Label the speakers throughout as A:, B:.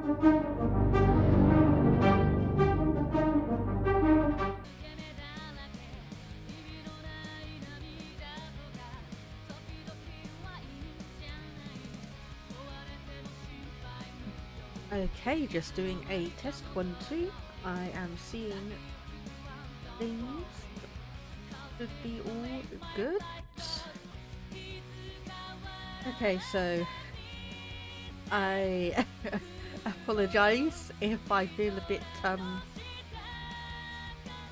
A: Okay, just doing a test 1, 2. I am seeing things should be all good. Okay, so I apologise if I feel a bit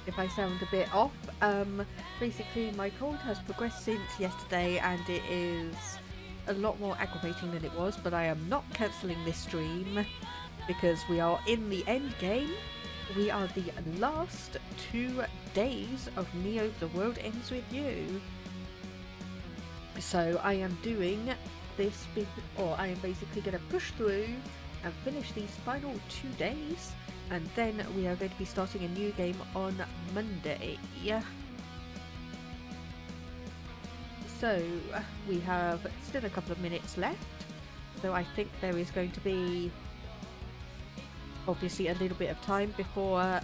A: if I sound a bit off. Basically my cold has progressed since yesterday and it is a lot more aggravating than it was, but I am not cancelling this stream because we are in the end game. We are the last 2 days of Neo The World Ends With You. So I am doing this big, or I am basically going to push through and finish these final 2 days, and then we are going to be starting a new game on Monday. So we have still a couple of minutes left, so I think there is going to be obviously a little bit of time before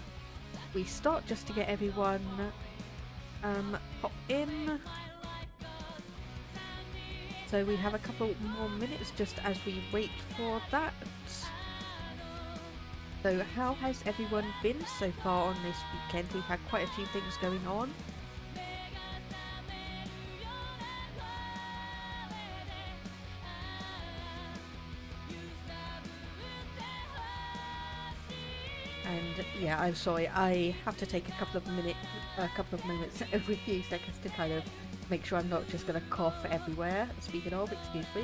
A: we start, just to get everyone pop in. So we have a couple more minutes just as we wait for that. So how has everyone been so far on this weekend? We've had quite a few things going on. And yeah, I'm sorry, I have to take a couple of moments every few seconds to kind of make sure I'm not just going to cough everywhere. Speaking of, excuse me.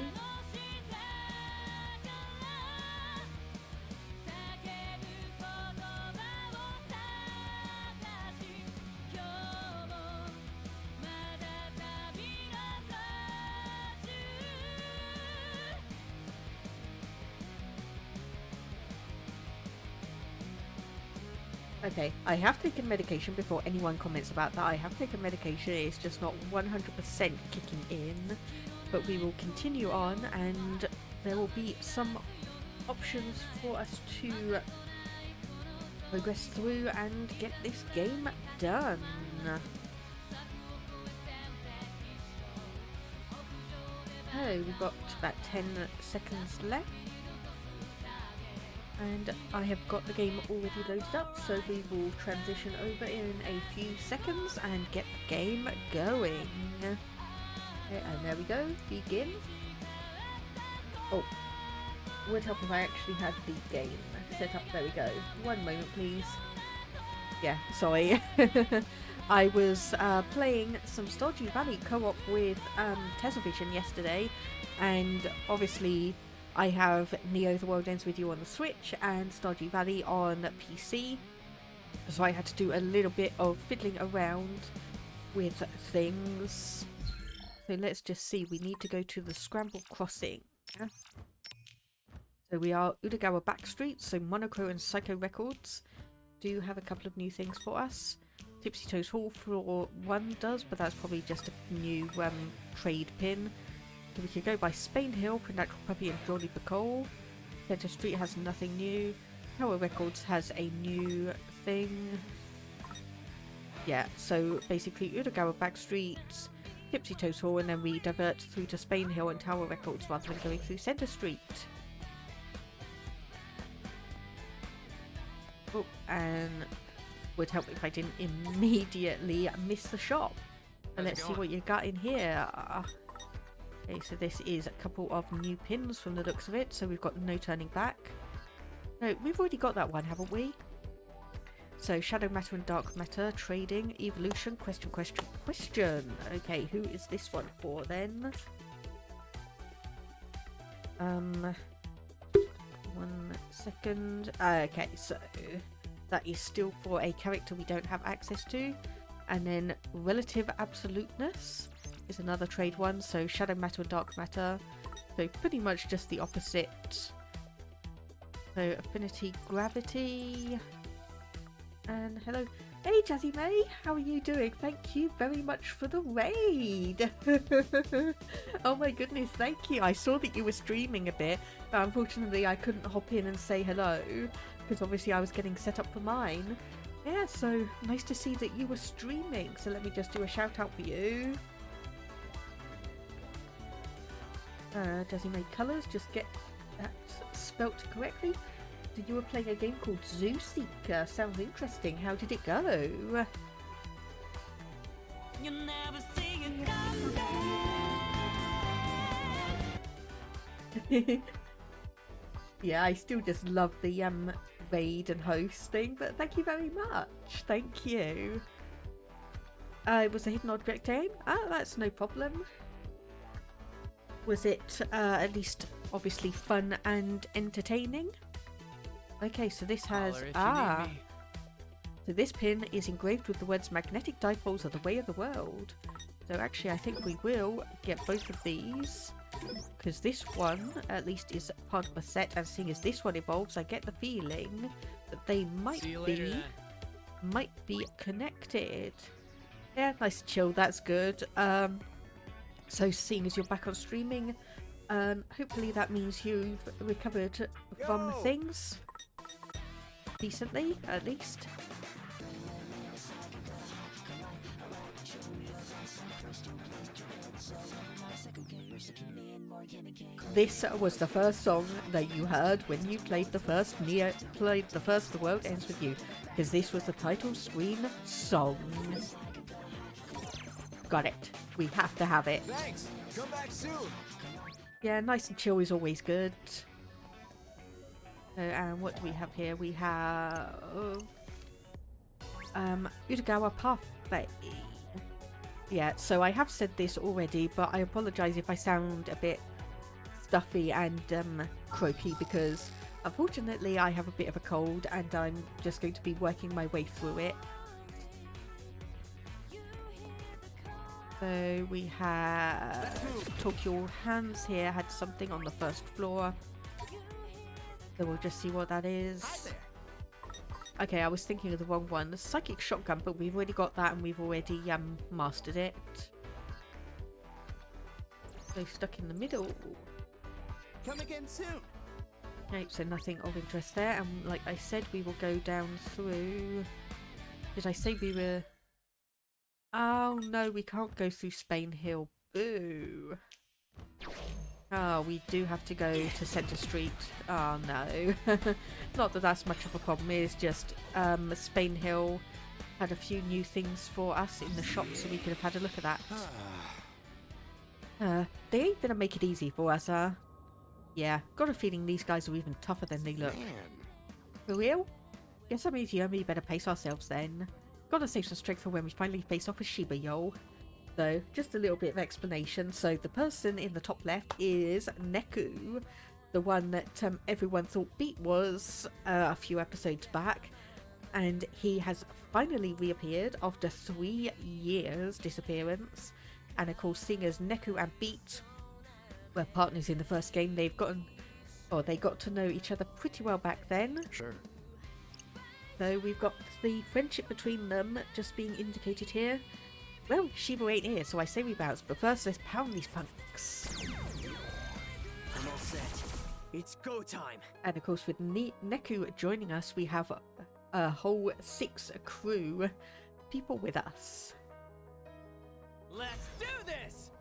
A: Okay, I have taken medication before anyone comments about that. I have taken medication, it's just not 100% kicking in. But we will continue on and there will be some options for us to progress through and get this game done. Oh, we've got about 10 seconds left. And I have got the game already loaded up, so we will transition over in a few seconds and get the game going. Okay, and there we go, begin. Oh, would help if I actually had the game set up. There we go. One moment please. Yeah, sorry. I was playing some Stardew Valley co-op with Television yesterday, and obviously I have Neo The World Ends With You on the Switch and Stardew Valley on PC, so I had to do a little bit of fiddling around with things. So let's just see, we need to go to the Scramble Crossing. So we are Udagawa Backstreet, so Monaco and Psycho Records do have a couple of new things for us. Tipsy Toes Hall Floor 1 does, but that's probably just a new trade pin. So we could go by Spain Hill for Natural Puppy and Jolly Bacole. Center Street has nothing new. Tower Records has a new thing. Yeah, so basically Udagawa Backstreet, Tipsy Toes Hall, and then we divert through to Spain Hill and Tower Records rather than going through Center Street. Oh, and would help if I didn't immediately miss the shop. And let's see what you got in here. Okay, so this is a couple of new pins from the looks of it. So we've got No Turning Back. No, we've already got that one, haven't we? So Shadow Matter and Dark Matter, Trading, Evolution, Question. Okay, who is this one for then? 1 second. Okay, so that is still for a character we don't have access to. And then Relative Absoluteness is another trade one, so Shadow Matter and Dark Matter, so pretty much just the opposite. So Affinity Gravity, and hello, Hey Jazzy May, how are you doing? Thank you very much for the raid. Oh my goodness, thank you. I saw that you were streaming a bit, but unfortunately I couldn't hop in and say hello because obviously I was getting set up for mine. Yeah, so nice to see that you were streaming. So let me just do a shout out for you. Jazzy May Colours, just get that spelt correctly. So you were playing a game called Zoo Seeker. Sounds interesting. How did it go? You'll never see it. Yeah, I still just love the raid and hosting, but thank you very much. Thank you. It was a hidden object aim. Ah, that's no problem. Was it at least obviously fun and entertaining? Okay, so this has so this pin is engraved with the words magnetic dipoles are the way of the world. So actually I think we will get both of these because this one at least is part of a set, and seeing as this one evolves I get the feeling that they might be connected. Yeah, nice and chill, that's good. So seeing as you're back on streaming, hopefully that means you've recovered from things decently, at least. This was the first song that you heard when you played the first The World Ends With You, because this was the title screen song. Got it. We have to have it.
B: Thanks. Come back soon.
A: Yeah, nice and chill is always good. And what do we have here? We have Utagawa Pathway. Yeah, so I have said this already, but I apologise if I sound a bit stuffy and croaky because unfortunately I have a bit of a cold and I'm just going to be working my way through it. So we have Tokyo Hands here, had something on the first floor. So we'll just see what that is. Okay, I was thinking of the wrong one. The Psychic Shotgun, but we've already got that and we've already mastered it. So stuck in the middle.
B: Come again soon.
A: Okay, so nothing of interest there. And like I said, we will go down through... Did I say we were... Oh no, we can't go through Spain Hill. Boo. Oh, we do have to go to Centre Street. Oh no. Not that that's much of a problem, it's just Spain Hill had a few new things for us in the shop, so we could have had a look at that. They ain't gonna make it easy for us, huh? Yeah, got a feeling these guys are even tougher than they look.
B: Man.
A: For real? Guess that means you and me better pace ourselves then. Gotta save some strength for when we finally face off with Shibuya. So, just a little bit of explanation. So, the person in the top left is Neku, the one that everyone thought beat was a few episodes back. And he has finally reappeared after 3 years disappearance. And of course, seeing as Neku and Beat were partners in the first game, they got to know each other pretty well back then.
B: Sure.
A: So we've got the friendship between them just being indicated here. Well, Shibu ain't here, so I say we bounce, but first let's pound these punks.
B: I'm all set. It's go time.
A: And of course, with Neku joining us, we have a whole 6 crew people with us.
B: Let's do this!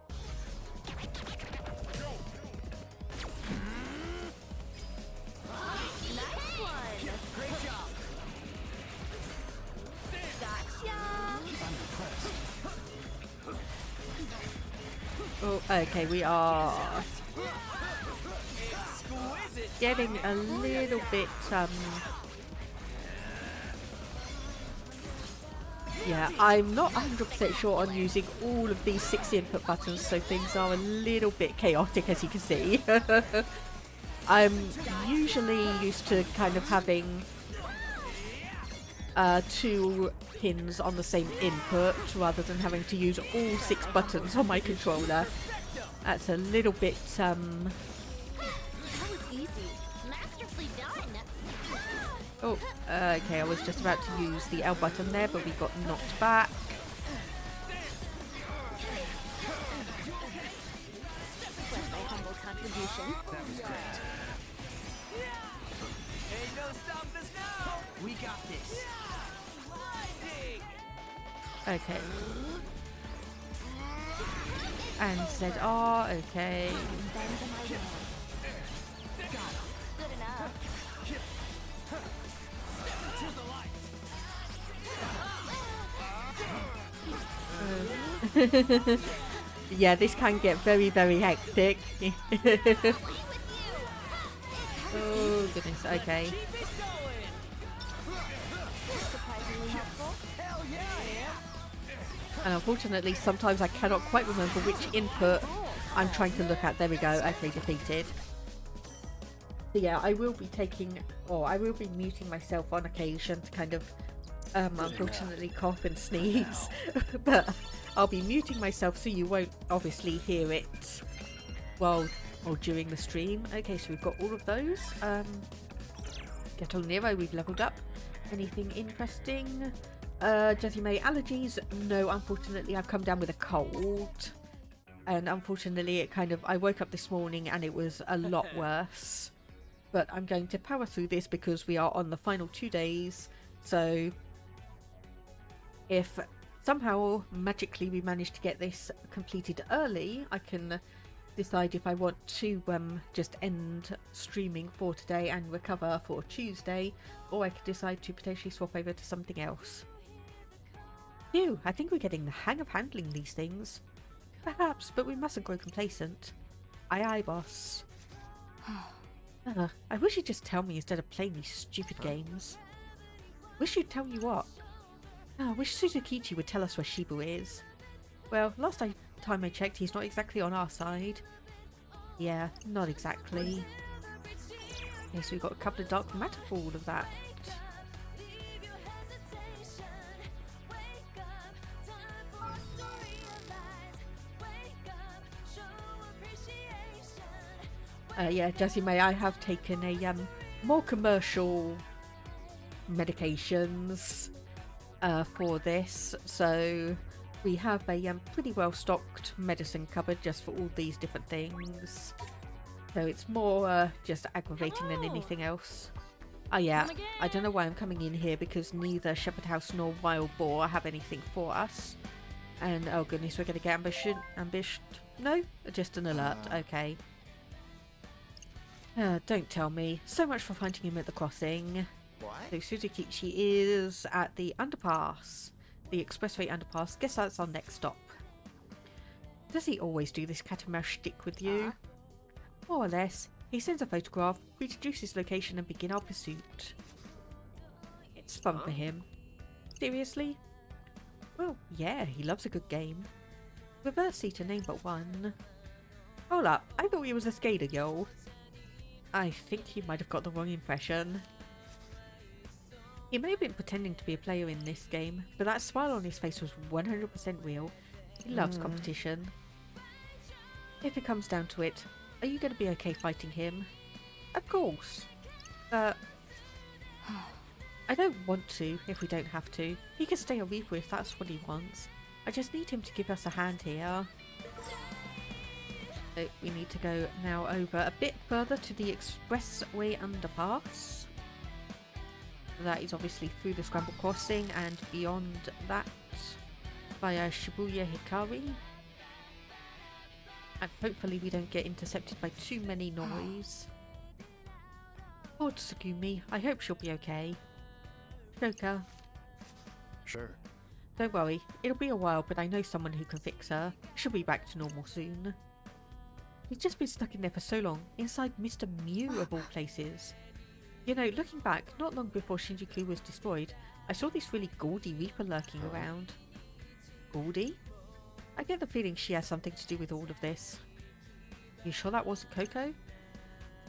C: Nice one!
B: Great job!
C: Gotcha!
A: Oh, okay, we are getting a little bit, yeah, I'm not 100% sure on using all of these 6 input buttons, so things are a little bit chaotic, as you can see. I'm usually used to kind of having 2 pins on the same input rather than having to use all 6 buttons on my controller. That's a little bit
C: That was easy. Masterfully done.
A: Oh, okay, I was just about to use the L button there, but we got knocked back.
C: Was my humble contribution.
B: That was great. Ain't no stopping us now. We got this.
A: Okay. And ZR, okay.
C: Bend to my will. Good enough.
A: Yeah, this can get very, very hectic. Oh goodness, okay.
C: Surprisingly helpful.
A: And unfortunately, sometimes I cannot quite remember which input I'm trying to look at. There we go, okay, defeated. So yeah, I will be taking, or I will be muting myself on occasion to kind of, unfortunately cough and sneeze. But I'll be muting myself so you won't obviously hear it while or during the stream. Okay, so we've got all of those. Get on Nero, we've leveled up. Anything interesting? Jessie May, allergies? No, unfortunately, I've come down with a cold. And unfortunately, it kind of, I woke up this morning and it was a lot worse. But I'm going to power through this because we are on the final 2 days. So if somehow magically we manage to get this completed early, I can decide if I want to just end streaming for today and recover for Tuesday, or I could decide to potentially swap over to something else. Phew, I think we're getting the hang of handling these things. Perhaps, but we mustn't grow complacent. Aye aye, boss. I wish you'd just tell me instead of playing these stupid games. Wish you'd tell me what. I wish Suzukichi would tell us where Shibuya is. Well, last time I checked, he's not exactly on our side. Yeah, not exactly. Okay, so we've got a couple of dark matter for all of that. Yeah, Jessie May, I have taken a more commercial medications for this, so we have a pretty well stocked medicine cupboard just for all these different things. So it's more just aggravating than anything else. Oh yeah, I don't know why I'm coming in here because neither Shepherd House nor Wild Boar have anything for us. And oh goodness, we're going to get ambushed. No, just an alert. Okay. Don't tell me. So much for finding him at the crossing.
B: What?
A: So Suzukichi is at the underpass. The expressway underpass. Guess that's our next stop. Does he always do this cat and mouse shtick with you? More or less. He sends a photograph, we deduce his location and begin our pursuit. It's fun for him. Seriously? Well, yeah, he loves a good game. Reverse seater name but one. Hold up, I thought he was a skater, yo. I think you might have got the wrong impression. He may have been pretending to be a player in this game, but that smile on his face was 100% real. He loves competition. If it comes down to it, are you going to be okay fighting him? Of course. I don't want to if we don't have to. He can stay a Reaper if that's what he wants. I just need him to give us a hand here. So we need to go now over a bit further to the expressway underpass. That is obviously through the Scramble Crossing and beyond that via Shibuya Hikari. And hopefully we don't get intercepted by too many noise. Poor Tsugumi, I hope she'll be okay. Joker.
B: Sure.
A: Don't worry, it'll be a while, but I know someone who can fix her. She'll be back to normal soon. He's just been stuck in there for so long, inside Mr. Mew of all places. You know, looking back, not long before Shinjuku was destroyed, I saw this really gaudy Reaper lurking around. Gaudy? I get the feeling she has something to do with all of this. You sure that wasn't Coco?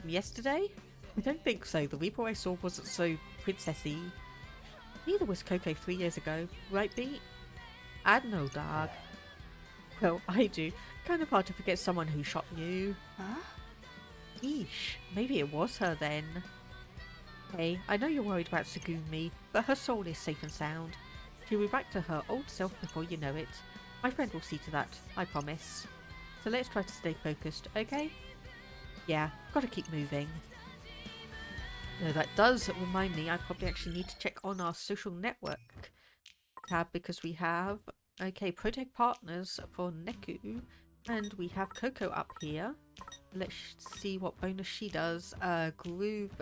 A: From yesterday? I don't think so. The Reaper I saw wasn't so princessy. Neither was Coco 3 years ago, right, Beat? I don't know, dog. Well, I do. Kind of hard to forget someone who shot you.
C: Huh?
A: Yeesh, maybe it was her then. Hey, I know you're worried about Tsugumi, but her soul is safe and sound. She'll be back to her old self before you know it. My friend will see to that, I promise. So let's try to stay focused, okay? Yeah, gotta keep moving. No, that does remind me, I probably actually need to check on our social network tab because we have, okay, project partners for Neku, and we have Coco up here. Let's see what bonus she does. Groove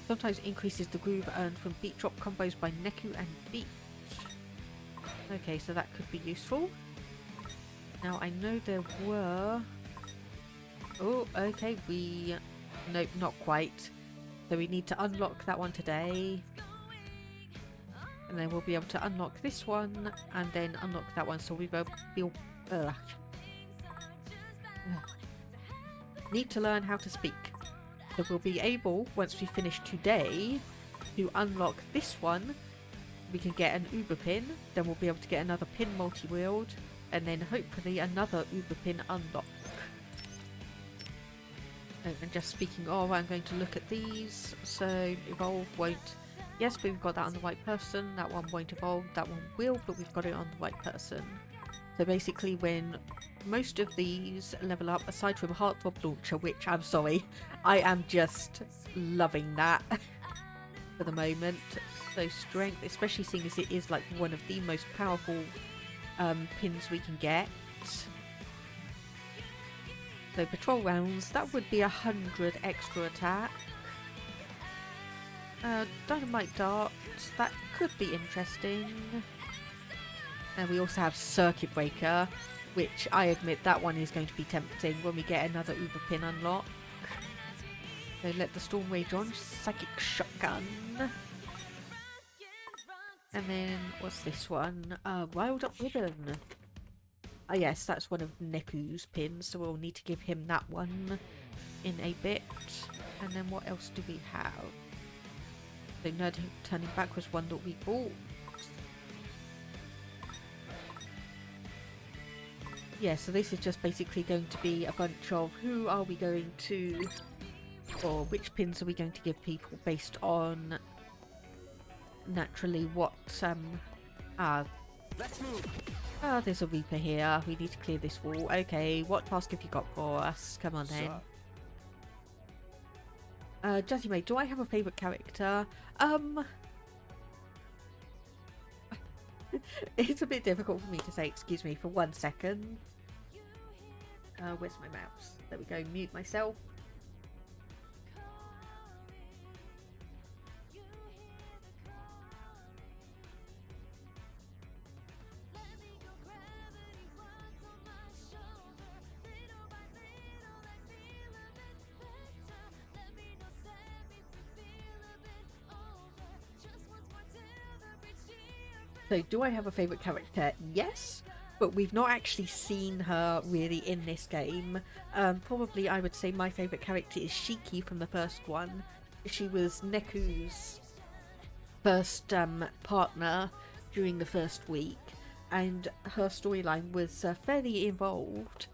A: sometimes increases the groove earned from beat drop combos by Neku and Beat. Okay, so that could be useful. Now I know there were... Oh, okay, nope, not quite. So we need to unlock that one today. And then we'll be able to unlock this one, and then unlock that one, so we will need to learn how to speak. So we'll be able, once we finish today, to unlock this one. We can get an Uber pin, then we'll be able to get another pin multi-wield, and then hopefully another Uber pin unlock. And just speaking of, I'm going to look at these. So evolve won't. Yes, but we've got that on the right person. That one won't evolve. That one will, but we've got it on the right person. So basically when most of these level up, aside from Heartthrob Launcher, which I'm sorry, I am just loving that for the moment. So strength, especially seeing as it is like one of the most powerful pins we can get. So patrol rounds, that would be 100 extra attack. Dynamite darts, that could be interesting. And we also have Circuit Breaker, which I admit that one is going to be tempting when we get another Uber pin unlock. So let the storm rage on, Psychic Shotgun. And then what's this one? Riled Up Ribbon. Ah yes, that's one of Neku's pins, so we'll need to give him that one in a bit. And then what else do we have? So Nerd Turning Back was one that we bought. Yeah, so this is just basically going to be a bunch of who are we going to, or which pins are we going to give people based on naturally what
B: Let's move.
A: there's a Reaper here. We need to clear this wall. Okay, what task have you got for us? Come on then. Jazzy Mate, do I have a favourite character? It's a bit difficult for me to say, excuse me for 1 second. Where's my mouse? There we go, mute myself. So do I have a favourite character? Yes, but we've not actually seen her really in this game. Probably I would say my favourite character is Shiki from the first one. She was Neku's first partner during the first week, and her storyline was fairly involved.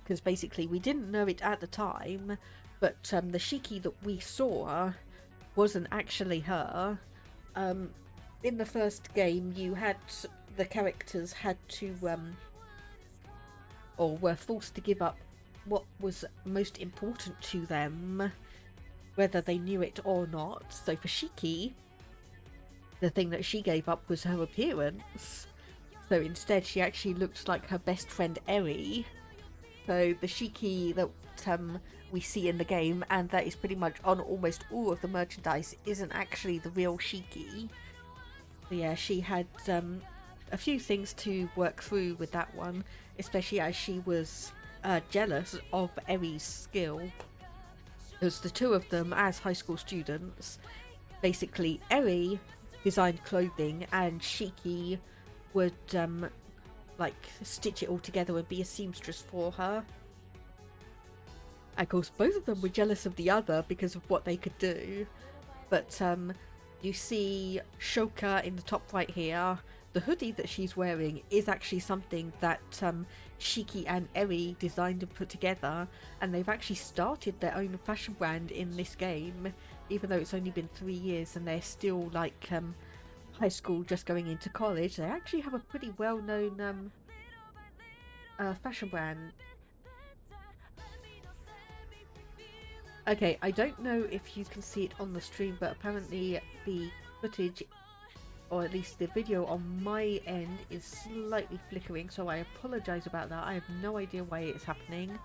A: Because basically we didn't know it at the time, but the Shiki that we saw wasn't actually her. In the first game, you had the characters had to, or were forced to give up what was most important to them, whether they knew it or not. So for Shiki, the thing that she gave up was her appearance. So instead, she actually looked like her best friend Eri. So the Shiki that we see in the game, and that is pretty much on almost all of the merchandise, isn't actually the real Shiki. But yeah, she had a few things to work through with that one, especially as she was jealous of Eri's skill. Because the two of them, as high school students, basically Eri designed clothing and Shiki would like stitch it all together and be a seamstress for her. Of course, both of them were jealous of the other because of what they could do. But you see Shoka in the top right here. the hoodie that she's wearing is actually something that Shiki and Eri designed and put together, and they've actually started their own fashion brand in this game, even though it's only been 3 years and they're still like high school just going into college. They actually have a pretty well-known fashion brand. Okay, I don't know if you can see it on the stream, but apparently the footage, or at least the video on my end, is slightly flickering, so I apologise about that. I have no idea why it's happening.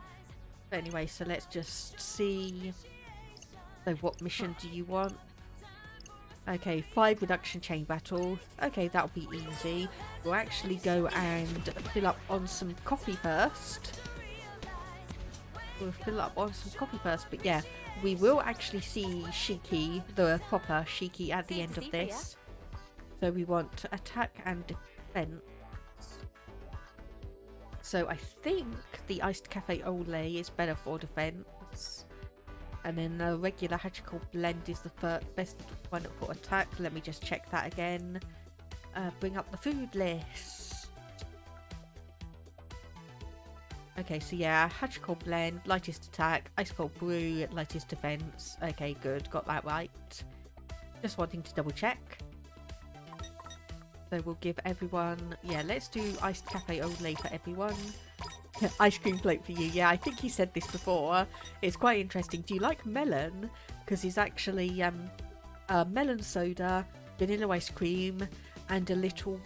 A: But anyway, so let's just see. So what mission do you want? Okay, 5 reduction chain battle. Okay, that'll be easy. We'll actually go and fill up on some coffee first. We'll fill up on some coffee first, but yeah, we will actually see Shiki, the proper Shiki, at the end of this. So we want attack and defense. So I think the iced cafe au lait is better for defense. And then the regular Hachiko blend is the best one for attack. Let me just check that again. Bring up the food list. Okay, so yeah, Hachiko blend, lightest attack, ice cold brew, lightest defense. Okay, good, got that right. Just wanting to double check. So we'll give everyone, yeah, let's do iced cafe au lait for everyone. Ice cream plate for you. Yeah, I think he said this before. It's quite interesting. Do you like melon? Because it's actually melon soda, vanilla ice cream, and a little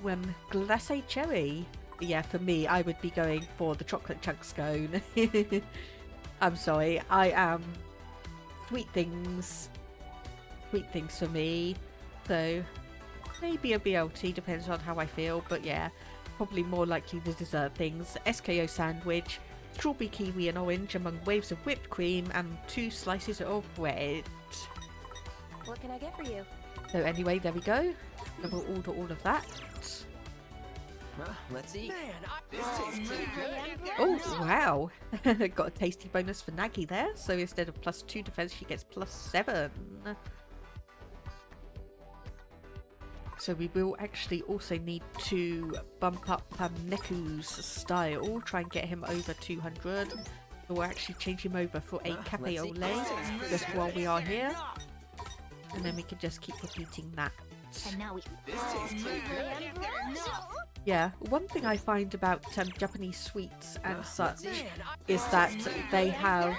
A: glacé cherry. But yeah, for me, I would be going for the chocolate chunk scone. I'm sorry, I am sweet things for me. So maybe a BLT, depends on how I feel. But yeah, probably more likely the dessert things. SKO sandwich, strawberry, kiwi and orange among waves of whipped cream and 2 slices of bread.
C: What can I get for you?
A: So anyway, there we go. And we'll order all of that.
B: Well, let's eat.
D: Man, this tastes pretty good.
A: Oh, wow. Got a tasty bonus for Nagi there. So instead of +2 defense, she gets +7. So we will actually also need to bump up Neku's style, try and get him over 200. So we'll actually change him over for a cafe au lait just while we are here. And then we can just keep repeating that.
C: And now we.
D: This tastes pretty good.
A: Yeah, one thing I find about Japanese sweets and such is that they have,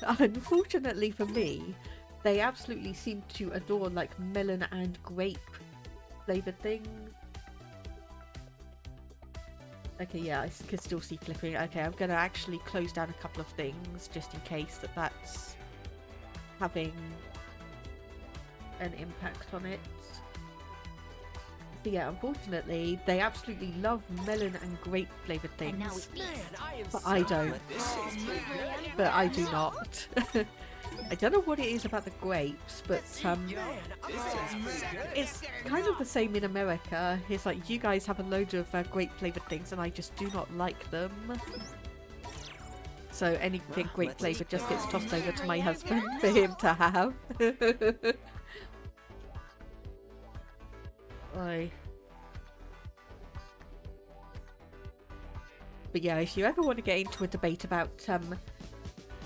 A: unfortunately for me, they absolutely seem to adore like melon and grape flavoured things. Okay, yeah, I can still see flipping. Okay, I'm going to actually close down a couple of things just in case that's having an impact on it. So yeah, unfortunately, they absolutely love melon and grape flavoured things, but I don't. But I do not. I don't know what it is about the grapes, but it's kind of the same in America. It's like you guys have a load of grape flavoured things and I just do not like them. So anything grape flavoured just gets tossed over to my husband for him to have. But yeah, if you ever want to get into a debate about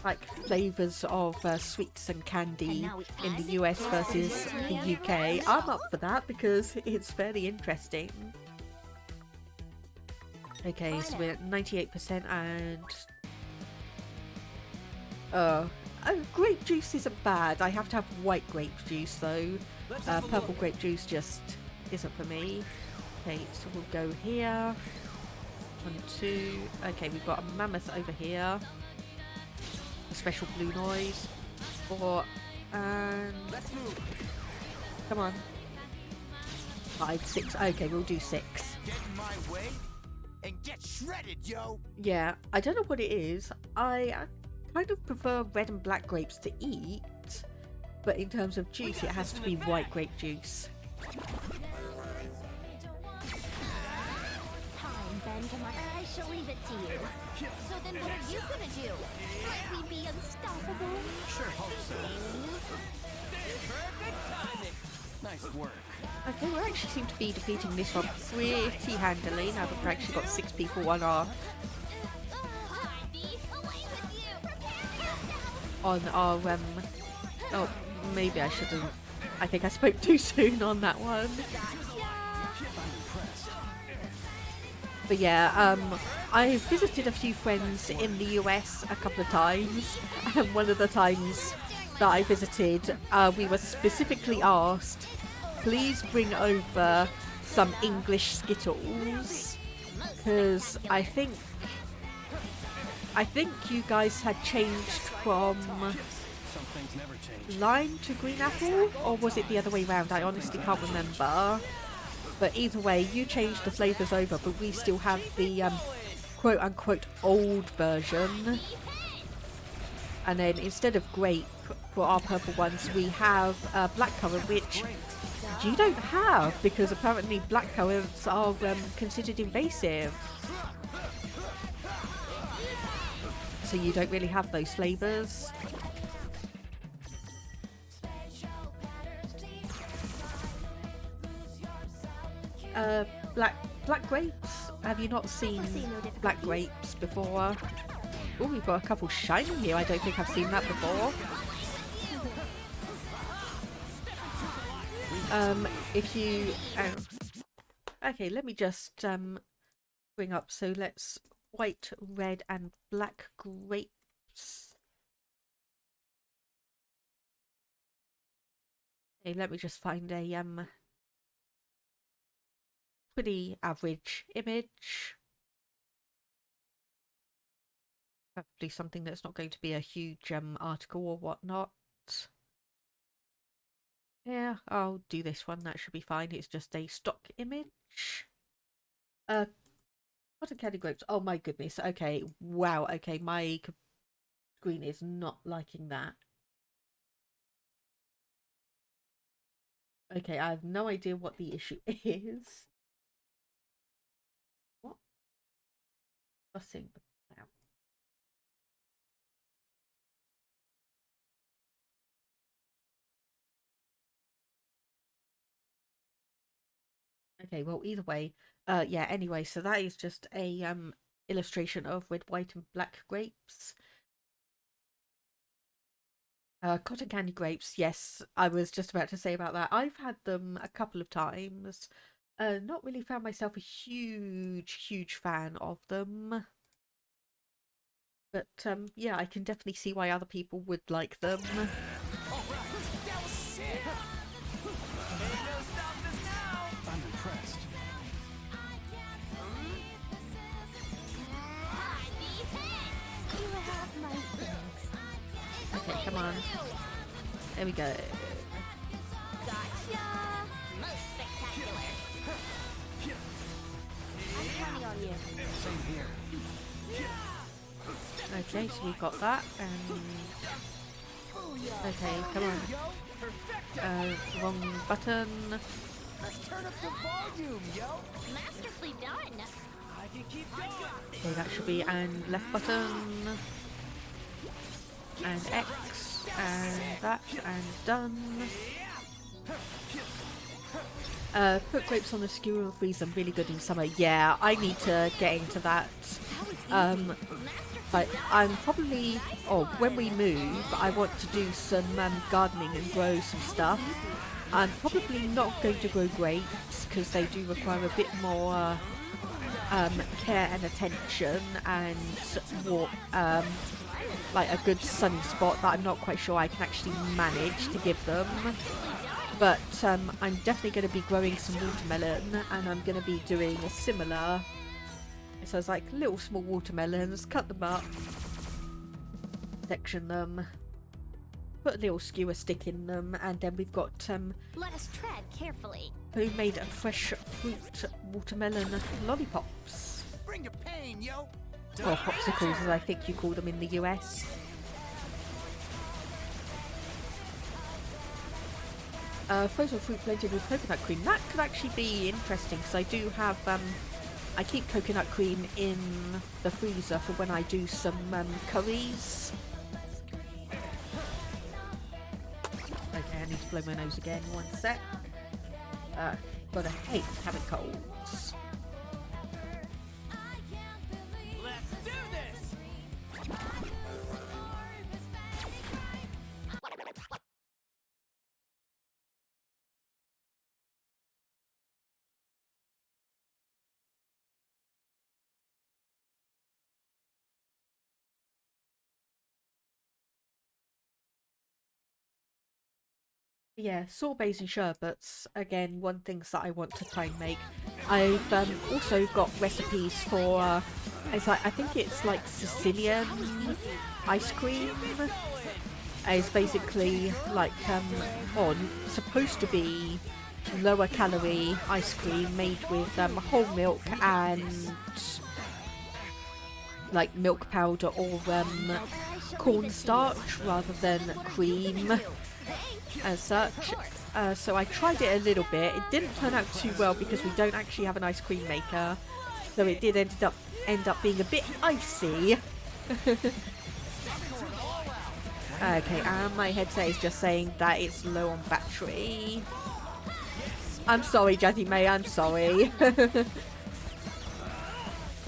A: like flavours of sweets and candy in the US versus the UK, I'm up for that because it's fairly interesting. Okay, so we're at 98% and grape juice isn't bad. I have to have white grape juice though. Purple grape juice just isn't for me. Okay, so we'll go here. 1, 2. Okay, we've got a mammoth over here. A special blue noise. 4 and
D: Let's move.
A: come on. 5, 6. Okay, we'll do 6.
D: Get in my way and get shredded, yo.
A: Yeah, I don't know what it is. I kind of prefer red and black grapes to eat, but in terms of juice, it has to be white grape juice.
C: I shall leave it to you. So then what are you gonna do? Let me be unstoppable?
D: Sure hope so. Perfect timing. Nice work.
A: Okay, we actually seem to be defeating this one pretty handily now that we've actually got 6 people on our oh, maybe I shouldn't. I think I spoke too soon on that one. But yeah, I've visited a few friends in the US a couple of times, and one of the times that I visited, we were specifically asked, please bring over some English Skittles, because I think you guys had changed from lime to green apple, or was it the other way around? I honestly can't remember. But either way, you changed the flavours over, but we still have the quote-unquote old version. And then instead of grape, for our purple ones, we have blackcurrant, which you don't have, because apparently blackcurrants are considered invasive. So you don't really have those flavours. Black grapes? Have you not seen black grapes before? Oh, we've got a couple shiny here. I don't think I've seen that before. If you... okay, let me just bring up. So let's... white, red and black grapes. Okay, let me just find a pretty average image. Probably something that's not going to be a huge article or whatnot. Yeah, I'll do this one. That should be fine. It's just a stock image. Cotton candy grapes. Oh my goodness. Okay. Wow. Okay. My screen is not liking that. Okay. I have no idea what the issue is. What? Fussing about. Okay. Well, either way. Yeah. Anyway, so that is just a illustration of red, white, and black grapes. Cotton candy grapes, yes, I was just about to say about that. I've had them a couple of times. Not really found myself a huge fan of them. But yeah, I can definitely see why other people would like them.
B: I'm impressed.
A: Okay, come on. There we go.
C: Gotcha! Most spectacular. I'm counting on you.
B: Same here.
A: Okay, so we've got that, and... okay, come on. Wrong button.
D: Let's turn up the volume, yo.
C: Masterfully done.
D: I can keep going.
A: Okay, that should be, and left button. And X, and that, and done. Put grapes on the skewer and freeze them, really good in summer. Yeah, I need to get into that. But I'm probably, when we move, I want to do some gardening and grow some stuff. I'm probably not going to grow grapes because they do require a bit more care and attention, and like a good sunny spot that I'm not quite sure I can actually manage to give them. But I'm definitely going to be growing some watermelon, and I'm going to be doing a similar. So it's like little small watermelons, cut them up, section them, put a little skewer stick in them, and then we've got
C: Let us tread carefully.
A: homemade fresh fruit watermelon lollipops.
D: Bring your pain, yo.
A: Or popsicles, as I think you call them in the US. Frozen fruit blended with coconut cream. That could actually be interesting, because I do have, I keep coconut cream in the freezer for when I do some curries. Okay, I need to blow my nose again. One sec. gotta hate having colds.
D: Let's do this!
A: Yeah, sorbets and sherbets, again, one things that I want to try and make. I've also got recipes for, it's like, I think it's like Sicilian ice cream. It's basically like, supposed to be lower calorie ice cream made with whole milk and like milk powder or cornstarch rather than cream as such. So I tried it a little bit. It didn't turn out too well because we don't actually have an ice cream maker, so it did end up being a bit icy. Okay, and my headset is just saying that it's low on battery. I'm sorry, Jazzy May, I'm sorry.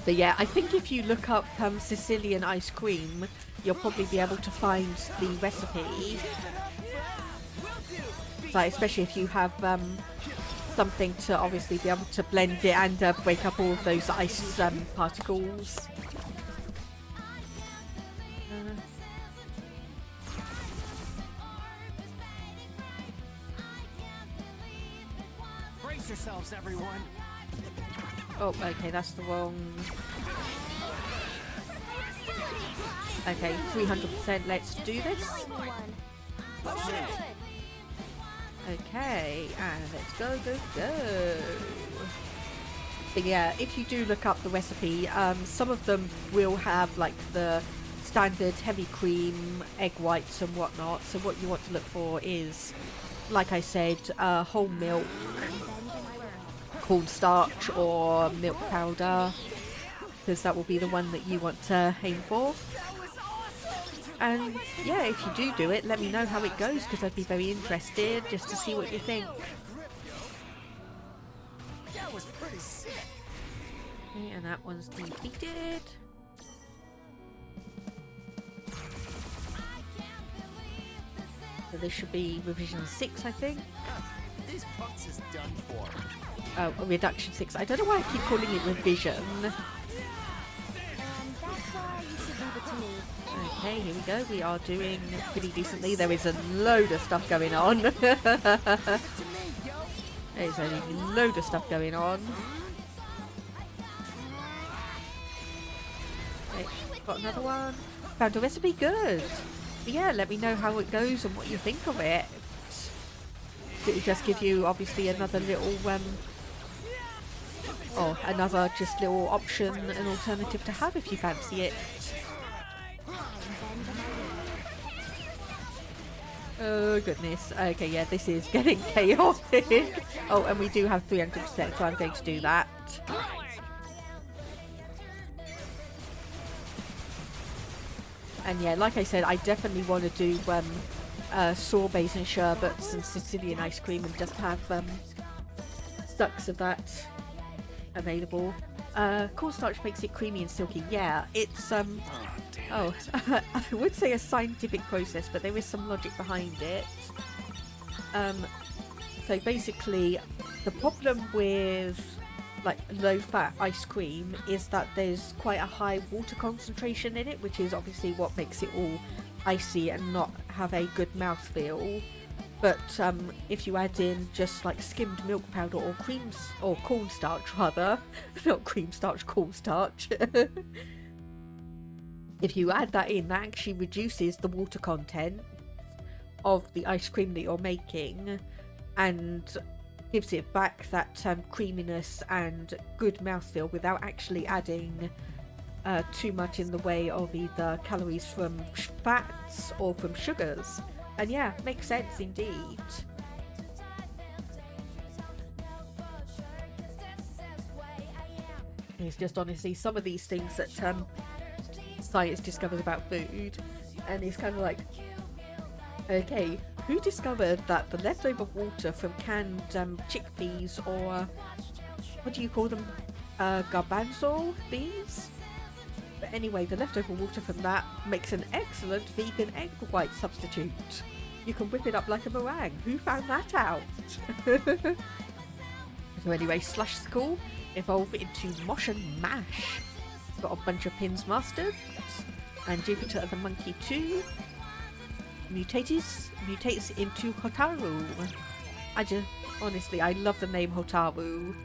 A: But yeah, I think if you look up Sicilian ice cream, you'll probably be able to find the recipe. Like, especially if you have something to obviously be able to blend it and break up all of those ice particles.
D: Brace yourselves, everyone.
A: Oh, okay, that's the wrong... Okay, 300%, let's do this. Okay, and let's go. But yeah, if you do look up the recipe, some of them will have like the standard heavy cream, egg whites and whatnot. So what you want to look for is, like I said, whole milk, cornstarch or milk powder, because that will be the one that you want to aim for. And yeah, if you do it, let me know how it goes, because I'd be very interested just to see what you think.
D: That was pretty sick.
A: Okay, and that one's defeated. So this should be revision 6, I think.
D: These punks is done for.
A: Oh, reduction 6. I don't know why I keep calling it revision.
C: That's why you should leave it to me.
A: Okay, here we go. We are doing pretty decently. There is a load of stuff going on. There's a load of stuff going on. Okay, got another one. Found a recipe. Good. But yeah, let me know how it goes and what you think of it. It will just give you obviously another little another just little option, an alternative to have if you fancy it. Oh goodness. Okay, yeah, this is getting chaotic. Oh, and we do have 300%, so I'm going to do that. And yeah, like I said, I definitely want to do sorbets and sherbets and Sicilian ice cream and just have stacks of that available. Cornstarch makes it creamy and silky. Yeah, it's I would say a scientific process, but there is some logic behind it. So basically, the problem with like low-fat ice cream is that there's quite a high water concentration in it, which is obviously what makes it all icy and not have a good mouthfeel. But if you add in just like skimmed milk powder or cornstarch rather, not cream starch, cornstarch. If you add that in, that actually reduces the water content of the ice cream that you're making and gives it back that creaminess and good mouthfeel without actually adding too much in the way of either calories from fats or from sugars. And yeah, makes sense indeed. It's just honestly some of these things that science discovers about food, and it's kind of like, okay, who discovered that the leftover water from canned chickpeas, or what do you call them? Garbanzo beans? But anyway, the leftover water from that makes an excellent vegan egg white substitute. You can whip it up like a meringue. Who found that out? So anyway, Slush School evolve into Mosh and Mash. Got a bunch of pins mastered. And Jupiter the Monkey 2 mutates into Hotaru. Honestly, I love the name Hotaru.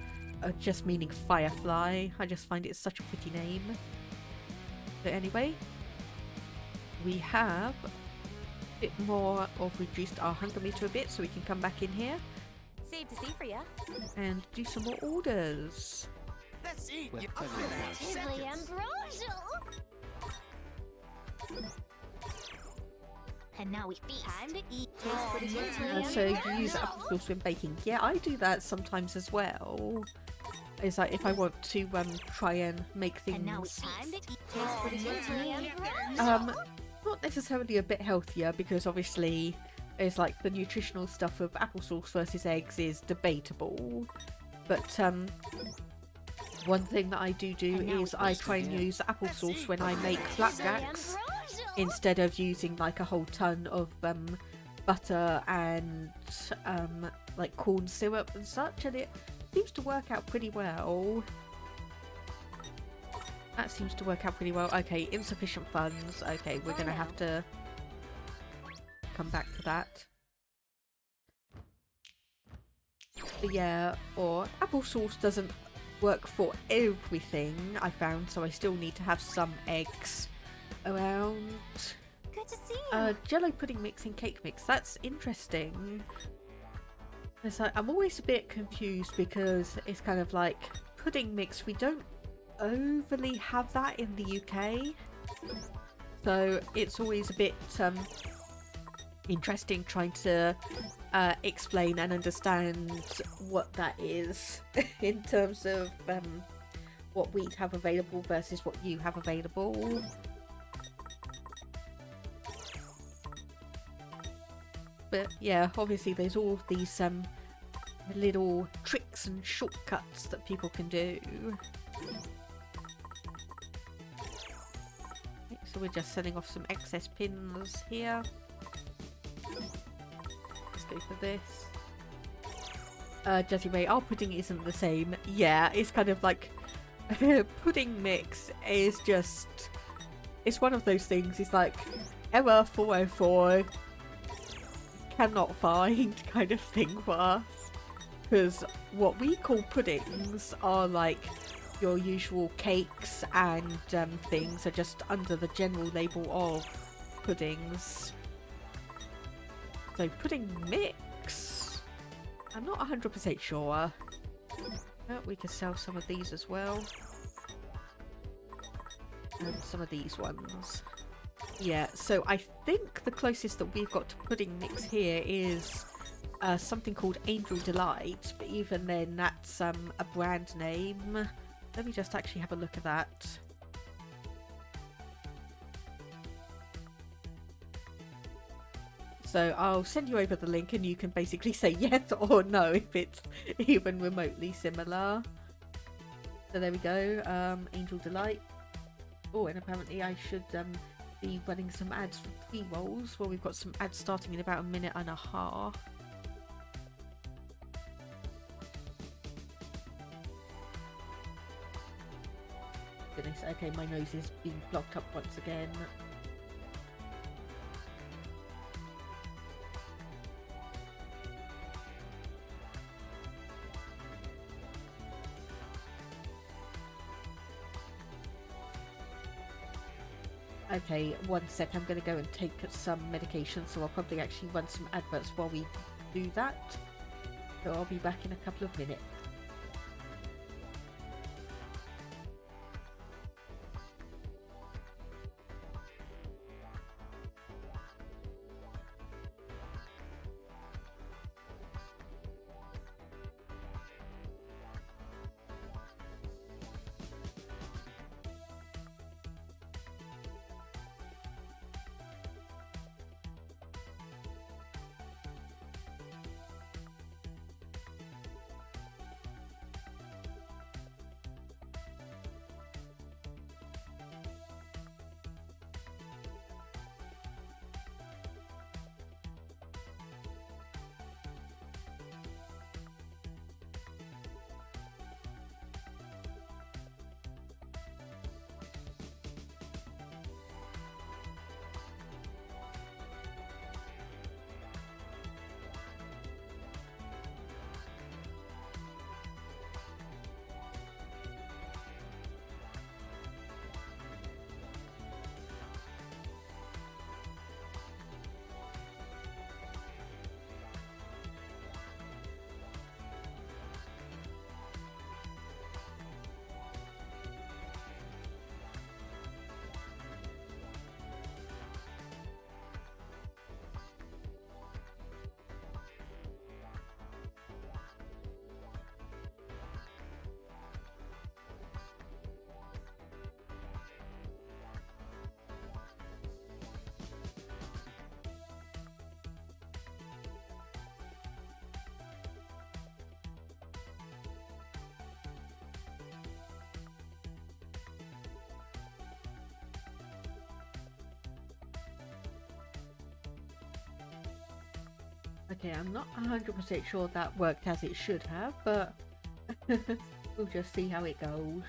A: Just meaning firefly. I just find it such a pretty name. But anyway, we have a bit more of reduced our hunger meter a bit, so we can come back in here.
C: Safe to see for ya.
A: And do some more orders.
D: Let's eat.
B: We're
D: You
B: putting
D: upgrade
B: it
D: in
B: out.
C: Positively
D: seconds.
C: ambrosial. And now we feast. Time to eat.
A: So you use applesauce when baking. Yeah, I do that sometimes as well. It's like if I want to try and make
C: And now
A: things
C: time to eat. Positively ambrosial.
A: not necessarily a bit healthier, because obviously it's like the nutritional stuff of applesauce versus eggs is debatable. But one thing that I do is I try and use applesauce when I make flapjacks, instead of using like a whole ton of butter and like corn syrup and such, and it seems to work out pretty well. That seems to work out pretty well. Okay, insufficient funds. Okay, we're gonna have to come back to that. But yeah, or applesauce doesn't work for everything, I found, so I still need to have some eggs around.
C: Good to see you.
A: Jello pudding mix and cake mix. That's interesting. It's like, I'm always a bit confused, because it's kind of like pudding mix. We don't overly have that in the UK, so it's always a bit interesting trying to explain and understand what that is in terms of what we have available versus what you have available. But yeah, obviously there's all of these little tricks and shortcuts that people can do. Okay, so we're just setting off some excess pins here. Let's go for this. Jazzy Ray, our pudding isn't the same. Yeah, it's kind of like pudding mix is just, it's one of those things. It's like error 404, cannot find kind of thing for us, because what we call puddings are like your usual cakes and things are just under the general label of puddings. So pudding mix, I'm not 100% sure. Oh, we can sell some of these as well, and some of these ones. Yeah, so I think the closest that we've got to pudding mix here is something called Angel Delight, but even then that's a brand name. Let me just actually have a look at that. So I'll send you over the link and you can basically say yes or no if it's even remotely similar. So there we go, Angel Delight. Oh, and apparently I should be running some ads for pre-rolls. Well, we've got some ads starting in about a minute and a half. Goodness, okay, my nose is being blocked up once again. Okay, one sec, I'm going to go and take some medication, so I'll probably actually run some adverts while we do that. So I'll be back in a couple of minutes. Okay, I'm not 100% sure that worked as it should have, but we'll just see how it goes.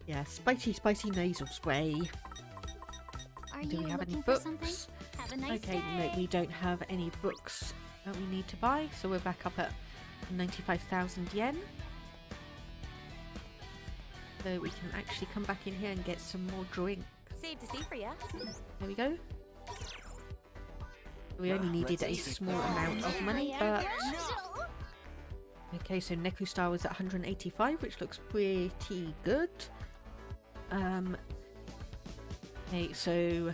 A: Yeah, spicy nasal spray.
C: Are
A: Do
C: you
A: we have any
C: looking for something?
A: books?
C: Have a nice
A: Okay,
C: day.
A: no, we don't have any books that we need to buy, so we're back up at 95,000 yen. So we can actually come back in here and get some more drink.
C: Save to see for ya.
A: There we go. We only needed a small amount of money, but... Okay, so Neku Star was at 185, which looks pretty good. Okay, so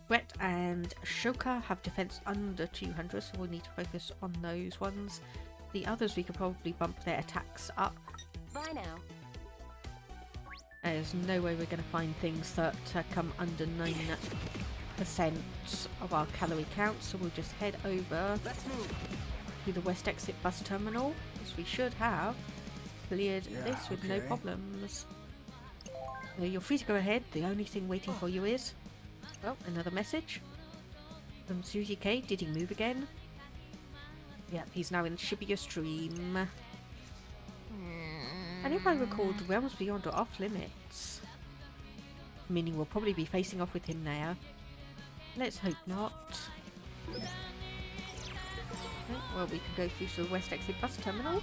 A: Fret and Shoka have defense under 200, so we'll need to focus on those ones. The others, we could probably bump their attacks up.
C: Bye now.
A: There's no way we're going to find things that come under 9% of our calorie count, so we'll just head over to the west exit bus terminal, as we should have cleared this with no problems. So you're free to go ahead. The only thing waiting for you is... Oh, another message from Suzy K. Did he move again? Yep, he's now in Shibuya stream. And if I recall, the realms beyond are off limits. Meaning we'll probably be facing off with him there. Let's hope not. Okay, well, we can go through to the west exit bus terminal.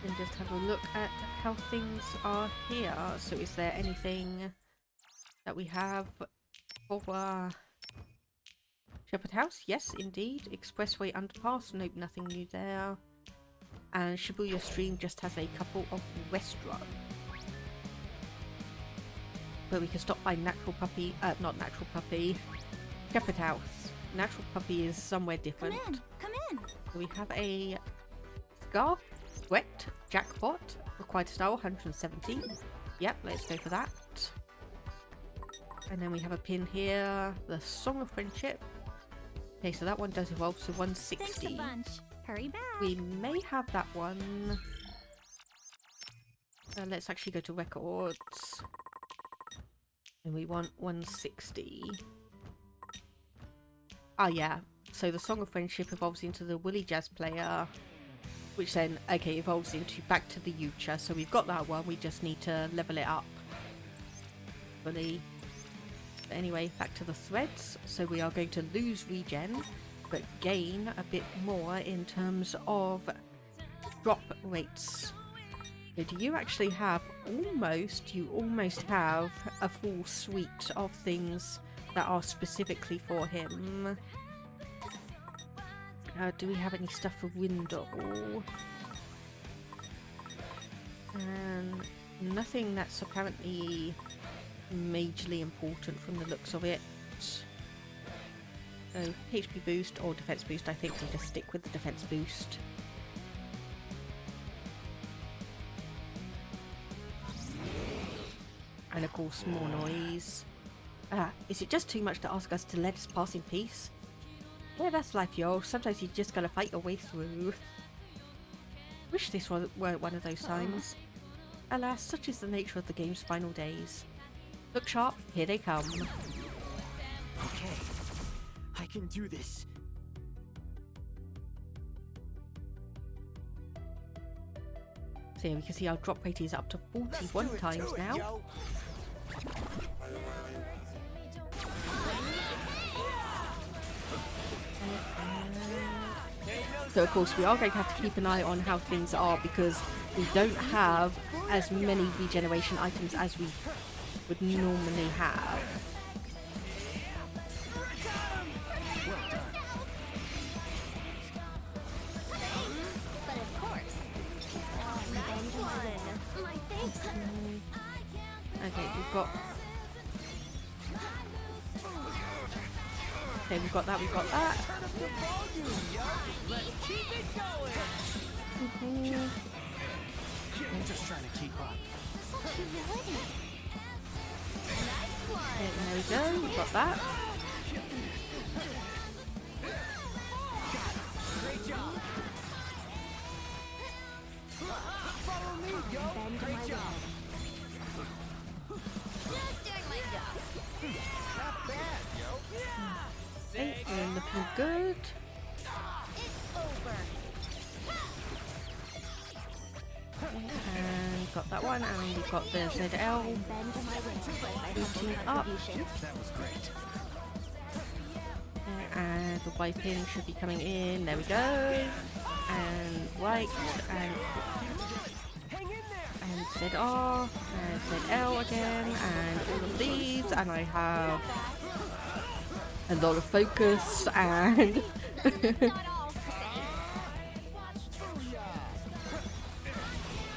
A: And just have a look at how things are here. So is there anything that we have for Shepherd House? Yes, indeed. Expressway underpass? Nope, nothing new there. And Shibuya stream just has a couple of restaurants. But we can stop by Natural Puppy, not Natural Puppy, Shepherd House. Natural Puppy is somewhere different.
C: Come in.
A: So we have a Scarf, Sweat, Jackpot, required style 170. Yep, let's go for that. And then we have a pin here, the Song of Friendship. Okay, so that one does evolve to 160.
C: Thanks a bunch. Hurry back.
A: We may have that one. Let's actually go to records. And we want 160. Ah, yeah. So the Song of Friendship evolves into the Willy Jazz Player, which then, okay, evolves into back to the Yucha. So we've got that one. We just need to level it up fully. But anyway, back to the threads. So we are going to lose regen, but gain a bit more in terms of drop rates. So do you actually have you almost have a full suite of things that are specifically for him. Do we have any stuff for Rindo? Nothing that's apparently majorly important from the looks of it. So HP boost or defense boost, I think we'll just stick with the defense boost. And of course more noise. Is it just too much to ask us to let us pass in peace? Yeah, that's life, yo. Sometimes you just gotta fight your way through. Wish this weren't one of those times. Alas, such is the nature of the game's final days. Look sharp, here they come.
B: Okay, I can do this.
A: So yeah, we can see our drop rate is up to 41 times now.
B: Yo.
A: So of course we are going to have to keep an eye on how things are, because we don't have as many regeneration items as we would normally have.
C: But of course. Nice one. My thanks.
A: Okay, we've got that, we've got that.
B: I'm just trying to keep up.
A: Okay, there we go, we've got that.
B: Great job. Follow me, yo. Great job.
C: Just doing my job.
B: Not bad, yo.
A: Okay, we're looking good.
C: It's over.
A: And got that one, and we've got the ZL
C: Bend my will for my
A: booting
C: humble
A: up.
C: contribution.
D: That was great.
A: And the wiping should be coming in. There we go. And right, and ZR, and ZL again, and all of these, and I have a lot of focus, and
C: Not all for say.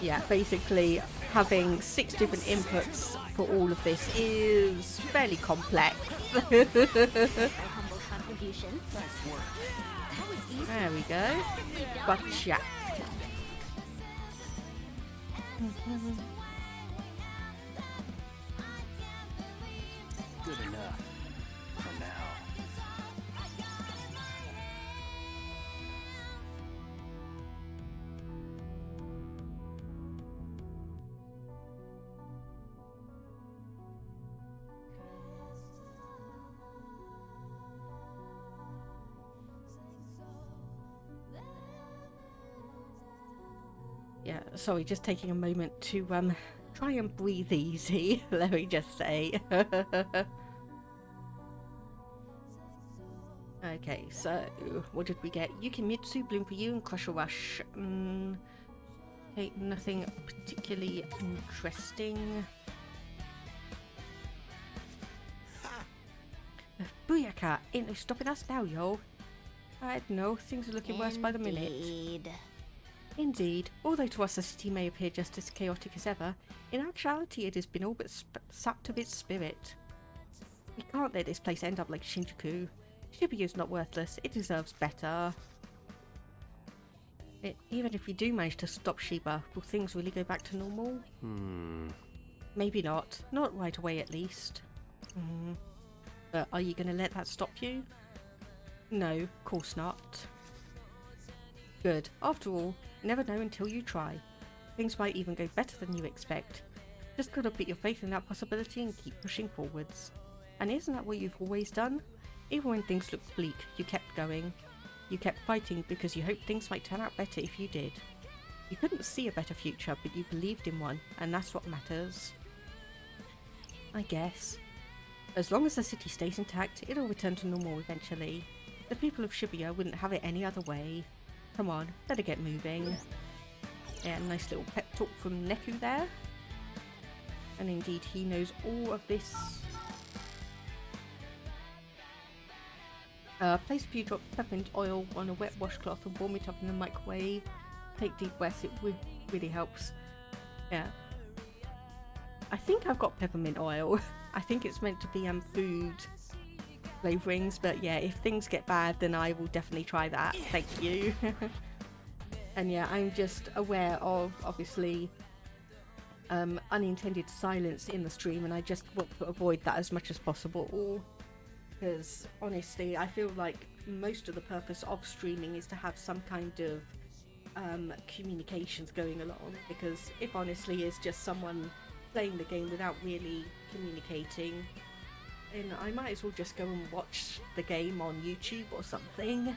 A: yeah, basically having 6 different inputs for all of this is fairly complex.
C: My humble contribution.
D: Nice work.
C: That was easy.
A: There we go. Gotcha.
D: Good enough. For now.
A: Yeah, sorry, just taking a moment to try and breathe easy, let me just say. Okay, so what did we get? Yukimitsu, Bloom for You, and Crusher Rush. Okay, nothing particularly interesting. Booyaka! Ain't no stopping us now, yo. I don't know, things are looking worse by the minute.
C: Indeed.
A: Indeed, although to us the city may appear just as chaotic as ever, in actuality it has been all but sapped of its spirit. We can't let this place end up like Shinjuku. Shibuya is not worthless, it deserves better. Even if we do manage to stop Shiba, will things really go back to normal? Maybe not. Not right away at least. But are you going to let that stop you? No, of course not. Good. After all, you never know until you try. Things might even go better than you expect. Just gotta put your faith in that possibility and keep pushing forwards. And isn't that what you've always done? Even when things looked bleak, you kept going. You kept fighting because you hoped things might turn out better if you did. You couldn't see a better future, but you believed in one, and that's what matters. I guess. As long as the city stays intact, it'll return to normal eventually. The people of Shibuya wouldn't have it any other way. Come on, better get moving. Yeah, nice little pep talk from Neku there. And indeed, he knows all of this. Place a few drops of peppermint oil on a wet washcloth and warm it up in the microwave. Take deep breaths, it really helps. Yeah. I think I've got peppermint oil. I think it's meant to be food flavourings, but yeah, if things get bad, then I will definitely try that. Thank you. And yeah, I'm just aware of, obviously, unintended silence in the stream, and I just want to avoid that as much as possible. Because honestly, I feel like most of the purpose of streaming is to have some kind of communications going along. Because if honestly it's just someone playing the game without really communicating, then I might as well just go and watch the game on YouTube or something.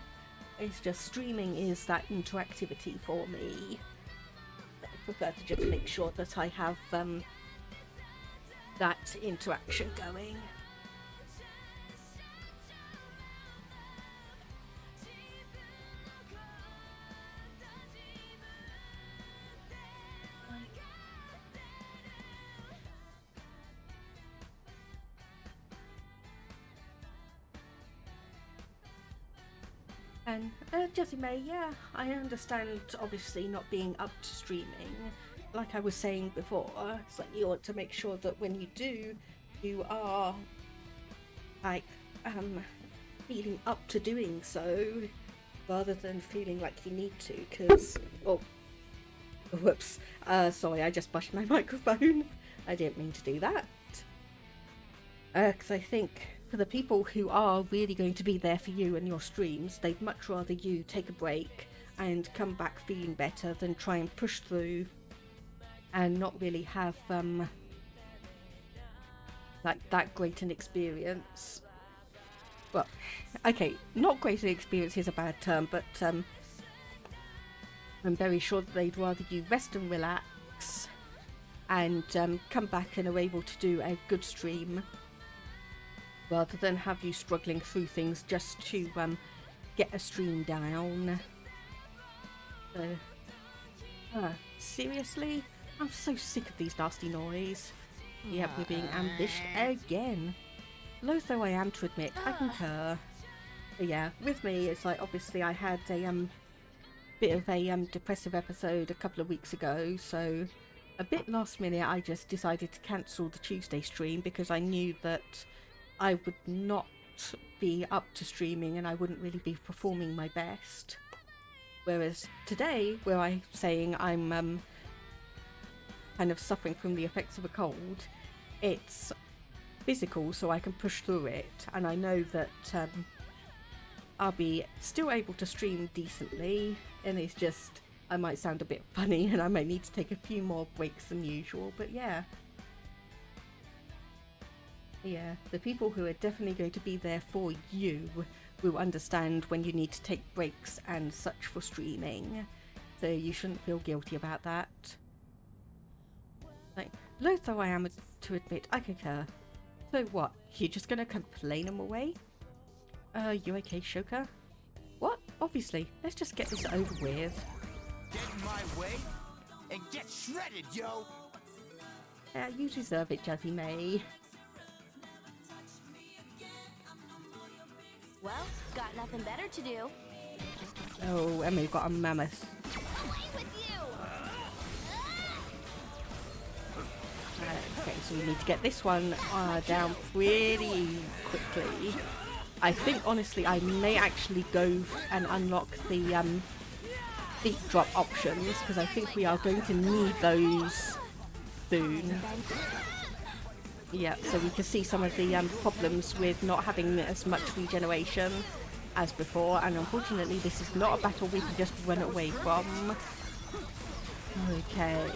A: It's just streaming is that interactivity for me. I prefer to just make sure that I have that interaction going. And Jessie May, yeah, I understand obviously not being up to streaming. Like I was saying before, it's like you want to make sure that when you do, you are like feeling up to doing so, rather than feeling like you need to. Because whoops, sorry, I just brushed my microphone. I didn't mean to do that. Because I think for the people who are really going to be there for you and your streams, they'd much rather you take a break and come back feeling better than try and push through and not really have like that great an experience. well, okay, not greatly experienced is a bad term, but I'm very sure that they'd rather you rest and relax and come back and are able to do a good stream rather than have you struggling through things just to get a stream down. So, seriously? I'm so sick of these nasty noise. Yep, we're being ambushed again. Loath though I am to admit, I concur. But yeah, with me, it's like obviously I had a bit of a depressive episode a couple of weeks ago, so a bit last minute I just decided to cancel the Tuesday stream because I knew that I would not be up to streaming and I wouldn't really be performing my best. Whereas today, where I'm saying I'm kind of suffering from the effects of a cold, it's physical, so I can push through it, and I know that I'll be still able to stream decently, and it's just I might sound a bit funny and I might need to take a few more breaks than usual, but yeah, the people who are definitely going to be there for you will understand when you need to take breaks and such for streaming, so you shouldn't feel guilty about that. Like, loath though I am to admit, I concur. So what, you're just gonna complain them away? You okay, Shoka? What? Obviously, let's just get this over with.
D: Get in my way and get shredded, yo!
A: Yeah, you deserve it, Jazzy May.
C: Well, got nothing better to do.
A: Oh, and we've got a mammoth.
C: Away with you!
A: Okay, so we need to get this one down pretty quickly. I think, honestly, I may actually go and unlock the deep drop options, because I think we are going to need those soon. Yeah, so we can see some of the problems with not having as much regeneration as before, and unfortunately this is not a battle we can just run away from. Okay,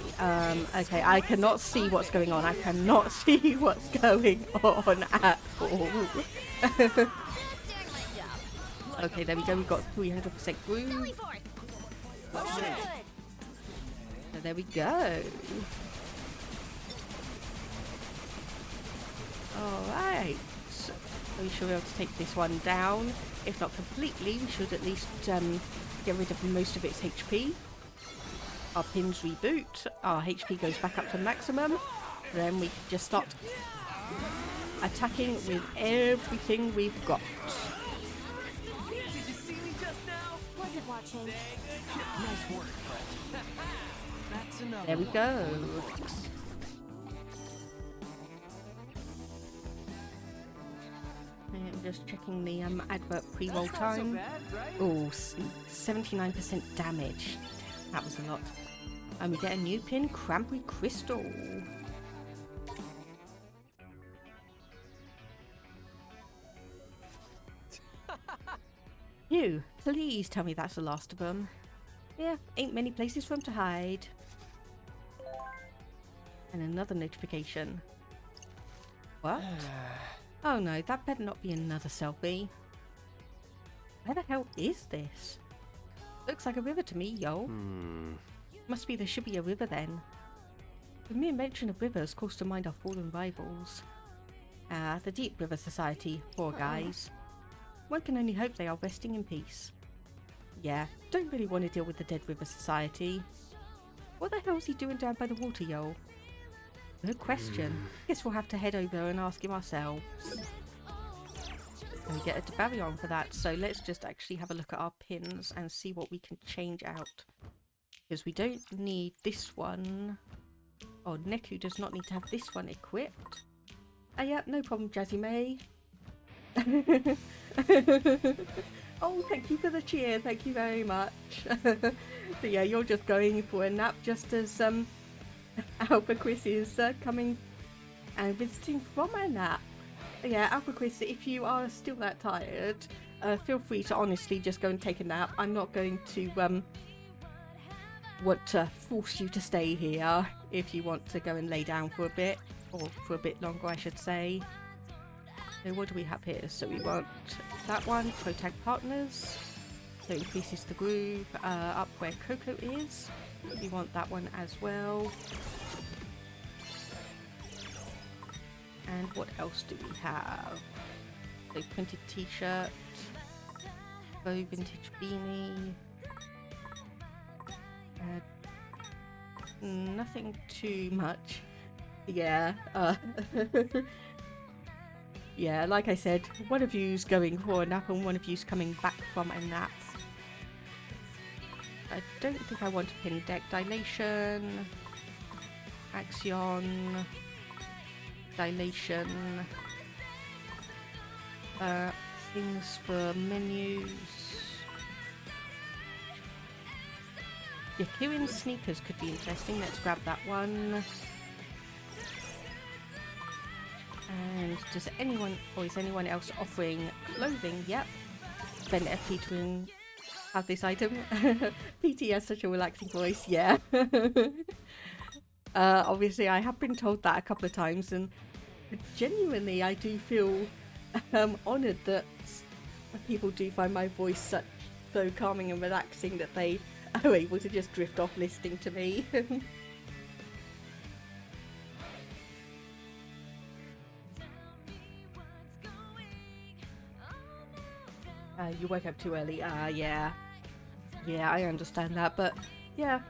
A: okay, I cannot see what's going on. I cannot see what's going on at all. Okay, there we go. We've got 300% groove. So there we go. Alright. So we should be able to take this one down. If not completely, we should at least get rid of most of its HP. Our pins reboot, our HP goes back up to maximum, then we can just start attacking with everything we've got.
B: Did you see me just now?
C: Wasn't watching.
B: Nice work, Fret. That's enough.
A: There we go. I'm just checking the advert pre-roll time.
B: Not so bad, right?
A: Oh, 79% damage. That was a lot. And we get a new pin, Cranberry Crystal. You, please tell me that's the last of them. Yeah, ain't many places for them to hide. And another notification. What? Oh no, that better not be another selfie. Where the hell is this? Looks like a river to me, yo. Must be the Shibuya River then. The mere mention of rivers calls to mind our fallen rivals. Ah, the Deep River Society, poor guys. One can only hope they are resting in peace. Yeah, don't really want to deal with the Dead River Society. What the hell's he doing down by the water, yo? No question. Guess we'll have to head over and ask him ourselves. And we get a Baryon for that, so let's just actually have a look at our pins and see what we can change out. Because we don't need this one. Oh, Neku does not need to have this one equipped. Ah, yeah, no problem, Jazzy May. Oh, thank you for the cheer. Thank you very much. So yeah, you're just going for a nap just as Alpha Quiz is coming and visiting from a nap. Yeah, Alpha Quiz, if you are still that tired, feel free to honestly just go and take a nap. I'm not going to want to force you to stay here if you want to go and lay down for a bit, or for a bit longer I should say. So what do we have here? So we want that one, pro-tag partners. So it increases the groove up where Coco is. We want that one as well. And what else do we have? So printed t-shirt, bow vintage beanie. Nothing too much. Yeah. Yeah, like I said, one of you's going for a nap and one of you's coming back from a nap. I don't think I want a pin deck. Dilation, Axion, dilation, things for menus. Yeah, Kieran's sneakers could be interesting. Let's grab that one. And does anyone, or is anyone else offering clothing? Yep. Then Peter will have this item. PT has such a relaxing voice, yeah. Obviously, I have been told that a couple of times, and genuinely, I do feel honoured that people do find my voice so calming and relaxing that they are able to just drift off listening to me. You woke up too early. Yeah. Yeah, I understand that, but yeah.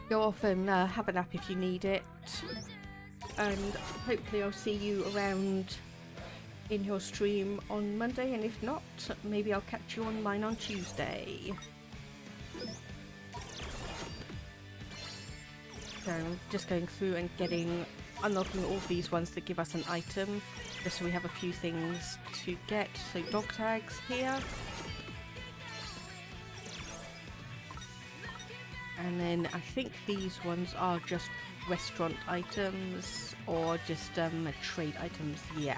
A: Go off and have a nap if you need it. And hopefully I'll see you around in your stream on Monday, and if not, maybe I'll catch you online on Tuesday. So I'm just going through and unlocking all these ones that give us an item, just so we have a few things to get. So dog tags here. And then I think these ones are just restaurant items or just trade items, yeah.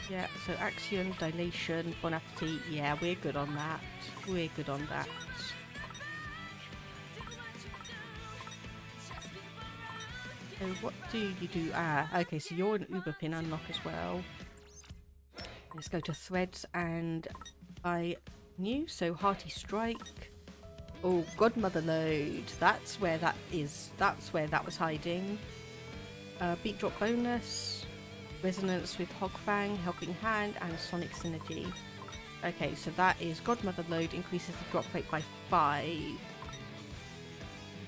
A: Yeah, so Axion, Dilation, Bon Appetit, yeah, we're good on that. We're good on that. So what do you do? Okay, so you're an Uber pin unlock as well. Let's go to threads and buy new. So Hearty Strike. Oh, Godmother Load. That's where that is. That's where that was hiding. Beat Drop Bonus. Resonance with Hogfang, Helping Hand, and Sonic Synergy. Okay, so that is Godmother Load, increases the drop rate by 5.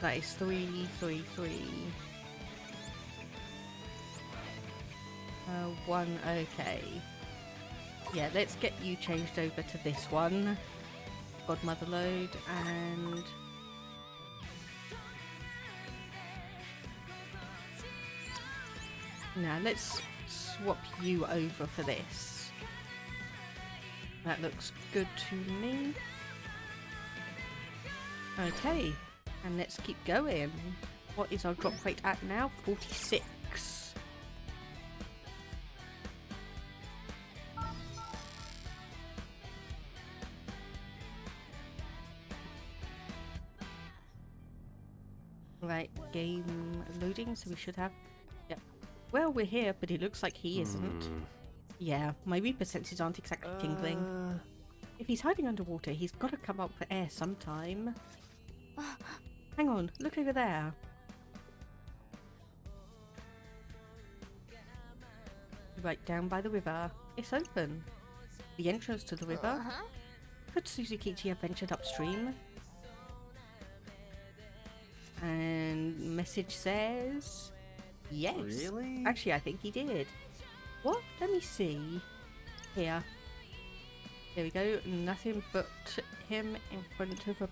A: That is 3, 3, 3. 1, okay. Yeah, let's get you changed over to this one. Godmother Load, and now let's swap you over for this. That looks good to me. Okay, and let's keep going. What is our drop rate at now? 46. Right, game loading, so we should have... Yep. Well, we're here, but it looks like he isn't. Yeah, my Reaper senses aren't exactly tingling. If he's hiding underwater, he's got to come up for air sometime. Hang on, look over there. Right down by the river. It's open. The entrance to the river. Could Suzukichi have ventured upstream? And message says yes.
E: Really?
A: Actually, I think he did. What? Let me see. Here. There we go. Nothing but him in front of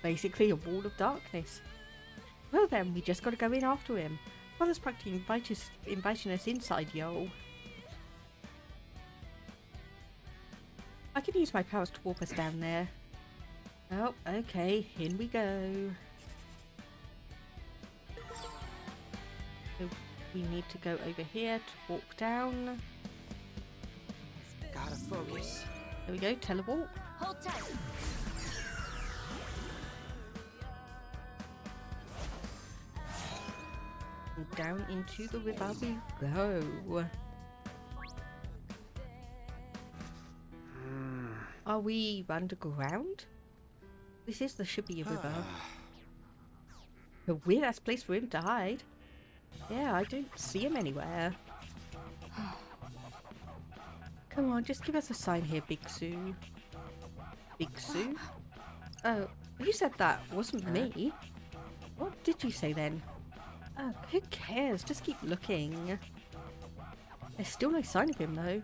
A: basically a wall of darkness. Well then, we just gotta go in after him. Father's practically inviting us inside, yo. I can use my powers to warp us down there. Oh, okay. In we go. So we need to go over here to walk down.
B: Gotta focus.
A: There we go, telewarp.
C: Hold tight.
A: And down into the river we go. Are we underground? This is the Shibuya River. The weird-ass place for him to hide. Yeah, I don't see him anywhere. Come on, just give us a sign here, Big Sue. Big Sue? Oh, who said that? Wasn't me. What did you say then? Oh, who cares? Just keep looking. There's still no sign of him though.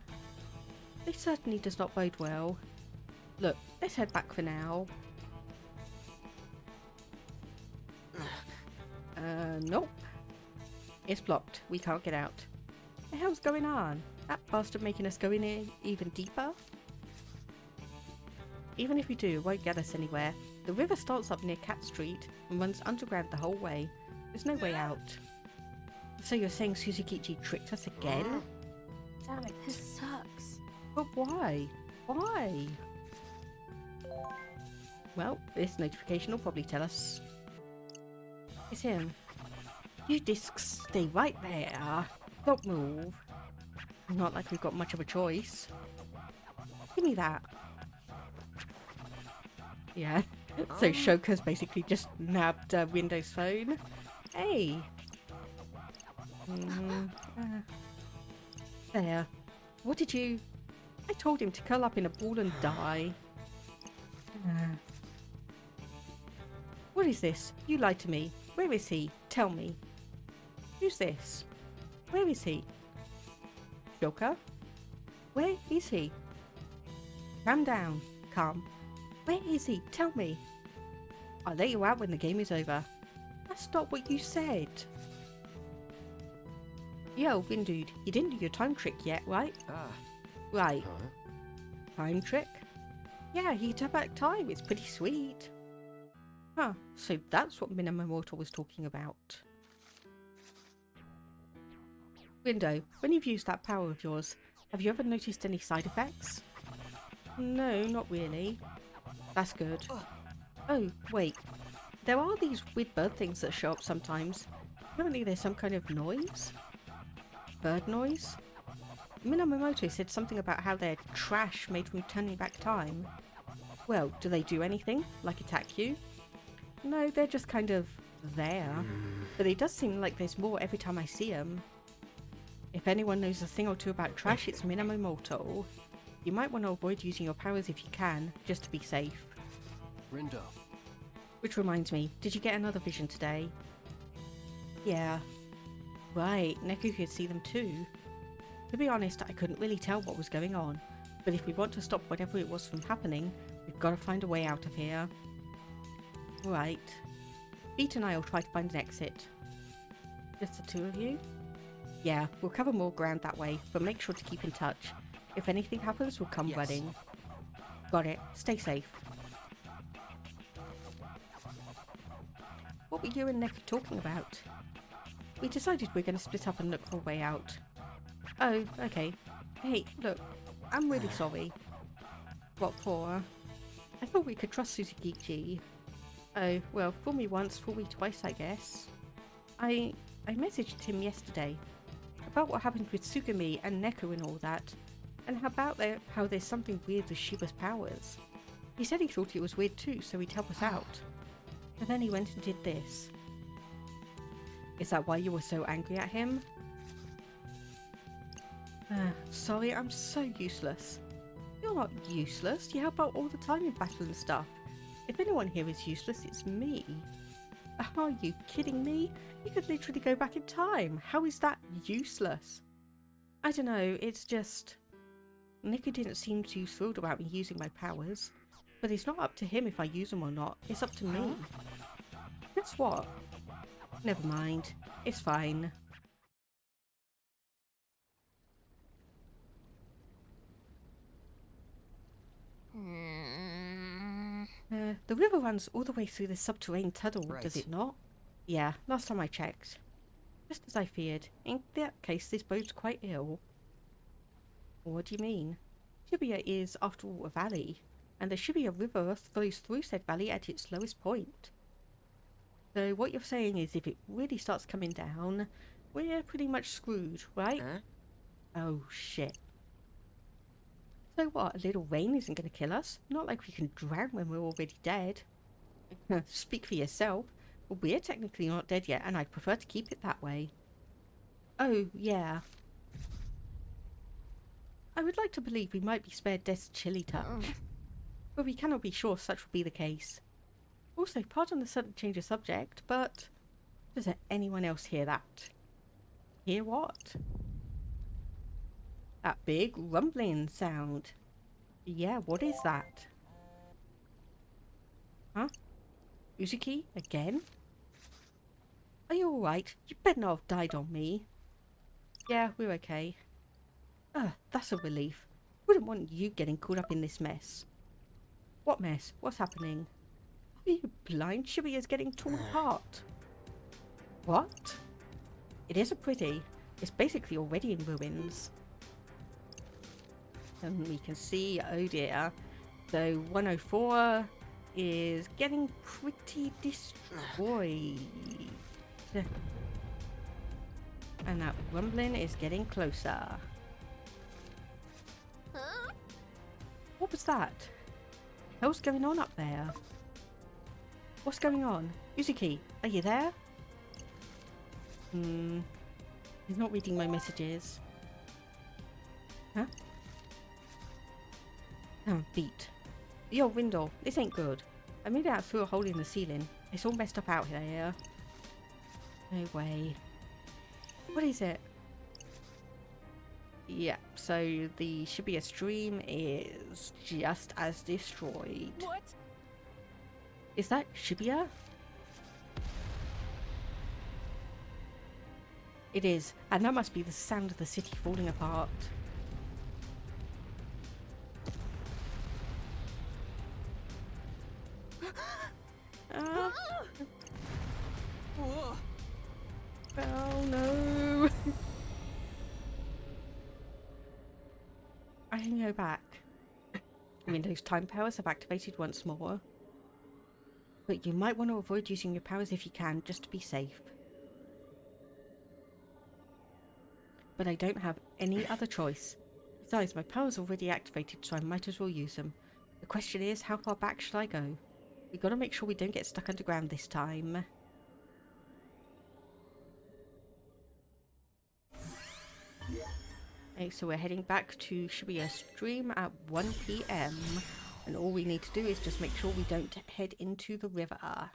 A: This certainly does not bode well. Look, let's head back for now. Nope. It's blocked. We can't get out. What the hell's going on? That bastard making us go in even deeper? Even if we do, it won't get us anywhere. The river starts up near Cat Street and runs underground the whole way. There's no way out. So you're saying Suzukichi tricked us again?
C: Damn it, this sucks.
A: But why? Why? Well, this notification will probably tell us. It's him. You discs stay right there. Don't move. Not like we've got much of a choice. Give me that. Yeah. So Shoka's basically just nabbed Windows phone. Hey. There. What did you... I told him to curl up in a ball and die. What is this? You lied to me. Where is he? Tell me. Who's this? Where is he? Shoka? Where is he? Calm down. Calm. Where is he? Tell me. I'll let you out when the game is over. That's not what you said. Yo, Windude, you didn't do your time trick yet, right? Right. Time trick? Yeah, he took back time. It's pretty sweet. Huh, so that's what Minamoto was talking about. Window, when you've used that power of yours, have you ever noticed any side effects? No, not really. That's good. Oh, wait. There are these weird bird things that show up sometimes. Apparently there's some kind of noise? Bird noise? Minamoto said something about how they're trash made from turning back time. Well, do they do anything? Like attack you? No, they're just kind of there. But it does seem like there's more every time I see them. If anyone knows a thing or two about trash, it's Minamoto. You might want to avoid using your powers if you can, just to be safe.
E: Rindo.
A: Which reminds me, did you get another vision today? Yeah. Right, Neku could see them too. To be honest, I couldn't really tell what was going on, but if we want to stop whatever it was from happening, we've got to find a way out of here. Right. Beat and I will try to find an exit. Just the two of you? Yeah, we'll cover more ground that way, but make sure to keep in touch. If anything happens, we'll come running. Got it. Stay safe. What were you and Neku talking about? We decided we're going to split up and look for a way out. Oh, okay. Hey, look, I'm really sorry. What for? I thought we could trust Suzukichi. Oh, well, fool me once, fool me twice, I guess. I messaged him yesterday about what happened with Tsugumi and Neku and all that, and how there's something weird with Shiba's powers. He said he thought it was weird too, so he'd help us out. And then he went and did this. Is that why you were so angry at him? Sorry, I'm so useless. You're not useless. You help out all the time in battle and stuff. If anyone here is useless, it's me. Are you kidding me? You could literally go back in time. How is that useless? I don't know, it's just... Neku didn't seem too thrilled about me using my powers. But it's not up to him if I use them or not. It's up to me. Guess what? Never mind. It's fine. The river runs all the way through the subterranean tunnel, does it not? Yeah, last time I checked. Just as I feared. In that case, this bodes quite ill. What do you mean? Shibuya is, after all, a valley, and the Shibuya River flows through said valley at its lowest point. So what you're saying is if it really starts coming down, we're pretty much screwed, right?
B: Huh?
A: Oh shit. So what, a little rain isn't going to kill us? Not like we can drown when we're already dead. Speak for yourself. Well, we're technically not dead yet, and I'd prefer to keep it that way. Oh, yeah. I would like to believe we might be spared death's chilly touch. But we cannot be sure such will be the case. Also, pardon the sudden change of subject, but does anyone else hear that? Hear what? That big rumbling sound. Yeah, what is that? Huh? Uzuki? Again? Are you alright? You better not have died on me. Yeah, we're okay. That's a relief. Wouldn't want you getting caught up in this mess. What mess? What's happening? Are you blind? Shibuya's getting torn apart. What? It isn't pretty. It's basically already in ruins. And we can see, oh dear, so 104 is getting pretty destroyed. And that rumbling is getting closer.
C: Huh?
A: What was that? What's going on up there? What's going on? Uzuki, are you there? He's not reading my messages. Huh? Oh, beat. Yo, Rindo, this ain't good. I made it out through a hole in the ceiling. It's all messed up out here. No way. What is it? Yeah, so the Shibuya stream is just as destroyed.
C: What?
A: Is that Shibuya? It is, and that must be the sound of the city falling apart. Oh no! I can go back. Windows time powers have activated once more. But you might want to avoid using your powers if you can, just to be safe. But I don't have any other choice. Besides, my powers are already activated, so I might as well use them. The question is, how far back should I go? We gotta make sure we don't get stuck underground this time. Okay, so we're heading back to Shibuya stream at 1 PM. And all we need to do is just make sure we don't head into the river.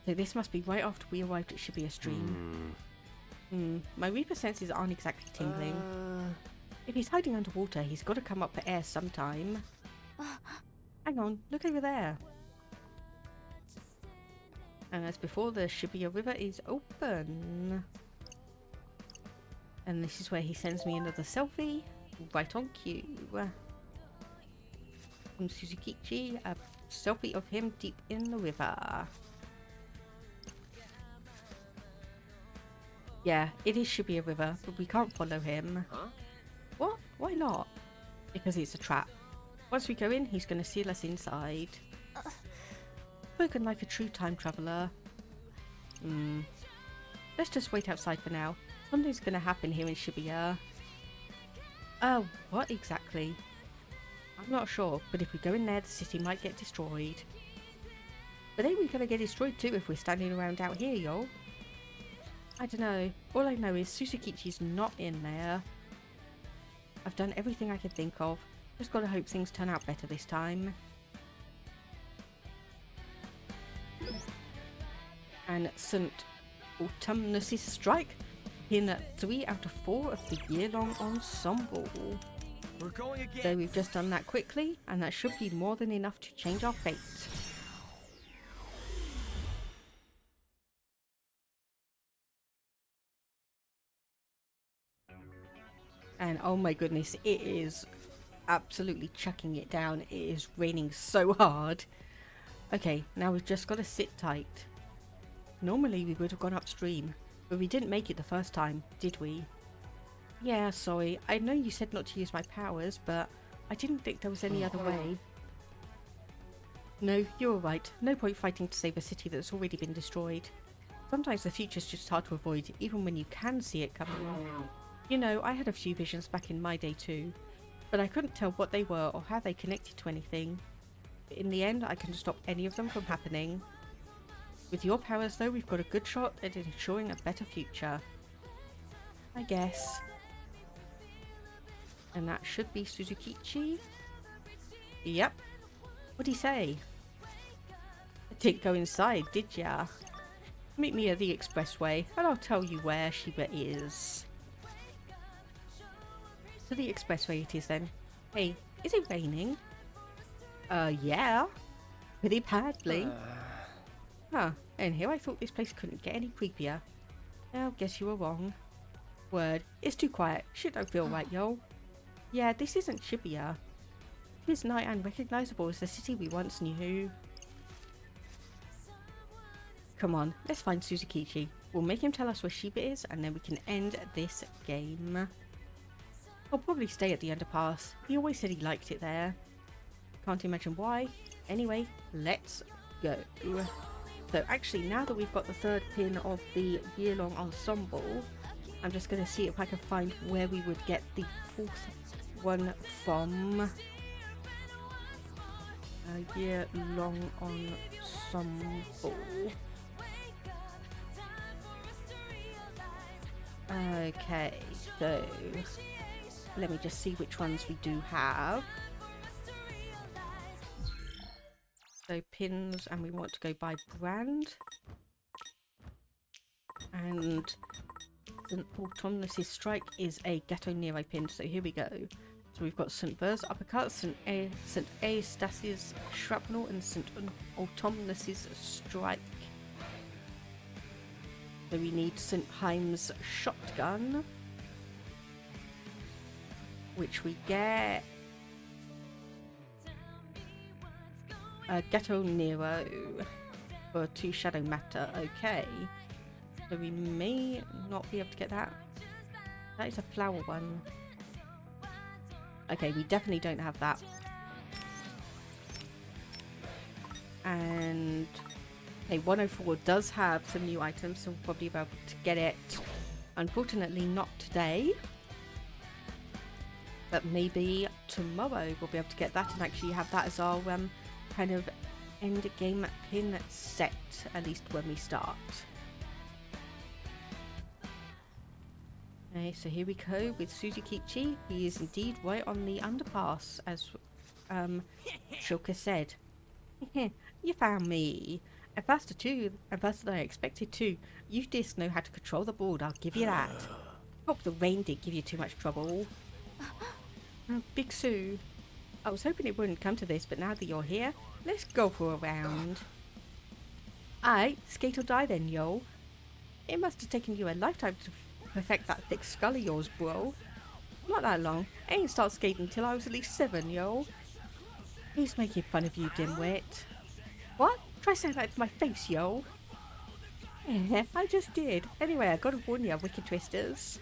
A: So this must be right after we arrived at Shibuya stream. My Reaper senses aren't exactly tingling. If he's hiding underwater, he's got to come up for air sometime. Hang on, look over there. And as before, the Shibuya River is open. And this is where he sends me another selfie. Right on cue. From Suzukichi, a selfie of him deep in the river. Yeah, it is Shibuya River, but we can't follow him.
B: Huh?
A: What? Why not? Because it's a trap. Once we go in, he's going to seal us inside. Spoken like a true time traveller. Let's just wait outside for now. Something's going to happen here in Shibuya. Oh, what exactly? I'm not sure, but if we go in there, the city might get destroyed. But ain't we going to get destroyed too if we're standing around out here, yo? I don't know. All I know is Suzukichi's not in there. I've done everything I could think of. Just gotta hope things turn out better this time. And St. Autumnus' strike in 3 out of 4 of the year-long ensemble.
D: We're going again.
A: So we've just done that quickly, and that should be more than enough to change our fate. And oh my goodness, it is absolutely chucking it down. It is raining so hard. Okay, now we've just got to sit tight. Normally we would have gone upstream, but we didn't make it the first time, did we? Yeah, sorry. I know you said not to use my powers, but I didn't think there was any other way. No, you're right. No point fighting to save a city that's already been destroyed. Sometimes the future's just hard to avoid, even when you can see it coming. You know, I had a few visions back in my day too, but I couldn't tell what they were or how they connected to anything. But in the end, I can stop any of them from happening. With your powers though, we've got a good shot at ensuring a better future. I guess. And that should be Suzukichi? Yep. What'd he say? Didn't go inside, did ya? Meet me at the expressway, and I'll tell you where Shiba is. To the expressway it is then. Hey, is it raining? Yeah. Pretty badly. Huh, and here I thought this place couldn't get any creepier. Well, guess you were wrong. Word, it's too quiet. Shit don't feel right, yo. Yeah, this isn't Shibuya. It is nigh unrecognizable as the city we once knew. Come on, let's find Suzukichi. We'll make him tell us where Shiba is, and then we can end this game. I'll probably stay at the underpass. He always said he liked it there. Can't imagine why. Anyway, let's go. So actually, now that we've got the third pin of the year-long ensemble, I'm just going to see if I can find where we would get the fourth one from. A year-long ensemble. Okay, so let me just see which ones we do have. So pins, and we want to go by brand. And St. Autumnus' Strike is a Gato Nero pin, so here we go. So we've got St. Ver's Uppercut, St. Eustace's Shrapnel, and St. Autumnus' Strike. So we need St. Heim's Shotgun, which we get Gato Nero for 2 Shadow Matter. Okay, so we may not be able to get that. That is a flower one. Okay, we definitely don't have that. And okay, 104 does have some new items, so we'll probably be able to get it. Unfortunately, not today. But maybe tomorrow we'll be able to get that and actually have that as our kind of end game pin set, at least when we start. Okay, so here we go with Suzukichi. He is indeed right on the underpass, as Shulka said. You found me. And faster too, and faster than I expected too. You just know how to control the board, I'll give you that. Hope the rain didn't give you too much trouble. Big Sue. I was hoping it wouldn't come to this, but now that you're here, let's go for a round. Aye, skate or die then, yo. It must have taken you a lifetime to perfect that thick skull of yours, bro. Not that long. I ain't start skating till I was at least 7, yo. Who's making fun of you, dimwit? What? Try saying that to my face, yo. I just did. Anyway, I gotta warn you, wicked twisters.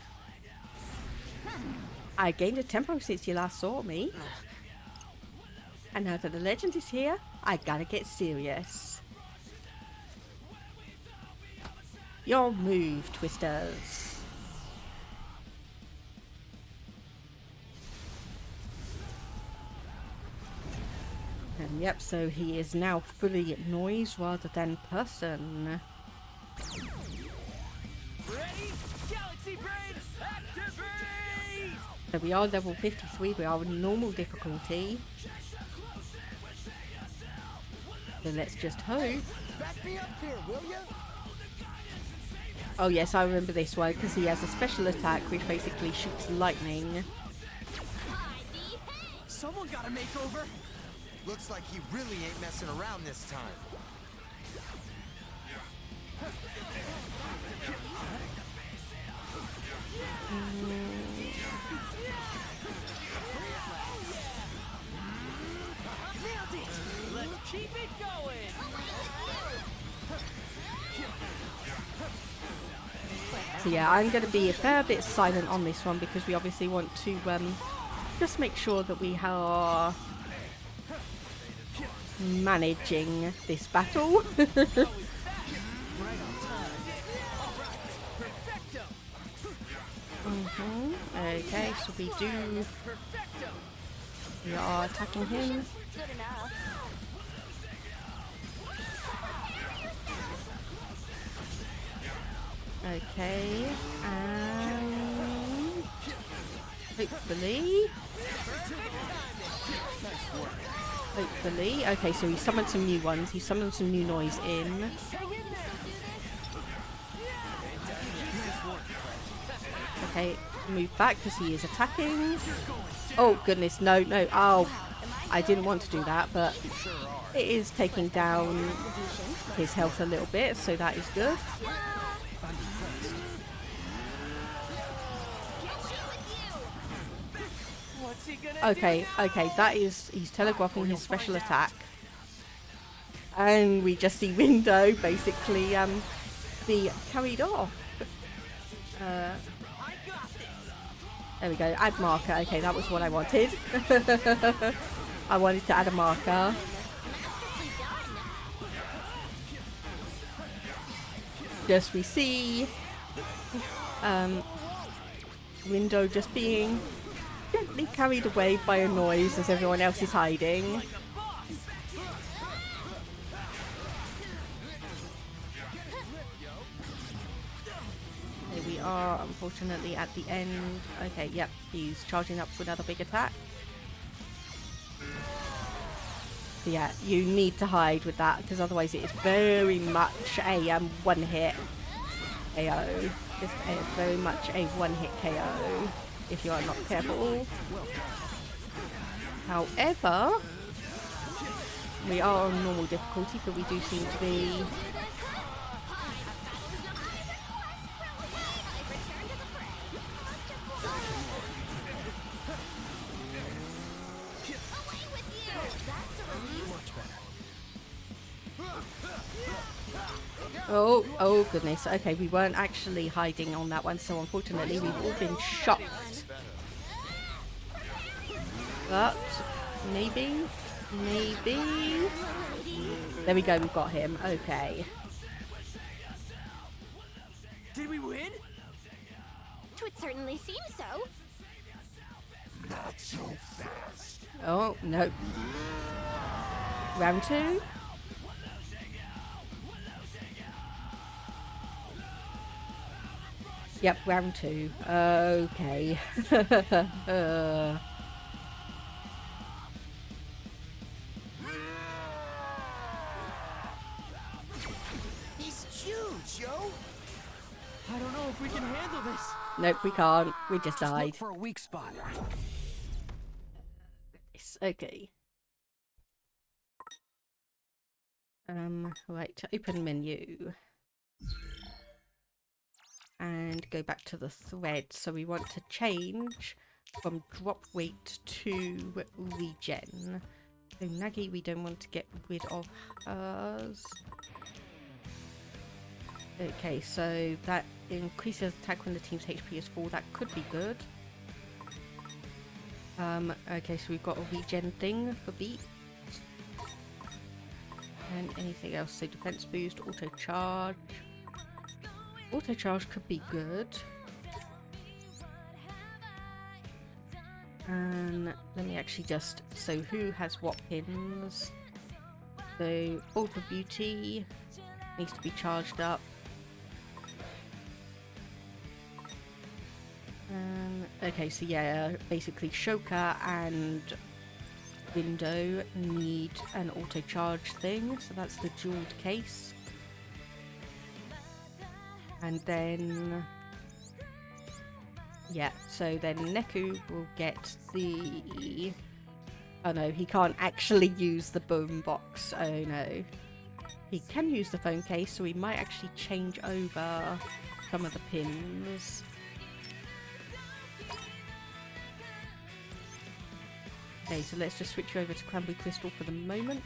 A: I gained a tempo since you last saw me. And now that the legend is here, I gotta get serious. Your move, twisters. And yep, so he is now fully noise rather than person.
D: Ready? Galaxy Brain, activate!
A: So we are level 53, we are in normal difficulty. So let's just hope.
D: Back me up here, will ya?
A: Oh yes, I remember this one, because he has a special attack which basically shoots lightning.
D: Someone got a makeover. Looks like he really ain't messing around this time. Nailed it! Let's keep it going!
A: So yeah, I'm going to be a fair bit silent on this one because we obviously want to just make sure that we are managing this battle. Okay, so we are attacking him.
C: Good enough.
A: Okay, and hopefully, okay, so he summoned some new ones, he summoned some new noise in. Okay, move back because he is attacking. Oh goodness, no, oh, I didn't want to do that, but it is taking down his health a little bit, so that is good. Okay, that is, he's telegraphing his special attack. And we just see Rindo basically be carried off. There we go, add marker. Okay, that was what I wanted. I wanted to add a marker. Just we see Rindo just being gently carried away by a noise as everyone else is hiding. Here we are, unfortunately, at the end. Okay, yep, he's charging up for another big attack. So yeah, you need to hide with that because otherwise it is very much a one-hit KO. Just very much a one-hit KO. If you are not careful. However, we are on normal difficulty, but we do seem to be oh goodness. Okay, we weren't actually hiding on that one, so unfortunately we've all been shot. But maybe. There we go, we've got him. Okay.
B: Did we win?
C: It would certainly seem so.
D: Not so fast.
A: Oh, no. Round 2. Yep, round 2. Okay.
D: He's huge, yo.
B: I don't know if we can handle this.
A: Nope, we can't. We just
B: Look
A: died.
B: for a weak spot.
A: Okay. Right, open menu. And go back to the thread. So we want to change from drop weight to regen. So Nagi, we don't want to get rid of hers. Okay, so that increases attack when the team's HP is full. That could be good. Okay, so we've got a regen thing for beat. And anything else? So defense boost, auto charge. Auto charge could be good. And let me actually just, so who has what pins? So Ultra Beauty needs to be charged up. Okay, so yeah, basically Shoka and Rindo need an auto charge thing, so that's the jeweled case. And then yeah, so then Neku will get the, oh no, he can't actually use the boom box. Oh no, he can use the phone case, so we might actually change over some of the pins. Okay, so let's just switch over to Cranberry Crystal for the moment.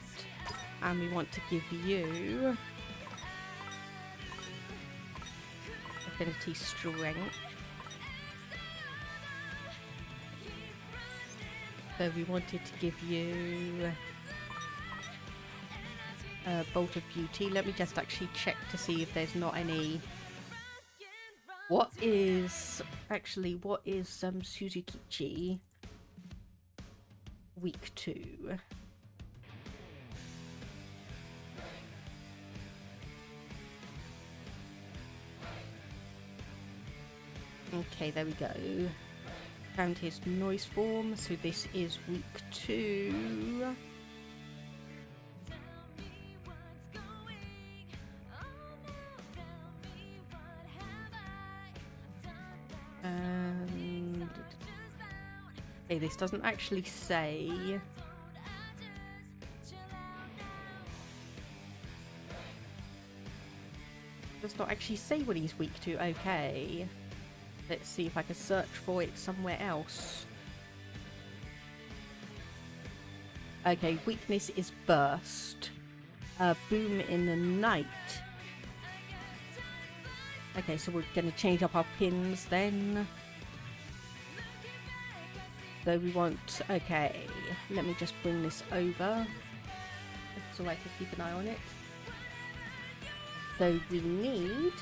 A: And we want to give you Affinity Strength. So we wanted to give you a Bolt of Beauty. Let me just actually check to see if there's not any. What is Suzukichi week 2? Okay, there we go. Found his noise form, so this is week 2. And okay, this doesn't actually say. Does not actually say when he's weak 2. Okay. Let's see if I can search for it somewhere else. Okay, weakness is burst. Boom in the night. Okay, so we're going to change up our pins then. So we want... Okay, let me just bring this over so I can keep an eye on it. So we need...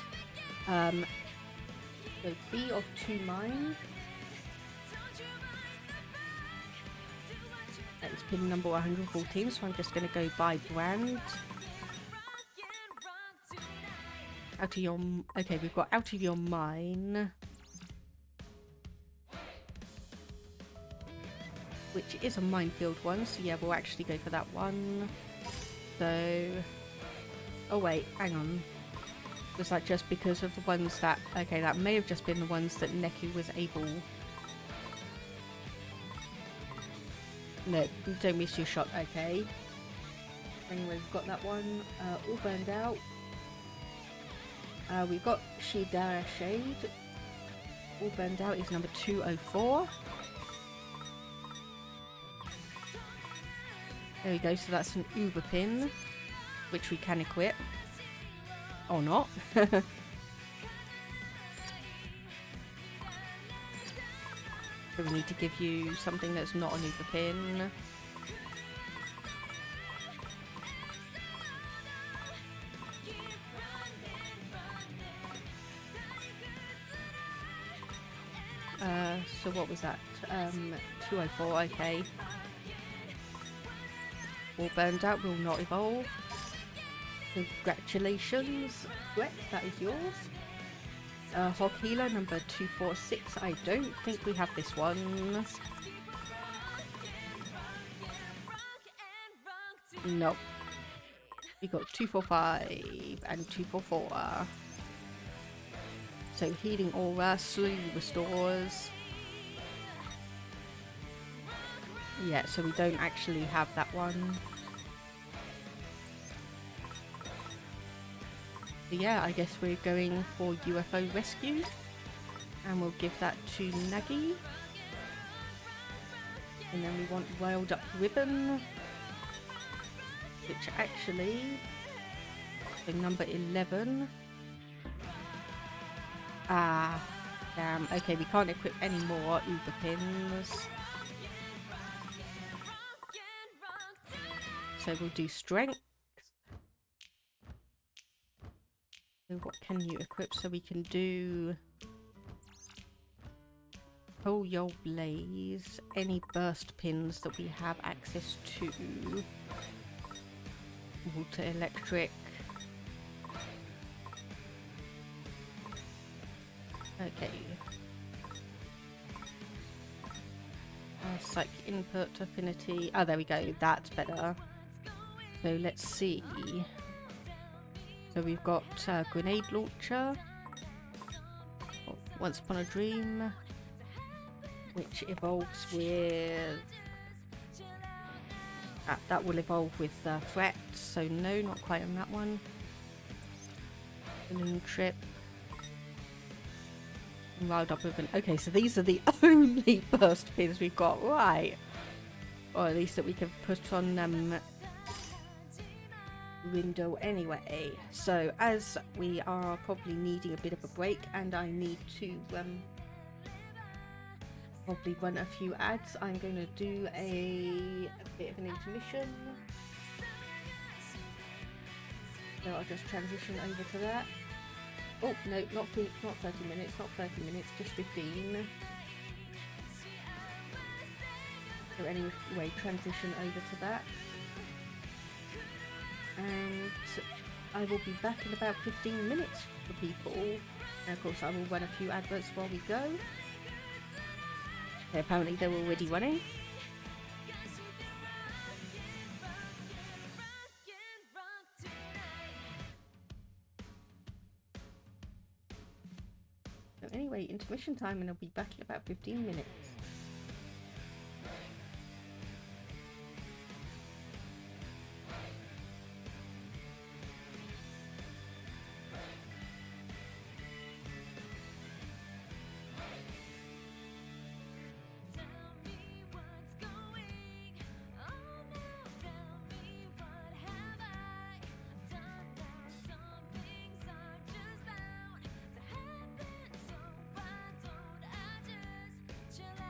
A: So B of 2 mine. That's pin number 114, so I'm just going to go by brand. Out of your... Okay, we've got out of your mine. Which is a minefield one, so yeah, we'll actually go for that one. So... Oh wait, hang on. Was that just because of the ones that... Okay, that may have just been the ones that Neku was able... No, don't miss your shot, okay. Anyway, we've got that one all burned out. We've got Shidara Shade. All burned out is number 204. There we go, so that's an Uber pin, which we can equip. Or not. So we need to give you something that's not an Uber pin. So what was that? 204, okay. All burned out, will not evolve. Congratulations, Fret, that is yours. Hog Healer number 246. I don't think we have this one. Nope. We got 245 and 244. So healing aura slowly restores. Yeah, so we don't actually have that one. So yeah, I guess we're going for UFO rescue, and we'll give that to Nagi. And then we want Wild Up Ribbon, which actually, so number 11. Ah, damn. Okay, we can't equip any more Uber pins. So we'll do strength. So what can you equip? So we can do Pull Your Blaze, any burst pins that we have access to. Water Electric. Okay. Psych Input, Affinity. Oh, there we go. That's better. So let's see. So we've got Grenade Launcher. Once Upon a Dream. Which evolves with... that will evolve with Fret. So no, not quite on that one. Balloon Trip. Wild Up Ribbon. Okay, so these are the only burst pins we've got, right? Or at least that we can put on Rindo anyway. So as we are probably needing a bit of a break, and I need to probably run a few ads. I'm going to do a bit of an intermission. So I'll just transition over to that. Oh no, not 30 minutes, not 30 minutes, just 15. So anyway, transition over to that. And I will be back in about 15 minutes for people. And of course I will run a few adverts while we go. Okay, apparently they're already running. So anyway, intermission time, and I'll be back in about 15 minutes.
C: Chill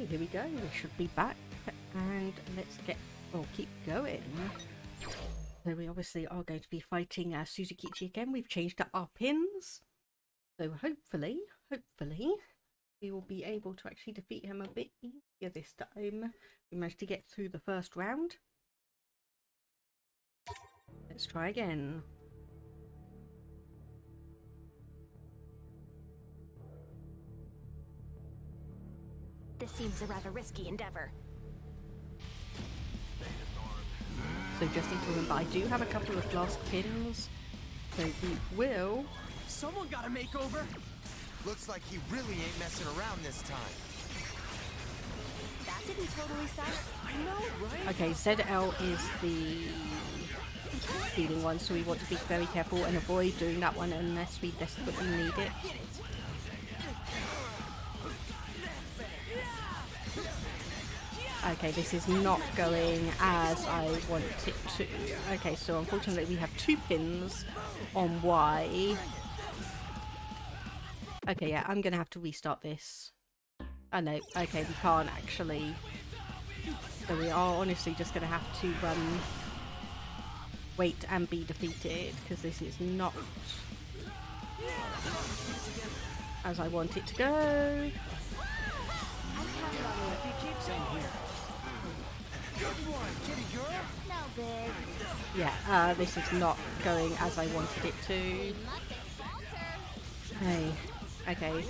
A: Okay, here we go. We should be back, and let's keep going. So we obviously are going to be fighting Suzukichi again. We've changed up our pins, so hopefully, we will be able to actually defeat him a bit easier this time. We managed to get through the first round. Let's try again.
C: This seems a rather risky endeavor.
A: So just need to remember, I do have a couple of glass pins, so we will...
B: Someone got a makeover.
D: Looks like he really ain't messing around this time.
C: That didn't totally suck.
B: I know, right?
A: Okay, ZL is the healing one, so we want to be very careful and avoid doing that one unless we desperately need it. Okay, this is not going as I want it to. Okay, so unfortunately we have 2 pins on Y. Okay, yeah, I'm gonna have to restart this. Oh no, okay, we can't actually. So we are honestly just gonna have to wait and be defeated, because this is not as I want it to go.
C: No big.
A: Yeah, this is not going as I wanted it to. Hey, okay.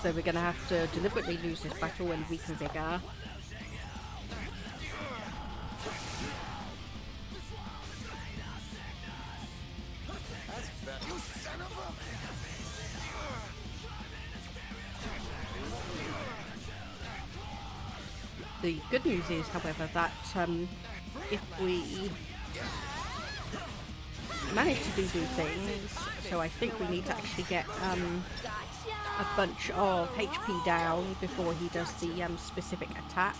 A: So we're gonna have to deliberately lose this battle and reconfigure. The good news is, however, that if we manage to do things, so I think we need to actually get a bunch of HP down before he does the specific attack.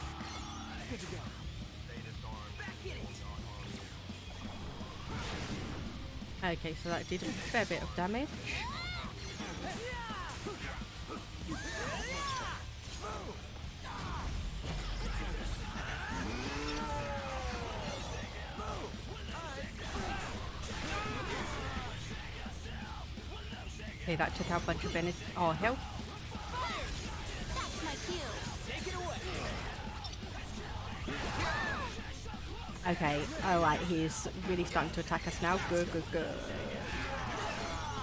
A: Okay, so that did a fair bit of damage. Okay, that took out a bunch of our health.
C: That's my cue.
A: Okay, alright, he's really starting to attack us now. Good, good, good.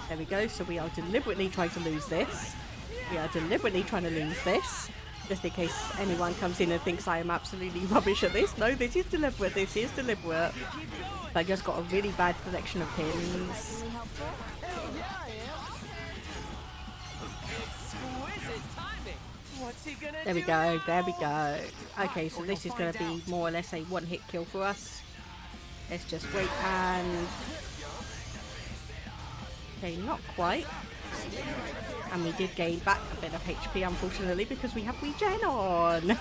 A: There we go, so we are deliberately trying to lose this. We are deliberately trying to lose this. Just in case anyone comes in and thinks I am absolutely rubbish at this. No, this is deliberate, this is deliberate. I just got a really bad selection of pins.
C: Really helpful.
A: There we go, there we go. Okay, so this is going to be more or less a one-hit kill for us. Let's just wait and... Okay, not quite. And we did gain back a bit of HP, unfortunately, because we have regen on.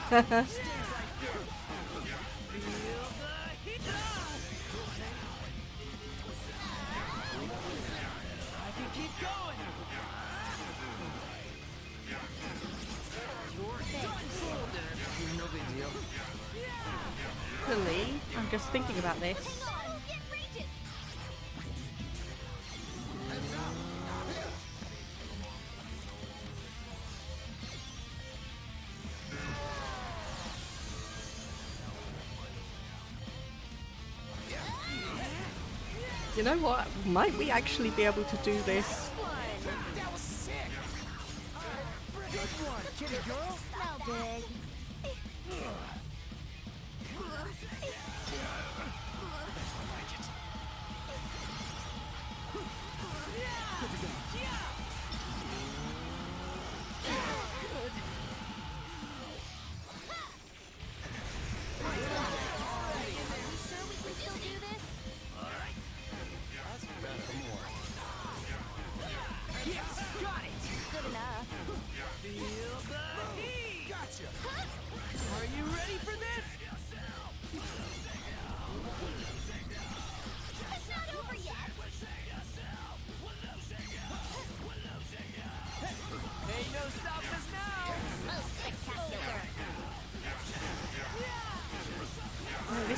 A: Actually, I'm just thinking about this. You know what? Might we actually be able to do this?
B: That was sick. Good one, kitty girl.
C: No big.
B: Are you ready for this?
C: It's not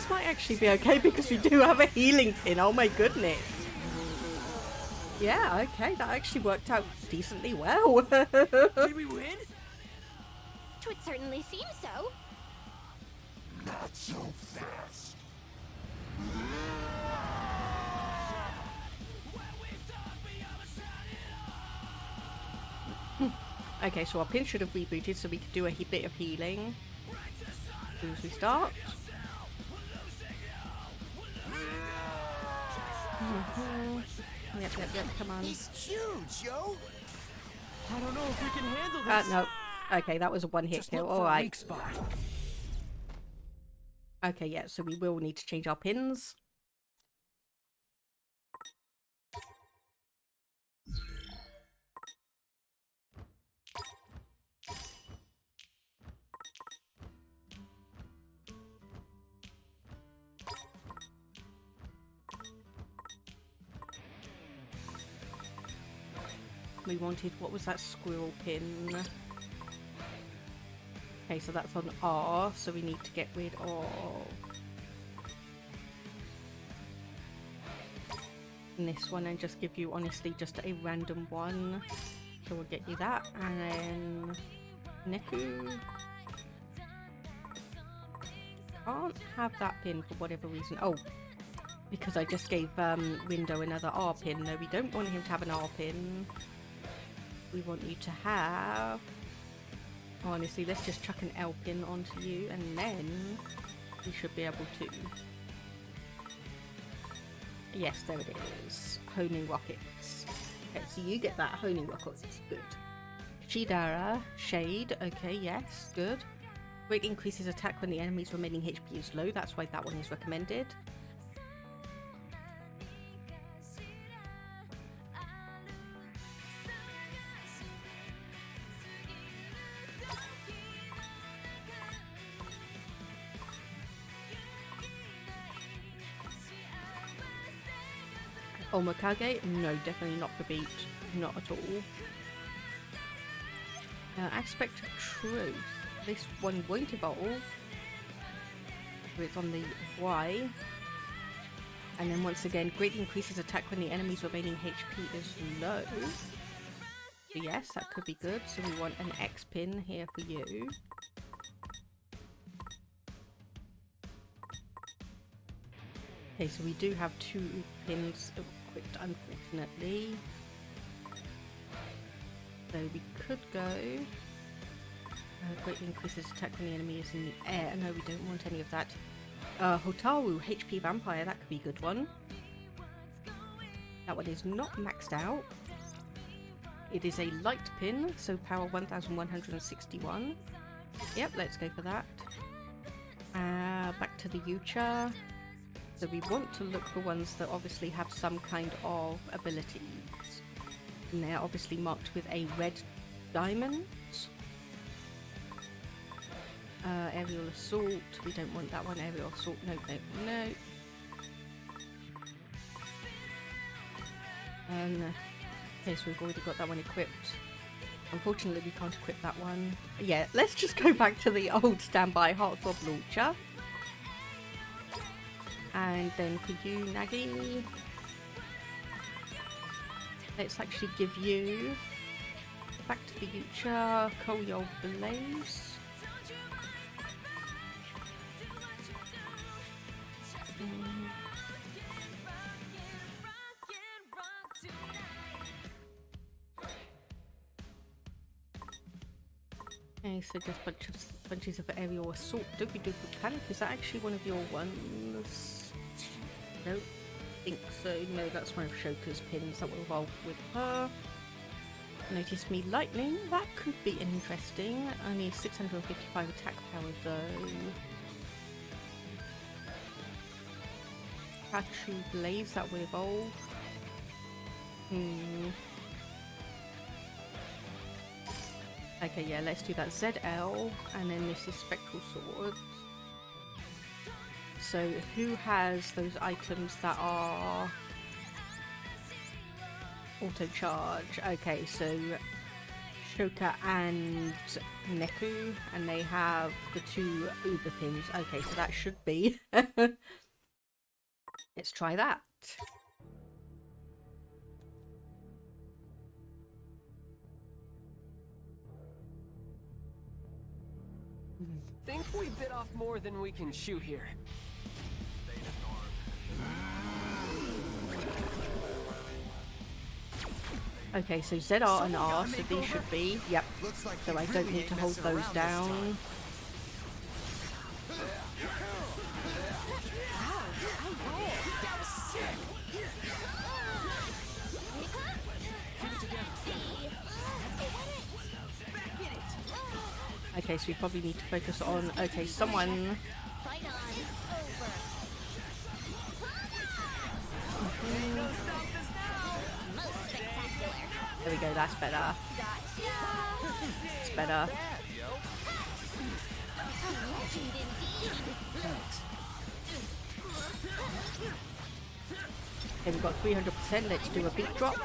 A: this might actually be okay because we do have a healing pin. Oh my goodness. Yeah, okay, that actually worked out decently well.
B: Did we win?
C: It would certainly seem so.
D: Not so fast.
A: Okay, so our pin should have rebooted so we could do a bit of healing as soon as we start. Yep, come on.
D: He's huge, yo.
B: I don't know if we can handle this.
A: No. Okay, that was a one-hit
B: Just
A: kill.
B: look for a
A: Alright.
B: weak spot.
A: Okay, yeah, so we will need to change our pins. We wanted, what was that squirrel pin? Okay, so that's on R, so we need to get rid of this one and just give you, honestly, just a random one. So we'll get you that, and then Neku. Can't have that pin for whatever reason. Oh, because I just gave Rindo another R pin. No, we don't want him to have an R pin. We want you to have... Honestly, let's just chuck an L pin onto you, and then we should be able to... Yes, there it is. Honing rockets. Okay, so you get that honing rockets. Good. Shidara, Shade. Okay, yes, good. Great increases attack when the enemy's remaining HP is low. That's why that one is recommended. Omakage? No, definitely not for beat. Not at all. Aspect of Truth. This one won't evolve. It's on the Y. And then once again, greatly increases attack when the enemy's remaining HP is low. So yes, that could be good. So we want an X pin here for you. Okay, so we do have 2 pins equipped, unfortunately. So we could go... greatly increases attack when the enemy is in the air. No, we don't want any of that. Hotaru, HP Vampire, that could be a good one. That one is not maxed out. It is a light pin, so power 1161. Yep, let's go for that. Back to the Yucha. So we want to look for ones that obviously have some kind of abilities. And they're obviously marked with a red diamond. Aerial Assault, we don't want that one. Aerial Assault, no, no, no. Okay, so we've already got that one equipped. Unfortunately, we can't equip that one. Yeah, let's just go back to the old standby Heartthrob Launcher. And then for you, Nagi, let's actually give you back to the Yucha, Koyo Blaze. Okay, so just bunches of aerial assault. Dopey Dopey Panic, is that actually one of your ones? No, think so. No, that's one of Shoka's pins that will evolve with her. Notice Me Lightning, that could be interesting. Only 655 attack power though. Pikachu Blaze, that will evolve. Okay, yeah, let's do that. ZL, and then this is Spectral Sword. So, who has those items that are auto charge? Okay, so Shoka and Neku, and they have the 2 Uber things. Okay, so that should be. Let's try that.
B: Think we bit off more than we can chew here.
A: Okay, so ZR and R, so these should be. Yep.
D: Looks like
A: So
D: he
A: I don't
D: really
A: need
D: ain't
A: to hold
D: messing
A: those
D: around this
A: down.
D: time.
A: Okay, so we probably need to focus on. Okay, someone.
C: Fight on, it's over. Most spectacular.
A: There we go, that's better.
C: Gotcha.
A: It's better.
C: A legend indeed.
A: Okay, we've got 300%. Let's do a beat drop.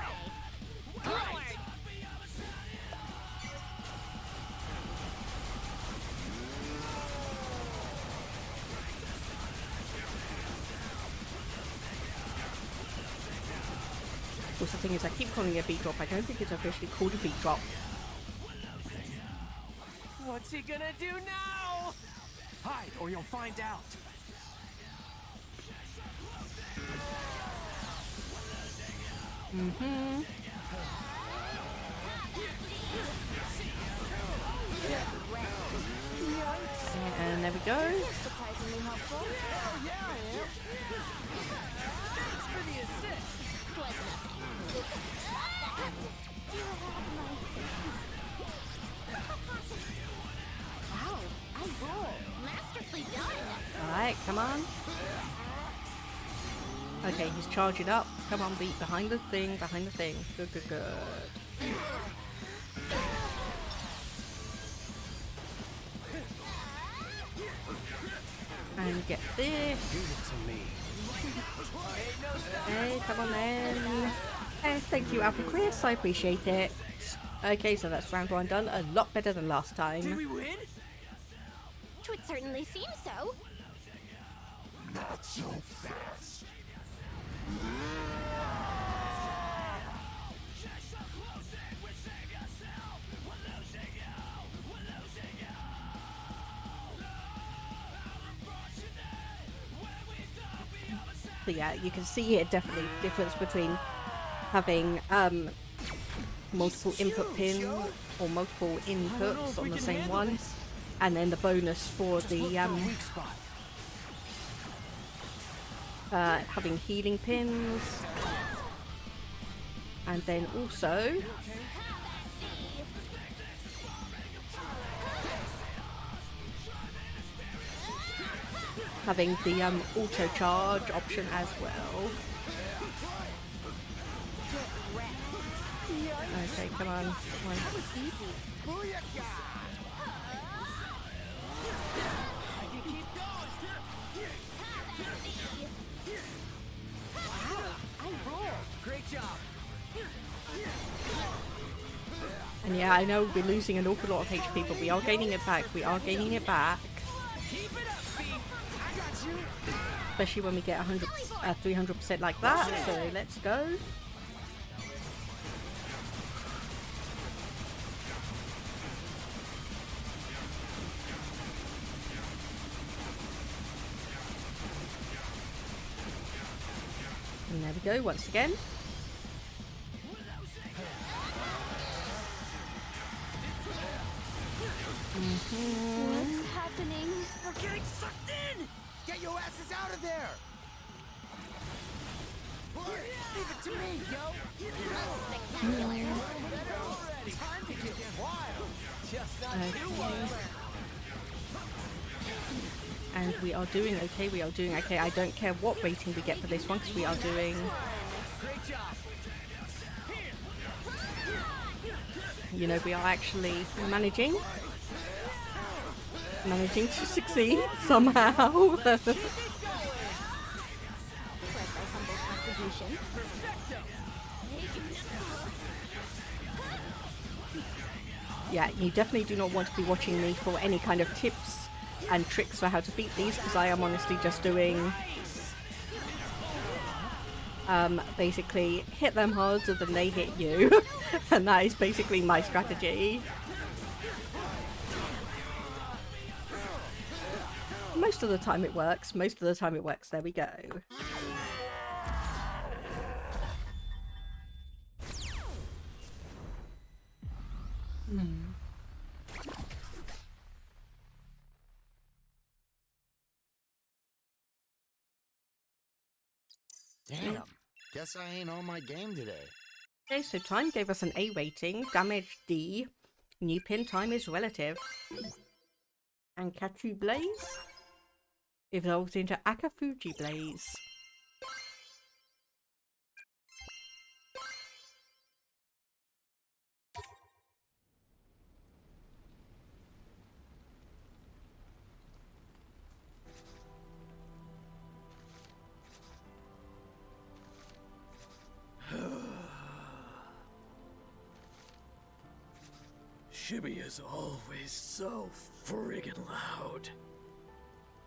A: Of course, the thing is, I keep calling it a beat drop. I don't think it's officially called a beat drop.
B: What's he gonna do now? Hide, or you'll find out.
A: Mm-hmm. And there we go.
C: Surprisingly helpful.
B: Oh yeah, I am. Thanks for the assist.
C: Was nothing. You have my thanks. Wow, I roll. Masterfully done.
A: Alright, come on. Okay, he's charging up. Come on, beat behind the thing, behind the thing. Good, good, good. And get this.
B: Give it to me.
A: Okay, come on then. Hey, thank you, Alpha Chris. I appreciate it. Okay, so that's round 1 done. A lot better than last
B: Did
A: time.
B: we win?
C: It would certainly seem so.
D: Not so fast.
A: So yeah, you can see here definitely the difference between having multiple input pins or multiple inputs on the same one, and then the bonus for the
B: Weak spot.
A: having healing pins, and then also having the auto charge option as well. Okay, come on. Come on.
C: That was easy.
D: Booyaka!
C: Wow, I roll.
B: Great job.
A: And yeah, I know we're losing an awful lot of HP, but we are gaining it back. We are gaining it back.
B: Keep it up, B. I got you.
A: Especially when we get 300% like that. So let's go. And there we go, once again.
C: What's happening?
B: We're getting sucked in.
D: Get your asses out of there!
B: Leave it to me, yo.
C: Spectacular.
B: Time to get wild. Just not too
A: Okay.
B: wild.
A: And we are doing okay, we are doing okay. I don't care what rating we get for this one, because we are doing...
B: Great job.
A: You know, we are actually managing to succeed somehow.
C: Blessed by humble contribution.
A: Yeah, you definitely do not want to be watching me for any kind of tips and tricks for how to beat these, because I am honestly just doing basically hit them harder than they hit you. And that is basically my strategy. Most of the time it works. Most of the time it works. There we go.
B: Damn. Guess I ain't on my game today.
A: Okay, so time gave us an A rating, damage D, new pin time is relative. And Kachu Blaze evolves into Akafuji Blaze.
E: Shibuya's always so friggin' loud.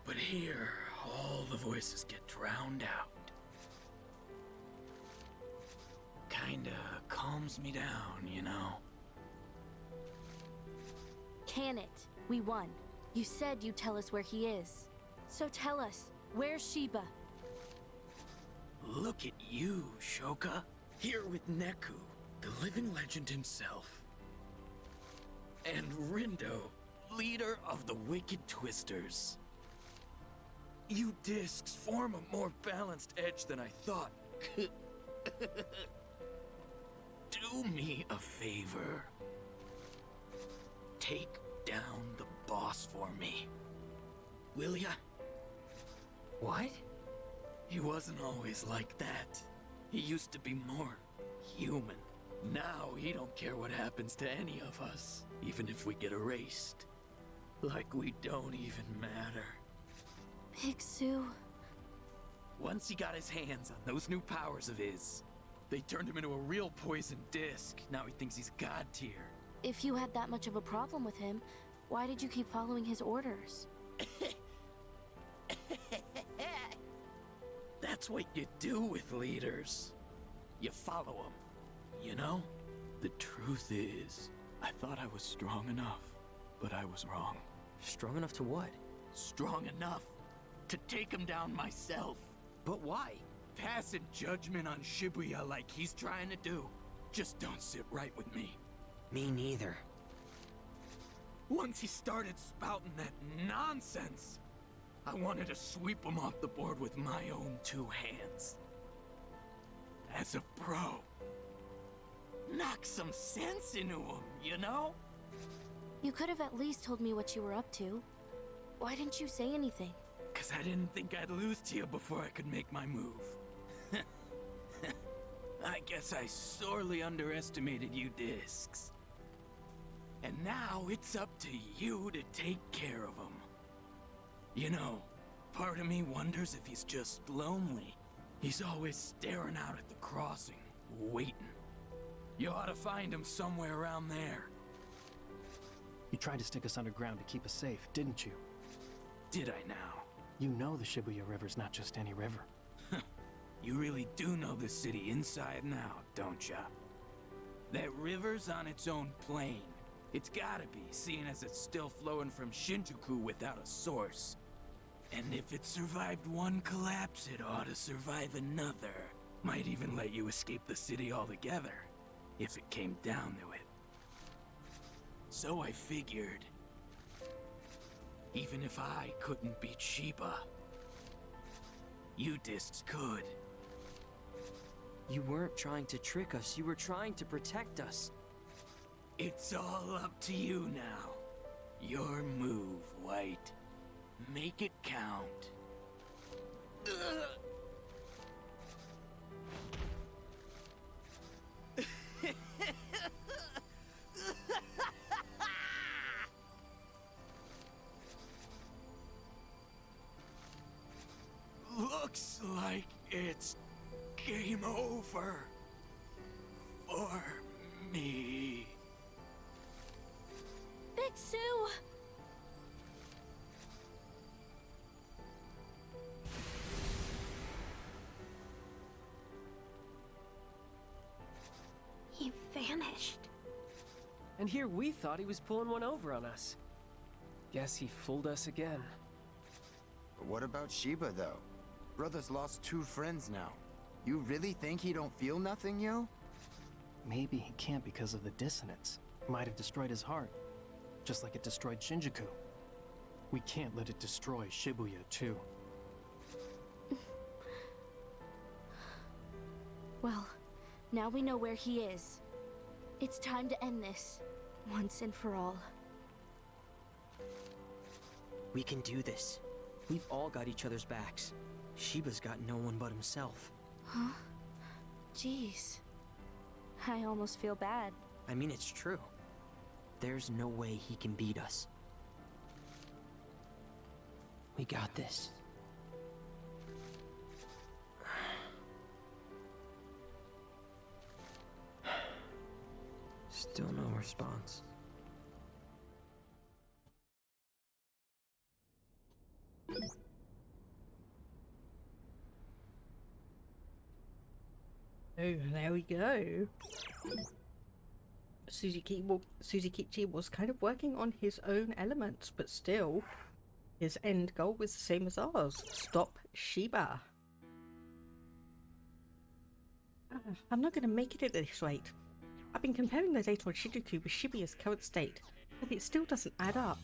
E: But here, all the voices get drowned out. Kinda calms me down, you know?
C: Can it? We won. You said you'd tell us where he is. So tell us, where's Shiba?
E: Look at you, Shoka. Here with Neku, the living legend himself. And Rindo, leader of the Wicked Twisters. You discs form a more balanced edge than I thought. Do me a favor. Take down the boss for me. Will ya?
B: What?
E: He wasn't always like that. He used to be more human. Now he don't care what happens to any of us, even if we get erased. Like we don't even matter.
C: Big Sue.
E: Once he got his hands on those new powers of his, they turned him into a real poison disc. Now he thinks he's god tier.
C: If you had that much of a problem with him, why did you keep following his orders?
E: That's what you do with leaders. You follow them, you know? The truth is, I thought I was strong enough, but I was wrong.
B: Strong enough to what?
E: Strong enough to take him down myself.
B: But why?
E: Passing judgment on Shibuya like he's trying to do just don't sit right with me.
B: Me neither.
E: Once he started spouting that nonsense, I wanted to sweep him off the board with my own two hands. As a pro. Knock some sense into him, you know?
C: You could have at least told me what you were up to. Why didn't you say anything?
E: 'Cause I didn't think I'd lose to you before I could make my move. I guess I sorely underestimated you discs. And now it's up to you to take care of him. You know, part of me wonders if he's just lonely. He's always staring out at the crossing, waiting. You ought to find him somewhere around there.
F: You tried to stick us underground to keep us safe, didn't you?
E: Did I now?
F: You know the Shibuya River's not just any river.
E: You really do know this city inside and out, don't ya? That river's on its own plane. It's gotta be, seeing as it's still flowing from Shinjuku without a source. And if it survived one collapse, it ought to survive another. Might even let you escape the city altogether, if it came down to it. So I figured, even if I couldn't beat Shiba, you discs could.
B: You weren't trying to trick us, you were trying to protect us.
E: It's all up to you now. Your move, White. Make it count. Looks like it's game over for me.
C: Sue! He vanished.
F: And here we thought he was pulling one over on us. Guess he fooled us again.
D: But what about Shiba, though? Brother's lost 2 friends now. You really think he don't feel nothing, yo?
F: Maybe he can't because of the dissonance. Might have destroyed his heart. Just like it destroyed Shinjuku. We can't let it destroy Shibuya, too.
C: Well, now we know where he is. It's time to end this, once and for all.
G: We can do this. We've all got each other's backs. Shiba's got no one but himself.
C: Huh? Jeez. I almost feel bad.
G: I mean, it's true. There's no way he can beat us. We got this. Still no response.
A: Oh, there we go. Suzukichi was kind of working on his own elements, but still, his end goal was the same as ours. Stop Shiba. I'm not going to make it at this rate. I've been comparing the data on Shinjuku with Shibuya's current state, but it still doesn't add up.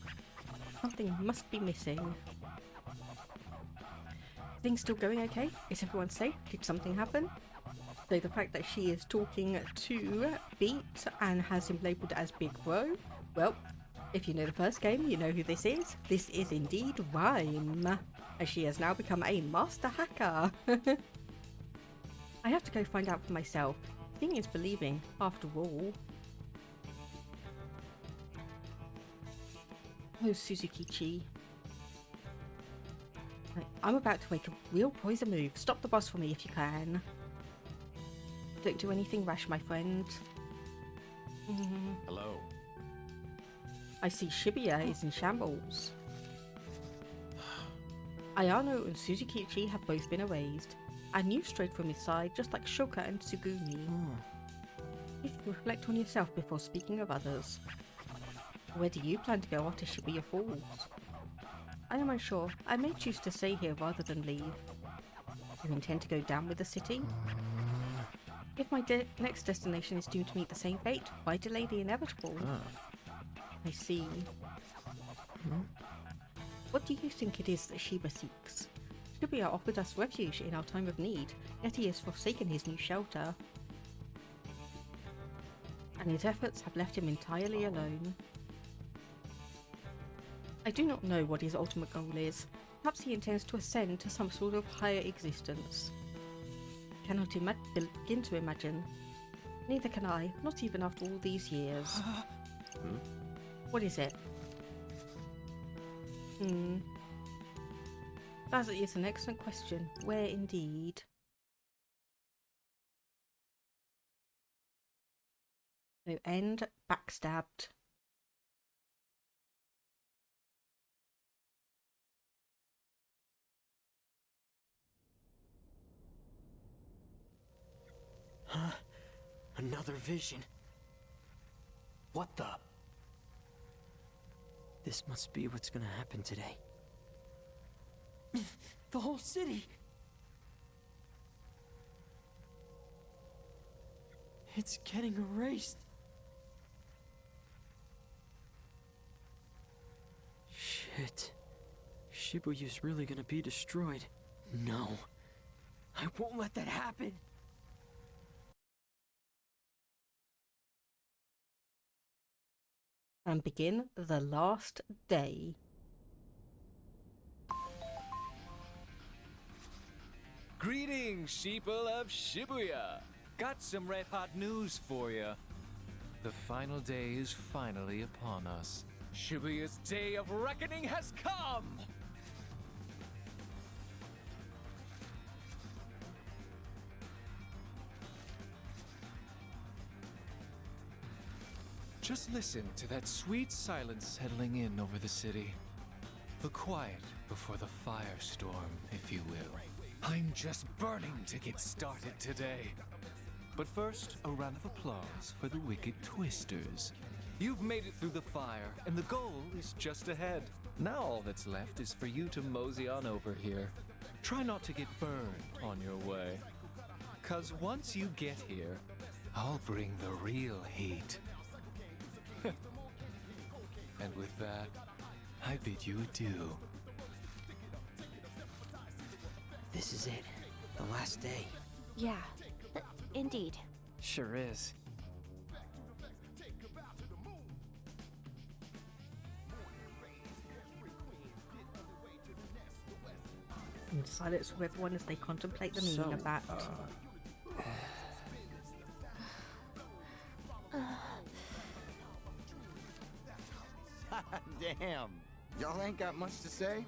A: Something must be missing. Things still going okay? Is everyone safe? Did something happen? So the fact that she is talking to Beat and has him labelled as Big Bro, well, if you know the first game, you know who this is. This is indeed Rhyme, as she has now become a master hacker. I have to go find out for myself. Seeing is believing, after all. Oh, Suzukichi. I'm about to make a real poison move. Stop the boss for me if you can. Don't do anything rash, my friend.
H: Hello.
A: I see Shibuya is in shambles. Ayano and Suzukichi have both been erased. I knew straight from his side, just like Shoka and Tsugumi. You should reflect on yourself before speaking of others. Where do you plan to go after Shibuya falls? I am unsure. I may choose to stay here rather than leave. You intend to go down with the city? If my next destination is doomed to meet the same fate, why delay the inevitable? I see. What do you think it is that Shiba seeks? Shibuya offered us refuge in our time of need, yet he has forsaken his new shelter. And his efforts have left him entirely alone. I do not know what his ultimate goal is. Perhaps he intends to ascend to some sort of higher existence. I cannot begin to imagine. Neither can I, not even after all these years. What is it? That is an excellent question. Where indeed? So end backstabbed.
G: Huh? Another vision. What the? This must be what's gonna happen today. The whole city! It's getting erased. Shit. Shibuya's really gonna be destroyed. No. I won't let that happen!
A: And begin the last day.
B: Greetings, sheeple of Shibuya. Got some red hot news for you. The final day is finally upon us. Shibuya's day of reckoning has come! Just listen to that sweet silence settling in over the city. The quiet before the firestorm, if you will. I'm just burning to get started today. But first, a round of applause for the Wicked Twisters. You've made it through the fire, and the goal is just ahead. Now all that's left is for you to mosey on over here. Try not to get burned on your way. 'Cause once you get here, I'll bring the real heat. And with that, I bid you adieu.
G: This is it. The last day.
C: Yeah, indeed.
G: Sure is.
A: In silence with everyone as they contemplate the meaning of that.
D: Damn. Y'all ain't got much to say?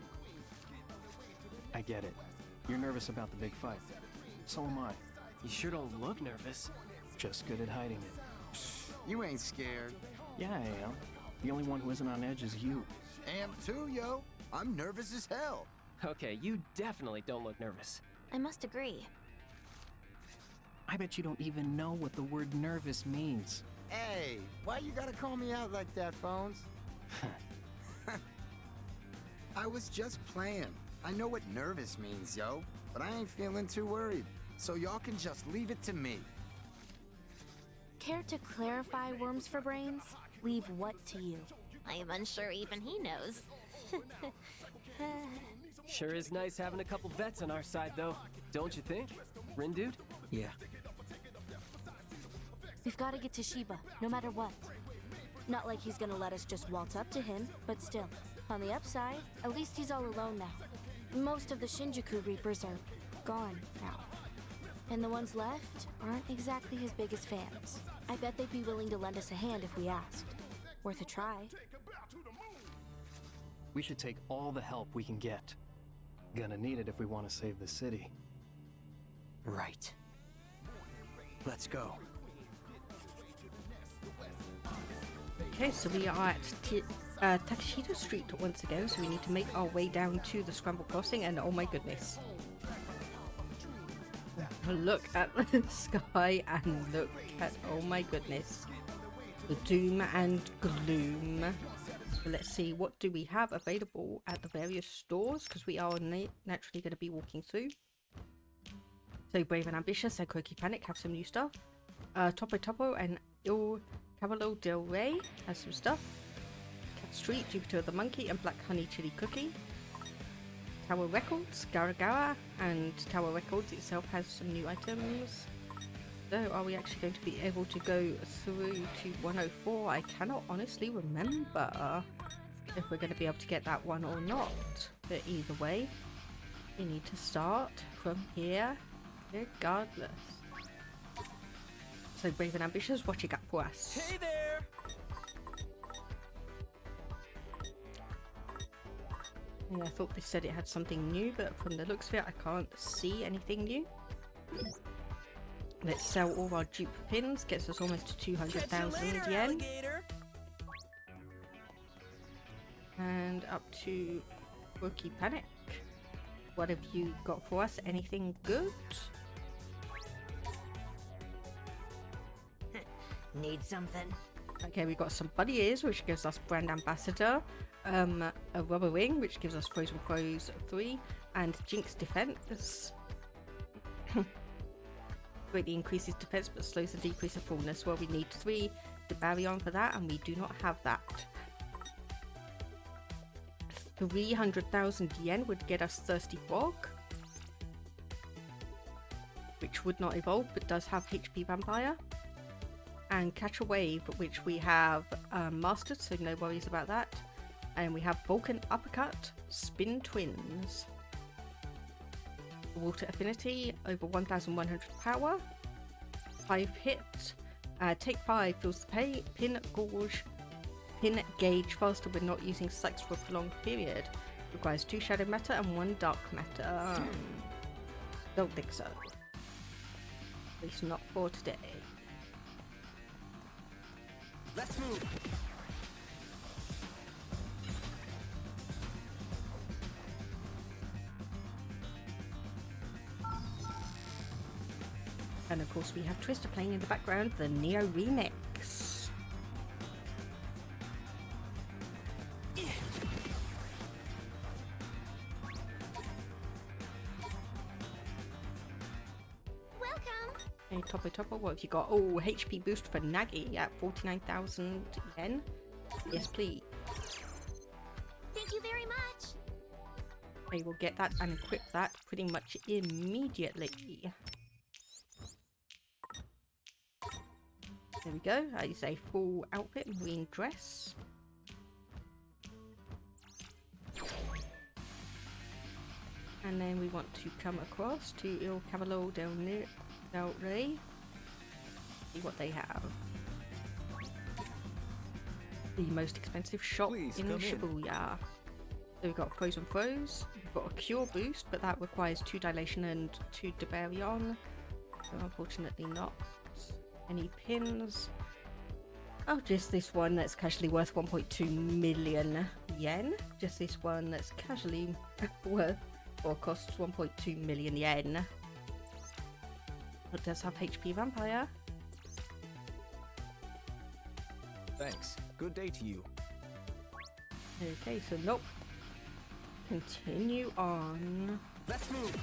F: I get it. You're nervous about the big fight. So am I.
G: You sure don't look nervous.
F: Just good at hiding it.
D: You ain't scared.
F: Yeah, I am. The only one who isn't on edge is you.
D: Am too, yo. I'm nervous as hell.
G: Okay, you definitely don't look nervous.
C: I must agree.
F: I bet you don't even know what the word nervous means.
D: Hey, why you gotta call me out like that, Phones? I was just playing. I know what nervous means, yo, but I ain't feeling too worried. So y'all can just leave it to me.
C: Care to clarify, Worms for Brains? Leave what to you? I am unsure even he knows.
G: Sure is nice having a couple vets on our side, though. Don't you think? Rindude?
F: Yeah.
C: We've got to get to Shiba, no matter what. Not like he's gonna let us just waltz up to him, but still. On the upside, at least he's all alone now. Most of the Shinjuku Reapers are gone now. And the ones left aren't exactly his biggest fans. I bet they'd be willing to lend us a hand if we asked. Worth a try.
F: We should take all the help we can get. Gonna need it if we want to save the city.
G: Right. Let's go.
A: Okay, so we are at Takashita Street once again, so we need to make our way down to the Scramble Crossing, and oh my goodness. Look at the sky and look at, oh my goodness, the doom and gloom. So let's see, what do we have available at the various stores, because we are naturally going to be walking through. So Brave and Ambitious and Croaky Panic have some new stuff. Topo Topo and Il Cavallo del Rey has some stuff. Cat Street, Jupiter the Monkey and Black Honey Chili Cookie. Tower Records, Gara Gara, and Tower Records itself has some new items. So are we actually going to be able to go through to 104? I cannot honestly remember if we're going to be able to get that one or not. But either way, we need to start from here regardless. So Brave and Ambitious, what you got for us?
G: Hey there!
A: Yeah, I thought they said it had something new, but from the looks of it, I can't see anything new. Let's sell all our dupe pins, gets us almost to 200,000 yen.
G: Alligator.
A: And up to Rookie Panic. What have you got for us? Anything good?
C: Need something?
A: Okay, we got some Buddy Ears, which gives us Brand Ambassador. A Rubber Ring, which gives us Frozen Crows 3. And Jinx Defense. Greatly increases defense but slows the decrease of fullness. Well, we need 3 to barry on for that, and we do not have that. 300,000 yen would get us Thirsty Frog, which would not evolve but does have HP Vampire. And Catch a Wave, which we have mastered, so no worries about that. And we have Vulcan Uppercut, Spin Twins. Water Affinity, over 1,100 power. 5 hit. Take 5, fills the pin gauge faster when not using Sex for a prolonged period. Requires 2 Shadow Matter and 1 Dark Matter. Don't think so. At least not for today.
E: Let's move.
A: And of course we have Twister playing in the background, the Neo remix.
C: Welcome.
A: Hey, Topo, what have you got? Oh, HP boost for Nagi at 49,000 yen. Yes, please.
C: Thank you very much.
A: I will get that and equip that pretty much immediately. There we go. That is a full outfit, marine dress. And then we want to come across to Il Cavallo del Rey. See what they have. The most expensive shop in Shibuya. So we've got Frozen Froze. We've got a Cure boost, but that requires 2 Dilation and 2 Debarion. So unfortunately not. Any pins? Oh, just this one that's casually worth 1.2 million yen. Just this one that's casually worth or costs 1.2 million yen. It does have HP Vampire.
E: Thanks. Good day to you.
A: Okay, so nope. Continue on.
E: Let's move.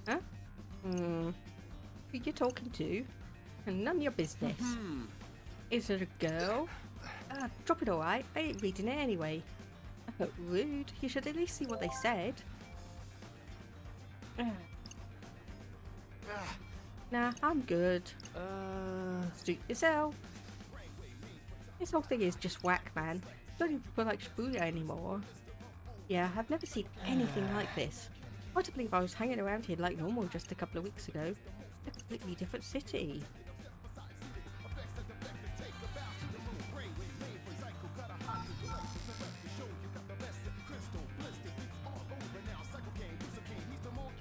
A: Huh? Who you talking to? And none of your business. Is it a girl? Drop it alright. I ain't reading it anyway. Rude. You should at least see what they said. Nah, I'm good. Suit yourself. This whole thing is just whack, man. Don't even feel like Shibuya anymore. Yeah, I've never seen anything like this. Hard to believe I was hanging around here like normal just a couple of weeks ago. A completely different city.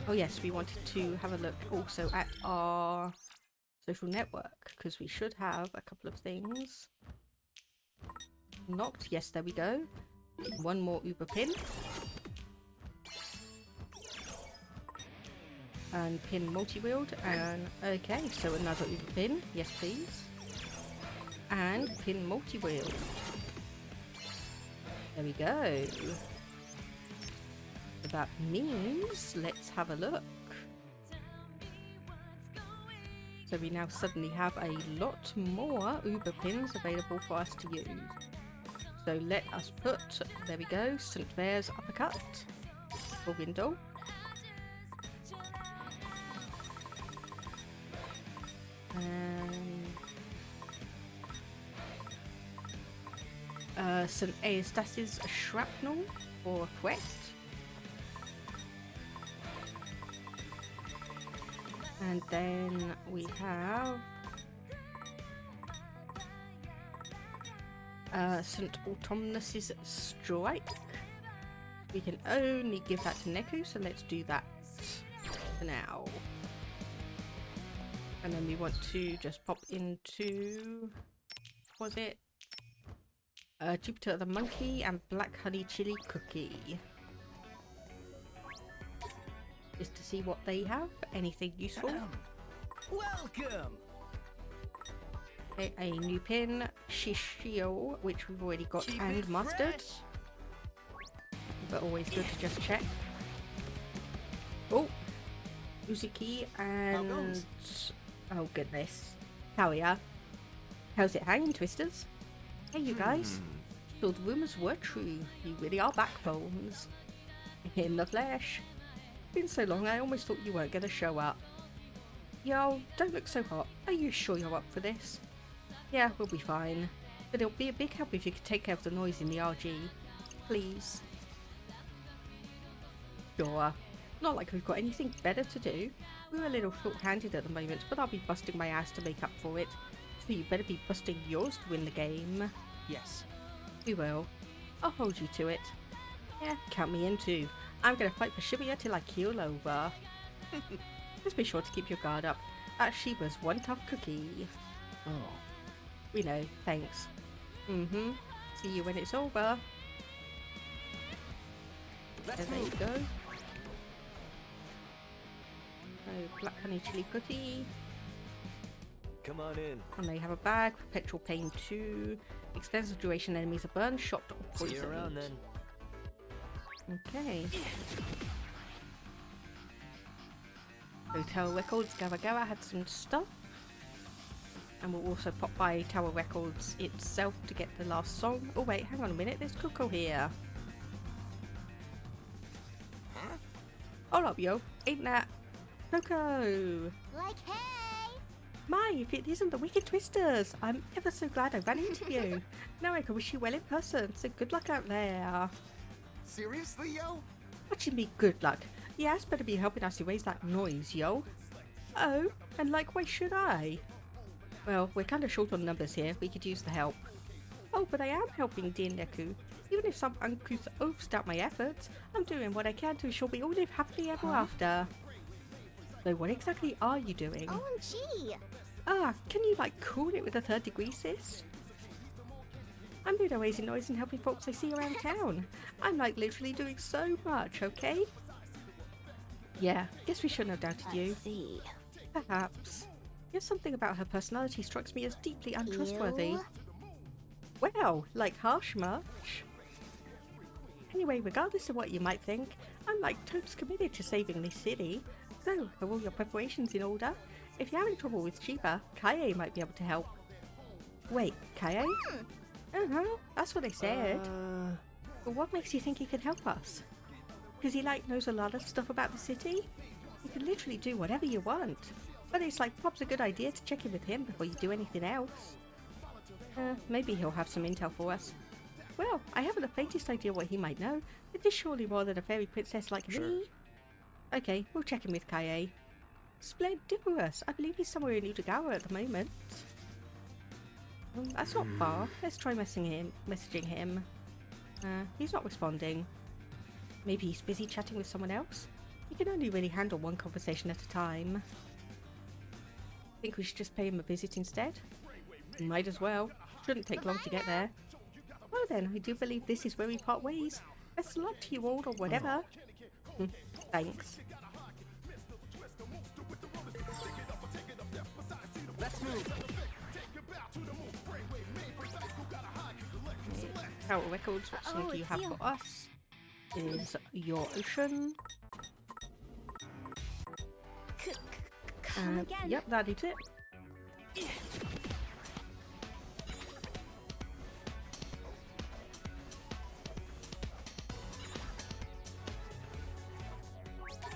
A: Oh yes, we wanted to have a look also at our social network, because we should have a couple of things. Knocked, yes, there we go. One more Uber pin. And pin multi-wield, and okay, so another Uber pin, yes please. And pin multi-wield. There we go. So that means, let's have a look. So we now suddenly have a lot more Uber pins available for us to use. So let us put, there we go, St. Vair's uppercut for Rindo. And St. Eustace's shrapnel for Fret. And then we have St. Autumnus's strike. We can only give that to Neku, so let's do that for now. And then we want to just pop into, what was it? Jupiter the Monkey and Black Honey Chili Cookie. Just to see what they have. Anything useful?
E: Welcome!
A: Okay, a new pin, Shishio, which we've already got
E: Keep
A: and
E: it
A: mastered.
E: fresh.
A: But always good to just check. Oh! Uzuki and... Oh goodness. Kalia. How's it hanging, Twisters? Hey you guys. So the rumours were true. You really are backbones. In the flesh. Been so long I almost thought you weren't going to show up. Yo, don't look so hot. Are you sure you're up for this? Yeah, we'll be fine. But it'll be a big help if you could take care of the noise in the RG. Please. Sure. Not like we've got anything better to do. We're a little short-handed at the moment, but I'll be busting my ass to make up for it. So you better be busting yours to win the game.
F: Yes.
A: We will. I'll hold you to it. Yeah, count me in too. I'm gonna fight for Shibuya till I keel over. Just be sure to keep your guard up. That's Shiba's one tough cookie.
F: Oh.
A: We know, thanks. Mm-hmm. See you when it's over. There you go. So, black honey chili cookie.
G: Come on in.
A: And they have a bag, perpetual pain 2. Extends the duration enemies are burned, shocked, or
G: See
A: poisoned.
G: you around then.
A: Okay. Hotel Records, Gawa Gawa had some stuff. And we'll also pop by Tower Records itself to get the last song. Oh wait, hang on a minute, there's Coco here. Hold up, yo. Ain't that Coco?
C: Like, hey!
A: My, if it isn't the Wicked Twisters! I'm ever so glad I ran into you. Now I can wish you well in person, so good luck out there.
D: Seriously, yo?
A: What you mean good luck? Yes, better be helping us erase that noise, yo. Oh, and like why should I? Well, we're kind of short on numbers here, we could use the help. Oh, but I am helping, dear Neku. Even if some uncouth oafs doubt my efforts, I'm doing what I can to ensure we all live happily ever after. So what exactly are you doing?
C: OMG!
A: Ah, can you like cool it with a 3rd degree, sis? I'm doing amazing noise and helping folks I see around town. I'm like literally doing so much, okay? Yeah, guess we shouldn't have doubted you.
C: See.
A: Perhaps. Yet something about her personality strikes me as deeply untrustworthy.
C: Ew.
A: Well, like harsh much? Anyway, regardless of what you might think, I'm like totes committed to saving this city. So, are all your preparations in order? If you're having trouble with Shiba, Kaie might be able to help. Wait, Kaie? That's what I said. But what makes you think he can help us? Because he like knows a lot of stuff about the city? You can literally do whatever you want. But it's like probably a good idea to check in with him before you do anything else. Maybe he'll have some intel for us. Well, I haven't the faintest idea what he might know. It is surely more than a fairy princess like me. Okay, we'll check in with Kaie. Splendiferous! I believe he's somewhere in Utagawa at the moment. That's not far. Let's try messaging him. He's not responding. Maybe he's busy chatting with someone else? He can only really handle one conversation at a time. Think we should just pay him a visit instead? Might as well. Shouldn't take long to get there. Well then, I do believe this is where we part ways. Best of luck to you all or whatever. Thanks.
E: Let's move.
A: Tower Records, what song do you have for us? Is Your Ocean.
C: Come again.
A: Yep, that is it.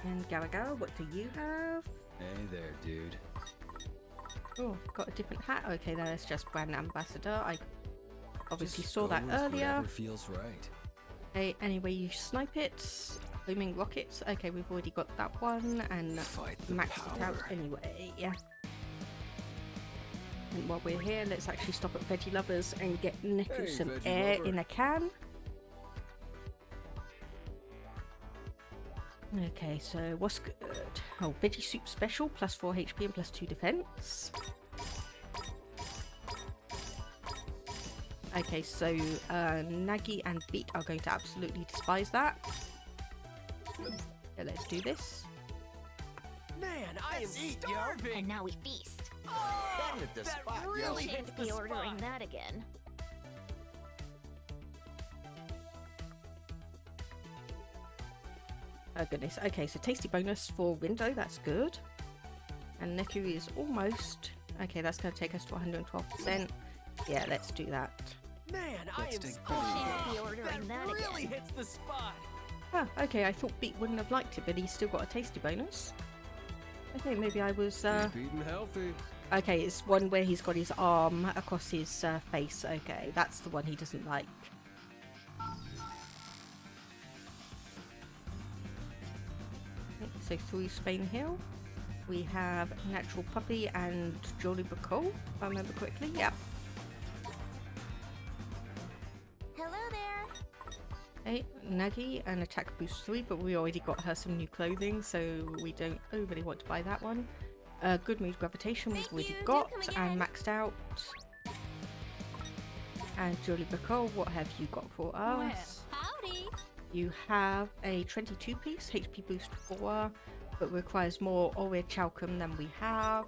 A: And Gawa, what do you have?
H: Hey there, dude.
A: Oh, got a different hat. Okay, that's just brand ambassador. I obviously
H: Just
A: saw that
H: go with
A: earlier.
H: whatever feels right.
A: Okay, anyway, you snipe it. Booming rockets. Okay, we've already got that one and
H: Fight the
A: maxed it out
H: power.
A: anyway. Yeah. And while we're here, let's actually stop at Veggie Lovers and get Neku
H: Hey,
A: some
H: Veggie
A: air
H: Lover.
A: in a can. Okay, so what's good? Oh, Veggie Soup Special, plus 4 HP and plus 2 defense. Okay, so Nagi and Beat are going to absolutely despise that. Yeah, let's do this.
E: Man, I am starving.
C: And now we feast.
D: That hit the
E: That
D: spot, yo.
E: really
C: Can't
E: hits the
C: be ordering
E: spot.
C: that again.
A: Oh goodness. Okay, so tasty bonus for Rindo, that's good. And Neku is almost... Okay, that's going to take us to 112%. Yeah, let's do that.
E: Man,
H: Let's
E: I am
H: take
C: Can't be
E: starving.
C: ordering that
E: really
C: again.
E: hits the spot.
A: Ah, okay, I thought Beat wouldn't have liked it, but he's still got a tasty bonus. Okay, maybe I was...
H: Keep eating healthy.
A: Okay, it's one where he's got his arm across his face. Okay, that's the one he doesn't like. Okay, so through Spain Hill, we have Natural Puppy and Jolly Bacol, if I remember correctly. Yeah.
C: Hello there.
A: Okay, Nagi, and attack boost 3, but we already got her some new clothing, so we don't overly want to buy that one. Good mood gravitation we've already got and maxed out. And Julie Bacall, what have you got for us?
C: Howdy!
A: You have a 22 piece, HP boost 4, but requires more Oria Chalcum than we have.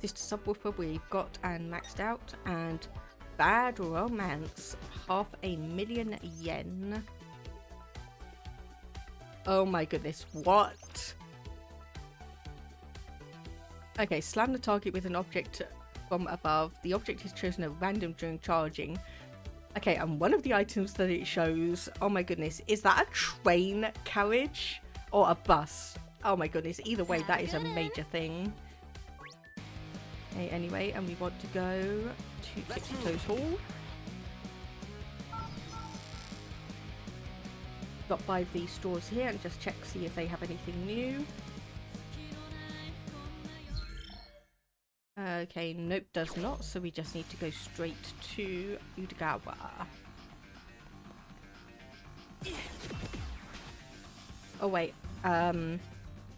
A: Sister Subwoofer we've got and maxed out, and Bad Romance, 500,000 yen. Oh my goodness, what? Okay, slam the target with an object from above. The object is chosen at random during charging. Okay, and one of the items that it shows, oh my goodness, is that a train carriage or a bus? Oh my goodness, either way, that is a major thing. Okay, anyway, and we want to go to 60 Toes Hall. Stop by these stores here and just check, see if they have anything new. Okay, nope, does not, so we just need to go straight to Udagawa. Oh wait,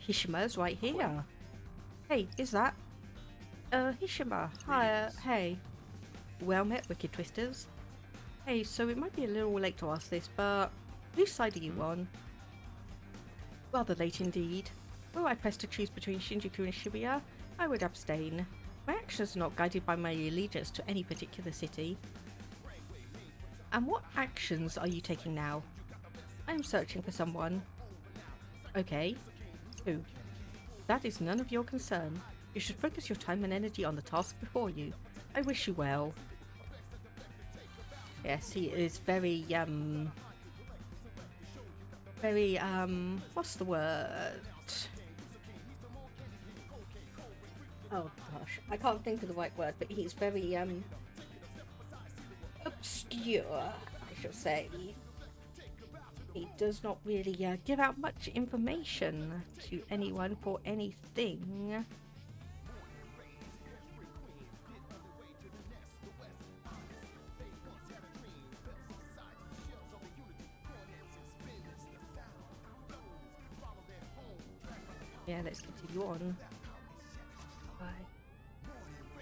A: Hishima's right here. Hey, is that? Hishima, hi, hey. Well met, Wicked Twisters. Hey, so it might be a little late to ask this, but whose side are you on? Rather late indeed. Were I pressed to choose between Shinjuku and Shibuya, I would abstain. My actions are not guided by my allegiance to any particular city. And what actions are you taking now? I am searching for someone. Okay. Who? That is none of your concern. You should focus your time and energy on the task before you. I wish you well. Yes, he is very, what's the word? Oh gosh, I can't think of the right word, but he's very, obscure, I should say. He does not really give out much information to anyone for anything. Yeah, let's continue on.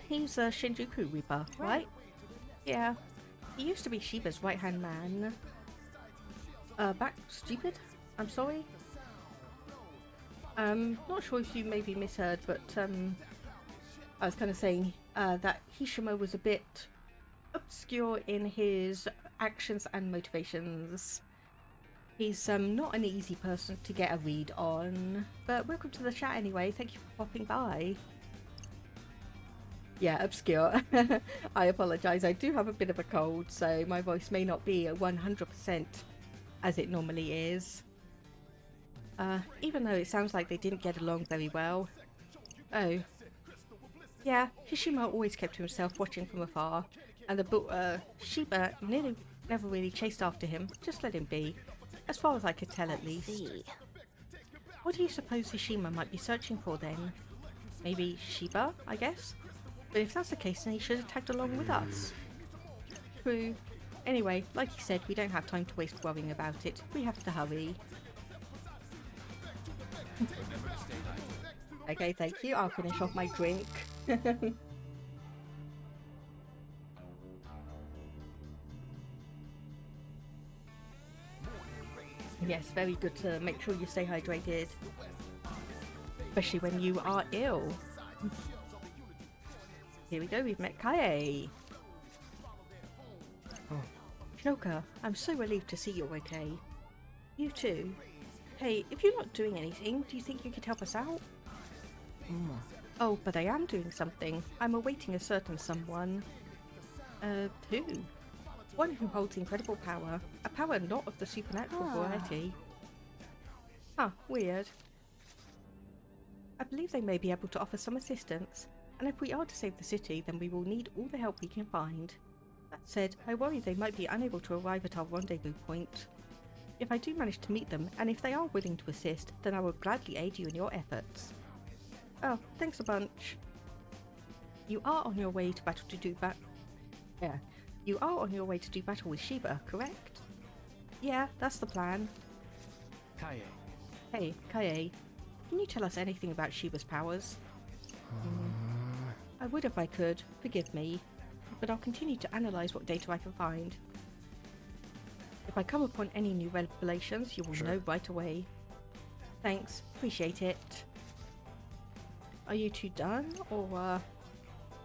A: He's a Shinjuku Reaper, right? Yeah. He used to be Shiba's right-hand man. Back stupid? I'm sorry? Not sure if you maybe misheard, but I was kind of saying that Hishima was a bit obscure in his actions and motivations. He's not an easy person to get a read on, but welcome to the chat anyway. Thank you for popping by. Yeah, obscure. I apologise. I do have a bit of a cold, so my voice may not be 100% as it normally is. Even though it sounds like they didn't get along very well. Oh. Yeah, Hishima always kept to himself, watching from afar, and the Shiba never really chased after him. Just let him be. As far as I could tell, at least. What do you suppose Hishima might be searching for then? Maybe Shiba, I guess? But if that's the case, then he should have tagged along with us. True. Anyway, like he said, we don't have time to waste worrying about it. We have to hurry. Okay, thank you. I'll finish off my drink. Yes, very good to make sure you stay hydrated. Especially when you are ill. Here we go, we've met Kaie. Oh. Shinoka, I'm so relieved to see you're okay. You too. Hey, if you're not doing anything, do you think you could help us out? Oh, but I am doing something. I'm awaiting a certain someone. Who? One who holds incredible power. A power not of the supernatural variety. Huh, weird. I believe they may be able to offer some assistance, and if we are to save the city, then we will need all the help we can find. That said, I worry they might be unable to arrive at our rendezvous point. If I do manage to meet them, and if they are willing to assist, then I will gladly aid you in your efforts. Oh, thanks a bunch. You are on your way to battle to do that. Yeah. You are on your way to do battle with Shiba, correct? Yeah, that's the plan.
F: Kaye.
A: Hey, Kaye, can you tell us anything about Shiba's powers? I would if I could, forgive me, but I'll continue to analyze what data I can find. If I come upon any new revelations, you will know right away. Thanks, appreciate it. Are you two done, or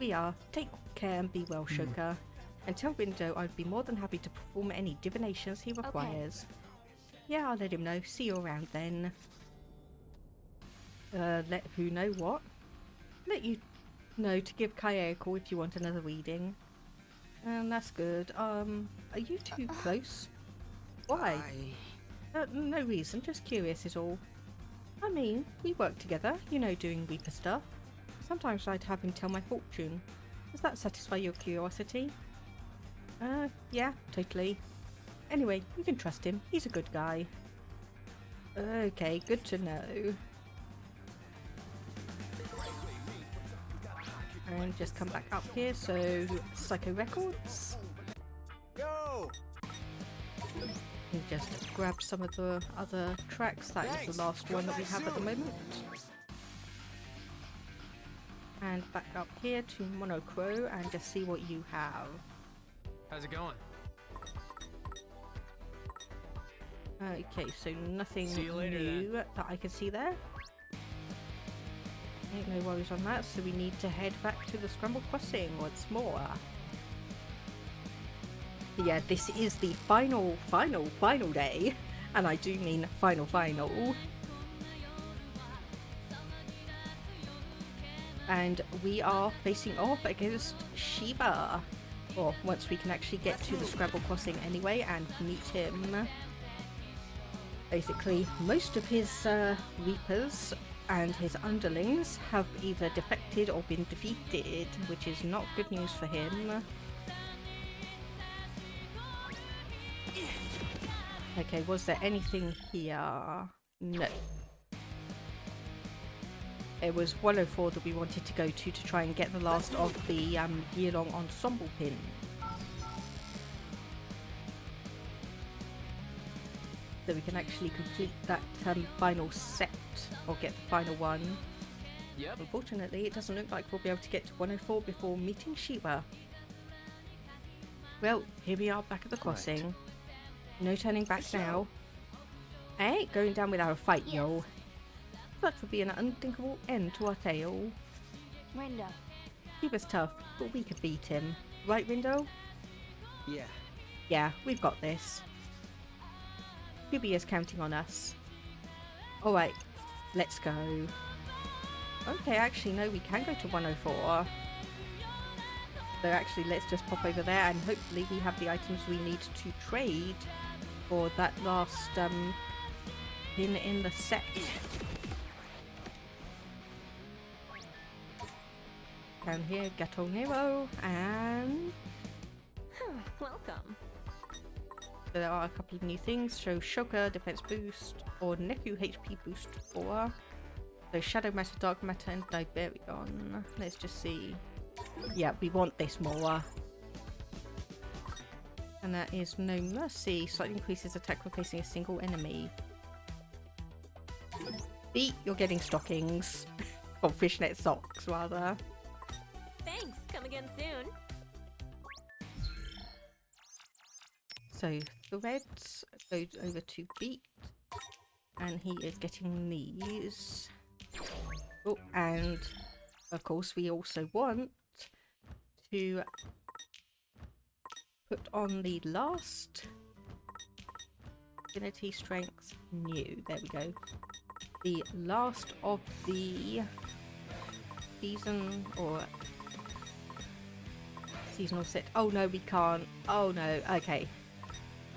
A: we are. Take care and be well, Shoka. And tell Rindo I'd be more than happy to perform any divinations he requires. Yeah, I'll let him know. See you around then. Let who know what? Let you know to give Kaye a call if you want another reading. And that's good. Are you too close? Why? No reason, just curious is all. I mean, we work together, you know, doing Reaper stuff. Sometimes I'd have him tell my fortune. Does that satisfy your curiosity? Yeah, totally. Anyway, you can trust him, he's a good guy. Okay, good to know. And just come back up here, so Psycho Records.
D: Go!
A: And just grab some of the other tracks. That is the last one that we have at the moment. And back up here to Monocro and just see what you have.
G: How's it going?
A: Okay, so nothing
G: See you later,
A: new that I can see there. Ain't no worries on that, so we need to head back to the Scramble Crossing once more. Yeah, this is the final day, and I do mean final. And we are facing off against Shiba. Or once we can actually get to the Scramble Crossing anyway and meet him. Basically, most of his Reapers and his underlings have either defected or been defeated, which is not good news for him. Okay, was there anything here? No. It was 104 that we wanted to go to try and get the last of the year-long ensemble pin. So we can actually complete that final set, or get the final one.
G: Yep.
A: Unfortunately, it doesn't look like we'll be able to get to 104 before meeting Shiba. Well, here we are back at the crossing. No turning back now. I ain't going down without a fight, yo. That would be an unthinkable end to our tale.
C: Rindo.
A: He was tough, but we could beat him. Right, Rindo?
H: Yeah.
A: Yeah, we've got this. Shibuya's counting on us. Alright, let's go. Okay, actually, no, we can go to 104. So actually, let's just pop over there and hopefully we have the items we need to trade for that last pin in the set. Down here, Gato Nero, and
C: Welcome.
A: there are a couple of new things. Show Shoka defense boost or Neku HP boost 4. So Shadow Matter, Dark Matter, and Liberion. Let's just see. Yeah, we want this more. And that is No Mercy. Slightly increases attack when facing a single enemy. Beat, you're getting stockings. Or fishnet socks, rather.
C: Thanks. Come again soon.
A: So the reds goes over to Beat. And he is getting these. Oh, and of course we also want to put on the last Affinity Strength New. There we go. The last of the season or seasonal set. Oh no, we can't. Oh no, okay.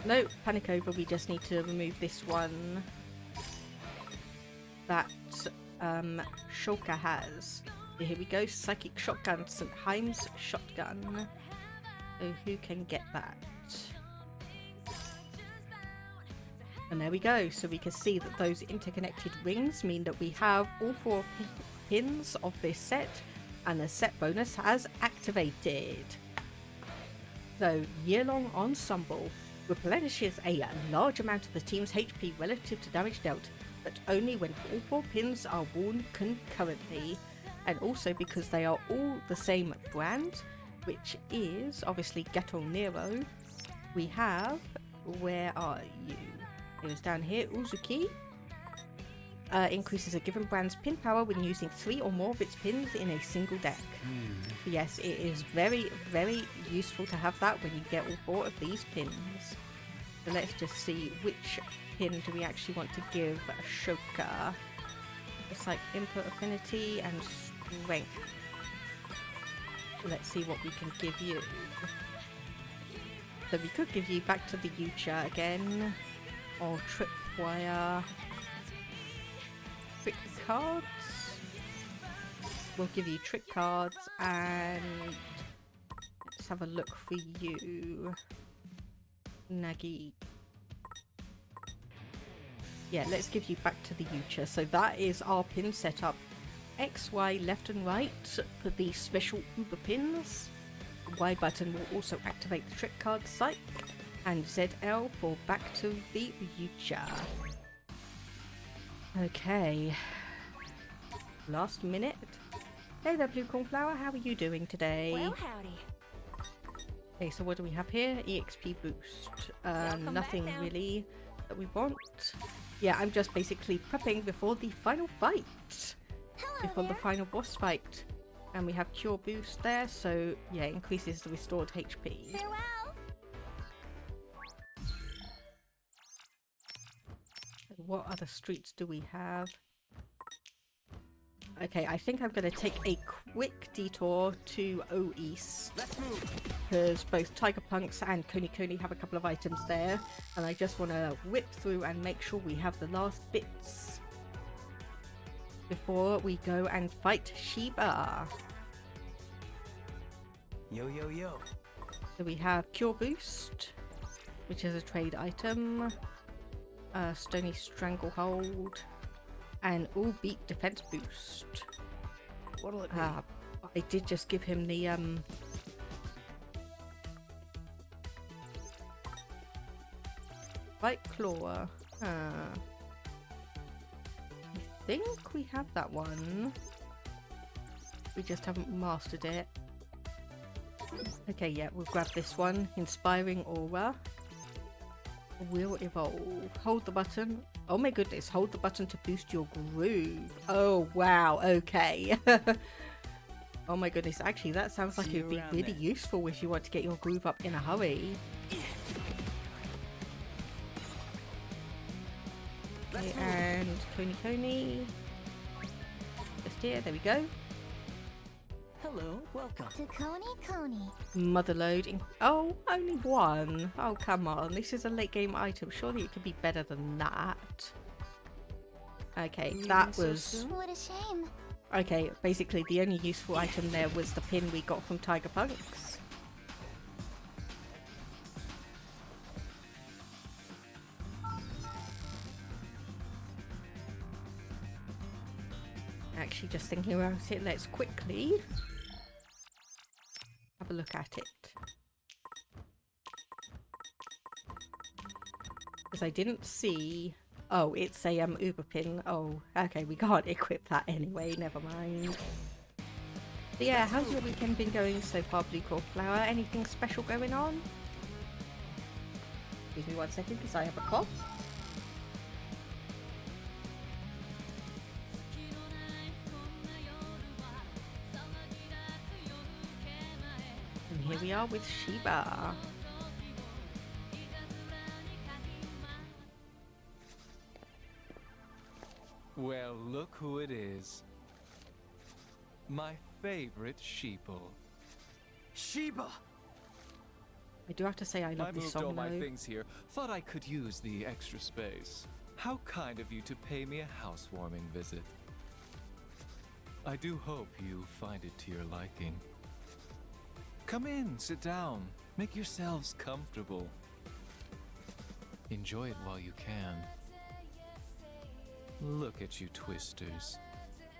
A: No, panic over, we just need to remove this one that Shoka has. So here we go, Psychic Shotgun, St. Heim's Shotgun. So who can get that? And there we go, so we can see that those interconnected rings mean that we have all 4 pins of this set, and the set bonus has activated. So, year-long ensemble replenishes a large amount of the team's HP relative to damage dealt, but only when all 4 pins are worn concurrently. And also because they are all the same brand, which is obviously Gothamlicious, we have, where are you? It was down here, Uzuki. Increases a given brand's pin power when using 3 or more of its pins in a single deck. Yes, it is very, very useful to have that when you get all 4 of these pins. So let's just see which pin do we actually want to give Shoka. It's like input affinity and strength. So let's see what we can give you. So we could give you back to the Yucha again, or tripwire. Trick cards. We'll give you trick cards, and let's have a look for you, Nagi. Yeah, let's give you back to the Yucha. So that is our pin setup. X, Y, left and right for the special Uber pins. Y button will also activate the trick card site, and ZL for back to the Yucha. Okay. Last minute. Hey there, Blue Cornflower, how are you doing today?
C: Well, howdy.
A: Okay, so what do we have here? EXP boost. Nothing really that we want. Yeah, I'm just basically prepping before the final fight. Before the final boss fight. And we have cure boost there, so yeah, increases the restored HP.
C: Farewell.
A: What other streets do we have? Okay, I think I'm going to take a quick detour to O East. Because both Tiger Punks and Koni have a couple of items there. And I just want to whip through and make sure we have the last bits before we go and fight Shiba.
E: Yo, yo, yo.
A: So we have Cure Boost, which is a trade item. Stony Stranglehold. And All Beat Defense Boost.
E: What'll it be?
A: I did just give him the White Claw. I think we have that one. We just haven't mastered it. Okay, yeah, we'll grab this one. Inspiring Aura. Will evolve. Hold the button. Oh my goodness, hold the button to boost your groove. Oh wow, okay. Oh my goodness, actually that sounds like it would be really useful if you want to get your groove up in a hurry. Okay, and Koni. Just here, there we go.
E: Hello, welcome.
C: To Koni.
A: Motherload. Oh, only one. Oh, come on. This is a late game item. Surely it could be better than that. Okay, that was...
C: What a shame.
A: Okay, basically the only useful item there was the pin we got from Tiger Punks. Actually, just thinking about it, let's quickly have a look at it. Because I didn't see... Oh, it's a Uber pin. Oh, okay, we can't equip that anyway, never mind. But yeah, how's your weekend been going so far, Blue Cornflower? Anything special going on? Give me 1 second because I have a cough. And here we are with Shiba.
B: Well, look who it is. My favorite sheeple.
E: Sheba!
A: I do have to say I love
B: I
A: this
B: moved
A: song
B: all my
A: though.
B: things here. Thought I could use the extra space. How kind of you to pay me a housewarming visit. I do hope you find it to your liking. Come in, sit down. Make yourselves comfortable. Enjoy it while you can. Look at you twisters.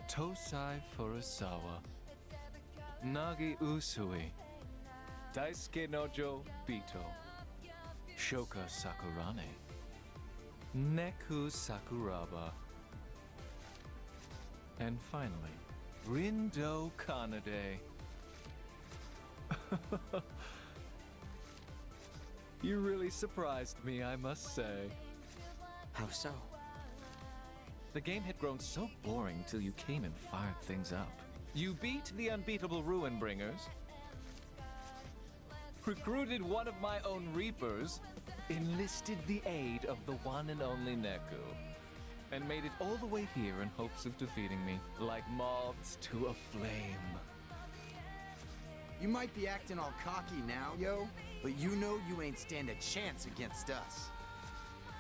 B: Tosai Furusawa. Nagi Usui. Daisuke Nojo Bito, Shoka Sakurane, Neku Sakuraba, and finally, Rindo Kanade. You really surprised me, I must say.
G: How so?
B: The game had grown so boring till you came and fired things up. You beat the unbeatable Ruin Bringers, recruited one of my own Reapers, enlisted the aid of the one and only Neku, and made it all the way here in hopes of defeating me, like moths to a flame.
D: You might be acting all cocky now, yo, but you know you ain't stand a chance against us.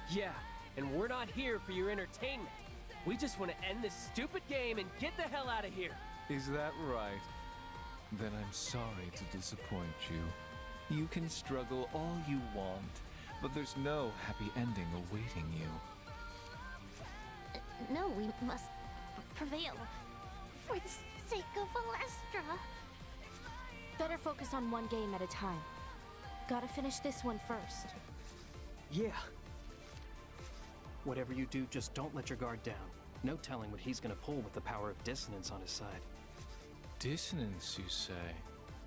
I: Yeah, and we're not here for your entertainment. We just want to end this stupid game and get the hell out of here.
B: Is that right? Then I'm sorry to disappoint you. You can struggle all you want, but there's no happy ending awaiting you.
C: No, we must prevail. For the sake of Alestra. Better focus on one game at a time. Gotta finish this one first.
G: Yeah.
F: Whatever you do, just don't let your guard down. No telling what he's gonna pull with the power of dissonance on his side.
B: Dissonance, you say?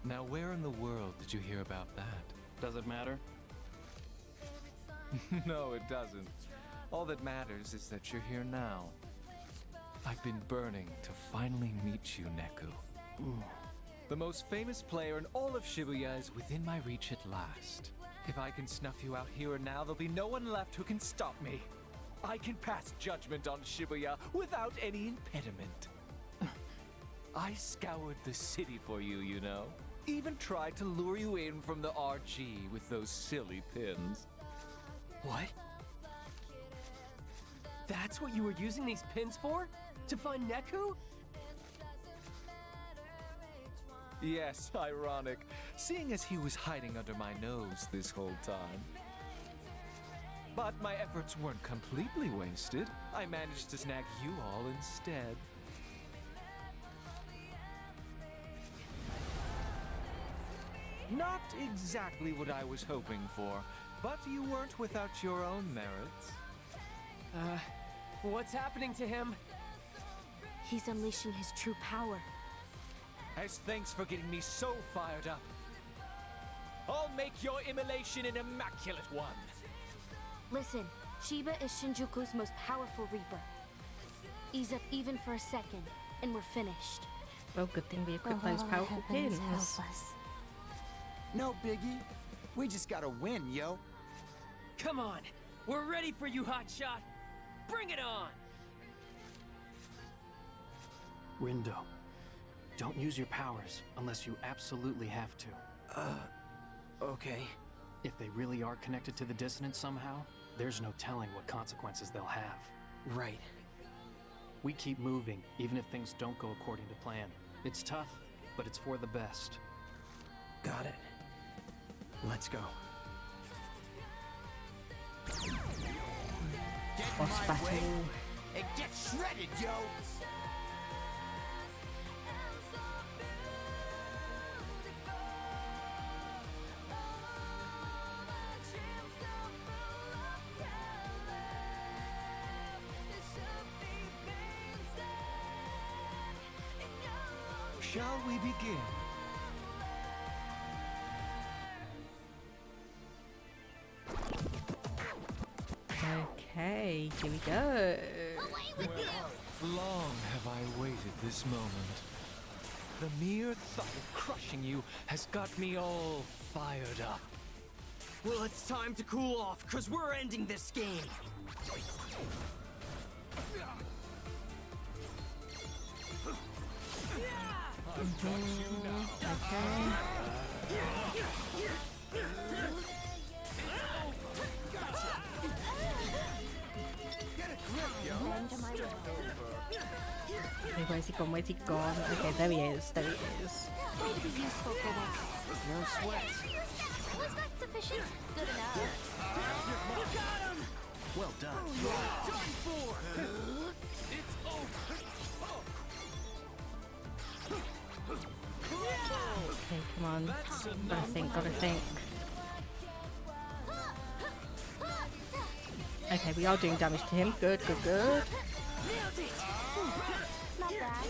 B: Now where in the world did you hear about that?
F: Does it matter?
B: No, it doesn't. All that matters is that you're here now. I've been burning to finally meet you, Neku. The most famous player in all of Shibuya is within my reach at last. If I can snuff you out here and now, there'll be no one left who can stop me. I can pass judgment on Shibuya without any impediment. I scoured the city for you, you know. Even tried to lure you in from the RG with those silly pins.
I: What? That's what you were using these pins for? To find Neku?
B: Yes, ironic, seeing as he was hiding under my nose this whole time. But my efforts weren't completely wasted. I managed to snag you all instead. Not exactly what I was hoping for, but you weren't without your own merits.
I: What's happening to him?
C: He's unleashing his true power.
B: As thanks for getting me so fired up, I'll make your immolation an immaculate one.
C: Listen, Shiba is Shinjuku's most powerful Reaper. Ease up even for a second, and we're finished.
A: Well, good thing we equipped those powerful pins.
D: No biggie. We just gotta win, yo.
I: Come on, we're ready for you, hotshot. Bring it on!
F: Rindo, don't use your powers unless you absolutely have to.
G: Okay.
F: If they really are connected to the dissonance somehow, there's no telling what consequences they'll have.
G: Right.
F: We keep moving, even if things don't go according to plan. It's tough, but it's for the best.
G: Got it. Let's go.
D: Get
A: Boss
D: my
A: battle.
D: way and get shredded, yo.
B: Shall we begin?
A: Okay, here we go.
B: Long have I waited this moment. The mere thought of crushing you has got me all fired up.
G: Well, it's time to cool off, cause we're ending this game.
A: Okay, where's he gone? Where's he gone? Okay, there he is. There he is.
C: Way to be useful for once.
F: No sweat.
C: Was that sufficient? Good enough.
I: You got him!
F: Well done.
I: Done for! It's over!
A: Okay, come on. Gotta think. Okay, we are doing damage to him. Good.
C: Not bad.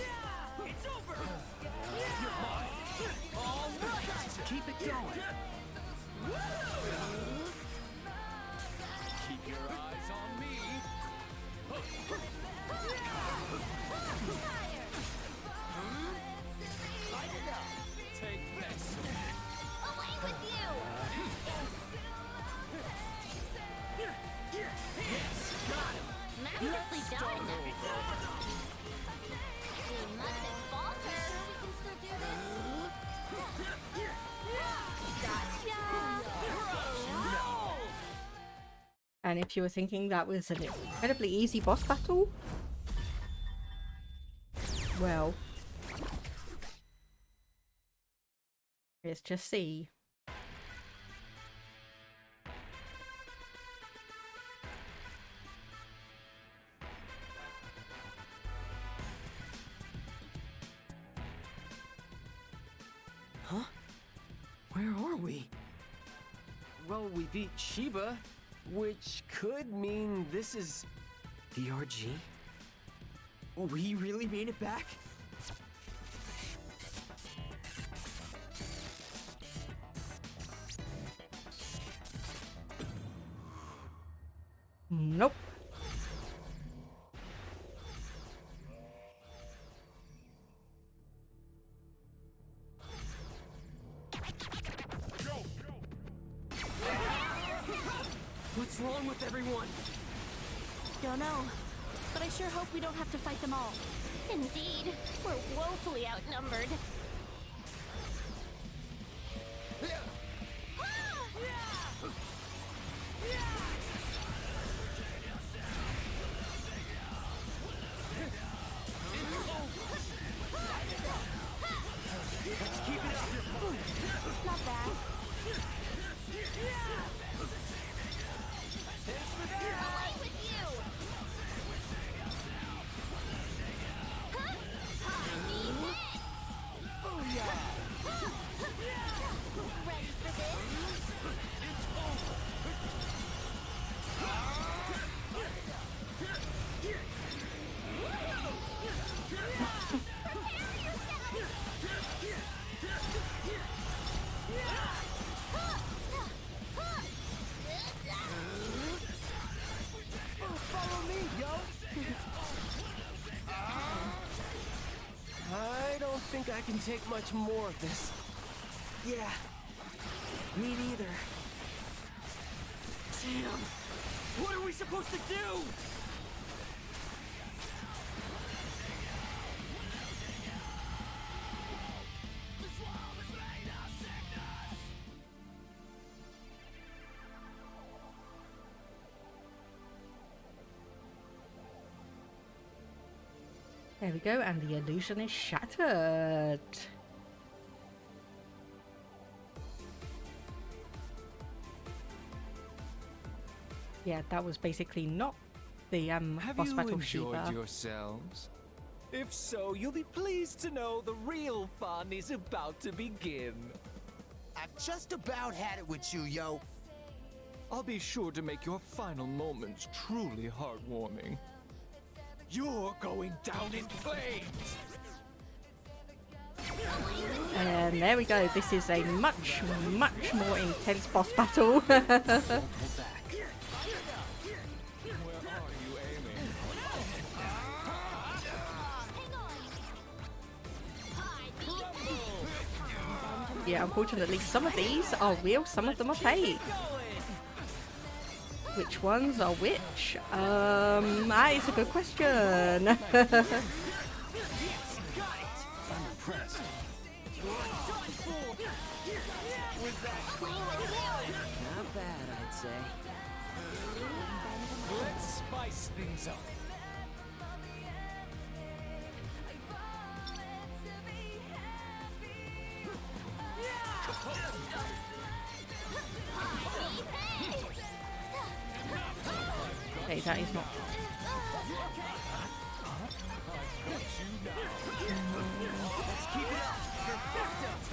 E: Keep it going. Keep your eyes on me. Take this.
C: Away with you! Masterfully done. We mustn't falter. We can still do this. Gotcha!
A: And if you were thinking that was an incredibly easy boss battle, well, let's just see.
G: Huh? Where are we? Well, we beat Shiba, which could mean this is the RG? We really made it back?
A: Nope.
G: What's wrong with everyone?
C: Don't know, but I sure hope we don't have to fight them all. Indeed, we're woefully outnumbered. Not bad. Away with you! Ready for this?
G: Follow me, yo! I don't think I can take much more of this. Yeah, me neither. Damn! What are we supposed to do?
A: There we go, and the illusion is shattered. Yeah, that was basically not the
B: Have
A: boss
B: you
A: battle
B: enjoyed
A: Shiba.
B: yourselves? If so, you'll be pleased to know the real fun is about to begin.
D: I've just about had it with you, yo.
B: I'll be sure to make your final moments truly heartwarming. You're going down in flames!
A: And there we go. This is a much more intense boss battle.
B: Where are you aiming?
A: Yeah, unfortunately, some of these are real, some of them are fake. Which ones are which? That is a good question.
F: I'm impressed.
G: Not bad, I'd say.
B: Let's spice things up.
A: Okay, that is not.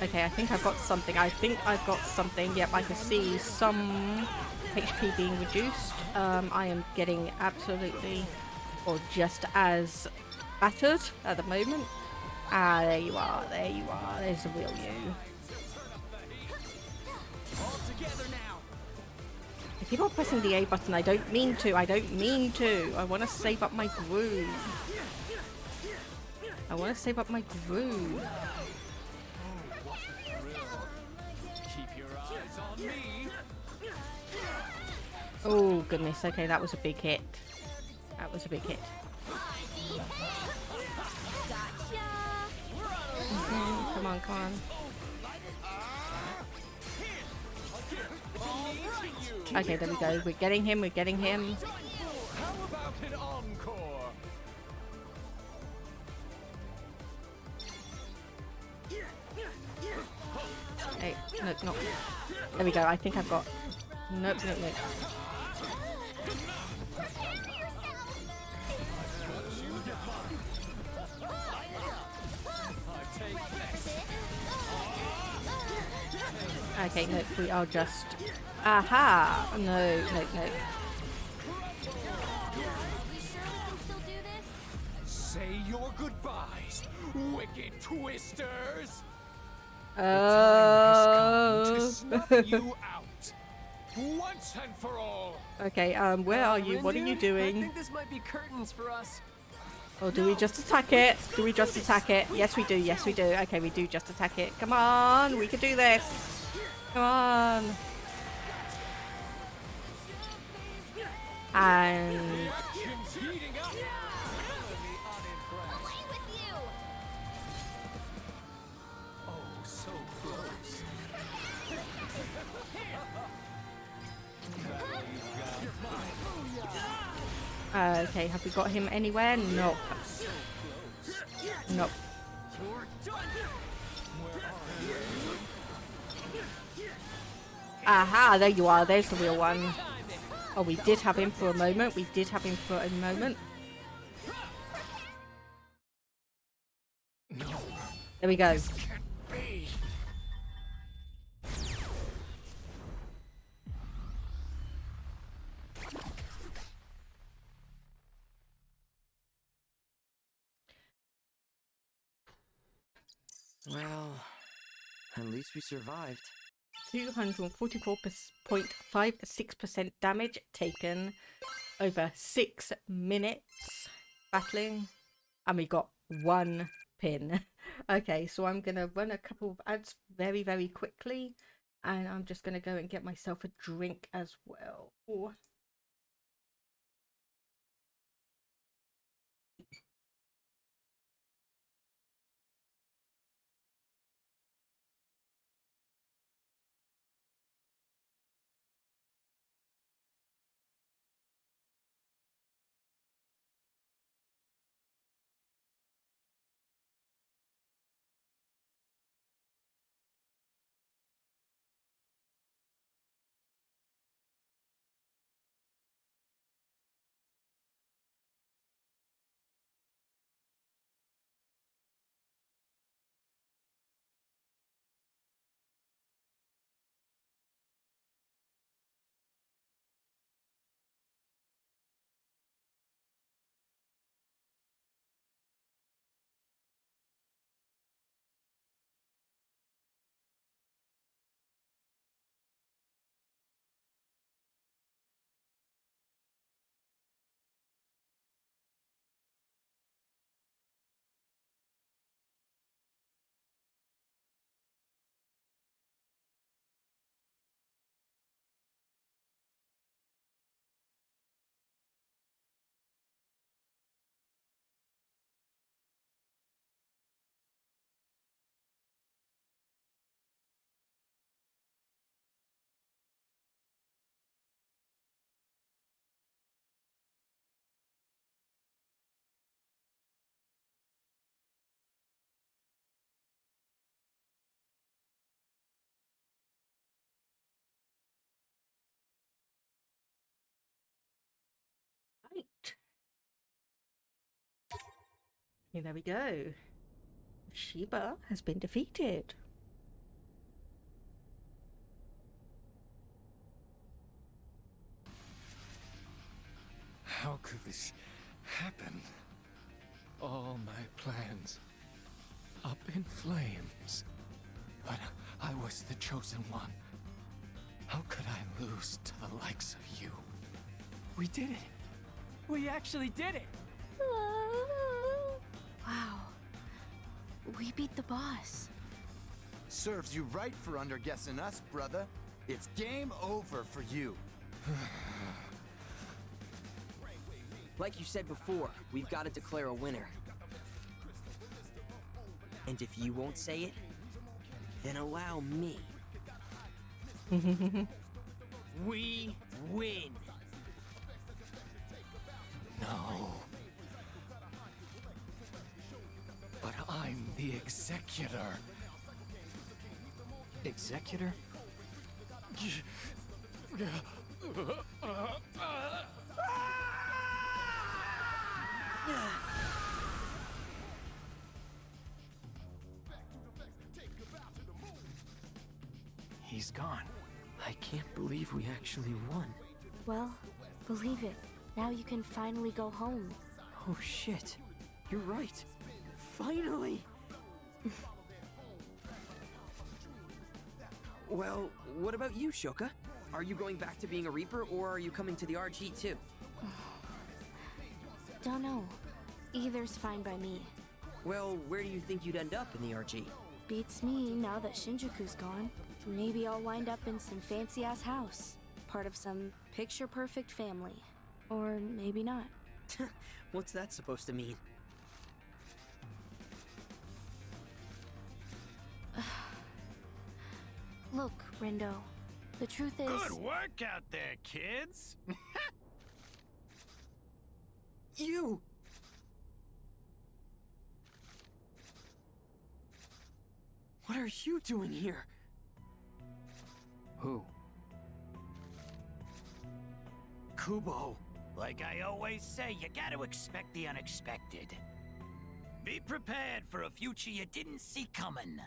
A: Okay, I think I've got something. Yep, I can see some HP being reduced. I am getting absolutely, or just as battered at the moment. Ah, there you are. There's the real you. I keep on pressing the A button. I don't mean to. I want to save up my groove. Oh goodness, okay, that was a big hit. Come on. Okay, there we go. We're getting him.
B: How about an encore?
A: Hey, nope, not. There we go. I think I've got. Nope. Okay, nope, we are just... Aha! No.
B: Say your goodbyes, wicked twisters!
A: Oh.
B: To snuff you out, once and for all!
A: Okay, where are you? What are you
G: I
A: doing?
G: think this might be curtains for us.
A: Or do we just attack it? Yes, we do. Okay, we do just attack it. Come on, we can do this. Come on. And... okay, have we got him anywhere? Nope. Aha, there you are. There's the real one. Oh, we did have him for a moment. There we go.
G: Well, at least we survived.
A: 244.56% damage taken over 6 minutes battling, and we got 1 pin. Okay, so I'm gonna run a couple of ads very, very quickly, and I'm just gonna go and get myself a drink as well. Okay, there we go. Shiba has been defeated.
B: How could this happen? All my plans up in flames. But I was the chosen one. How could I lose to the likes of you?
I: We did it. We actually did it.
C: Wow. We beat the boss.
D: Serves you right for underguessing us, brother. It's game over for you.
G: Like you said before, we've got to declare a winner. And if you won't say it, then allow me. We win.
B: No. But I'm the executor.
F: Executor? He's gone.
G: I can't believe we actually won.
C: Well, believe it. Now you can finally go home.
G: Oh shit. You're right. Finally! Well, what about you, Shoka? Are you going back to being a Reaper, or are you coming to the RG too?
C: Don't know. Either's fine by me.
G: Well, where do you think you'd end up in the RG?
C: Beats me now that Shinjuku's gone. Maybe I'll wind up in some fancy-ass house. Part of some picture-perfect family. Or maybe not.
G: What's that supposed to mean?
C: Look, Rindo. The truth is...
E: Good work out there, kids!
G: You! What are you doing here?
F: Who?
E: Kubo. Like I always say, you gotta expect the unexpected. Be prepared for a future you didn't see coming.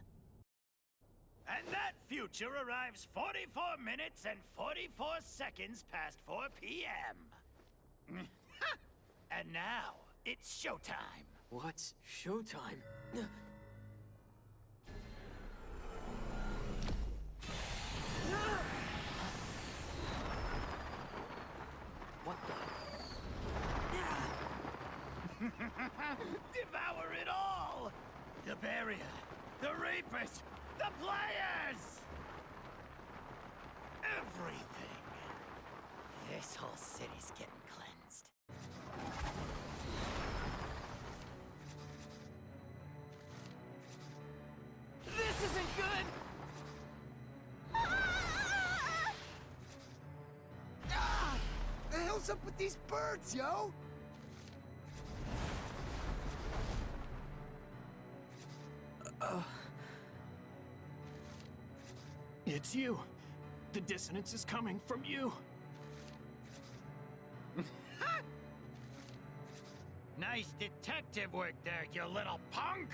E: And that future arrives 44 minutes and 44 seconds past 4 p.m. And now, it's showtime.
G: What's showtime? What the?
E: Devour it all! The barrier, the reapers, the players! Everything. This whole city's getting cleansed. This isn't good!
D: The hell's up with these birds, yo?
F: It's you. The dissonance is coming from you.
E: Nice detective work there, you little punk!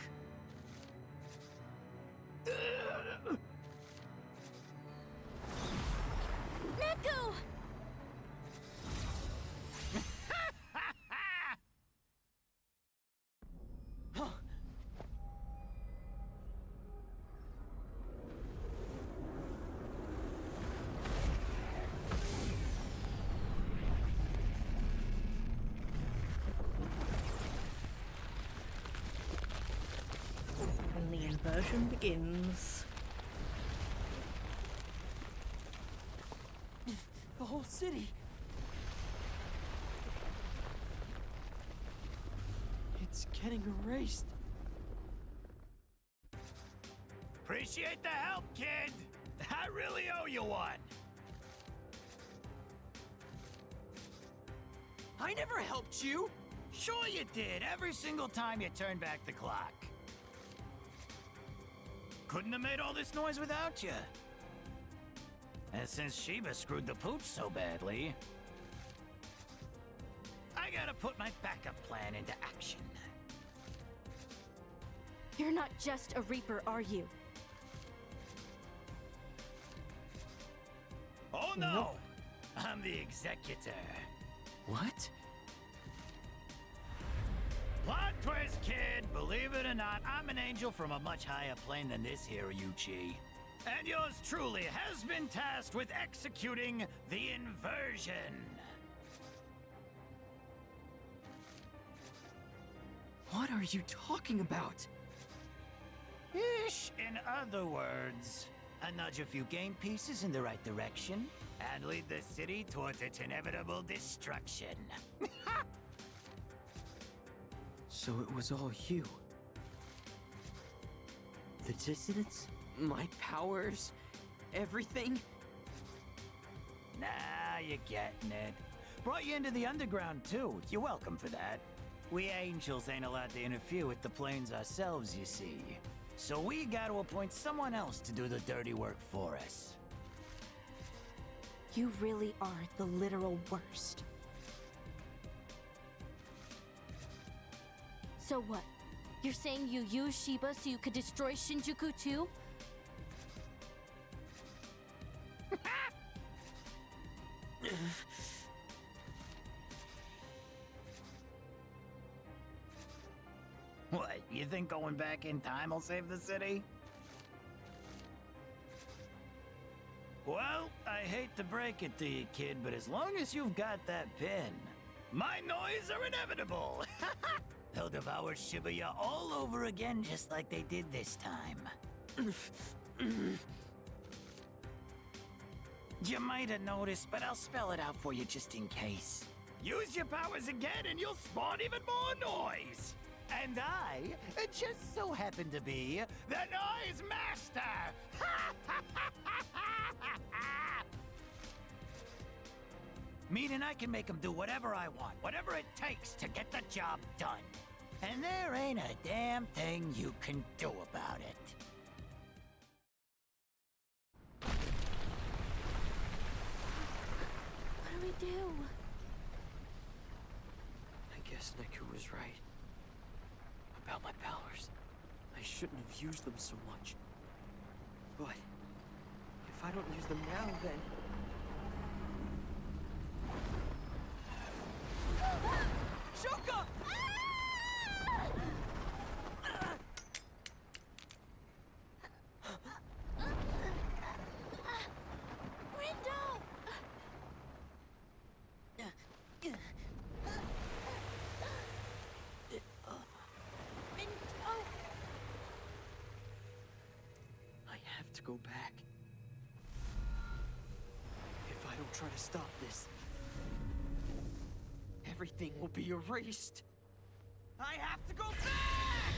C: Neko!
A: And the inversion begins.
G: The whole city! It's getting erased.
E: Appreciate the help, kid! I really owe you one!
G: I never helped you!
E: Sure you did, every single time you turned back the clock. Couldn't have made all this noise without you. And since Shiba screwed the pooch so badly, I gotta put my backup plan into action.
C: You're not just a Reaper, are you?
J: Oh no! I'm the executor.
G: What?
J: Plot twist, kid! Believe it or not, I'm an angel from a much higher plane than this here, Yuchi. And yours truly has been tasked with executing the inversion.
G: What are you talking about?
J: Ish, in other words, I nudge a few game pieces in the right direction and lead the city towards its inevitable destruction.
G: So it was all you. The dissonance? My powers? Everything?
J: Nah, you're getting it. Brought you into the underground, too. You're welcome for that. We angels ain't allowed to interfere with the planes ourselves, you see. So we gotta appoint someone else to do the dirty work for us.
C: You really are the literal worst. So what? You're saying you used Shiba so you could destroy Shinjuku too?
J: What, you think going back in time will save the city? Well, I hate to break it to you, kid, but as long as you've got that pin, my noise are inevitable! They'll devour Shibuya all over again just like they did this time. You might have noticed, but I'll spell it out for you just in case. Use your powers again and you'll spawn even more noise! And I just so happen to be the Noise Master! Meaning I can make them do whatever I want, whatever it takes to get the job done. And there ain't a damn thing you can do about it.
C: What do we do?
G: I guess Neku was right. About my powers. I shouldn't have used them so much. But if I don't use them now, then... Shuka!
C: Rindo!
G: I have to go back. If I don't try to stop this, everything will be erased. I have to go back!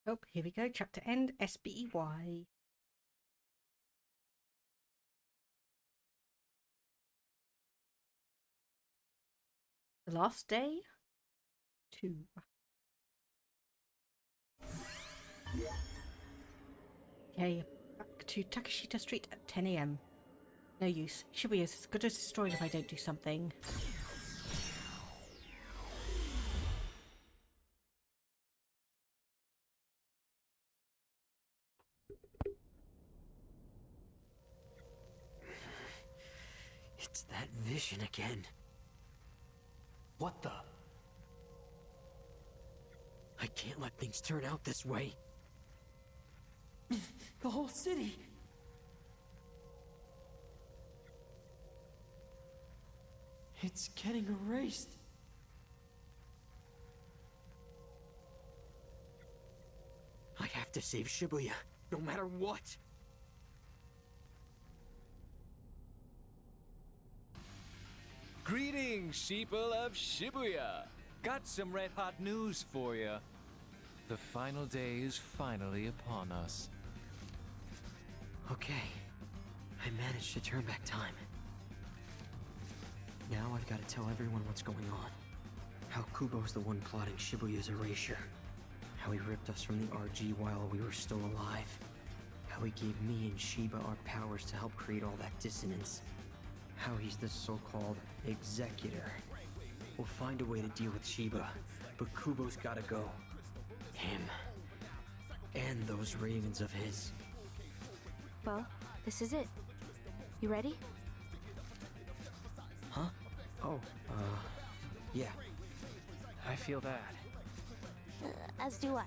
A: Oh, here we go. Chapter end. SBY. The last day. 2. Okay, back to Takashita Street at 10 AM. No use. Shibuya's as good as destroyed if I don't do something.
G: It's that vision again. What the? I can't let things turn out this way. The whole city! It's getting erased. I have to save Shibuya, no matter what.
B: Greetings, sheeple of Shibuya! Got some red-hot news for you. The final day is finally upon us.
G: Okay, I managed to turn back time. Now I've got to tell everyone what's going on. How Kubo's the one plotting Shibuya's erasure. How he ripped us from the RG while we were still alive. How he gave me and Shiba our powers to help create all that dissonance. How he's the so-called executor. We'll find a way to deal with Shiba, but Kubo's gotta go. Him. And those ravens of his.
C: Well, this is it. You ready?
G: Huh? Oh, yeah.
F: I feel that.
C: As do I.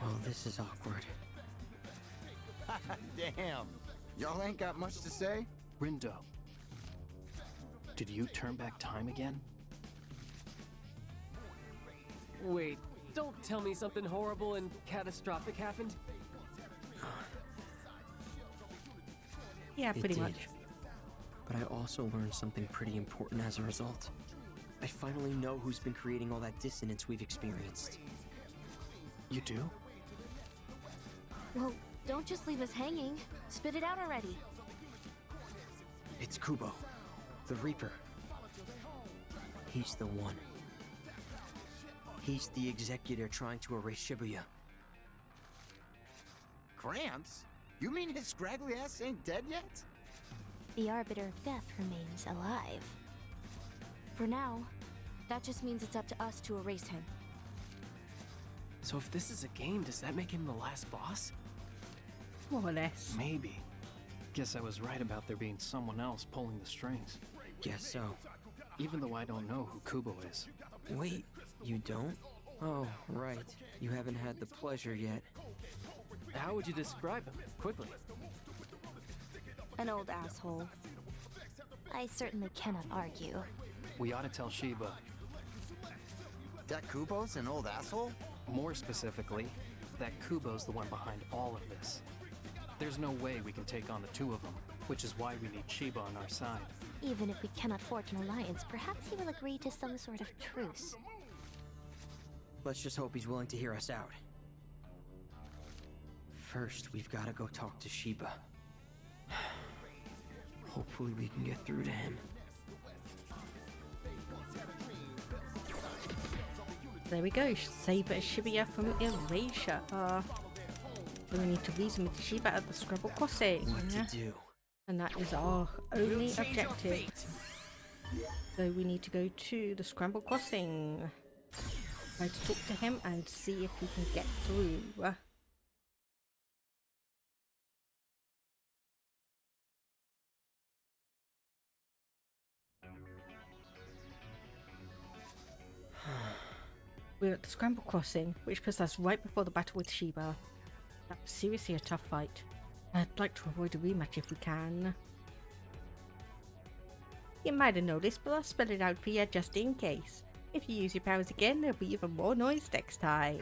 G: Well, this is awkward.
D: Damn. Y'all ain't got much to say?
F: Rindo. Did you turn back time again?
I: Wait, don't tell me something horrible and catastrophic happened.
A: Yeah,
G: It
A: pretty
G: did.
A: much.
G: But I also learned something pretty important as a result. I finally know who's been creating all that dissonance we've experienced.
F: You do?
C: Well, don't just leave us hanging. Spit it out already.
G: It's Kubo, the Reaper. He's the one. He's the executor trying to erase Shibuya.
D: Gramps? You mean his scraggly ass ain't dead yet?
C: The Arbiter of Death remains alive. For now, that just means it's up to us to erase him.
F: So if this is a game, does that make him the last boss?
A: More or less.
F: Maybe. Guess I was right about there being someone else pulling the strings.
G: Guess so.
F: Even though I don't know who Kubo is.
G: Wait, you don't? Oh, right. You haven't had the pleasure yet.
I: How would you describe him? Quickly.
C: An old asshole. I certainly cannot argue.
F: We ought to tell Shiba.
D: That Kubo's an old asshole?
F: More specifically, that Kubo's the one behind all of this. There's no way we can take on the two of them, which is why we need Shiba on our side.
C: Even if we cannot forge an alliance, perhaps he will agree to some sort of truce.
G: Let's just hope he's willing to hear us out. First, we've got to go talk to Shiba. Hopefully we can get through to him.
A: There we go. Save Shibuya from erasure. We need to reason with Shiba at the Scrabble Crossing.
G: What to do?
A: And that is our only objective. So we need to go to the Scramble Crossing. Try to talk to him and see if we can get through. We're at the Scramble Crossing, which puts us right before the battle with Shiba. That was seriously a tough fight. I'd like to avoid a rematch if we can. You might have noticed, but I'll spell it out for you just in case. If you use your powers again, there'll be even more noise next time.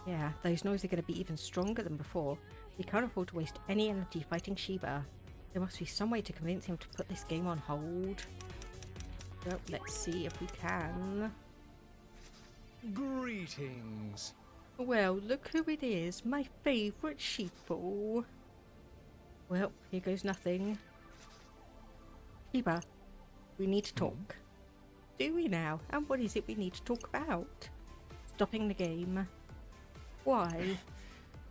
A: Yeah, those noises are going to be even stronger than before. We can't afford to waste any energy fighting Shiba. There must be some way to convince him to put this game on hold. Well, let's see if we can.
B: Greetings.
A: Well, look who it is, my favourite sheeple. Well, here goes nothing. Shiba, we need to talk. Do we now? And what is it we need to talk about? Stopping the game. Why?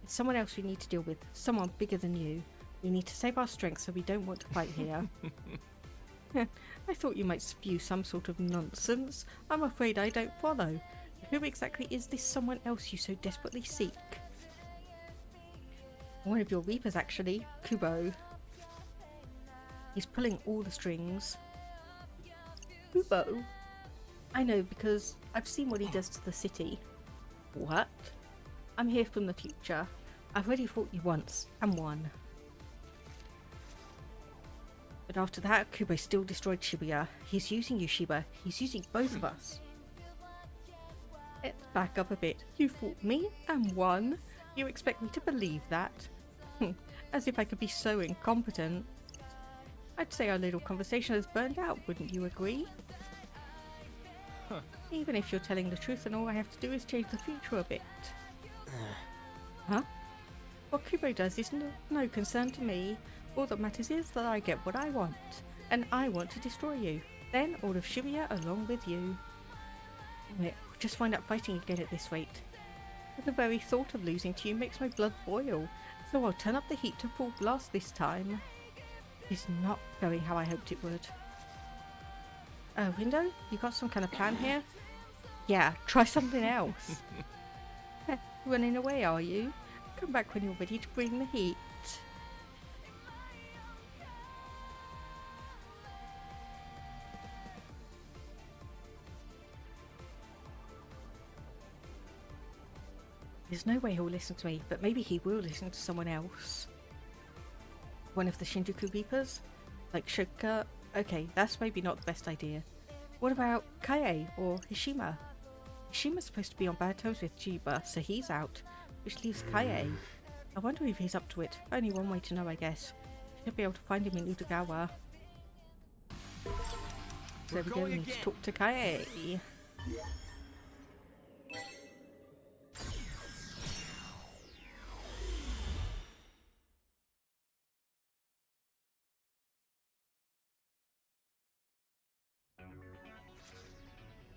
A: It's someone else we need to deal with. Someone bigger than you. We need to save our strength, so we don't want to fight here. I thought you might spew some sort of nonsense. I'm afraid I don't follow. Who exactly is this someone else you so desperately seek? One of your reapers, actually. Kubo. He's pulling all the strings. Kubo? I know, because I've seen what he does to the city. What? I'm here from the future. I've already fought you once, and won. But after that, Kubo still destroyed Shibuya. He's using you, Shiba. He's using both of us. Let's back up a bit. You fought me and won. You expect me to believe that? As if I could be so incompetent. I'd say our little conversation has burned out, wouldn't you agree? Even if you're telling the truth and all I have to do is change the future a bit. Huh? What Kubo does is no concern to me. All that matters is that I get what I want. And I want to destroy you. Then all of Shibuya along with you. We'll just wind up fighting again at this rate. The very thought of losing to you makes my blood boil, so I'll turn up the heat to full blast this time. It's not going how I hoped it would. Rindo, you got some kind of plan here? Yeah, try something else. Running away, are you? Come back when you're ready to bring the heat. There's no way he'll listen to me, but maybe he will listen to someone else. One of the Shinjuku Reapers? Like Shoka? Okay, that's maybe not the best idea. What about Kaie or Hishima? Hishima's supposed to be on bad terms with Chiba, so he's out, which leaves Kaie. I wonder if he's up to it. Only one way to know, I guess. Should be able to find him in Utagawa. So we need to talk to Kaie.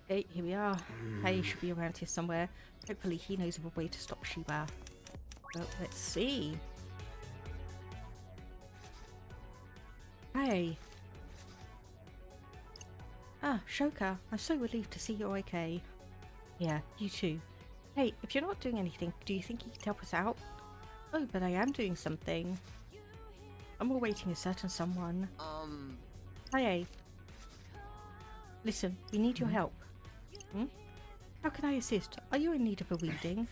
A: Hey, here we are. Kaie should be around here somewhere. Hopefully he knows of a way to stop Shiba. Well, let's see. Hey. Ah, Shoka. I'm so relieved to see you're okay. Yeah, you too. Hey, if you're not doing anything, do you think you could help us out? Oh, but I am doing something. I'm awaiting a certain someone. Hey. Listen, we need your help. How can I assist? Are you in need of a reading?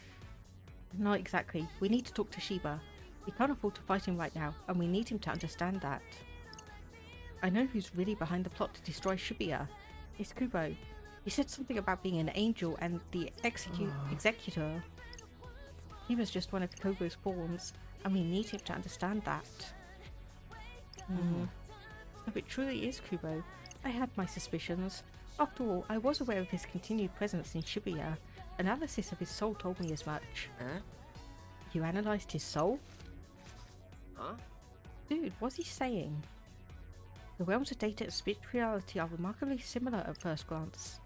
A: Not exactly. We need to talk to Shiba. We can't afford to fight him right now, and we need him to understand that. I know who's really behind the plot to destroy Shibuya. It's Kubo. He said something about being an angel and the executor. He was just one of Kubo's pawns, and we need him to understand that. If it truly is Kubo, I had my suspicions. After all, I was aware of his continued presence in Shibuya. Analysis of his soul told me as much. You analysed his soul?
G: Huh?
A: Dude, what's he saying? The realms of data and spirituality are remarkably similar at first glance.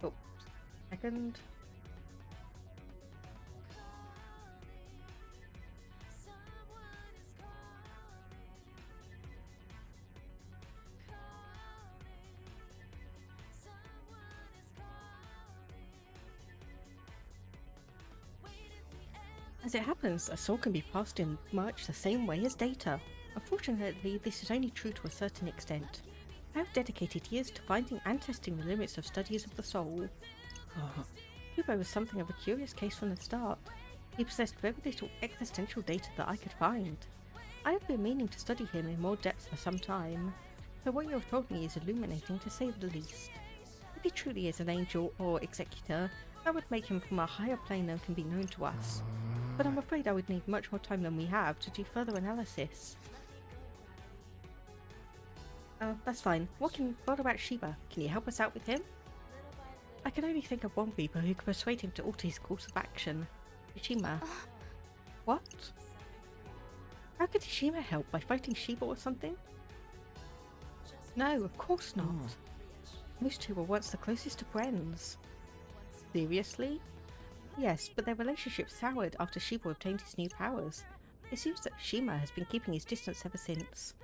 A: Oh, second. As it happens, a soul can be passed in much the same way as data. Unfortunately, this is only true to a certain extent. I have dedicated years to finding and testing the limits of studies of the soul. Kubo was something of a curious case from the start. He possessed very little existential data that I could find. I have been meaning to study him in more depth for some time, so what you have told me is illuminating to say the least. If he truly is an angel or executor, that would make him from a higher plane than can be known to us. But I'm afraid I would need much more time than we have to do further analysis. That's fine. What about Shiba? Can you help us out with him? I can only think of one Reaper who could persuade him to alter his course of action. Hishima. What? How could Hishima help? By fighting Shiba or something? No, of course not. Those two were once the closest of friends. Seriously? Yes, but their relationship soured after Shiba obtained his new powers. It seems that Shima has been keeping his distance ever since.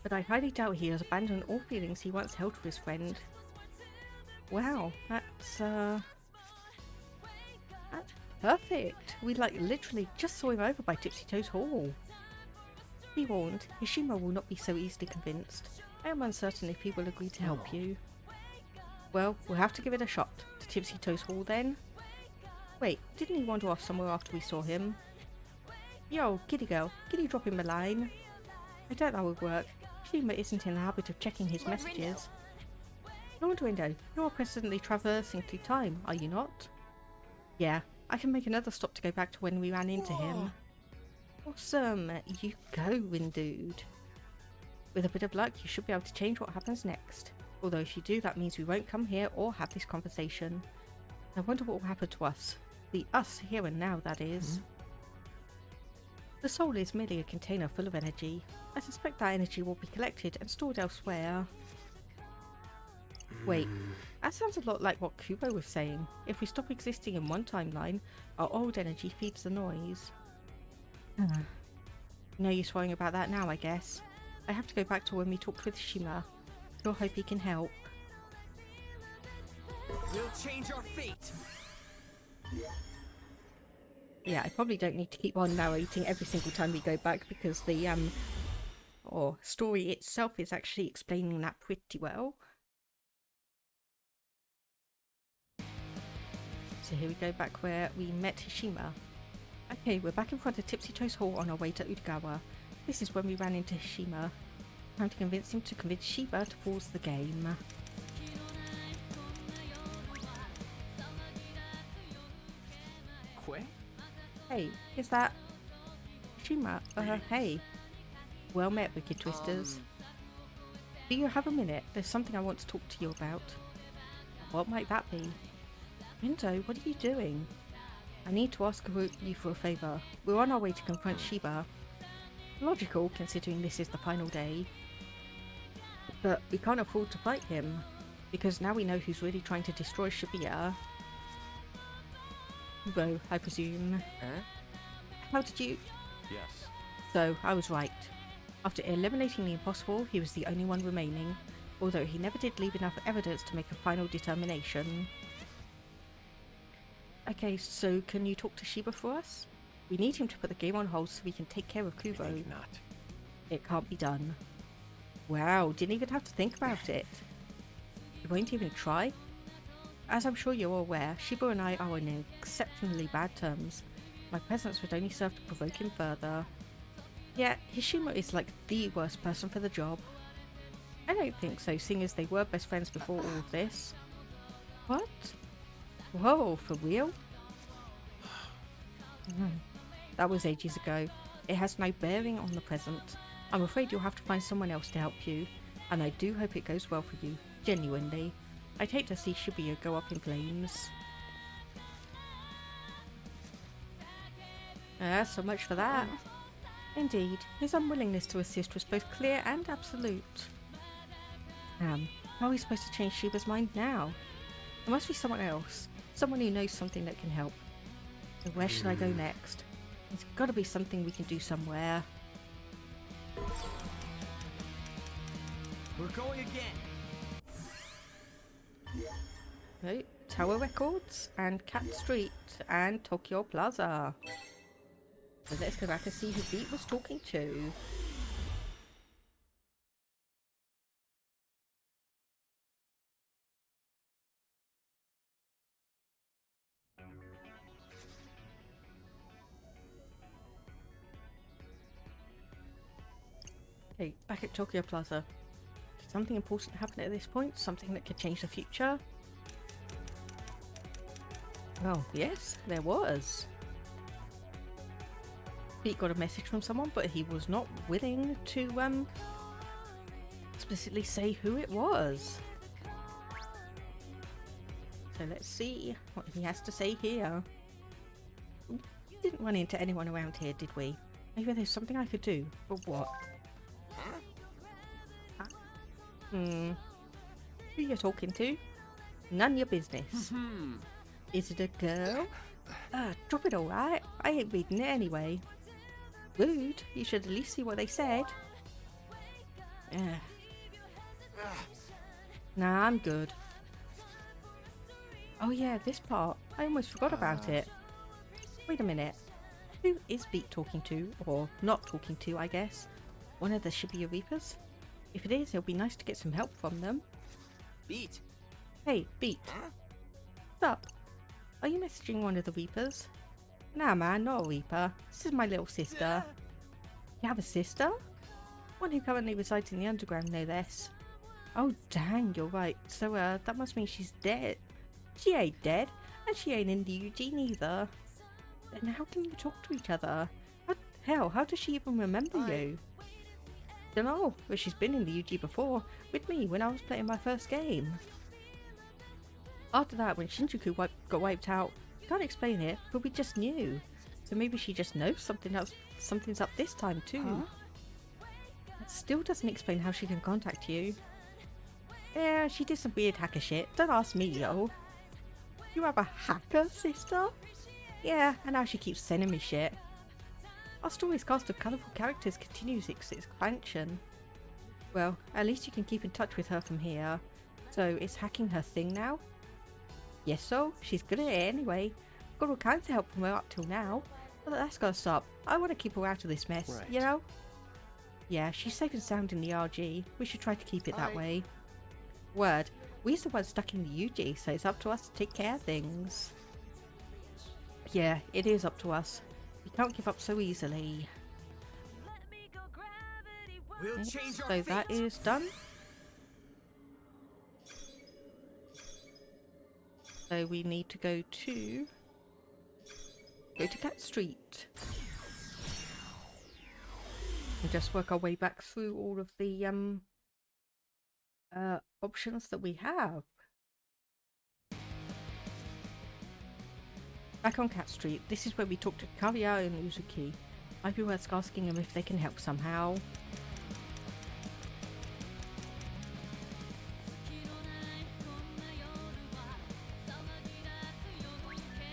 A: But I highly doubt he has abandoned all feelings he once held for his friend. Wow, that's perfect. We literally just saw him over by Tipsy Toes Hall. Be warned, Hishima will not be so easily convinced. I am uncertain if he will agree to help you. Well, we'll have to give it a shot. To Tipsy Toes Hall then? Wait, didn't he wander off somewhere after we saw him? Yo, kitty girl, can you drop him a line? I doubt that would work. Shima isn't in the habit of checking his messages. Lord Rindo, you're presently traversing through time, are you not? Yeah, I can make another stop to go back to when we ran into him. Awesome, you go, Rindude. With a bit of luck, you should be able to change what happens next. Although if you do, that means we won't come here or have this conversation. I wonder what will happen to us. The us here and now, that is. The soul is merely a container full of energy. I suspect that energy will be collected and stored elsewhere. Wait, that sounds a lot like what Kubo was saying. If we stop existing in one timeline, our old energy feeds the noise. No use worrying about that now, I guess. I have to go back to when we talked with Shima. Still hope he can help.
G: We'll change our fate.
A: Yeah, I probably don't need to keep on narrating every single time we go back because the story itself is actually explaining that pretty well. So here we go back where we met Hishima. Okay, we're back in front of Tipsy Toes Hall on our way to Udagawa. This is when we ran into Hishima. Time to convince him to convince Shiba to pause the game.
F: Quay?
A: Hey, is that Hishima? Hey. Well met, Wicked Twisters. Do you have a minute? There's something I want to talk to you about. What might that be? Rindo, what are you doing? I need to ask you for a favour. We're on our way to confront Shiba. Logical, considering this is the final day. But we can't afford to fight him, because now we know who's really trying to destroy Shibuya. Kubo, I presume. How did you...
H: Yes.
A: So, I was right. After eliminating the impossible, he was the only one remaining, although he never did leave enough evidence to make a final determination. Okay, so can you talk to Shiba for us? We need him to put the game on hold so we can take care of Kubo.
H: I think not.
A: It can't be done. Wow, didn't even have to think about it. You won't even try? As I'm sure you're aware, Shiba and I are on exceptionally bad terms. My presence would only serve to provoke him further. Yeah, Hishima is like the worst person for the job. I don't think so, seeing as they were best friends before all of this. What? Whoa, for real? That was ages ago. It has no bearing on the present. I'm afraid you'll have to find someone else to help you, and I do hope it goes well for you, genuinely. I'd hate to see Shibuya go up in flames. So much for that. Indeed, his unwillingness to assist was both clear and absolute. How are we supposed to change Shiba's mind now? There must be someone else. Someone who knows something that can help. So where should I go next? There's got to be something we can do somewhere.
G: We're going again.
A: Oh, Tower Records and Cat Street and Tokyo Plaza. So let's go back and see who Beat was talking to. Okay, back at Tokyo Plaza. Did something important happen at this point? Something that could change the future? Well, yes, there was. Pete got a message from someone, but he was not willing to explicitly say who it was. So let's see what he has to say here. We didn't run into anyone around here, did we? Maybe there's something I could do, but what? Who you talking to? None your business. Is it a girl? Drop it alright. I ain't reading it anyway. Rude. You should at least see what they said. Nah, I'm good. Oh yeah, this part. I almost forgot about it. Wait a minute. Who is Beat talking to? Or not talking to, I guess? One of the Shibuya Reapers? If it is, it'll be nice to get some help from them.
G: Beat.
A: Hey, Beat. What's up? Are you messaging one of the Reapers? Nah man, not a Reaper. This is my little sister. You have a sister? One who currently resides in the underground, no less. Oh dang, you're right. So that must mean she's dead. She ain't dead, and she ain't in the UG neither. Then how can you talk to each other? How does she even remember you? Dunno, but she's been in the UG before, with me when I was playing my first game. After that, when Shinjuku got wiped out, can't explain it, but we just knew. So maybe she just knows something's up this time too. That still doesn't explain how she can contact you. Yeah, she did some weird hacker shit. Don't ask me, yo. You have a hacker, sister? Yeah, and now she keeps sending me shit. Our story's cast of colourful characters continues its expansion. Well, at least you can keep in touch with her from here. So, is hacking her thing now? Yes, so. She's good at it anyway. Got all kinds of help from her up till now. But that's gotta stop. I want to keep her out of this mess, you know? Yeah, she's safe and sound in the RG. We should try to keep it that way. Word. We're the ones stuck in the UG, so it's up to us to take care of things. Yeah, it is up to us. We can't give up so easily.
G: We'll change our
A: So that
G: fate.
A: is done. So we need to go to Cat Street. And just work our way back through all of the options that we have. Back on Cat Street, this is where we talk to Karia and Uzuki. Might be worth asking them if they can help somehow.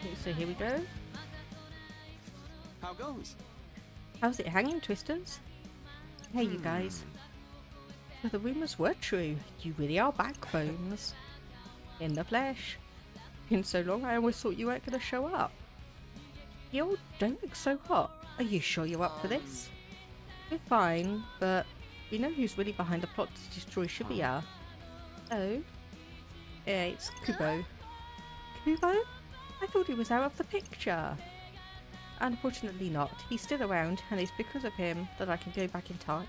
A: Okay, so here we go.
G: How goes?
A: How's it hanging, Twisters? Hey, you guys. So the rumours were true. You really are backbones. In the flesh. Been so long, I always thought you weren't going to show up. You don't look so hot. Are you sure you're up for this? We're fine, but we know who's really behind the plot to destroy Shibuya. Oh? Yeah, it's Kubo. Kubo? I thought he was out of the picture. Unfortunately not. He's still around, and it's because of him that I can go back in time.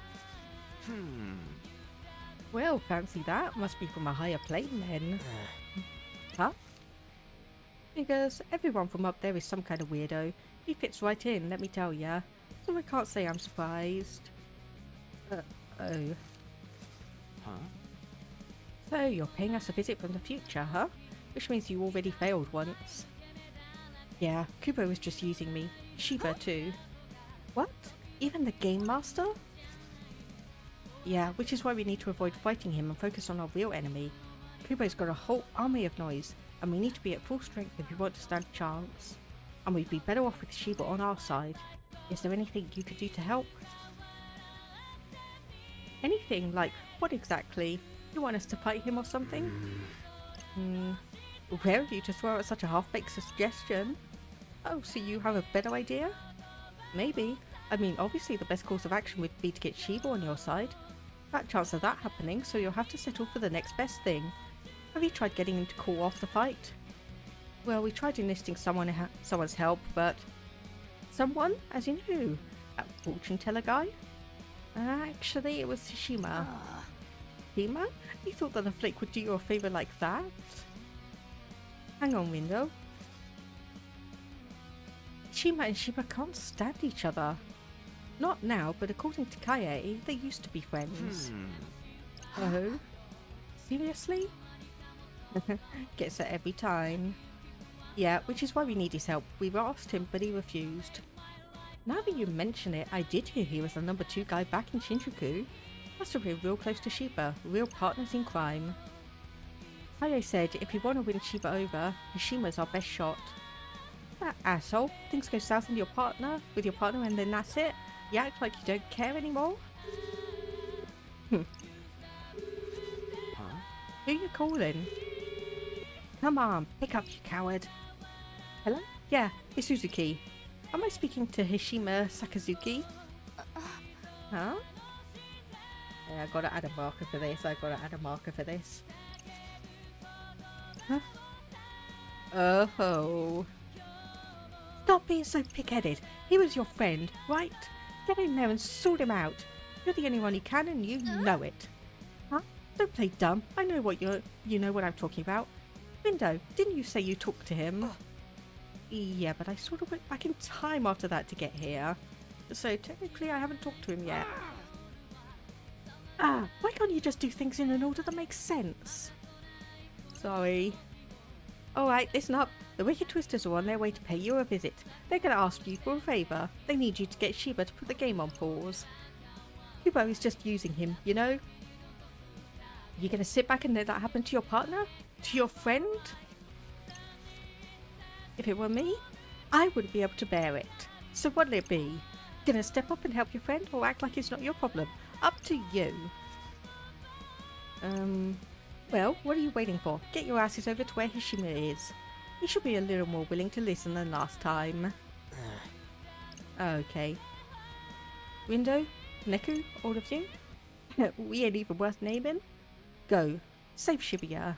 A: Well, fancy that. Must be from a higher plane then. Huh? Because everyone from up there is some kind of weirdo. He fits right in, let me tell ya. So I can't say I'm surprised. Oh. So you're paying us a visit from the future, huh? Which means you already failed once. Yeah, Kubo was just using me. Shiba too. What? Even the Game Master? Yeah, which is why we need to avoid fighting him and focus on our real enemy. Kubo's got a whole army of noise, and we need to be at full strength if we want to stand a chance. And we'd be better off with Shiba on our side. Is there anything you could do to help? Anything? Like, what exactly? You want us to fight him or something? Rare of you to throw out such a half-baked suggestion. Oh, so you have a better idea? Maybe. I mean, obviously the best course of action would be to get Shiba on your side. Fat chance of that happening, so you'll have to settle for the next best thing. Have you tried getting him to call off the fight? Well, we tried enlisting someone's help, but... Someone? As in who? That fortune teller guy? Actually, it was Tsushima. Tsushima? You thought that a flake would do you a favour like that? Hang on, Rindo. Tsushima and Shiba can't stand each other. Not now, but according to Kaie, they used to be friends. Oh? Seriously? Gets it every time. Yeah, which is why we need his help. We've asked him, but he refused. Now that you mention it, I did hear he was the number 2 guy back in Shinjuku. Must have been real close to Shiba, real partners in crime. Kaie said if we want to win Shiba over, Hishima's our best shot. That asshole. Things go south with your partner, and then that's it? You act like you don't care anymore? Who you calling? Come on, pick up, you coward. Hello? Yeah, it's Uzuki. Am I speaking to Hishima Sakazuki? Huh? Yeah, I gotta add a marker for this. Huh? Oh. Stop being so pig-headed. He was your friend, right? Get in there and sort him out. You're the only one who can, and you know it. Huh? Don't play dumb. I know what you know what I'm talking about. Rindo, didn't you say you talked to him? Yeah, but I sort of went back in time after that to get here. So technically I haven't talked to him yet. Why can't you just do things in an order that makes sense? Sorry. Alright, listen up. The Wicked Twisters are on their way to pay you a visit. They're going to ask you for a favour. They need you to get Shiba to put the game on pause. Kubo is just using him, you know? You going to sit back and let that happen to your partner? To your friend? If it were me, I wouldn't be able to bear it. So what'll it be? Gonna step up and help your friend or act like it's not your problem? Up to you. Well, what are you waiting for? Get your asses over to where Hishima is. He should be a little more willing to listen than last time. Okay. Rindo, Neku, all of you? We ain't even worth naming. Go. Save Shibuya.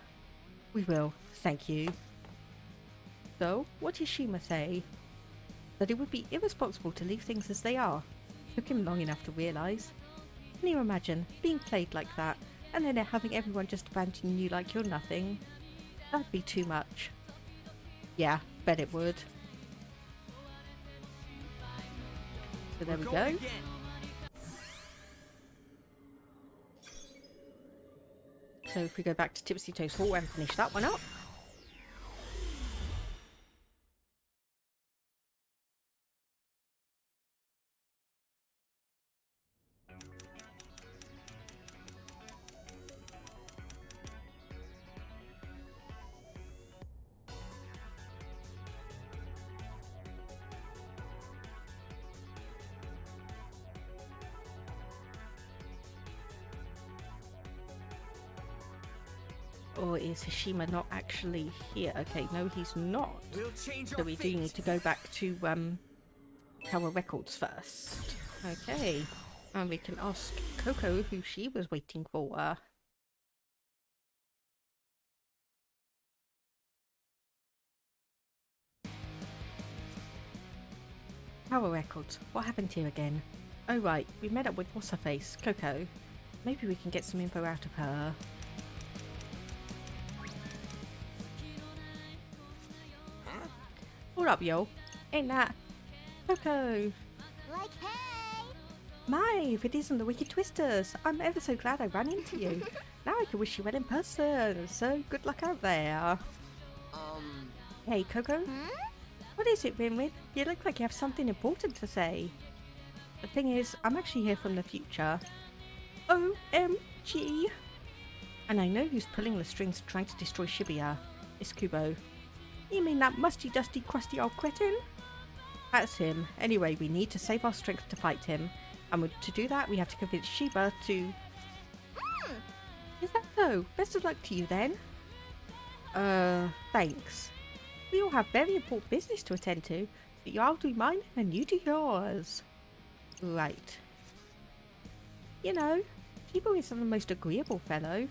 A: We will. Thank you. So, what did Hishima say? That it would be irresponsible to leave things as they are. Took him long enough to realise. Can you imagine being played like that? And then having everyone just abandon you like you're nothing. That'd be too much. Yeah, bet it would. So there we go. So if we go back to Tipsy Toes Hall and finish that one up. Or is Hishima not actually here? Okay, no he's not. So we do need to go back to Tower Records first. Okay. And we can ask Coco who she was waiting for. Tower Records, what happened here again? Oh right, we met up with what's her face, Coco. Maybe we can get some info out of her. What up, yo? Ain't that Coco?
K: Like, hey!
A: My, if it isn't the Wicked Twisters! I'm ever so glad I ran into you. Now I can wish you well in person, so good luck out there. Hey, Coco? What is it, Rinwin? You look like you have something important to say. The thing is, I'm actually here from the future. OMG! And I know who's pulling the strings trying to destroy Shibuya. It's Kubo. You mean that musty, dusty, crusty old cretin? That's him. Anyway, we need to save our strength to fight him. And to do that, we have to convince Shiba to... Is that so? Best of luck to you then. Thanks. We all have very important business to attend to, so I'll do mine and you do yours. Right. You know, Shiba isn't the most agreeable fellow.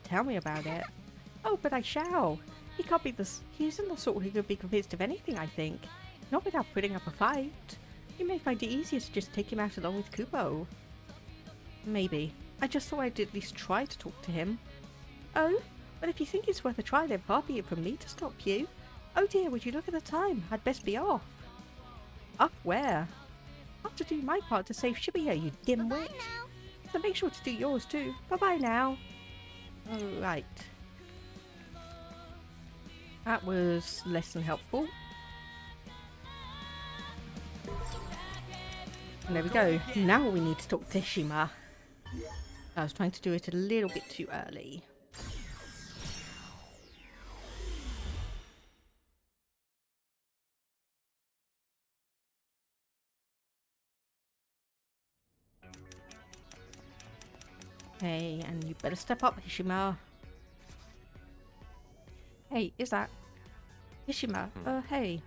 A: Tell me about it. Oh, but I shall. He can't be he isn't the sort who could be convinced of anything, I think. Not without putting up a fight. You may find it easier to just take him out along with Kubo. Maybe. I just thought I'd at least try to talk to him. Oh? But if you think it's worth a try, then far be it from me to stop you. Oh dear, would you look at the time? I'd best be off. Off where? I have to do my part to save Shibuya, you dimwit. So make sure to do yours too. Bye-bye now. Alright. That was less than helpful. And there we go. Now we need to talk to Hishima. I was trying to do it a little bit too early. Hey, and you better step up, Hishima. Hey, is that Hishima? Hey.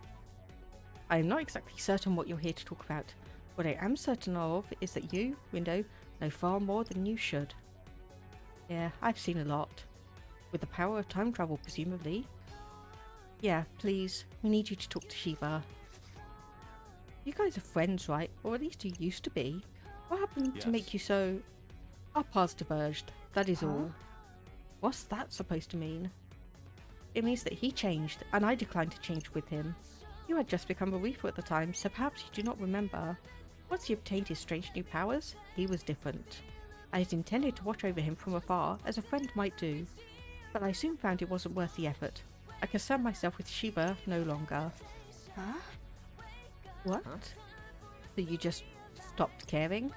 A: I am not exactly certain what you're here to talk about. What I am certain of is that you, Rindo, know far more than you should. Yeah, I've seen a lot. With the power of time travel, presumably. Yeah, please, we need you to talk to Shiba. You guys are friends, right? Or at least you used to be. What happened to make you so... Our paths diverged, that is all. What's that supposed to mean? It means that he changed, and I declined to change with him. You had just become a reaper at the time, so perhaps you do not remember. Once he obtained his strange new powers, he was different. I had intended to watch over him from afar, as a friend might do, but I soon found it wasn't worth the effort. I concern myself with Shiba no longer.
C: Huh?
A: What? So you just stopped caring?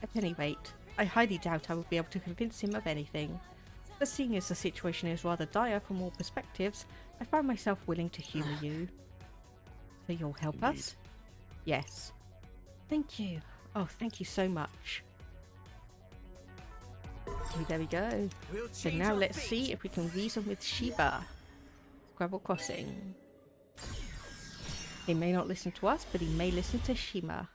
A: At any rate, I highly doubt I will be able to convince him of anything. But seeing as the situation is rather dire from all perspectives, I find myself willing to humour you. So you'll help us? Yes. Thank you. Oh, thank you so much. Okay, there we go. So now let's see if we can reason with Shiba. Scrabble Crossing. He may not listen to us, but he may listen to Shima.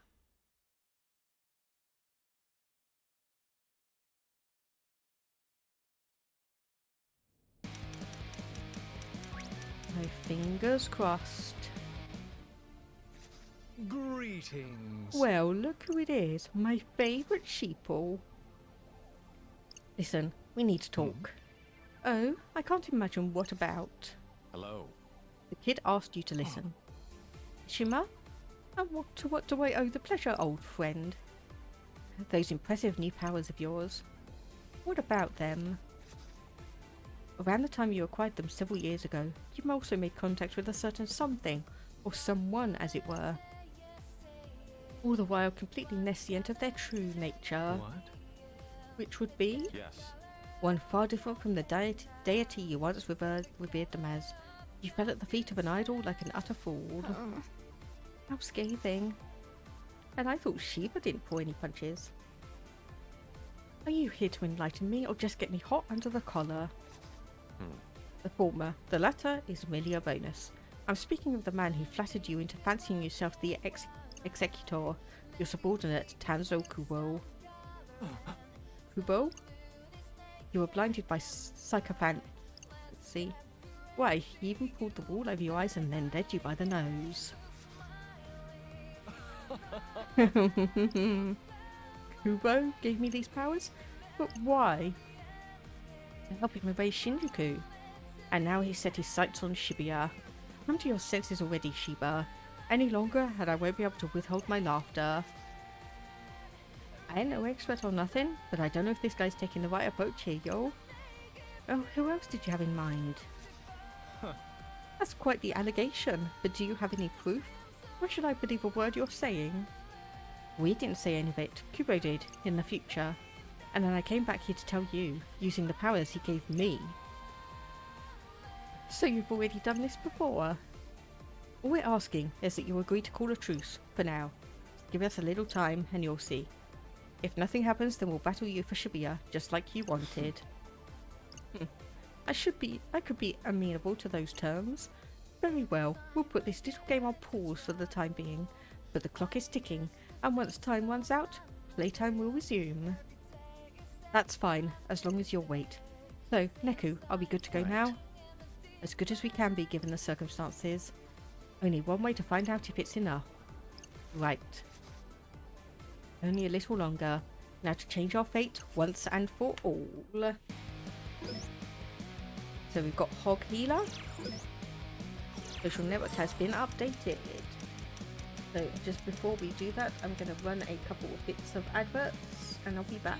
A: My fingers crossed.
B: Greetings.
A: Well, look who it is. My favourite sheeple. Listen, we need to talk. Oh, I can't imagine what about.
H: Hello.
A: The kid asked you to listen. Shima? And to what do I owe the pleasure, old friend? Those impressive new powers of yours. What about them? Around the time you acquired them several years ago, you also made contact with a certain something, or someone as it were. All the while completely nescient of their true nature.
H: What?
A: Which would be?
H: Yes.
A: One far different from the deity you once revered them as. You fell at the feet of an idol like an utter fool. How scathing. And I thought Shiba didn't pull any punches. Are you here to enlighten me or just get me hot under the collar? The former. The latter is merely a bonus. I'm speaking of the man who flattered you into fancying yourself the executor, your subordinate Tanzo Kubo. Kubo? You were blinded by sycophant. Let's see. Why, he even pulled the wool over your eyes and then led you by the nose. Kubo gave me these powers? But why? To help him obey Shinjuku. And now he's set his sights on Shibuya. Come to your senses already, Shiba. Any longer and I won't be able to withhold my laughter. I ain't no expert on nothing, but I don't know if this guy's taking the right approach here, yo. Oh, who else did you have in mind? That's quite the allegation, but do you have any proof? Why should I believe a word you're saying? We didn't say any of it, Kubo did, in the future. And then I came back here to tell you, using the powers he gave me. So you've already done this before? All we're asking is that you agree to call a truce, for now. Give us a little time and you'll see. If nothing happens, then we'll battle you for Shibuya, just like you wanted. I could be amenable to those terms. Very well, we'll put this little game on pause for the time being, but the clock is ticking, and once time runs out, playtime will resume. That's fine, as long as you'll wait. So, Neku, are we good to go now? As good as we can be given the circumstances. Only one way to find out if it's enough. Right. Only a little longer. Now to change our fate once and for all. So we've got Hog Healer. Social network has been updated. So just before we do that, I'm going to run a couple of bits of adverts and I'll be back.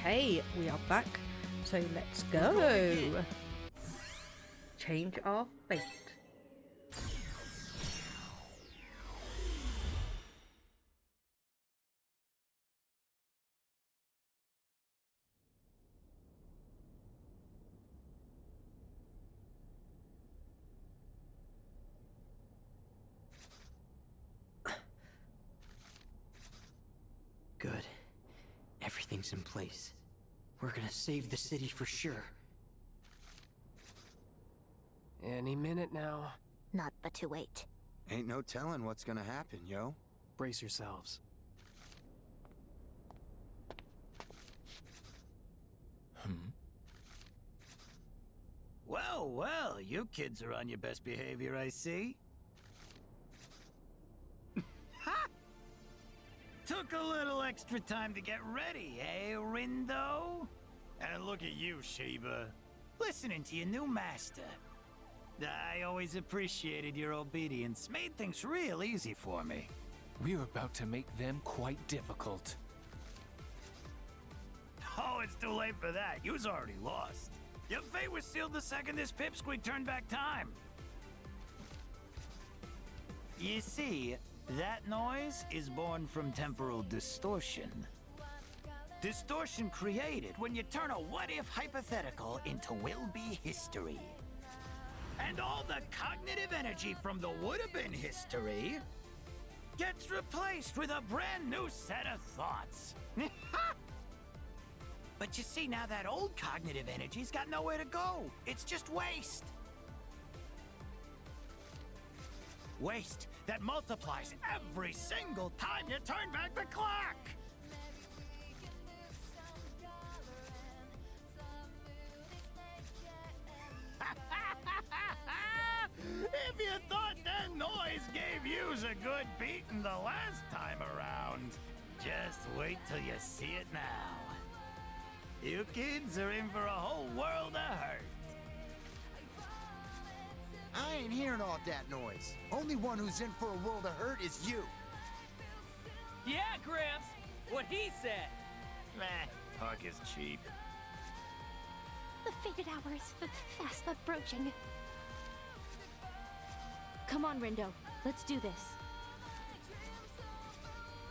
A: Okay, we are back. So let's go. Change our fate.
G: Good. Everything's in place. We're gonna save the city for sure.
F: Any minute now.
K: Not but to wait.
D: Ain't no telling what's gonna happen, yo.
F: Brace yourselves.
J: Well, well, you kids are on your best behavior, I see. Ha! Took a little extra time to get ready, eh, Rindo? And look at you, Shiba. Listening to your new master. I always appreciated your obedience. Made things real easy for me.
B: We're about to make them quite difficult.
J: Oh, it's too late for that. You was already lost. Your fate was sealed the second this pipsqueak turned back time. You see, that noise is born from temporal distortion. Distortion created when you turn a what-if hypothetical into will-be history. And all the cognitive energy from the would-have-been history gets replaced with a brand new set of thoughts. But you see, now that old cognitive energy's got nowhere to go. It's just waste. Waste that multiplies every single time you turn back the clock. If you thought that noise gave yous a good beating the last time around, just wait till you see it now. You kids are in for a whole world of hurt.
D: I ain't hearing all that noise. Only one who's in for a world of hurt is you.
I: Yeah, Gramps! What he said!
J: Meh, talk is cheap.
K: The fated hour is fast approaching.
C: Come on, Rindo. Let's do this.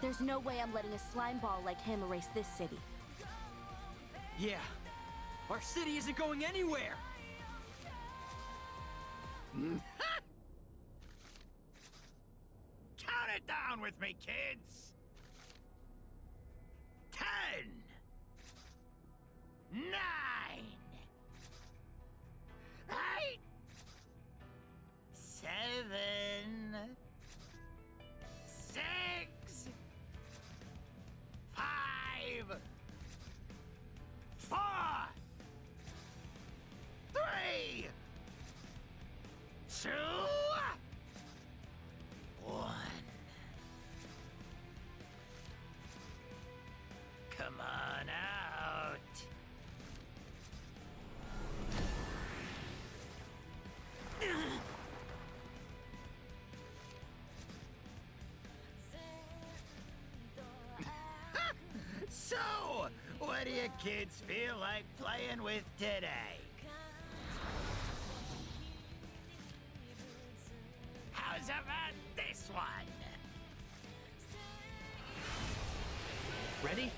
C: There's no way I'm letting a slime ball like him erase this city.
G: Yeah. Our city isn't going anywhere!
J: Count it down with me, kids! 10, 9, 8, 7, 6, 5, 4, 3, 2, 1. Come on out. So, what do you kids feel like playing with today? How's about this one?
G: Ready?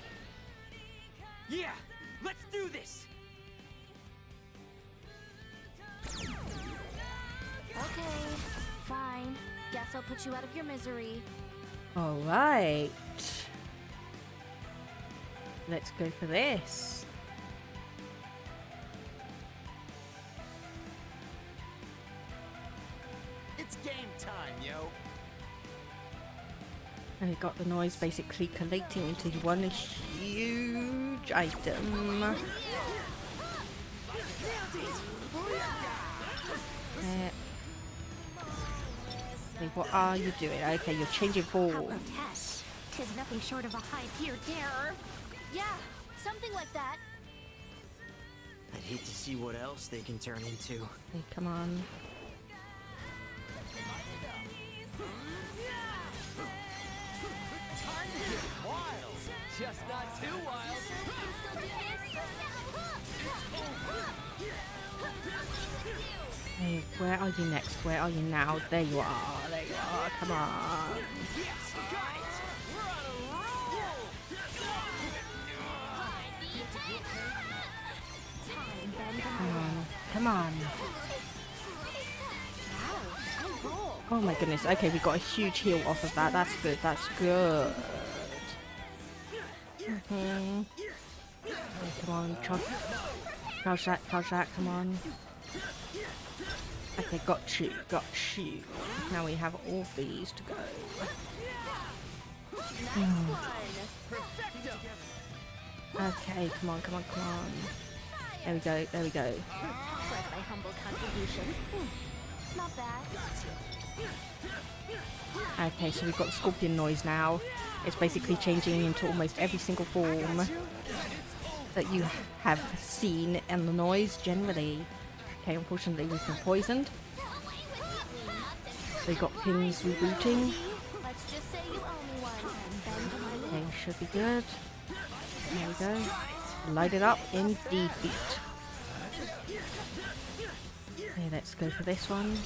G: Yeah! Let's do this!
C: Okay, fine. Guess I'll put you out of your misery.
A: Alright. Let's go for this.
D: It's game time, yo.
A: And it got the noise basically collating into one huge item. Hey, what are you doing? Okay, you're changing
K: How
A: ball.
K: grotesque. 'Tis nothing short of a high-tier terror.
C: Yeah, something like that.
G: I'd hate to see what else they can turn into.
A: Hey, come on.
I: Just not too wild.
A: where are you next? Where are you now? There you are. There you are. Come on. Come on. Come on. Oh my goodness. Okay, we got a huge heal off of that. That's good. That's good. Oh, come on. Crouch that. Come on. Okay, got you. Now we have all these to go. Okay, come on. There we go.
C: My humble contribution. Not bad.
A: Okay, so we've got the scorpion noise now. It's basically changing into almost every single form that you have seen in the noise generally. Okay, unfortunately we've been poisoned. They got pins rebooting. Okay, should be good. There we go. Light it up in defeat. Okay, let's go for this one.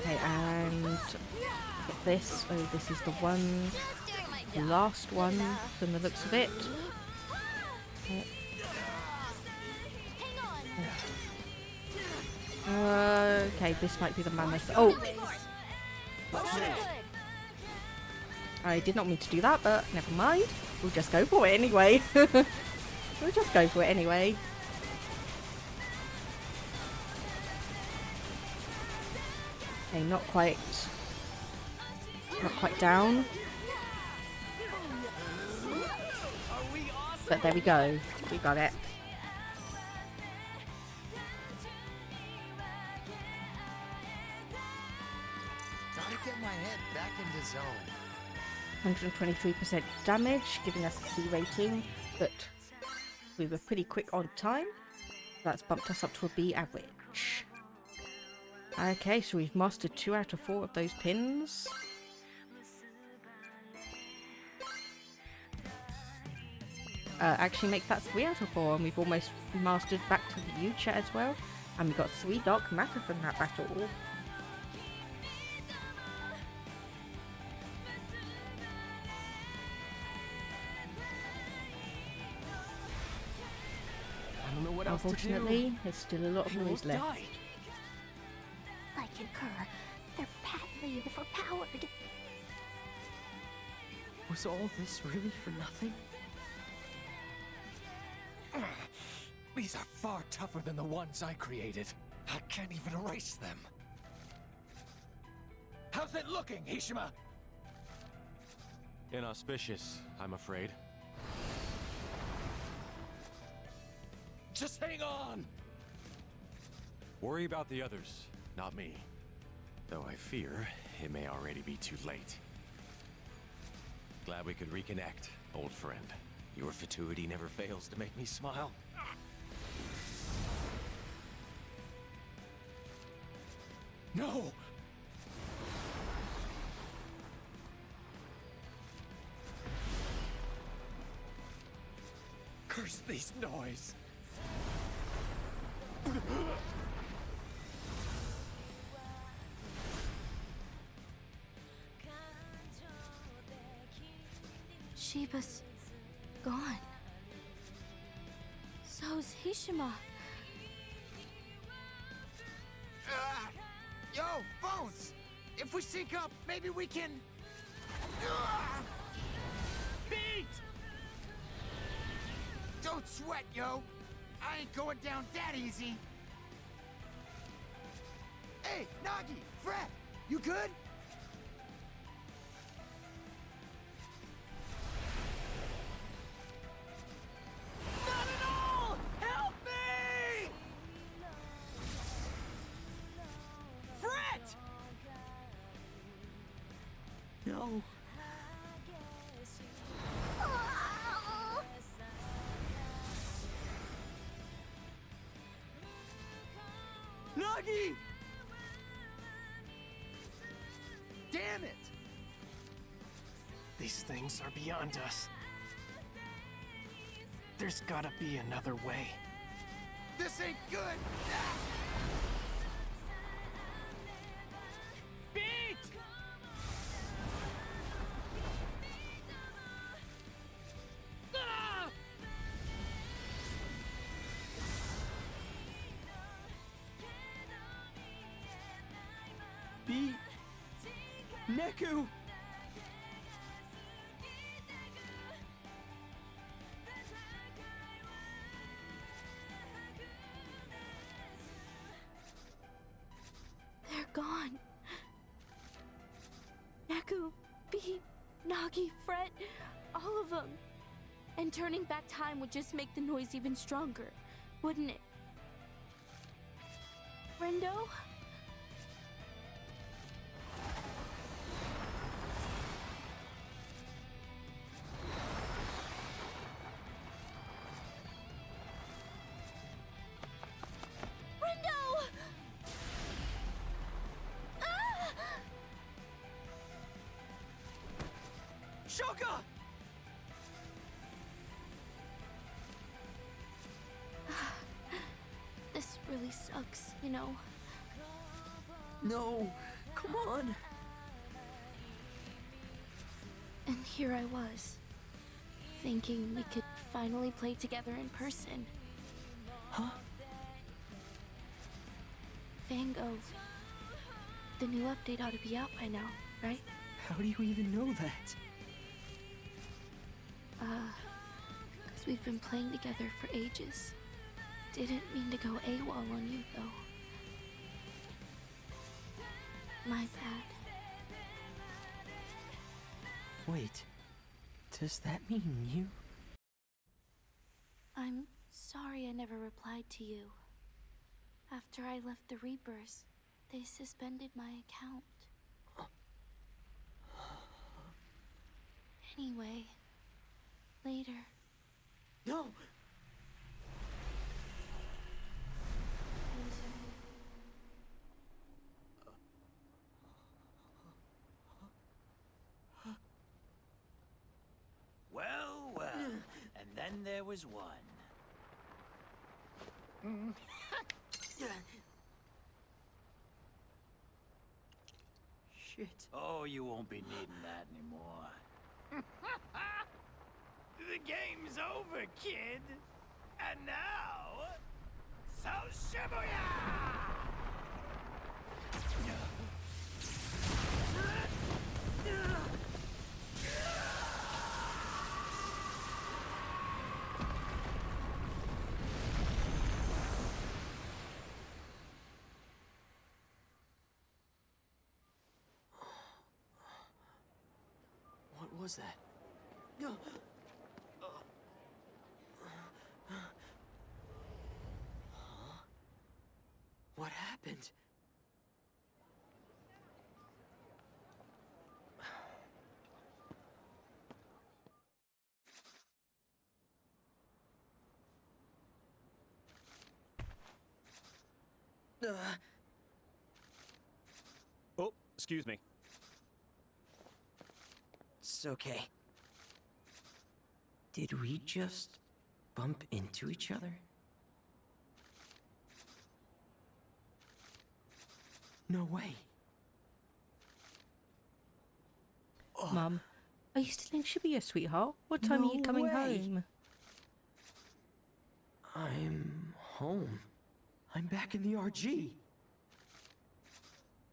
A: Okay, and get this. Oh, this is the one, the last one from the looks of it. Okay, this might be the mammoth. Oh! I did not mean to do that, but never mind. We'll just go for it anyway. We'll just go for it anyway. Okay, not quite down. But there we go. We got it.
D: Gotta get my head back into zone.
A: 123% damage, giving us a C rating, but we were pretty quick on time. That's bumped us up to a B average. Okay, so we've mastered 2 out of 4 of those pins. Actually make that 3 out of 4, and we've almost mastered back to the U-chat as well. And we got 3 dark matter from that battle.
F: I don't know what else to do.
A: Unfortunately, there's still a lot of noise left.
K: I concur. They're patently overpowered.
G: Was all this really for nothing?
B: These are far tougher than the ones I created. I can't even erase them. How's it looking, Hishima?
L: Inauspicious, I'm afraid.
B: Just hang on!
L: Worry about the others, not me. Though I fear it may already be too late. Glad we could reconnect, old friend. Your fatuity never fails to make me smile.
B: No! Curse these noise!
C: Shiba's gone. So's Hishima.
D: Yo, phones! If we sync up, maybe we can... Beat! Don't sweat, yo! I ain't going down that easy! Hey, Nagi! Fret! You good? Not at all! Help me! Fret!
G: No.
D: Nagi! Damn it!
F: These things are beyond us. There's gotta be another way.
D: This ain't good!
I: Beat! Ah!
G: Beat! Neku!
C: They're gone. Neku, Beat, Nagi, Fret, all of them. And turning back time would just make the noise even stronger, wouldn't it? Rindo? Rindo! Ah!
G: Shoka!
C: This really sucks, you know.
G: No, come on.
C: And here I was, thinking we could finally play together in person.
G: Huh?
C: Vango. The new update ought to be out by now, right?
G: How do you even know that?
C: Because we've been playing together for ages. Didn't mean to go AWOL on you, though. My bad.
G: Wait, does that mean you?
C: I'm sorry I never replied to you. After I left the Reapers, they suspended my account. Anyway, later.
G: No!
J: Well, well. And then there was one.
G: Shit.
J: Oh, you won't be needing that anymore. The game's over, kid. And now, so Shibuya!
G: What was that? Huh? What happened?
M: Oh, excuse me.
G: It's okay. Did we just bump into each other? No way.
A: Mum, are you still in Shibuya, sweetheart? What time are you
G: No
A: coming
G: way.
A: home?
G: I'm home. I'm back in the RG.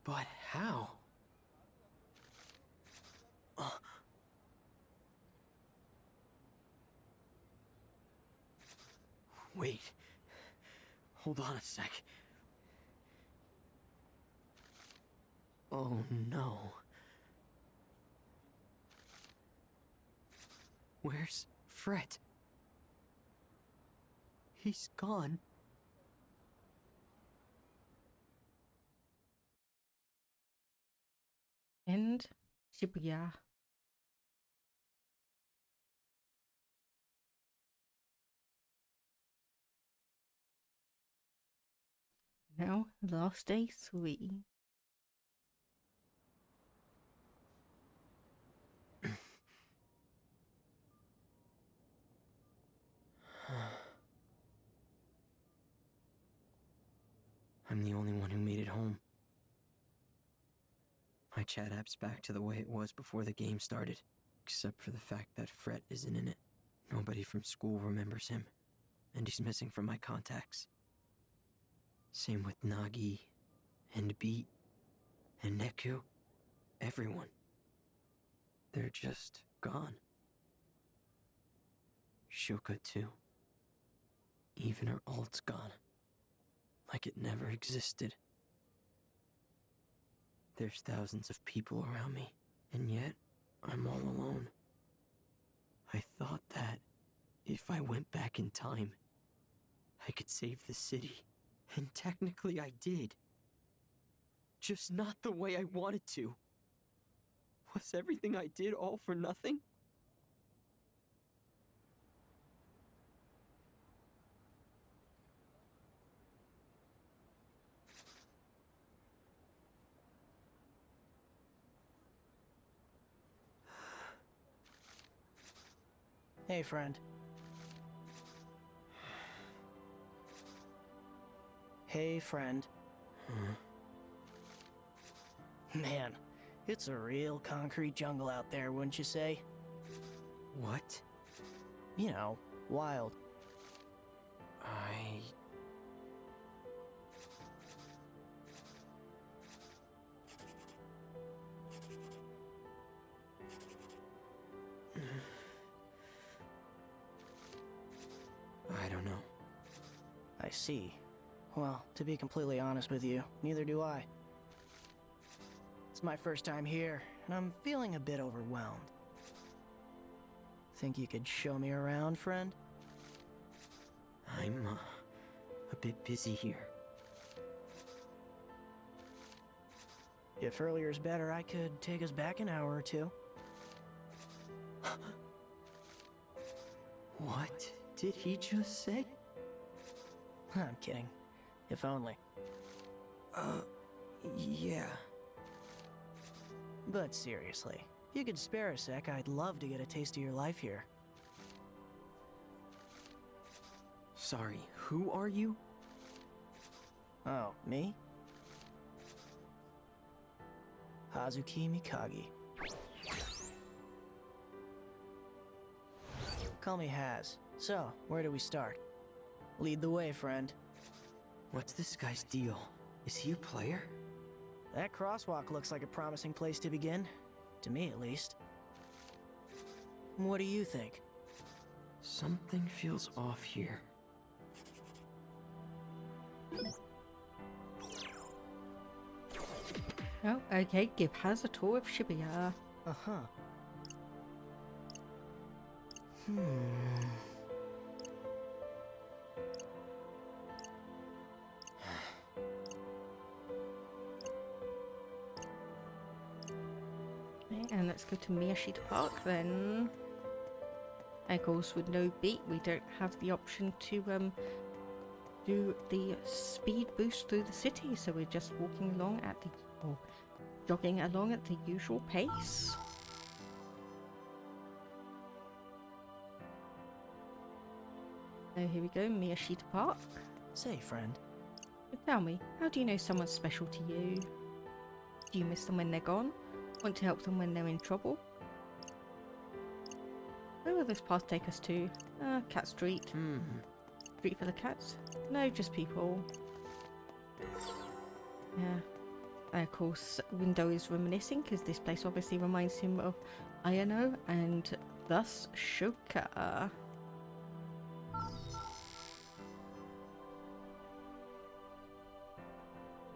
G: But how? Wait. Hold on a sec. Oh no. Where's Fret? He's gone.
A: And Shibuya. Now, last day 3.
G: I'm the only one who made it home. My chat app's back to the way it was before the game started, except for the fact that Fret isn't in it. Nobody from school remembers him, and he's missing from my contacts. Same with Nagi, and Beat, and Neku. Everyone. They're just gone. Shuka too. Even her alt's gone. Like it never existed. There's thousands of people around me, and yet I'm all alone. I thought that if I went back in time, I could save the city, and technically I did. Just not the way I wanted to. Was everything I did all for nothing?
N: Hey, friend. Hey, friend. Man, it's a real concrete jungle out there, wouldn't you say?
G: What?
N: You know, wild.
G: I don't know.
N: I see. Well, to be completely honest with you, neither do I. It's my first time here, and I'm feeling a bit overwhelmed. Think you could show me around, friend?
G: I'm, a bit busy here.
N: If earlier's better, I could take us back an hour or two.
G: What did he just say?
N: I'm kidding. If only.
G: Yeah.
N: But seriously, if you could spare a sec, I'd love to get a taste of your life here.
G: Sorry, who are you?
N: Oh, me? Hazuki Mikagi. Call me Haz. So, where do we start? Lead the way, friend.
G: What's this guy's deal? Is he a player?
N: That crosswalk looks like a promising place to begin. To me, at least. What do you think?
G: Something feels off here.
A: Oh, okay, give Haz a tour of Shibuya.
N: Uh-huh.
A: And let's go to Miyashita Park then. And of course, with no beat, we don't have the option to do the speed boost through the city, so we're just walking along at the, or jogging along at the usual pace. So here we go, Miyashita Park.
N: Say, friend.
A: But tell me, how do you know someone's special to you? Do you miss them when they're gone? Want to help them when they're in trouble? Where will this path take us to? Cat Street. Street full of cats? No, just people. Yeah. And of course, Rindo is reminiscing because this place obviously reminds him of Ayano and thus Shoka.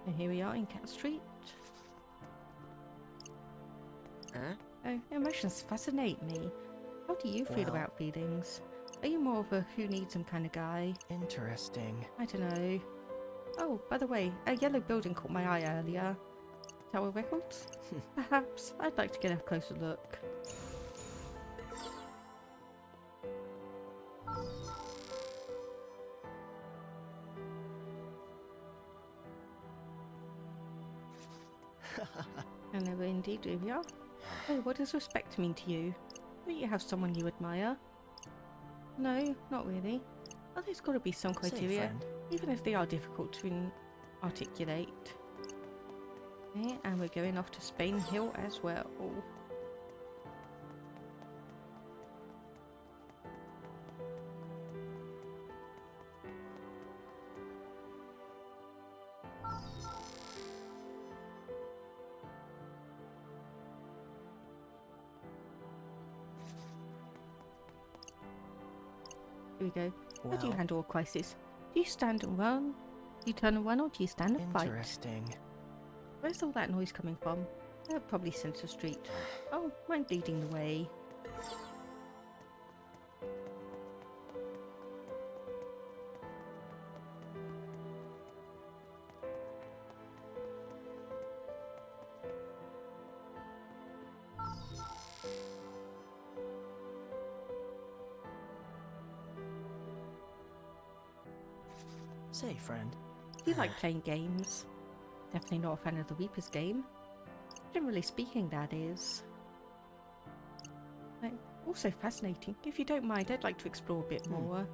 A: And here we are in Cat Street. Oh, emotions fascinate me. How do you feel about feelings? Are you more of a who needs them kind of guy?
N: Interesting.
A: I don't know. Oh, by the way, a yellow building caught my eye earlier. Tower Records? Perhaps. I'd like to get a closer look. Hello indeed, here we are. Oh, what does respect mean to you? Don't you have someone you admire? No, not really. Well, there's got to be some criteria, even if they are difficult to articulate. Okay, and we're going off to Spain Hill as well. Here we go. How do you
N: Well.
A: handle a crisis? Do you stand and run? Do you turn and run, or do you stand and fight?
N: Interesting.
A: Where's all that noise coming from? Probably Center Street. Oh, mind leading the way.
N: Say, friend.
A: Do you like playing games? Definitely not a fan of the Reaper's game. Generally speaking, that is. Also fascinating. If you don't mind, I'd like to explore a bit more.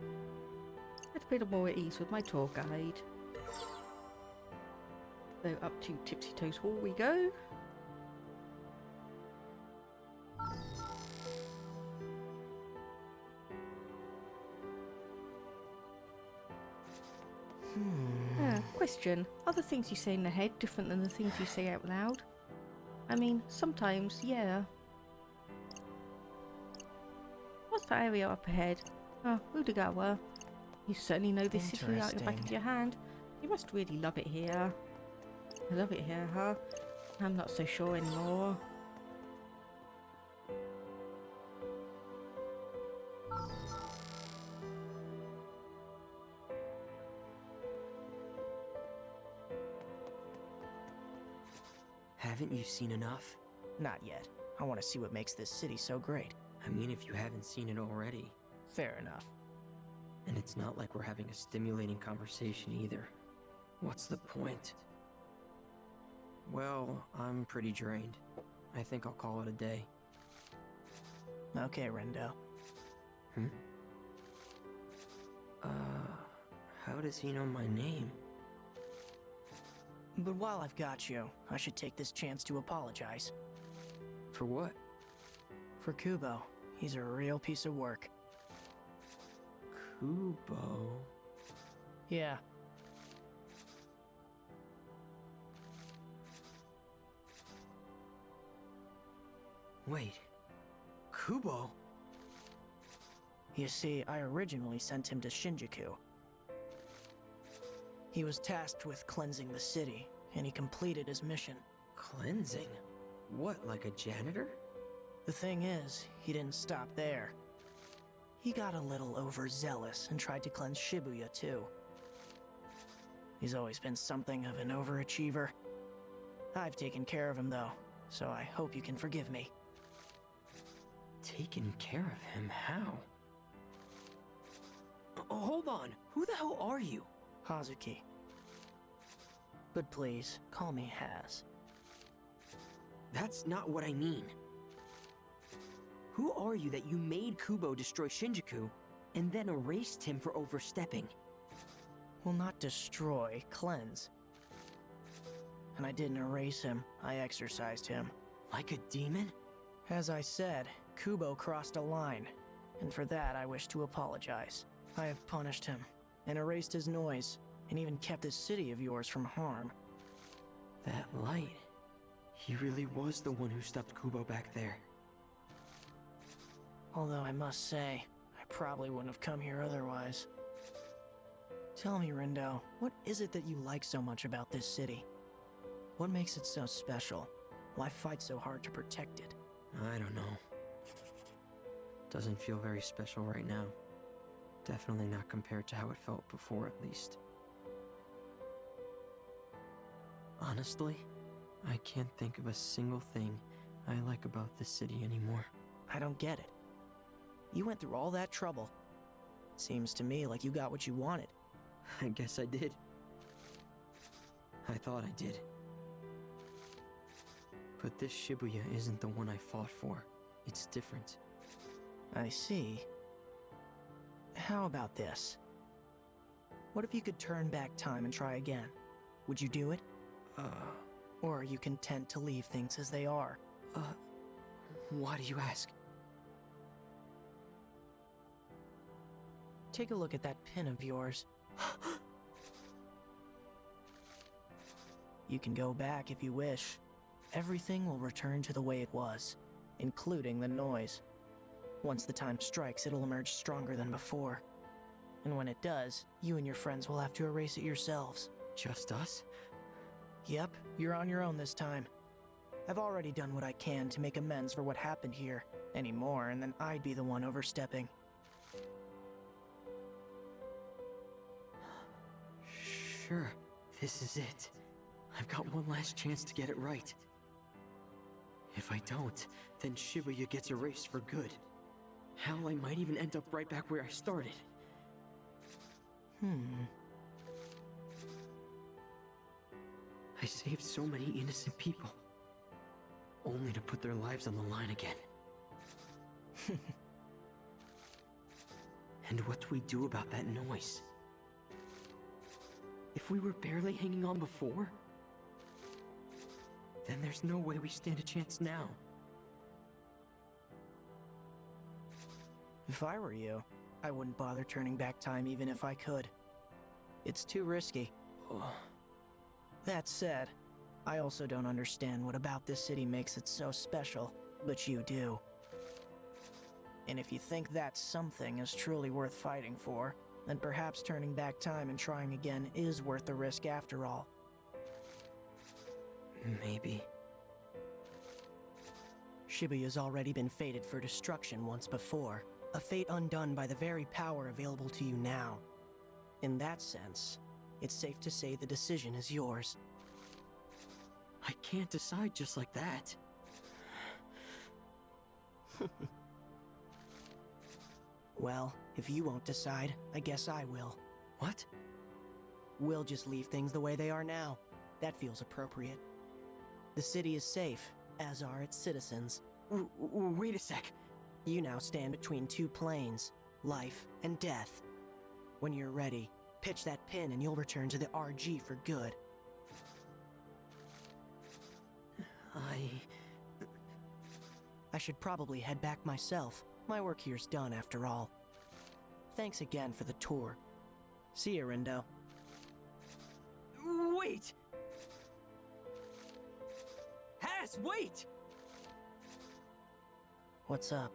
A: I'd feel more at ease with my tour guide. So up to Tipsy Toes Hall we go. Question. Are the things you say in the head different than the things you say out loud? I mean, sometimes, yeah. What's that area up ahead? Oh, Udagawa. You certainly know this city like the back of your hand. You must really love it here. I love it here, huh? I'm not so sure anymore.
G: Haven't you seen enough?
N: Not yet. I want to see what makes this city so great.
G: I mean, if you haven't seen it already.
N: Fair enough.
G: And it's not like we're having a stimulating conversation either. What's the point? Well, I'm pretty drained. I think I'll call it a day.
N: Okay, Rindo.
G: How does he know my name?
N: But while I've got you, I should take this chance to apologize.
G: For what?
N: For Kubo. He's a real piece of work.
G: Kubo?
N: Yeah.
G: Wait. Kubo?
N: You see, I originally sent him to Shinjuku. He was tasked with cleansing the city, and he completed his mission.
G: Cleansing? What, like a janitor?
N: The thing is, he didn't stop there. He got a little overzealous and tried to cleanse Shibuya too. He's always been something of an overachiever. I've taken care of him though, so I hope you can forgive me.
G: Taken care of him? How? Hold on! Who the hell are you?
N: Hazuki. But please, call me Haz.
G: That's not what I mean. Who are you that you made Kubo destroy Shinjuku, and then erased him for overstepping?
N: Well, not destroy, cleanse. And I didn't erase him, I exorcised him.
G: Like a demon?
N: As I said, Kubo crossed a line, and for that I wish to apologize. I have punished him, and erased his noise, and even kept this city of yours from harm.
G: That light. He really was the one who stopped Kubo back there.
N: Although I must say, I probably wouldn't have come here otherwise. Tell me, Rindo, what is it that you like so much about this city? What makes it so special? Why fight so hard to protect it?
G: I don't know. Doesn't feel very special right now. Definitely not compared to how it felt before, at least. Honestly, I can't think of a single thing I like about this city anymore.
N: I don't get it. You went through all that trouble. Seems to me like you got what you wanted.
G: I guess I did. I thought I did. But this Shibuya isn't the one I fought for. It's different.
N: I see. How about this? What if you could turn back time and try again? Would you do it? Or are you content to leave things as they are?
G: Why do you ask?
N: Take a look at that pin of yours. You can go back if you wish. Everything will return to the way it was, including the noise. Once the time strikes, it'll emerge stronger than before. And when it does, you and your friends will have to erase it yourselves.
G: Just us?
N: Yep, you're on your own this time. I've already done what I can to make amends for what happened here. Any more, and then I'd be the one overstepping.
G: Sure, this is it. I've got one last chance to get it right. If I don't, then Shibuya gets erased for good. Hell, I might even end up right back where I started. I saved so many innocent people, only to put their lives on the line again. And what do we do about that noise? If we were barely hanging on before, then there's no way we stand a chance now.
N: If I were you, I wouldn't bother turning back time even if I could. It's too risky. That said, I also don't understand what about this city makes it so special, but you do. And if you think that something is truly worth fighting for, then perhaps turning back time and trying again is worth the risk after all.
G: Maybe.
N: Shibuya's already been fated for destruction once before, a fate undone by the very power available to you now. In that sense, it's safe to say the decision is yours.
G: I can't decide just like that.
N: Well, if you won't decide, I guess I will.
G: What?
N: We'll just leave things the way they are now. That feels appropriate. The city is safe, as are its citizens.
G: Wait a sec.
N: You now stand between two planes, life and death. When you're ready, pitch that pin and you'll return to the RG for good. I should probably head back myself. My work here's done after all. Thanks again for the tour. See you, Rindo.
G: Wait! Has, wait!
N: What's up?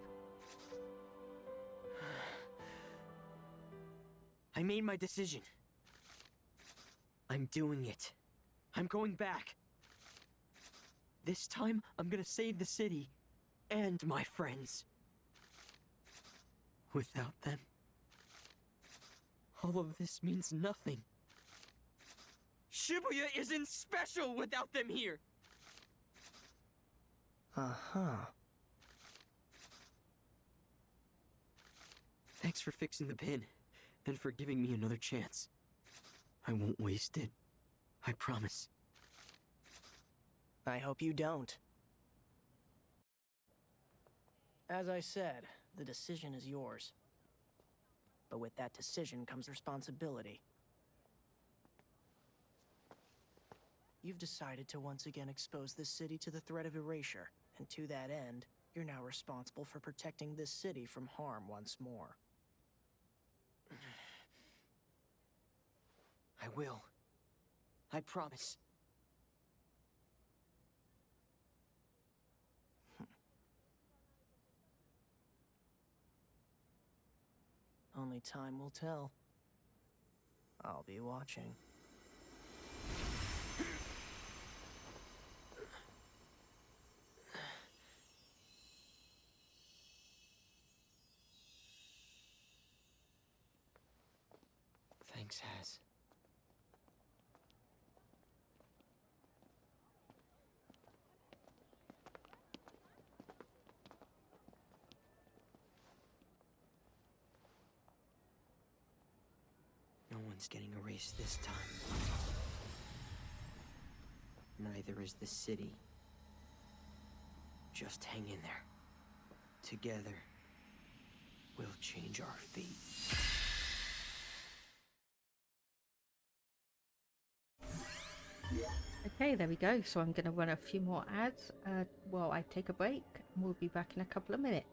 G: I made my decision. I'm doing it. I'm going back. This time, I'm gonna save the city and my friends. Without them, all of this means nothing. Shibuya isn't special without them here!
N: Uh-huh.
G: Thanks for fixing the pin, and for giving me another chance. I won't waste it. I promise.
N: I hope you don't. As I said, the decision is yours. But with that decision comes responsibility. You've decided to once again expose this city to the threat of erasure, and to that end, you're now responsible for protecting this city from harm once more.
G: I will. I promise.
N: Only time will tell. I'll be watching.
G: Thanks, Has. No one's getting erased this time. Neither is the city. Just hang in there. Together, we'll change our fate.
A: Okay, there we go. So I'm going to run a few more ads while I take a break. And we'll be back in a couple of minutes.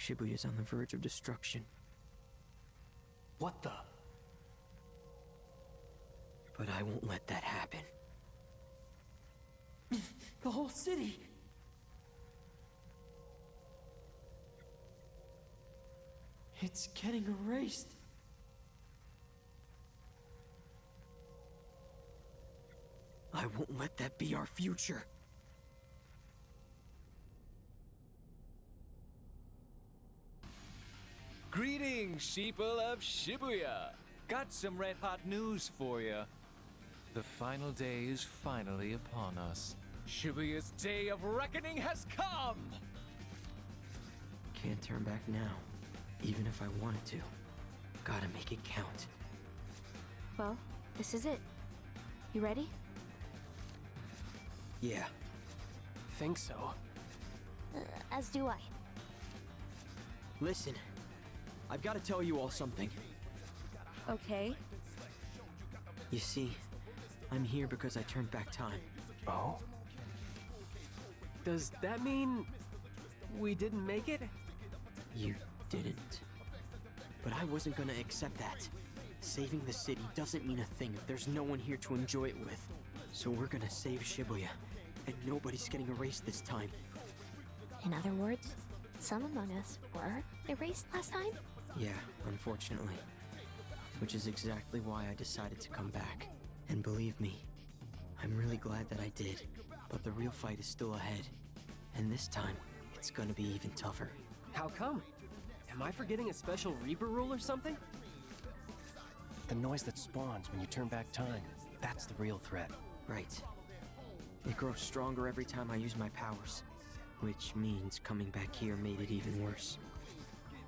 G: Shibuya's on the verge of destruction.
F: What the?
G: But I won't let that happen.
I: The whole city! It's getting erased.
G: I won't let that be our future.
B: Greetings, sheeple of Shibuya! Got some red-hot news for you. The final day is finally upon us. Shibuya's day of reckoning has come!
G: Can't turn back now, even if I wanted to. Gotta make it count.
C: Well, this is it. You ready?
F: Yeah. Think so.
C: As do I.
G: Listen, I've got to tell you all something.
C: Okay.
G: You see, I'm here because I turned back time.
F: Oh?
I: Does that mean we didn't make it?
G: You didn't. But I wasn't gonna accept that. Saving the city doesn't mean a thing if there's no one here to enjoy it with. So we're gonna save Shibuya, and nobody's getting erased this time.
K: In other words, some among us were erased last time?
G: Yeah, unfortunately. Which is exactly why I decided to come back. And believe me, I'm really glad that I did. But the real fight is still ahead. And this time, it's gonna be even tougher.
I: How come? Am I forgetting a special Reaper rule or something?
F: The noise that spawns when you turn back time. That's the real threat.
G: Right. It grows stronger every time I use my powers. Which means coming back here made it even worse.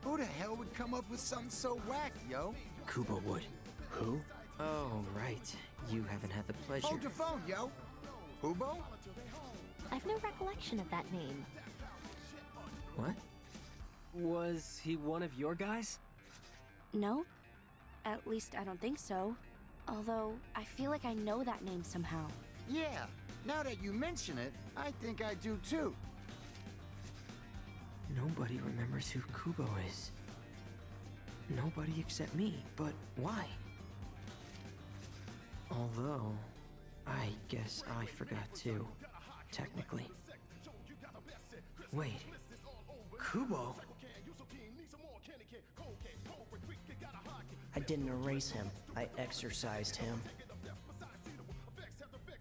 D: Who the hell would come up with something so whack, yo?
G: Kubo would.
F: Who?
G: Oh, right. You haven't had the pleasure.
D: Hold your phone, yo! Kubo?
K: I've no recollection of that name.
G: What?
I: Was he one of your guys?
C: Nope. At least I don't think so. Although, I feel like I know that name somehow.
D: Yeah, now that you mention it, I think I do too.
G: Nobody remembers who Kubo is. Nobody except me, but why? Although, I guess I forgot too, technically. Wait, Kubo?
N: I didn't erase him. I exorcised him.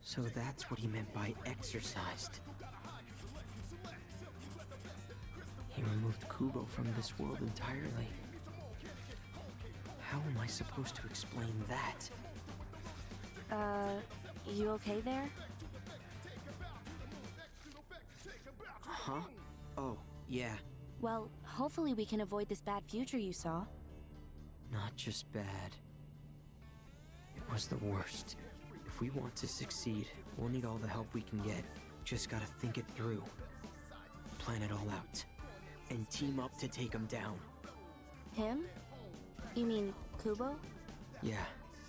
G: So that's what he meant by exorcised. He removed Kubo from this world entirely. How am I supposed to explain that?
C: You okay there?
G: Huh? Oh, yeah.
C: Well, hopefully we can avoid this bad future you saw.
G: Not just bad. It was the worst. If we want to succeed, we'll need all the help we can get. Just gotta think it through. Plan it all out. And team up to take him down.
C: Him? You mean Kubo?
G: Yeah,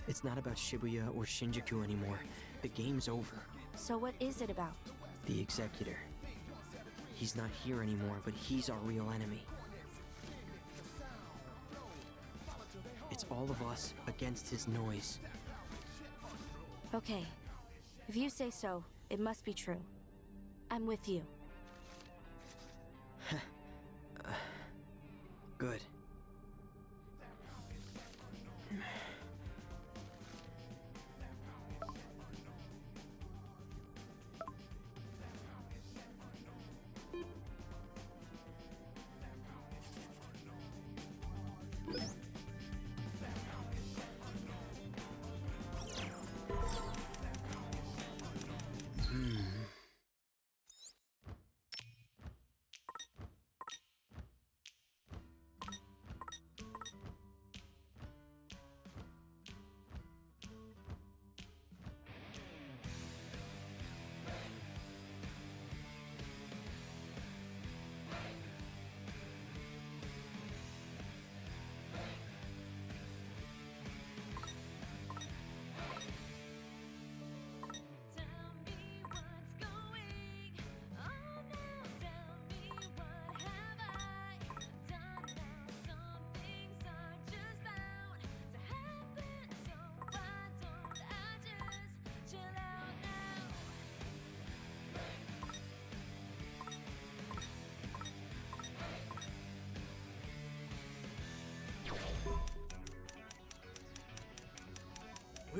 G: it's not about Shibuya or Shinjuku anymore. The game's over.
C: So what is it about?
G: The Executor. He's not here anymore, but he's our real enemy. It's all of us against his noise.
C: Okay. If you say so, it must be true. I'm with you.
G: Good.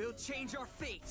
G: We'll change our fate!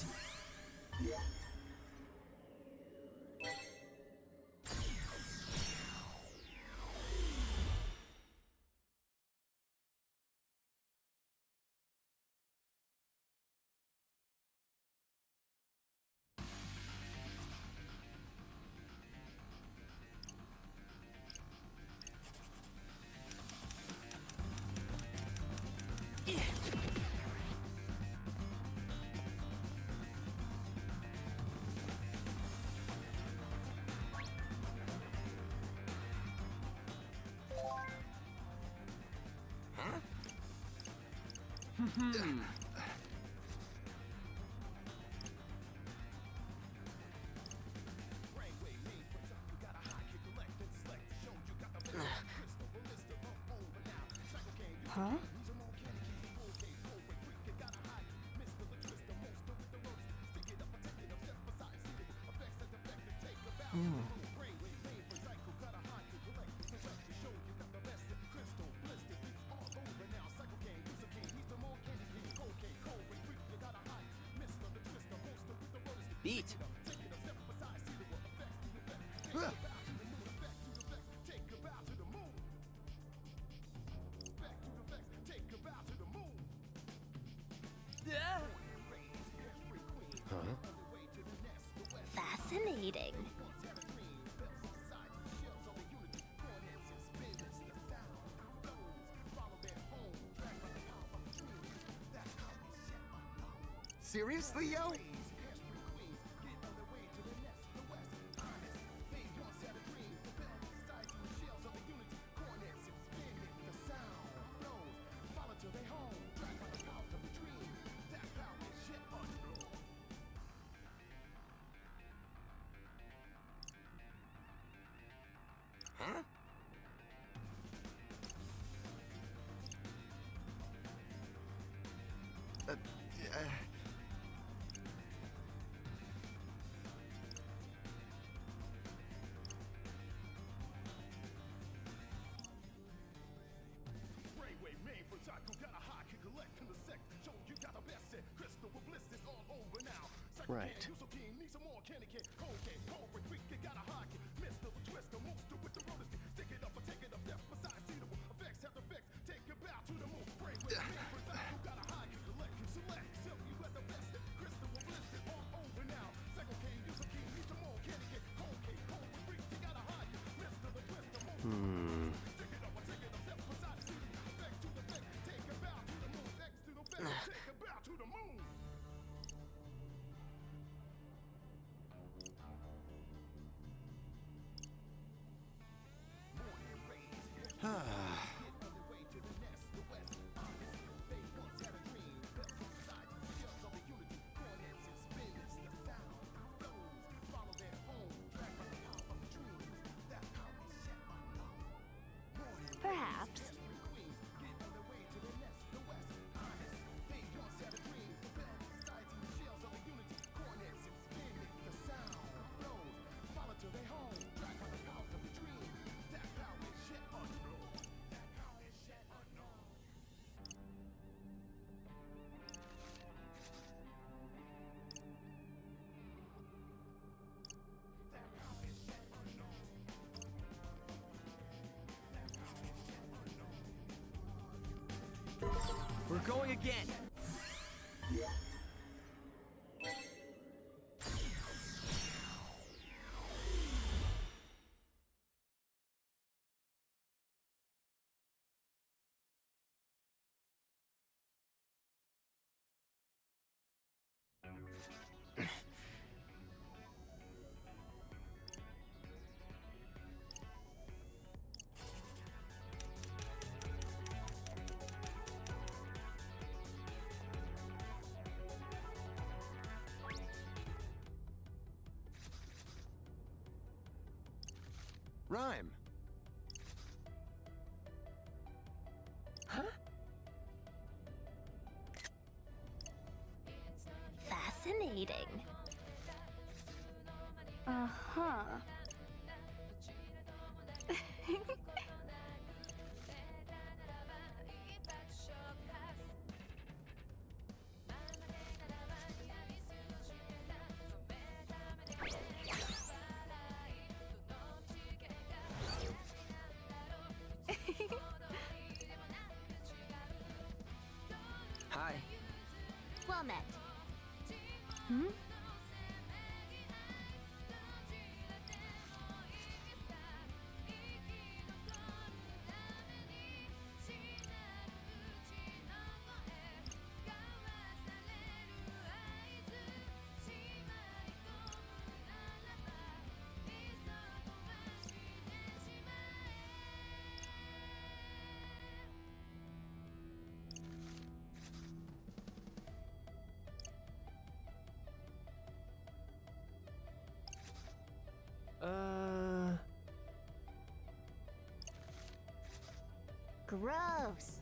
C: Huh?
G: Beat!
K: Fascinating.
D: Seriously, yo? Huh?
F: Right.
K: Perhaps.
G: We're going again!
D: Rhyme.
K: Huh? Fascinating. Uh-huh. comment.
C: Hmm?
K: Gross.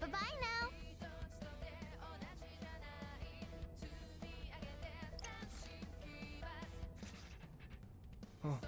K: Bye-bye now.
F: Oh.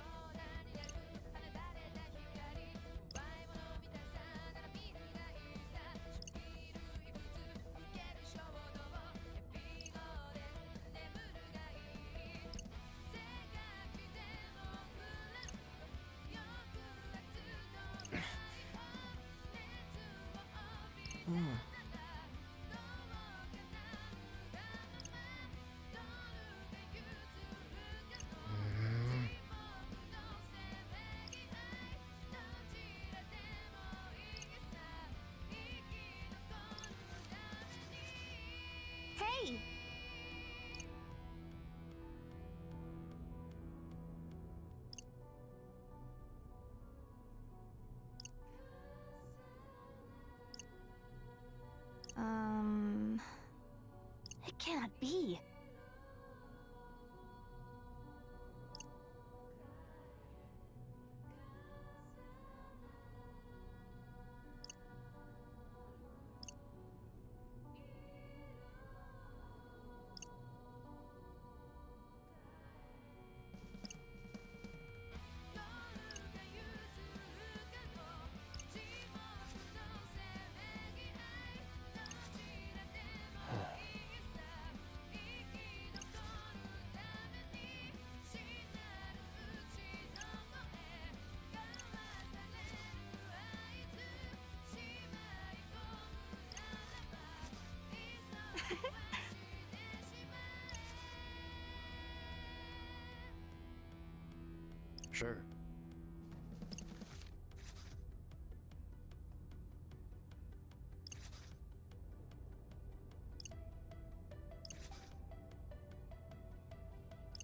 K: Hey!
C: It cannot be.
F: Sure.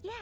C: Yeah.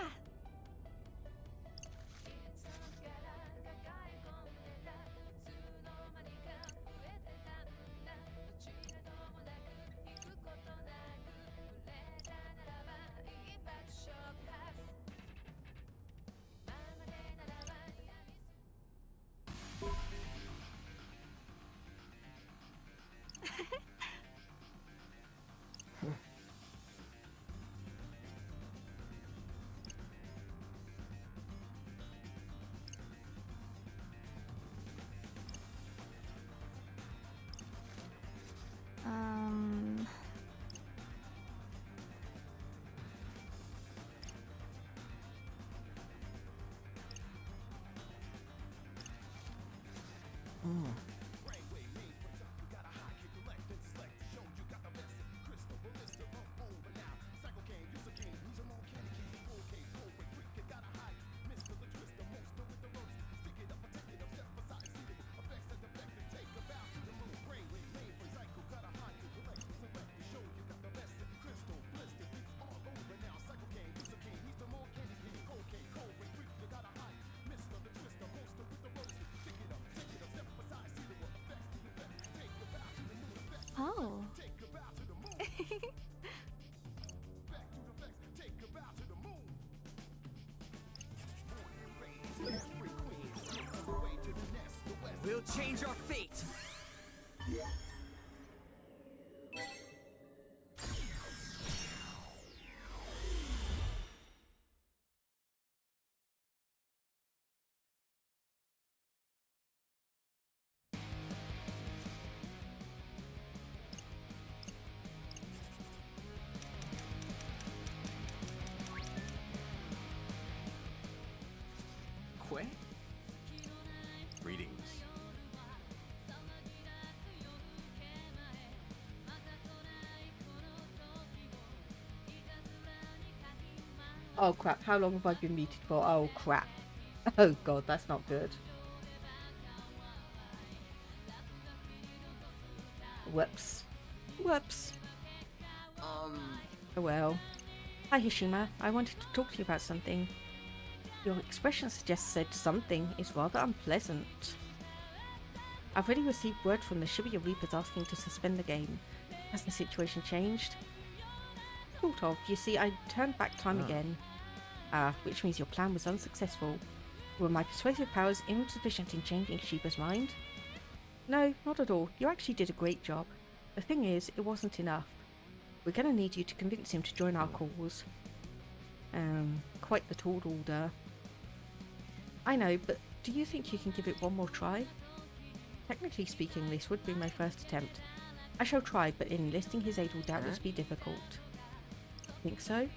C: Oh.
G: We'll change our fate.
L: Greetings.
A: Oh crap, how long have I been muted for? Oh crap. Oh god, that's not good. Whoops. Whoops. Oh well. Hi Hishima, I wanted to talk to you about something. Your expression suggests said something is rather unpleasant. I've already received word from the Shibuya Reapers asking to suspend the game. Has the situation changed? Sort of. You see, I turned back time again. Which means your plan was unsuccessful. Were my persuasive powers insufficient in changing Shiba's mind? No, not at all. You actually did a great job. The thing is, it wasn't enough. We're gonna need you to convince him to join our cause. Quite the tall order. I know, but do you think you can give it one more try? Technically speaking, this would be my first attempt. I shall try, but enlisting his aid will doubtless be difficult. Think so?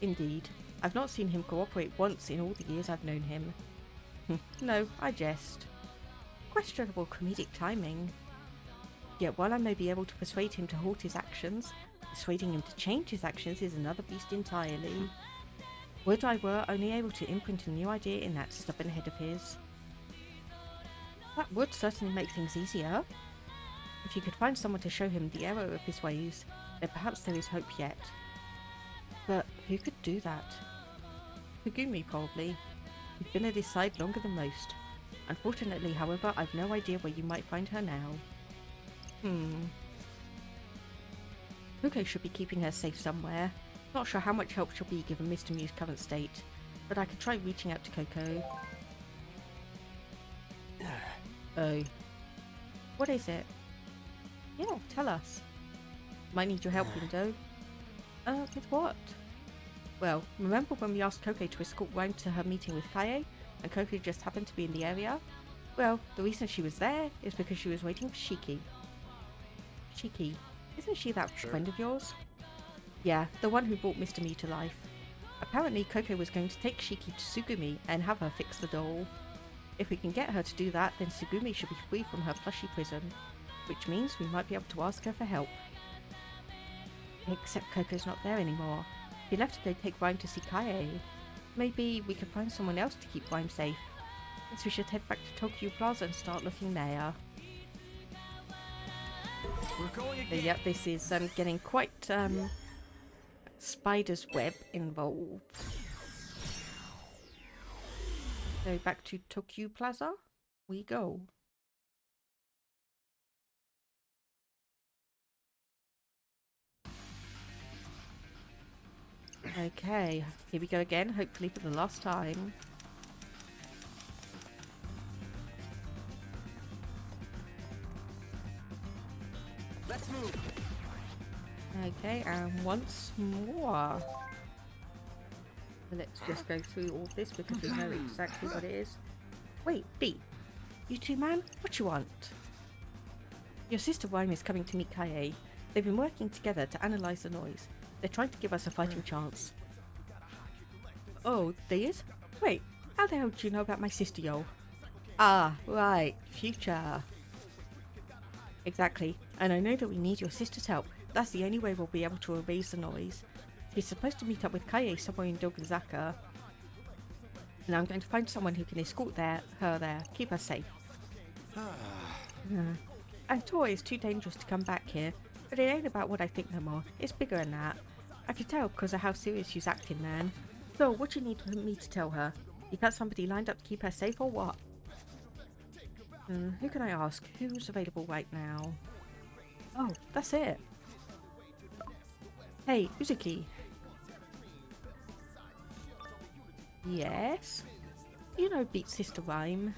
A: Indeed. I've not seen him cooperate once in all the years I've known him. No, I jest. Questionable comedic timing. Yet while I may be able to persuade him to halt his actions, persuading him to change his actions is another beast entirely. Would I were only able to imprint a new idea in that stubborn head of his. That would certainly make things easier. If you could find someone to show him the error of his ways, then perhaps there is hope yet. But who could do that? Megumi, probably. You've been at his side longer than most. Unfortunately, however, I've no idea where you might find her now. Puko should be keeping her safe somewhere. Not sure how much help she'll be given Mr. Mew's current state, but I could try reaching out to Coco. Oh. What is it? Yeah, tell us. Might need your help, Rindo. With what? Well, remember when we asked Coco to escort Rhyme to her meeting with Kaie, and Coco just happened to be in the area? Well, the reason she was there is because she was waiting for Shiki. Shiki? Isn't she that friend of yours? Yeah, the one who brought Mr. Mew to life. Apparently, Coco was going to take Shiki to Tsugumi and have her fix the doll. If we can get her to do that, then Tsugumi should be free from her plushy prison, which means we might be able to ask her for help. Except Coco's not there anymore. He left to go take Rhyme to see Kaie. Maybe we could find someone else to keep Rhyme safe. Guess we should head back to Tokyo Plaza and start looking there.
J: We're going again.
A: Yep, this is getting quite spider's web involved. So back to Tokyo Plaza we go. Okay, here we go again, hopefully for the last time.
I: Let's move.
A: Okay, and once more. Let's just go through all this because we know exactly what it is. Wait, B. You two, man? What you want? Your sister Rhyme is coming to meet Kaie. They've been working together to analyse the noise. They're trying to give us a fighting chance. Oh, they is? Wait, how the hell do you know about my sister, yo? Ah, right, future. Exactly, and I know that we need your sister's help. That's the only way we'll be able to erase the noise. He's supposed to meet up with Kaie somewhere in Dogenzaka. And I'm going to find someone who can escort her there, keep her safe. I thought it's too dangerous to come back here, but it ain't about what I think no more. It's bigger than that. I can tell because of how serious she's acting, man. So, what do you need me to tell her? You got somebody lined up to keep her safe or what? Who can I ask? Who's available right now? Oh, that's it. Hey, Uzuki. Yes? You know Beat Sister Rhyme.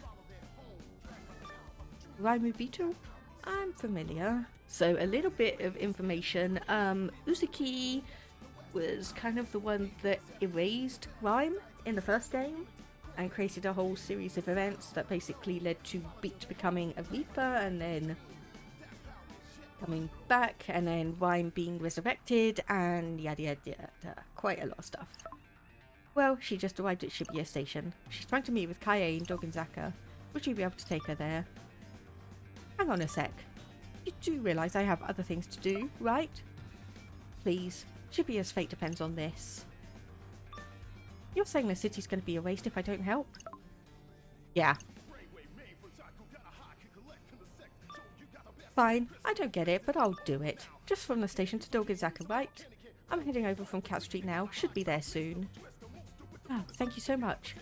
A: Rhyme Ubito? I'm familiar. So a little bit of information. Uzuki was kind of the one that erased Rhyme in the first game and created a whole series of events that basically led to Beat becoming a Reaper and then coming back and then Rhyme being resurrected and yada yada yada. Quite a lot of stuff. Well, she just arrived at Shibuya Station. She's trying to meet with Kaie in Dogenzaka. Would you be able to take her there? Hang on a sec. You do realise I have other things to do, right? Please, Shibuya's fate depends on this. You're saying the city's going to be erased if I don't help? Yeah. Fine, I don't get it, but I'll do it. Just from the station to Dogizaka, right? I'm heading over from Cat Street now. Should be there soon. Oh, thank you so much.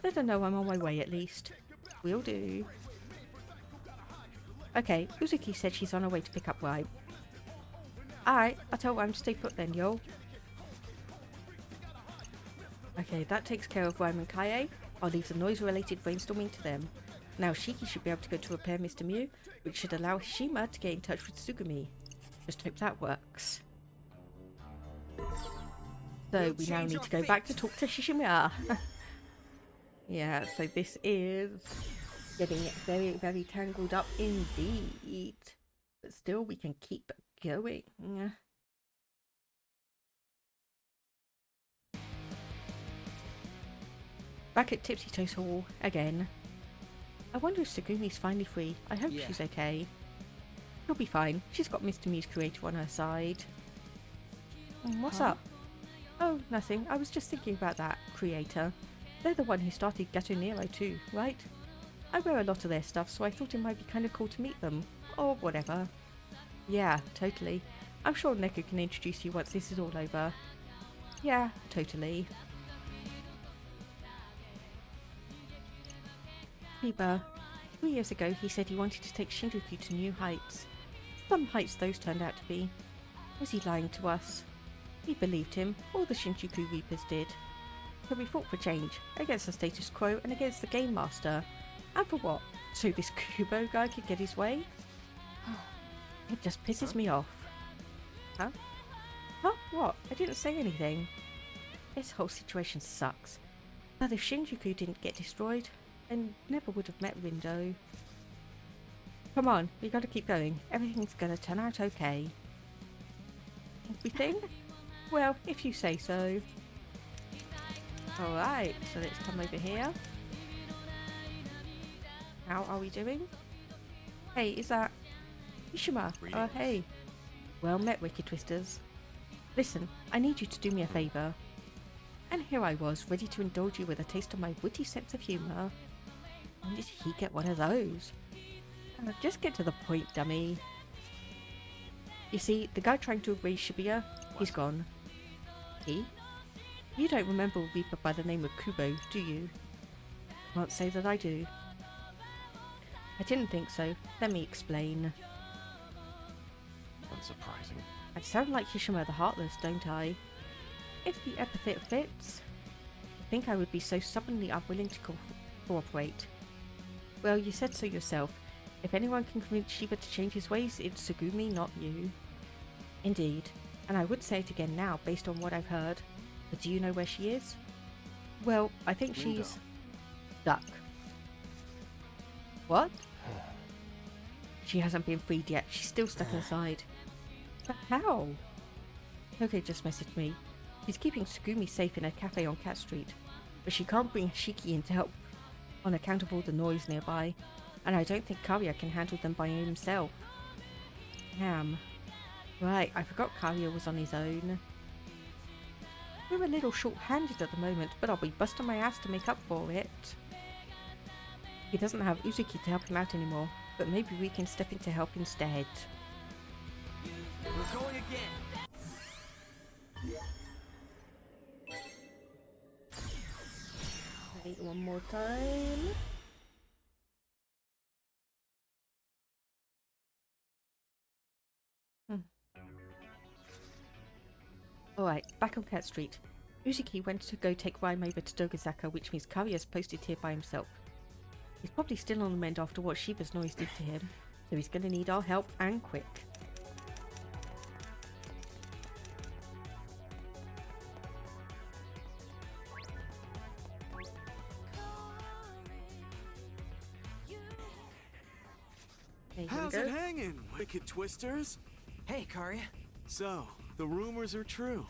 A: Let her know I'm on my way at least. Will do. Okay, Uzuki said she's on her way to pick up Rhyme. Alright, I'll tell Rhyme to stay put then, yo. Okay, that takes care of Rhyme and Kaie. I'll leave the noise-related brainstorming to them. Now Shiki should be able to go to repair Mr. Mew, which should allow Hishima to get in touch with Tsugumi. Just hope that works. So we now need to go back to talk to Shishima. Yeah, so this is getting very, very tangled up indeed. But still, we can keep going. Back at Tipsy Toes Hall again. I wonder if Tsugumi's finally free. I hope she's okay. She'll be fine. She's got Mr. Mew's creator on her side. What's up? Oh, nothing. I was just thinking about that creator. They're the one who started Gato Nero too, right? I wear a lot of their stuff, so I thought it might be kind of cool to meet them. Or whatever. Yeah, totally. I'm sure Neko can introduce you once this is all over. Yeah, totally. Shiba. 3 years ago he said he wanted to take Shinjuku to new heights. Some heights those turned out to be. Was he lying to us? We believed him, all the Shinjuku Reapers did. So we fought for change, against the status quo and against the Game Master. And for what? So this Kubo guy could get his way? It just pisses me off. Huh? Huh? What? I didn't say anything. This whole situation sucks. But if Shinjuku didn't get destroyed, then never would have met Rindo. Come on, we gotta keep going. Everything's gonna turn out okay. Everything? Well, if you say so. Alright, so let's come over here. How are we doing? Hey, is that Ishima? Oh, hey. Well met, Wicked Twisters. Listen, I need you to do me a favour. And here I was, ready to indulge you with a taste of my witty sense of humour. When did he get one of those? Just get to the point, dummy. You see, the guy trying to erase Shibuya, he's gone. He? You don't remember a Reaper by the name of Kubo, do you? Can't say that I do. I didn't think so. Let me explain.
F: Unsurprising.
A: I sound like Hishima the Heartless, don't I? If the epithet fits. I think I would be so stubbornly unwilling to cooperate. Well, you said so yourself. If anyone can convince Shiba to change his ways, it's Tsugumi, not you. Indeed. And I would say it again now, based on what I've heard. But do you know where she is? Well, I think she's stuck. What? She hasn't been freed yet. She's still stuck inside. But how? Okay, just messaged me. She's keeping Tsugumi safe in a cafe on Cat Street. But she can't bring Shiki in to help on account of all the noise nearby. And I don't think Karia can handle them by himself. Damn. Right, I forgot Karia was on his own. We're a little short-handed at the moment, but I'll be busting my ass to make up for it. He doesn't have Uzuki to help him out anymore, but maybe we can step in to help instead.
E: We're going again.
A: Wait, one more time. Alright, back on Cat Street. Uzuki went to go take Rhyme over to Dogizaka, which means Karia's posted here by himself. He's probably still on the mend after what Shiba's noise did to him, so he's gonna need our help and quick.
O: How's it hanging, Wicked Twisters?
G: Hey, Karia.
O: So, the rumors are true.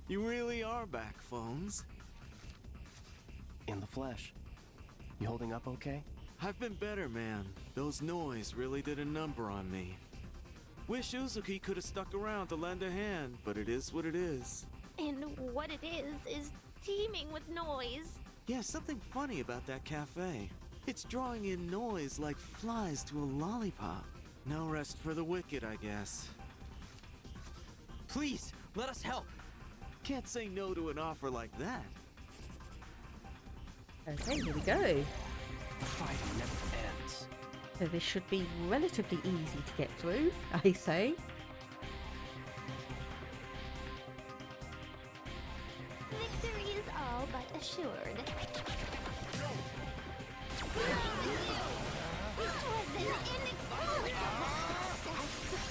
O: You really are back, phones.
F: In the flesh. You holding up okay?
O: I've been better, man. Those noise really did a number on me. Wish Uzuki could have stuck around to lend a hand, but it is what it is.
K: And what it is teeming with noise.
O: Yeah, something funny about that cafe. It's drawing in noise like flies to a lollipop. No rest for the wicked, I guess.
G: Please, let us help.
O: Can't say no to an offer like that.
A: Okay, here we go.
F: The fighting never ends.
A: So this should be relatively easy to get through, I say.
K: Victory is all but assured.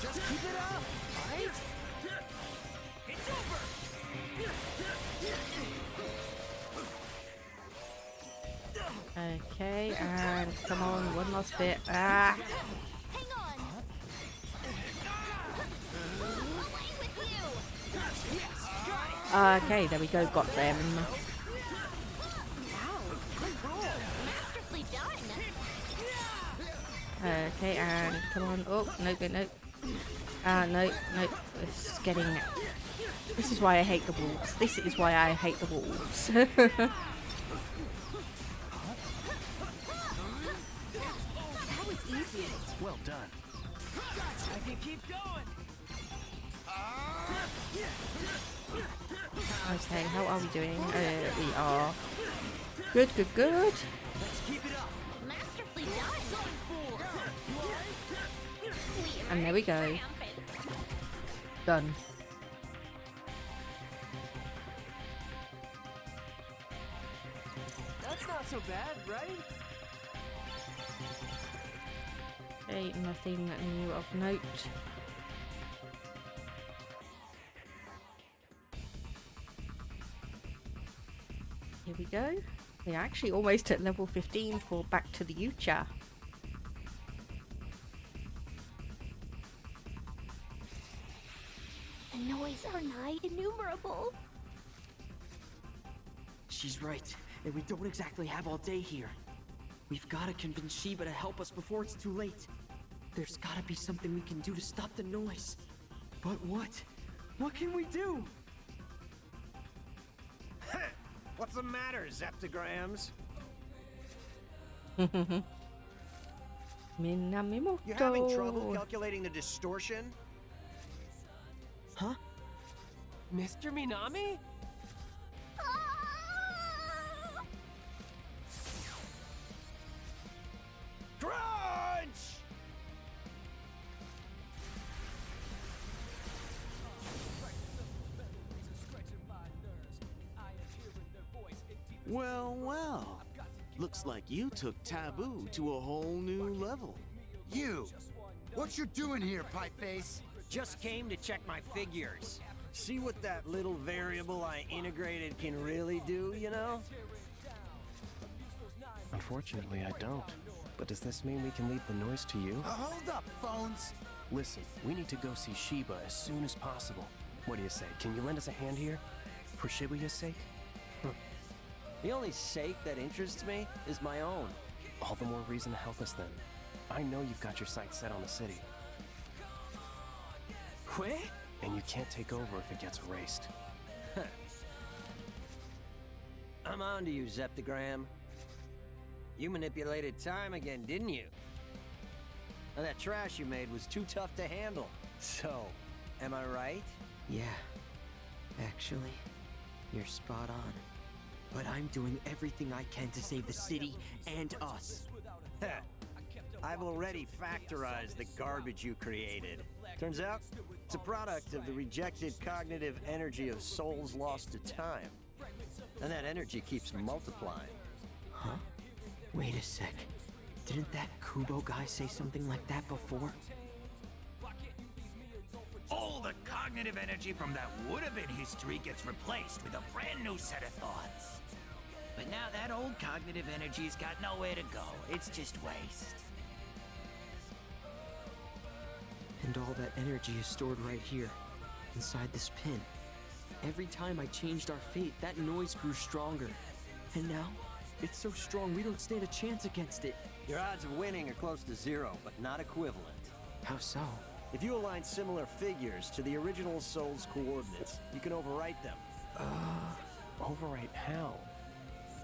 G: Just keep it up, right? It's over!
A: Okay, and come on, one last bit. Ah!
K: Hang on.
A: Okay, there we go, got them.
K: Masterfully done.
A: Okay, and come on. Oh, nope, nope. Nope, nope. It's getting... This is why I hate the wolves. This is why I hate the wolves.
F: That was easy. Well done.
G: I can keep going.
A: Okay, how are we doing? We are... Good, good, good.
G: Let's keep it up.
K: Masterfully done.
A: And there we go. Done.
I: That's not so bad, right?
A: Okay, nothing new of note. Here we go. We're actually almost at level 15 for Back to the Future.
K: The noise are nigh innumerable.
G: She's right, and we don't exactly have all day here. We've got to convince Shiba to help us before it's too late. There's got to be something we can do to stop the noise. But what? What can we do?
M: What's the matter, Zeptograms?
A: Minamimoto.
M: You having trouble calculating the distortion?
G: Huh?
I: Mr. Minami?
M: Crunch!
O: Well, well. Looks like you took Taboo to a whole new level.
D: You! What you doing here, Pieface?
J: Just came to check my figures. See what that little variable I integrated can really do, you know?
F: Unfortunately, I don't. But does this mean we can leave the noise to you?
D: Hold up, phones!
F: Listen, we need to go see Shiba as soon as possible. What do you say? Can you lend us a hand here? For Shibuya's sake?
J: The only sake that interests me is my own.
F: All the more reason to help us then. I know you've got your sights set on the city.
G: Quit?
F: And you can't take over if it gets erased.
J: I'm on to you, Zeptogram. You manipulated time again, didn't you? Now that trash you made was too tough to handle. So, am I right?
G: Yeah. Actually, you're spot on. But I'm doing everything I can to save the city and us.
J: I've already factorized the garbage you created. Turns out, it's a product of the rejected cognitive energy of souls lost to time. And that energy keeps multiplying.
G: Huh? Wait a sec. Didn't that Kubo guy say something like that before?
J: All the cognitive energy from that would-have-been history gets replaced with a brand new set of thoughts. But now that old cognitive energy's got nowhere to go. It's just waste.
G: And all that energy is stored right here, inside this pin. Every time I changed our fate, that noise grew stronger. And now, it's so strong we don't stand a chance against it.
J: Your odds of winning are close to zero, but not equivalent.
G: How so?
J: If you align similar figures to the original soul's coordinates, you can overwrite them.
F: Overwrite how?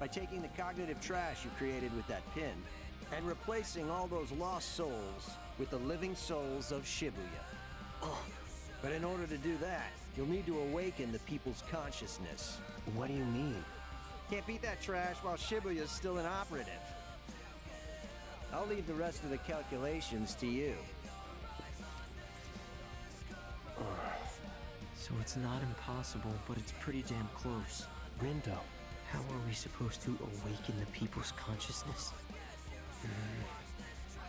M: By taking the cognitive trash you created with that pin and replacing all those lost souls with the living souls of Shibuya. But in order to do that, you'll need to awaken the people's consciousness.
F: What do you mean?
M: Can't beat that trash while Shibuya's still inoperative. I'll leave the rest of the calculations to you.
G: So it's not impossible, but it's pretty damn close.
F: Rindo.
G: How are we supposed to awaken the people's consciousness?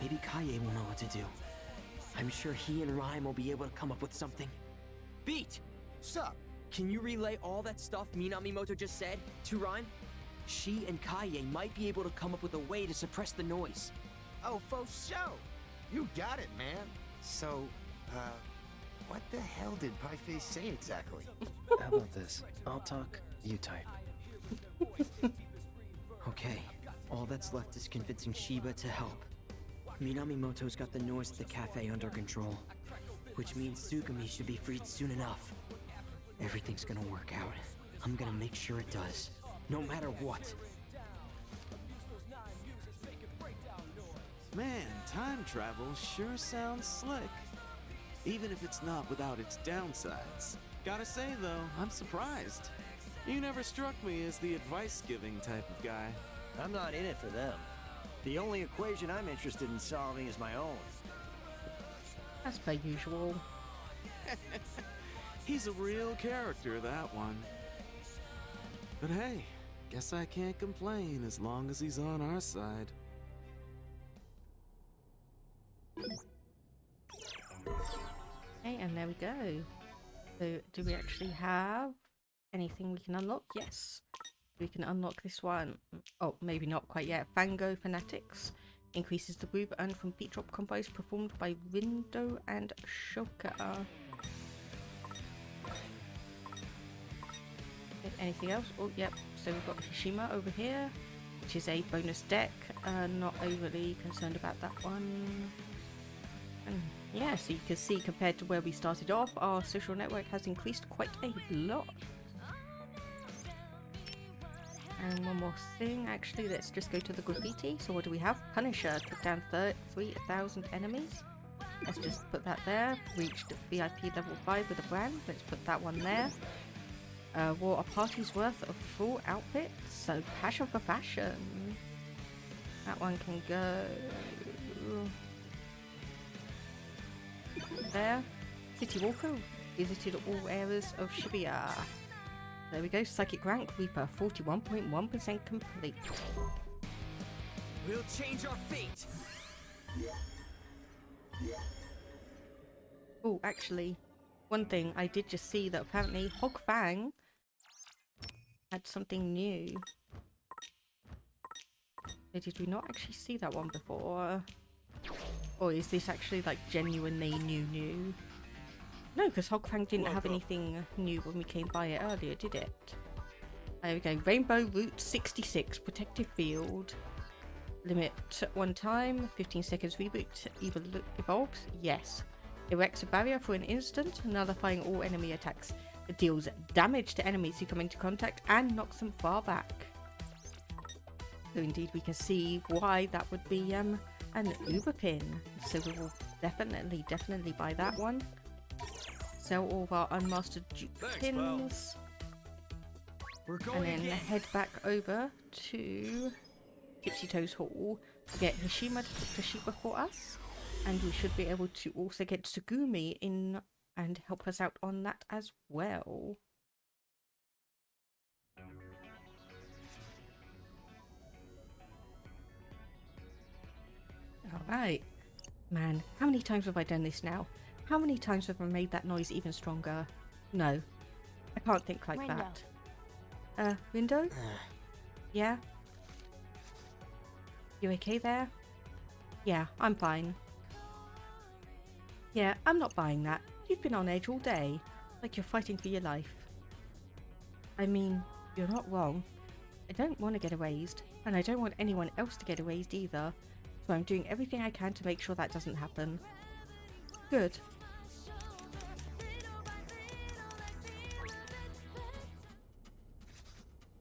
G: Maybe Kaye will know what to do. I'm sure he and Rhyme will be able to come up with something. Beat!
M: Sup?
G: Can you relay all that stuff Minamimoto just said to Rhyme? She and Kaye might be able to come up with a way to suppress the noise.
D: Oh, for sure! You got it, man. So, what the hell did Pieface say exactly?
F: How about this? I'll talk, you type.
G: Okay, all that's left is convincing Shiba to help. Minamimoto's got the noise at the cafe under control, which means Tsugumi should be freed soon enough. Everything's gonna work out. I'm gonna make sure it does, no matter what.
O: Man, time travel sure sounds slick. Even if it's not without its downsides. Gotta say though, I'm surprised. You never struck me as the advice-giving type of guy.
M: I'm not in it for them. The only equation I'm interested in solving is my own.
A: As per usual.
O: He's a real character, that one. But hey, guess I can't complain as long as he's on our side.
A: Okay, and there we go. So, do we actually have anything we can unlock? Yes. We can unlock this one. Oh, maybe not quite yet. Fango Fanatics increases the groove earned from beat drop combos performed by Rindo and Shoka. Anything else? Oh, yep. So we've got Hishima over here, which is a bonus deck. Not overly concerned about that one. And yeah, so you can see compared to where we started off, our social network has increased quite a lot. And one more thing, actually, let's just go to the graffiti. So what do we have? Punisher, took down 3,000 enemies. Let's just put that there. Reached VIP level 5 with a brand. Let's put that one there. Wore a party's worth of full outfits. So passion for fashion. That one can go there. City Walker visited all areas of Shibuya. There we go. Psychic rank Reaper 41.1% complete.
G: We'll change our fate.
A: Oh, actually, one thing I did just see that apparently Hog Fang had something new. Did we not actually see that one before? Or is this actually like genuinely new? No, because Hog Fang didn't have anything new when we came by it earlier, did it? There we go. Rainbow Route 66, Protective Field. Limit one time, 15 seconds reboot. Evolves? Yes. Erects a barrier for an instant, nullifying all enemy attacks. It deals damage to enemies who come into contact and knocks them far back. So indeed we can see why that would be an Uber pin. So we will definitely buy that one. Sell all of our unmastered pins. And then head back over to Gypsy Toes Hall to get Hishima to put Toshiba for us. And we should be able to also get Tsugumi in and help us out on that as well. Alright. Man, how many times have I done this now? How many times have I made that noise even stronger? No. I can't think like
C: Rindo.
A: that. Rindo? Yeah? You okay there? Yeah, I'm fine. Yeah, I'm not buying that. You've been on edge all day. Like you're fighting for your life. I mean, you're not wrong. I don't want to get erased, and I don't want anyone else to get erased either. So I'm doing everything I can to make sure that doesn't happen. Good.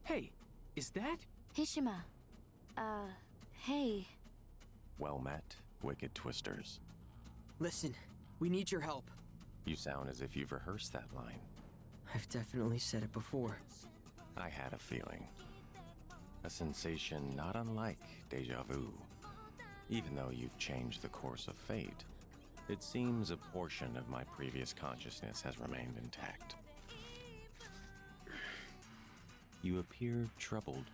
I: Hey, is that?
C: Hishima. Hey.
L: Well met, wicked twisters.
G: Listen, we need your help.
L: You sound as if you've rehearsed that line.
G: I've definitely said it before.
L: I had a feeling. A sensation not unlike deja vu. Even though you've changed the course of fate, it seems a portion of my previous consciousness has remained intact. You appear troubled.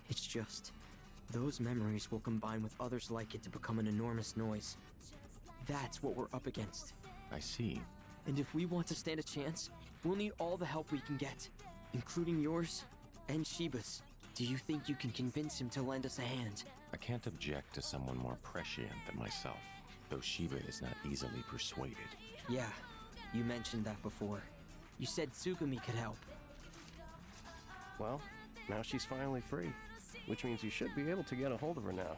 G: It's just, those memories will combine with others like it to become an enormous noise. That's what we're up against.
L: I see.
G: And if we want to stand a chance, we'll need all the help we can get, including yours and Shiba's. Do you think you can convince him to lend us a hand?
L: I can't object to someone more prescient than myself, though Shiba is not easily persuaded.
G: Yeah, you mentioned that before. You said Tsugumi could help.
F: Well, now she's finally free, which means you should be able to get a hold of her now.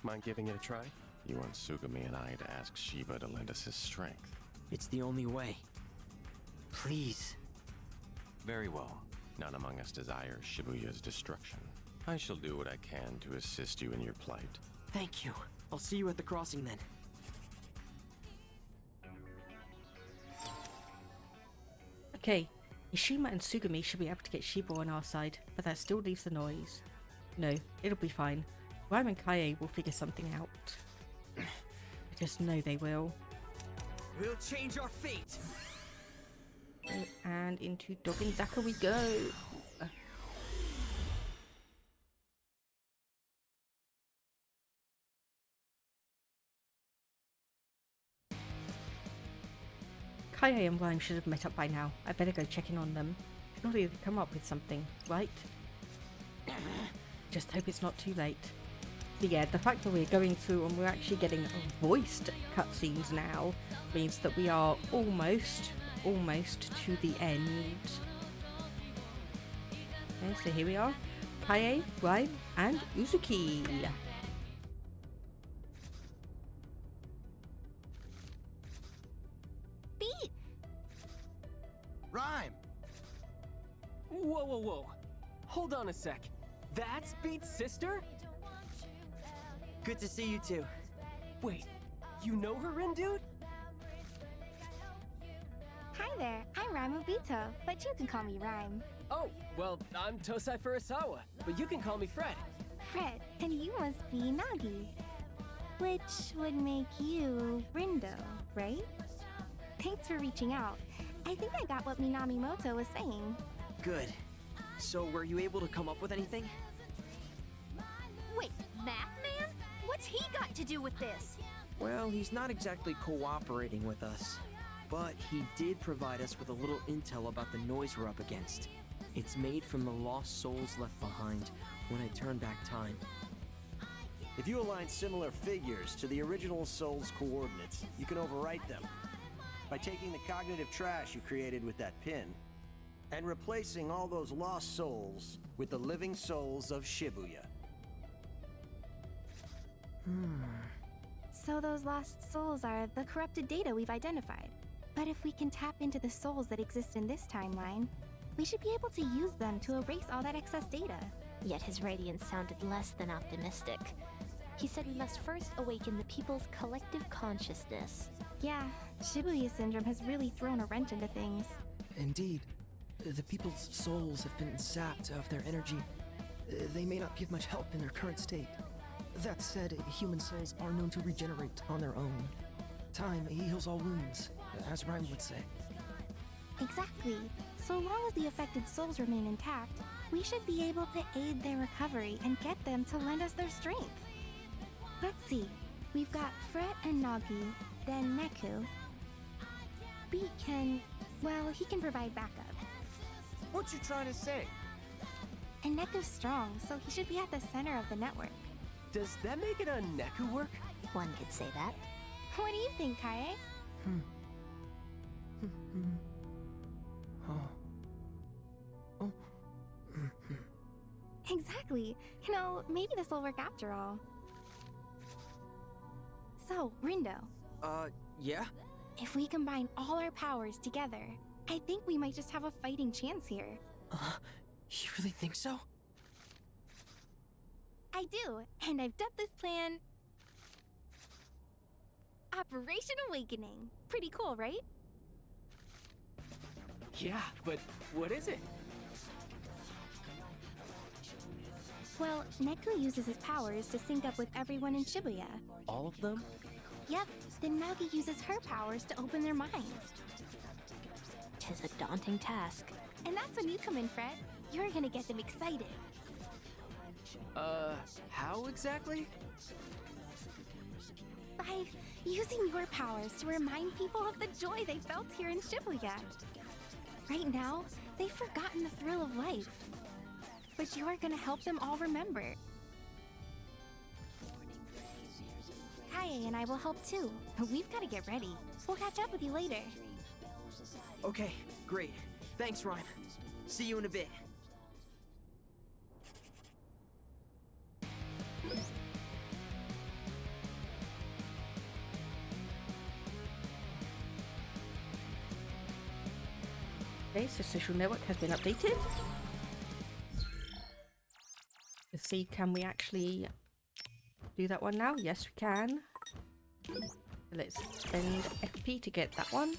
F: Mind giving it a try?
L: You want Tsugumi and I to ask Shiba to lend us his strength?
G: It's the only way. Please.
L: Very well. None among us desires Shibuya's destruction. I shall do what I can to assist you in your plight.
G: Thank you. I'll see you at the crossing then.
A: Okay, Ishima and Tsugumi should be able to get Shiba on our side, but that still leaves the noise. No, it'll be fine. Rhyme and Kaie will figure something out. I just know they will.
G: We'll change our fate!
A: And into Doggin Daka we go. Kaie and Rhyme should have met up by now. I better go check in on them. Surely they've come up with something, right? Just hope it's not too late. But yeah, the fact that we're going through and we're actually getting voiced cutscenes now means that we are almost to the end. Okay, so here we are. Kaie, Rhyme, and Uzuki.
C: Beat!
D: Rhyme!
I: Whoa, whoa, whoa. Hold on a sec. That's Beat's sister?
G: Good to see you two.
I: Wait, you know her, Rin dude?
K: Hi there, I'm Rhyme Obito, but you can call me Rhyme.
I: Oh, well, I'm Tosai Furusawa, but you can call me Fred.
K: Fred, and you must be Nagi. Which would make you Rindo, right? Thanks for reaching out. I think I got what Minamimoto was saying.
G: Good. So were you able to come up with anything?
P: Wait, Math Man? What's he got to do with this?
G: Well, he's not exactly cooperating with us. But he did provide us with a little intel about the noise we're up against. It's made from the lost souls left behind when I turned back time.
M: If you align similar figures to the original soul's coordinates, you can overwrite them. By taking the cognitive trash you created with that pin, and replacing all those lost souls with the living souls of Shibuya.
K: So those lost souls are the corrupted data we've identified. But if we can tap into the souls that exist in this timeline, we should be able to use them to erase all that excess data.
P: Yet his radiance sounded less than optimistic. He said we must first awaken the people's collective consciousness.
K: Yeah, Shibuya syndrome has really thrown a wrench into things.
F: Indeed. The people's souls have been sapped of their energy. They may not give much help in their current state. That said, human souls are known to regenerate on their own. Time heals all wounds, as Rhyme would say.
K: Exactly. So long as the affected souls remain intact, we should be able to aid their recovery and get them to lend us their strength. Let's see. We've got Fret and Nagi, then Neku. Beat can... well, he can provide backup.
D: What you trying to say?
K: And Neku's strong, so he should be at the center of the network.
I: Does that make it a Neku work?
P: One could say that.
K: What do you think, Kaie? Exactly. You know, maybe this will work after all. So, Rindo.
G: Yeah?
K: If we combine all our powers together, I think we might just have a fighting chance here.
F: You really think so?
K: I do, and I've dubbed this plan Operation Awakening. Pretty cool, right?
I: Yeah, but what is it?
K: Well, Neku uses his powers to sync up with everyone in Shibuya.
I: All of them?
K: Yep, then Magi uses her powers to open their minds.
P: Tis a daunting task.
K: And that's when you come in, Fret. You're gonna get them excited.
I: How exactly?
K: By using your powers to remind people of the joy they felt here in Shibuya. Right now, they've forgotten the thrill of life. But you are gonna help them all remember. Kaye and I will help too, but we've gotta get ready. We'll catch up with you later.
F: Okay, great. Thanks, Rhyme. See you in a bit.
A: Okay, so social network has been updated. Let's see, can we actually do that one now? Yes, we can. Let's spend FP to get that one.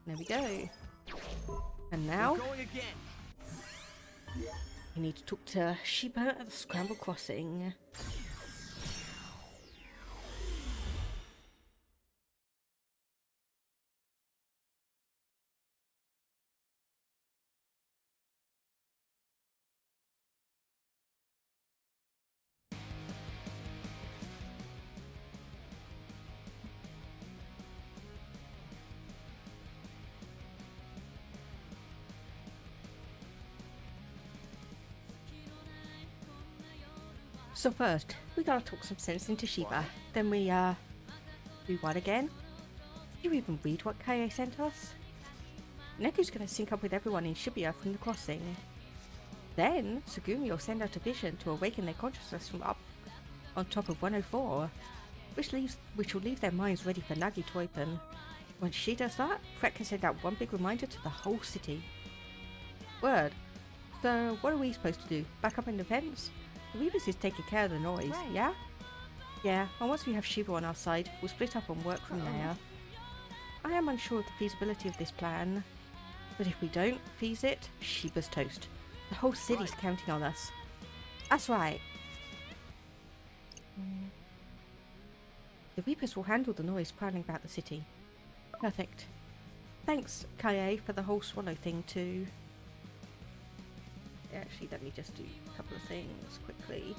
A: There we go. And now we need to talk to Shiba at the Scramble Crossing. So first, we gotta talk some sense into Shiba. Then we, do what again? Did you even read what Kaye sent us? Neku's gonna sync up with everyone in Shibuya from the crossing. Then, Tsugumi will send out a vision to awaken their consciousness from up on top of 104, which will leave their minds ready for Nagi to open. When she does that, Fret can send out one big reminder to the whole city. Word. So, what are we supposed to do? Back up in defense? Rebus is taking care of the noise,
K: right.
A: Yeah? Yeah, and once we have Shiba on our side, we'll split up and work from there. I am unsure of the feasibility of this plan, but if we don't fease it, Shiba's toast. The whole city's counting on us. That's right. The Reapers will handle the noise prowling about the city. Perfect. Thanks, Kaye, for the whole swallow thing too. Actually, let me just do a couple of things quickly.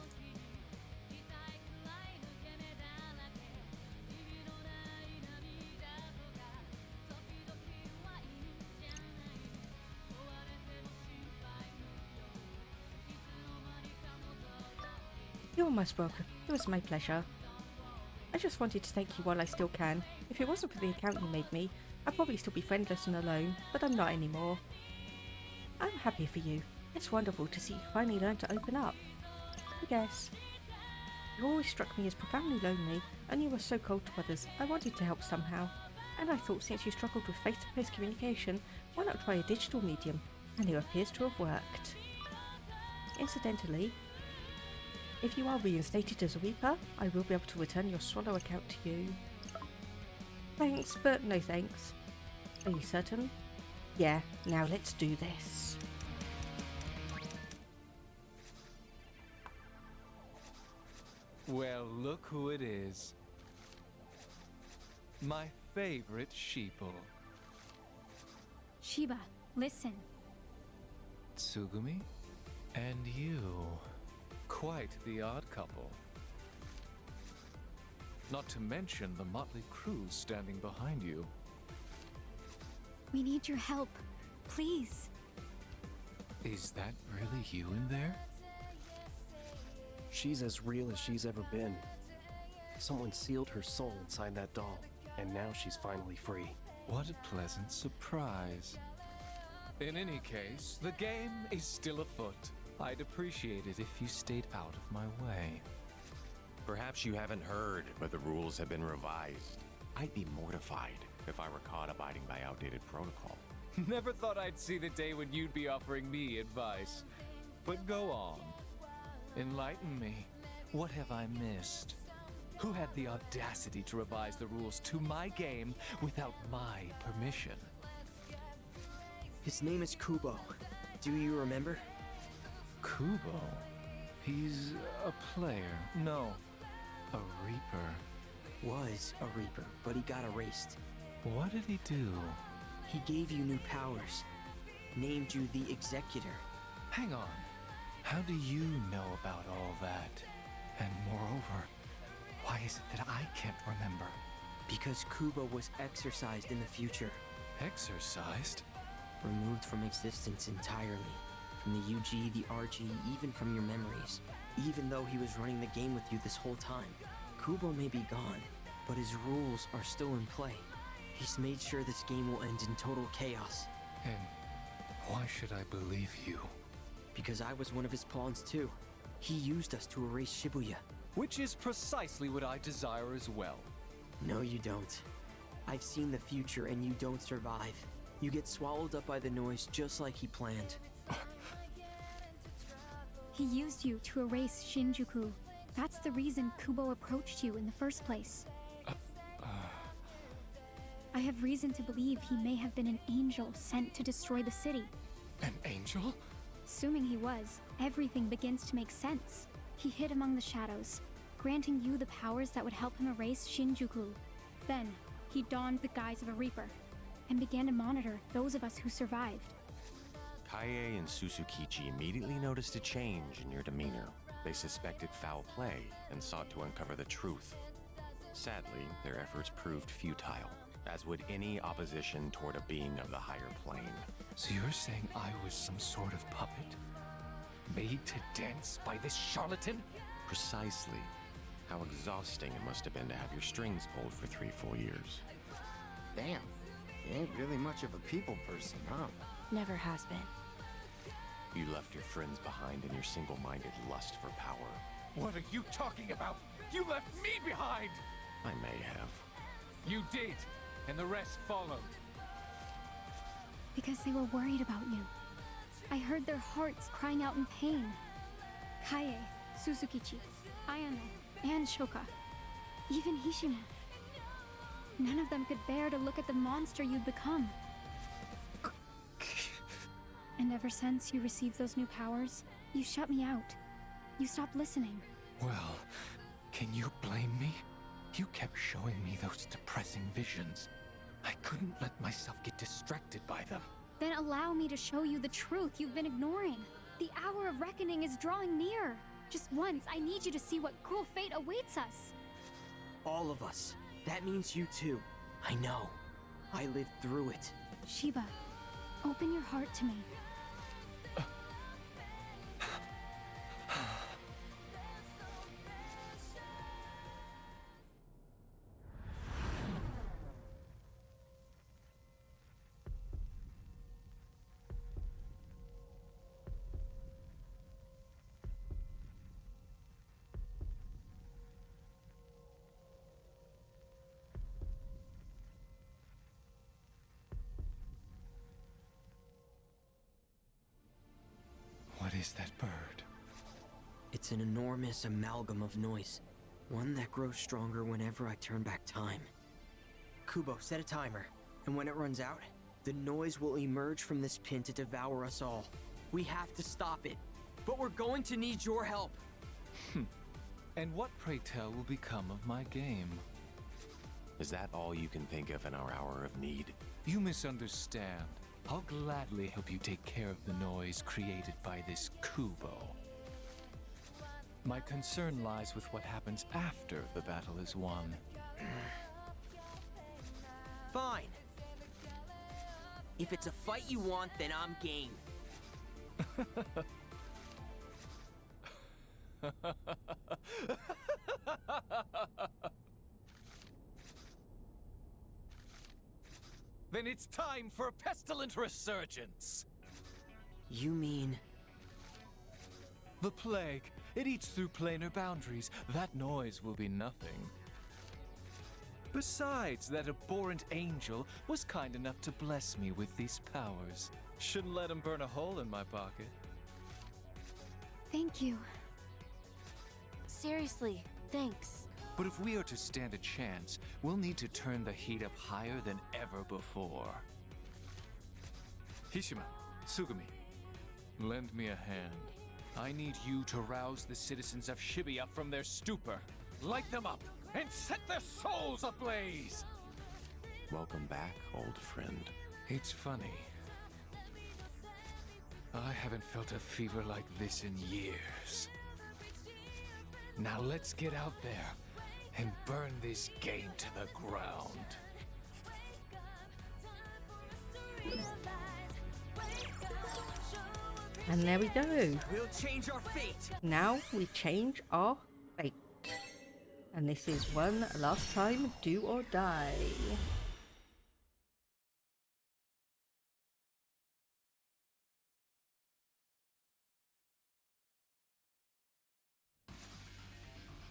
A: You're most welcome. It was my pleasure. I just wanted to thank you while I still can. If it wasn't for the account you made me, I'd probably still be friendless and alone, but I'm not anymore. I'm happy for you. It's wonderful to see you finally learn to open up. I guess. You always struck me as profoundly lonely, and you were so cold to others. I wanted to help somehow. And I thought since you struggled with face-to-face communication, why not try a digital medium? And it appears to have worked. Incidentally, if you are reinstated as a Reaper, I will be able to return your Swallow account to you. Thanks, but no thanks. Are you certain? Yeah, now let's do this.
B: Well, look who it is. My favorite sheeple.
Q: Shiba, listen.
B: Tsugumi? And you. Quite the odd couple. Not to mention the motley crew standing behind you.
Q: We need your help. Please.
B: Is that really you in there?
R: She's as real as she's ever been. Someone sealed her soul inside that doll, and now she's finally free.
B: What a pleasant surprise. In any case, the game is still afoot. I'd appreciate it if you stayed out of my way.
L: Perhaps you haven't heard, but the rules have been revised. I'd be mortified if I were caught abiding by outdated protocol.
B: Never thought I'd see the day when you'd be offering me advice. But go on. Enlighten me. What have I missed? Who had the audacity to revise the rules to my game without my permission?
G: His name is Kubo. Do you remember?
B: Kubo? He's a player. No, a Reaper.
G: Was a Reaper, but he got erased.
B: What did he do?
G: He gave you new powers. Named you the Executor.
B: Hang on. How do you know about all that? And moreover, why is it that I can't remember?
G: Because Kubo was exorcised in the future.
B: Exorcised?
G: Removed from existence entirely. From the UG, the RG, even from your memories. Even though he was running the game with you this whole time. Kubo may be gone, but his rules are still in play. He's made sure this game will end in total chaos.
B: And why should I believe you?
G: Because I was one of his pawns too. He used us to erase Shibuya.
B: Which is precisely what I desire as well.
G: No, you don't. I've seen the future and you don't survive. You get swallowed up by the noise just like he planned.
Q: He used you to erase Shinjuku. That's the reason Kubo approached you in the first place. I have reason to believe he may have been an angel sent to destroy the city.
B: An angel?
Q: Assuming he was, everything begins to make sense. He hid among the shadows, granting you the powers that would help him erase Shinjuku. Then, he donned the guise of a Reaper, and began to monitor those of us who survived.
L: Kaie and Susukichi immediately noticed a change in your demeanor. They suspected foul play and sought to uncover the truth. Sadly, their efforts proved futile, as would any opposition toward a being of the higher plane.
B: So you're saying I was some sort of puppet? Made to dance by this charlatan?
L: Precisely. How exhausting it must have been to have your strings pulled for 3 full years.
D: Damn, you ain't really much of a people person, huh?
C: Never has been.
L: You left your friends behind in your single-minded lust for power.
B: What are you talking about? You left me behind!
L: I may have.
B: You did, and the rest followed.
Q: Because they were worried about you. I heard their hearts crying out in pain. Kaie, Suzukichi, Ayano, and Shoka. Even Hishima. None of them could bear to look at the monster you'd become. And ever since you received those new powers, you shut me out. You stopped listening.
B: Well, can you blame me? You kept showing me those depressing visions. I couldn't let myself get distracted by them.
Q: Then allow me to show you the truth you've been ignoring. The hour of reckoning is drawing near. Just once, I need you to see what cruel fate awaits us.
G: All of us. That means you too. I know. I lived through it.
Q: Shiba, open your heart to me.
B: What is that bird?
G: It's an enormous amalgam of noise. One that grows stronger whenever I turn back time. Kubo, set a timer. And when it runs out, the noise will emerge from this pin to devour us all. We have to stop it. But we're going to need your help.
B: And what, pray tell, will become of my game?
L: Is that all you can think of in our hour of need?
B: You misunderstand. I'll gladly help you take care of the noise created by this Kubo. My concern lies with what happens after the battle is won.
G: Fine. If it's a fight you want, then I'm game.
B: Then it's time for a pestilent resurgence!
G: You mean...
B: The plague. It eats through planar boundaries. That noise will be nothing. Besides, that abhorrent angel was kind enough to bless me with these powers. Shouldn't let him burn a hole in my pocket.
Q: Thank you.
C: Seriously, thanks.
B: But if we are to stand a chance, we'll need to turn the heat up higher than ever before. Hishima, Tsugumi, lend me a hand. I need you to rouse the citizens of Shibuya from their stupor. Light them up and set their souls ablaze!
L: Welcome back, old friend.
B: It's funny. I haven't felt a fever like this in years. Now let's get out there and burn this game to the ground.
A: And there we go.
G: We'll change our fate.
A: Now we change our fate. And this is one last time, do or die.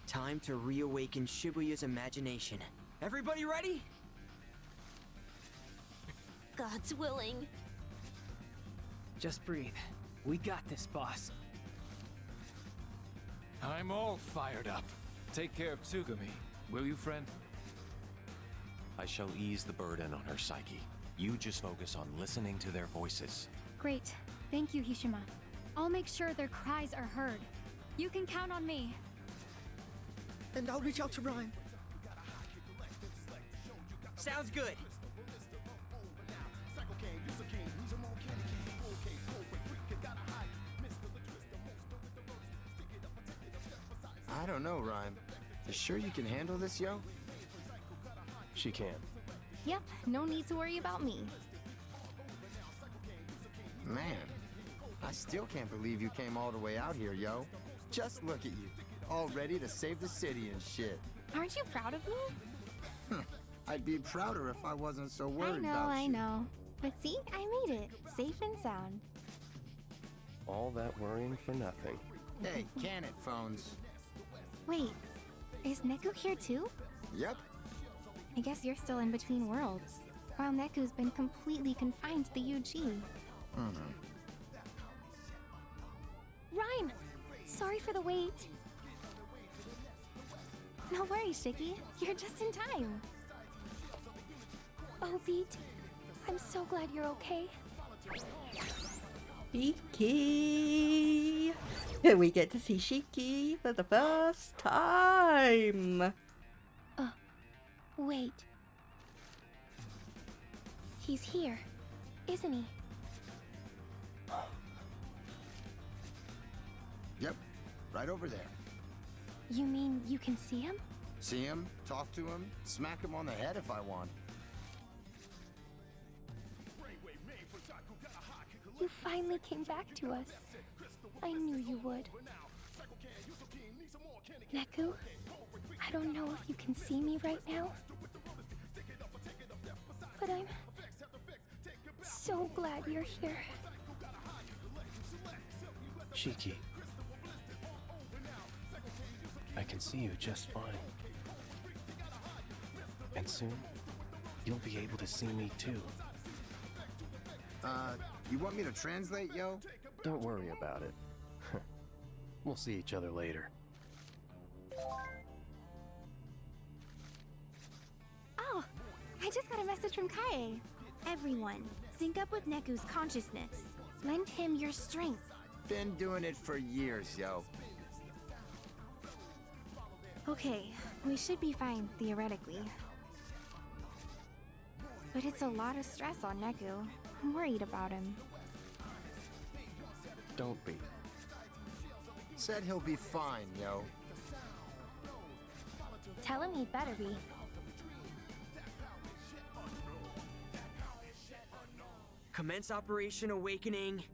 G: Time to reawaken Shibuya's imagination. Everybody ready?
P: God's willing.
I: Just breathe. We got this, boss.
B: I'm all fired up. Take care of Tsugumi, will you, friend?
L: I shall ease the burden on her psyche. You just focus on listening to their voices.
Q: Great. Thank you, Hishima. I'll make sure their cries are heard. You can count on me.
F: And I'll reach out to Rhyme.
G: Sounds good.
D: I don't know, Rhyme. You sure you can handle this, yo?
R: She can.
K: Yep, no need to worry about me.
D: Man, I still can't believe you came all the way out here, yo. Just look at you, all ready to save the city and shit.
K: Aren't you proud of me?
D: I'd be prouder if I wasn't so worried about you.
K: I know. But see, I made it. Safe and sound.
R: All that worrying for nothing.
D: Hey, can it, phones?
K: Wait, is Neku here too?
D: Yep.
K: I guess you're still in between worlds, while Neku's been completely confined to the UG. Rhyme! Sorry for the wait. No worries, Shiki. You're just in time. Oh, Beat. I'm so glad you're okay.
A: Shiki! We get to see Shiki for the first time!
K: Wait. He's here, isn't he?
D: Yep, right over there.
K: You mean you can see him?
D: See him, talk to him, smack him on the head if I want.
K: You finally came back to us. I knew you would. Neku, I don't know if you can see me right now, but I'm so glad you're here.
R: Shiki. I can see you just fine. And soon, you'll be able to see me too.
D: You want me to translate, yo?
R: Don't worry about it. We'll see each other later.
K: Oh, I just got a message from Kaie. Everyone, sync up with Neku's consciousness. Lend him your strength.
D: Been doing it for years, yo.
K: Okay, we should be fine, theoretically. But it's a lot of stress on Neku. I'm worried about him.
R: Don't be.
D: Said he'll be fine, yo.
K: Tell him he'd better be.
G: Commence Operation Awakening.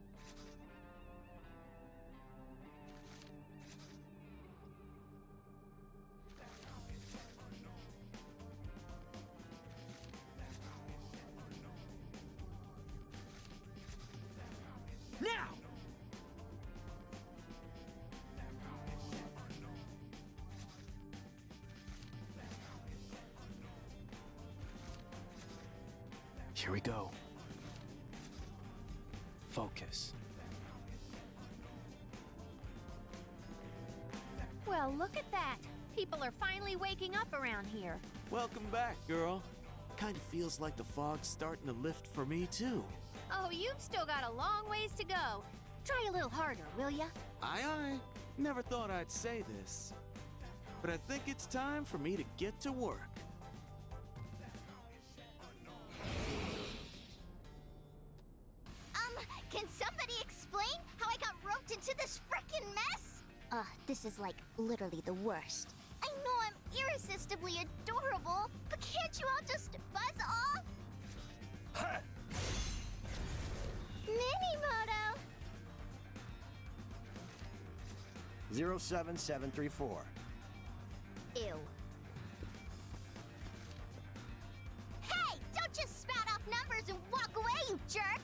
G: Now!
R: Here we go. Focus.
S: Well, look at that. People are finally waking up around here.
O: Welcome back, girl. Kind of feels like the fog's starting to lift for me, too.
S: Oh, you've still got a long ways to go. Try a little harder, will ya?
O: Aye, aye. Never thought I'd say this. But I think it's time for me to get to work.
T: Can somebody explain how I got roped into this frickin' mess?
P: This is like literally the worst.
T: I know I'm irresistibly adorable, but can't you all just buzz off? Minimoto!
M: 07734.
T: Ew. Hey! Don't just spout off numbers and walk away, you jerk!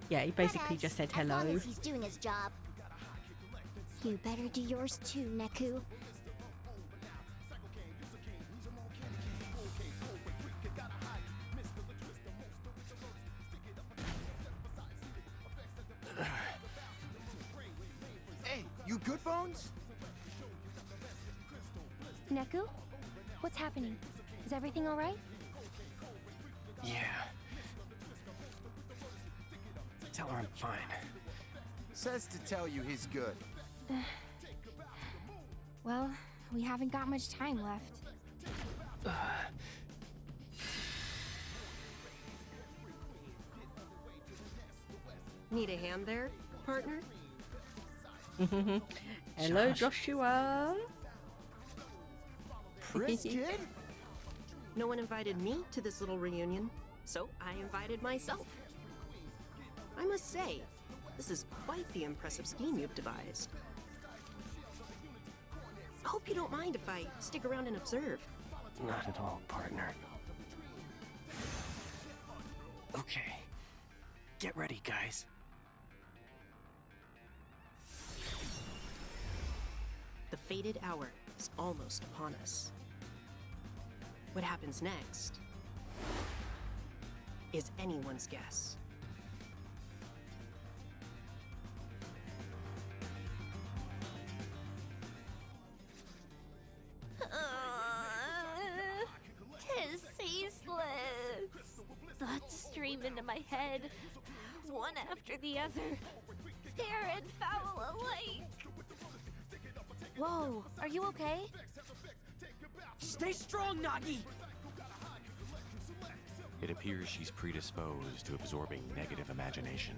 A: Yeah, he basically just said hello.
T: As long as he's doing his job. You better do yours too, Neku.
D: Hey, you good, Bones?
C: Neku? What's happening? Is everything alright?
R: Yeah. Tell her I'm fine.
D: Says to tell you he's good.
C: Well, we haven't got much time left.
U: Need a hand there, partner?
A: Hello, Joshua.
U: Pris kid? No one invited me to this little reunion, so I invited myself. I must say, this is quite the impressive scheme you've devised. I hope you don't mind if I stick around and observe.
R: Not at all, partner. Okay. Get ready, guys.
U: The fated hour is almost upon us. What happens next is anyone's guess.
P: Tis ceaseless. Thoughts stream into my head, one after the other. Fair and foul alike.
C: Whoa, are you okay?
I: Stay strong, Nagi!
L: It appears she's predisposed to absorbing negative imagination.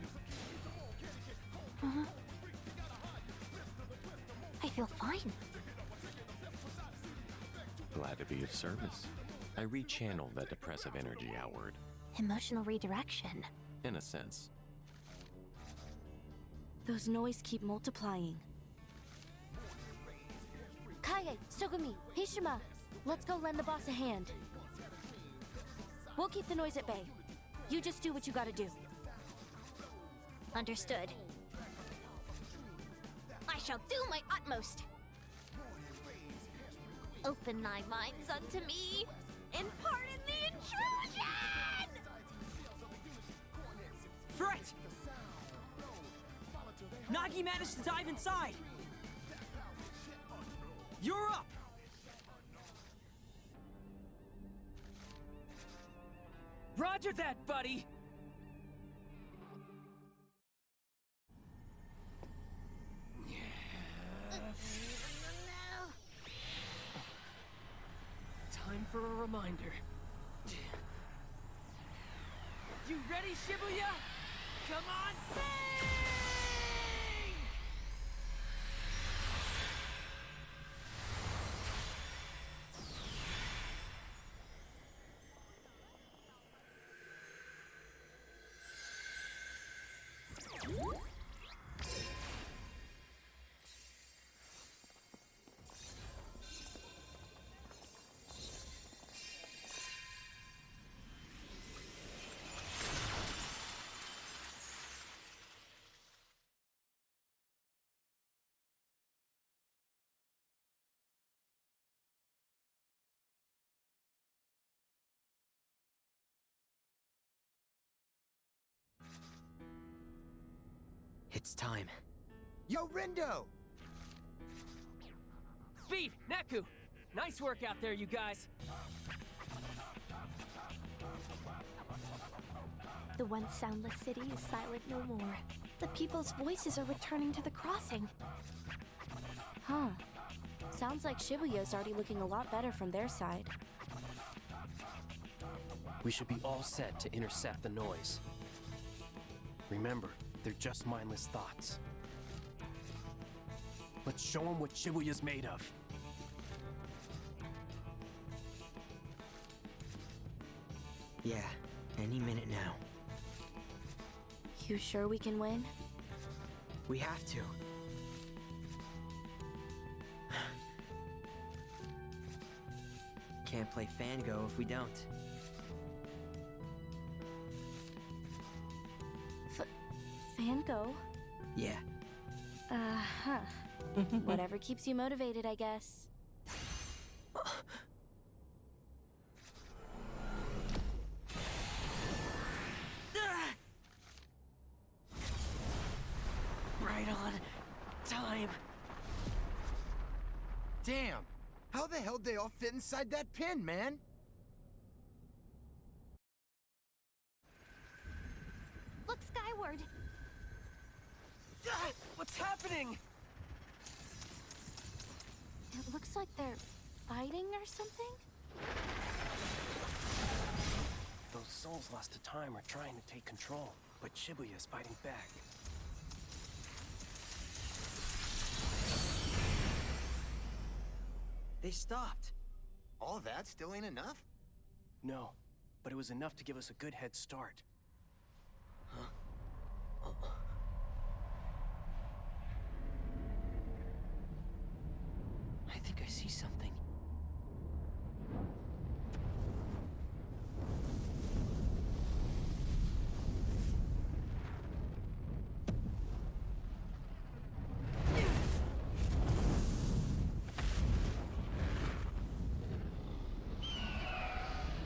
C: I feel fine.
L: Glad to be of service. I rechanneled that depressive energy outward.
C: Emotional redirection.
L: In a sense.
C: Those noise keep multiplying. Kaie, Sugumi, Hishima, let's go lend the boss a hand. We'll keep the noise at bay. You just do what you gotta do.
P: Understood. I shall do my utmost. Open thy minds unto me, and pardon the intrusion!
I: Fret! Nagi managed to dive inside! You're up! Roger that, buddy! Time for a reminder. You ready, Shibuya? Come on, sing!
G: It's time.
D: Yo, Rindo!
I: speed! Neku! Nice work out there, you guys!
C: The once soundless city is silent no more. The people's voices are returning to the crossing. Huh. Sounds like Shibuya's already looking a lot better from their side.
R: We should be all set to intercept the noise. Remember, they're just mindless thoughts. Let's show them what Shibuya's made of.
H: Yeah, any minute now.
C: You sure we can win?
H: We have to. Can't play Fango if we don't.
C: Fango?
H: Yeah.
C: Uh-huh. Whatever keeps you motivated, I guess.
H: Right on time.
D: Damn! How the hell they all fit inside that pin, man?
T: Look skyward.
I: What's happening?
C: It looks like they're fighting or something?
R: Those souls lost to time are trying to take control, but Shibuya's fighting back.
H: They stopped.
D: All that still ain't enough?
R: No, but it was enough to give us a good head start.
H: I think I see something.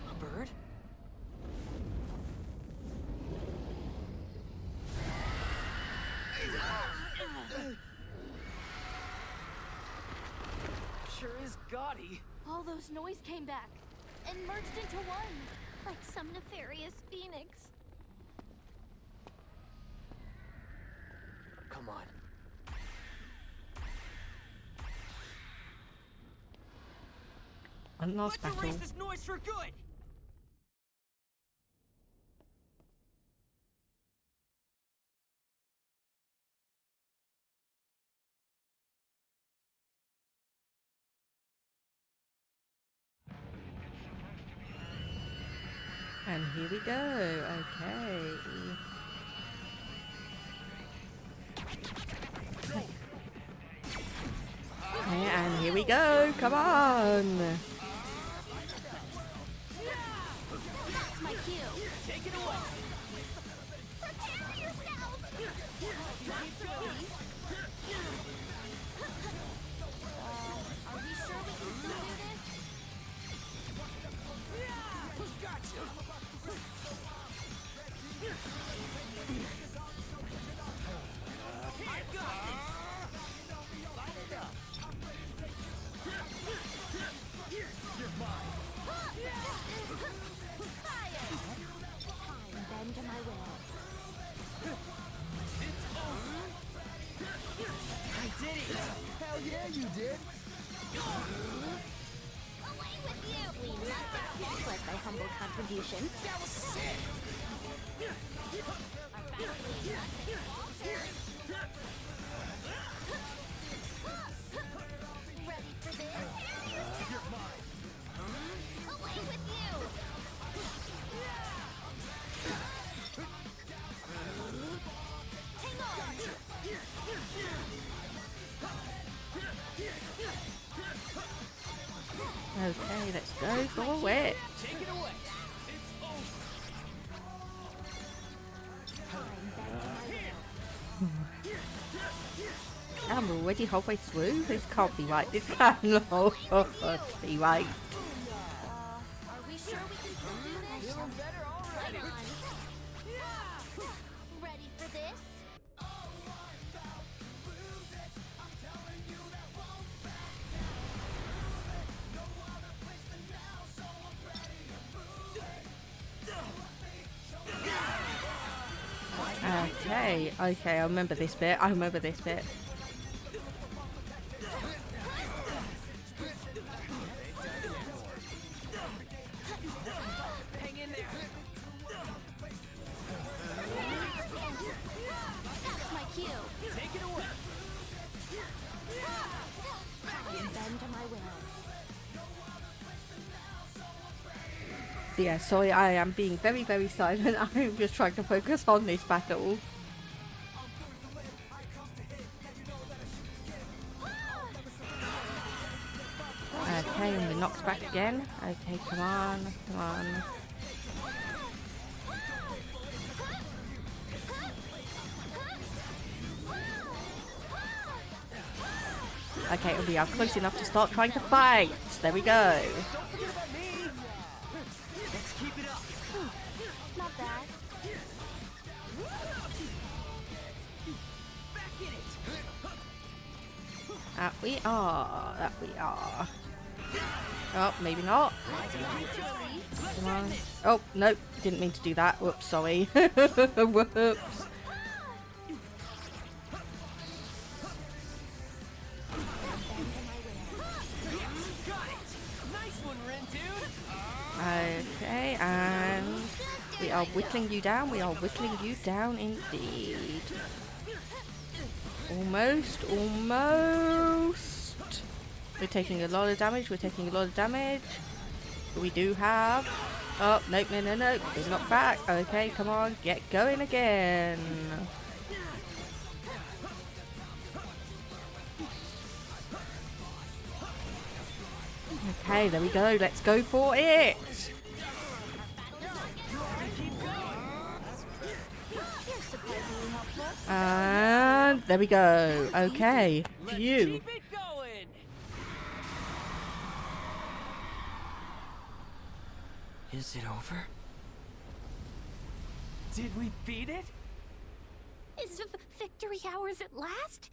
H: A bird?
I: Sure is gaudy.
C: All those noise came back and merged into one.
T: Like some nefarious phoenix.
H: Come on.
A: One last battle.
I: Let's erase this noise for good!
A: And here we go. Okay. Okay, and here we go. Come on.
T: That's my cue.
I: Take it away!
T: Prepare yourself!
C: Are we sure we can still do this?
T: Bend to my will.
D: I did it! Hell yeah, you did!
T: Away with you! We must accomplish my humble contribution.
D: That was sick!
T: Ready for this? Away with you! Hang on!
A: Okay, let's go for it.
I: Take it away!
A: I'm already halfway through. This can't be right. This can't be right.
T: Are we sure we can still do this?
I: Feeling better already!
T: Right on. Ready for this?
A: Okay, okay, I remember this bit. I remember this bit.
I: Hang in there.
S: That's my cue.
I: Take it away.
S: Bend to my will.
A: Yeah, sorry, I am being very, very silent. I'm just trying to focus on this battle. Okay, and we knocked back again. Okay, come on, come on. Okay, we are close enough to start trying to fight. There we go.
I: Let's keep it up.
S: Not bad.
I: Back in it.
A: That we are. That we are. Oh, maybe not. Come on. Oh, nope. Didn't mean to do that. Whoops, sorry. Whoops. Okay, and we are whittling you down. We are whittling you down indeed. Almost, almost. We're taking a lot of damage. We're taking a lot of damage. We do have... Oh, nope, no, no, no. We're knocked back. Okay, come on. Get going again. Okay, there we go. Let's go for it. And there we go. Okay, phew.
H: Is it over?
I: Did we beat it?
P: Is victory ours at last?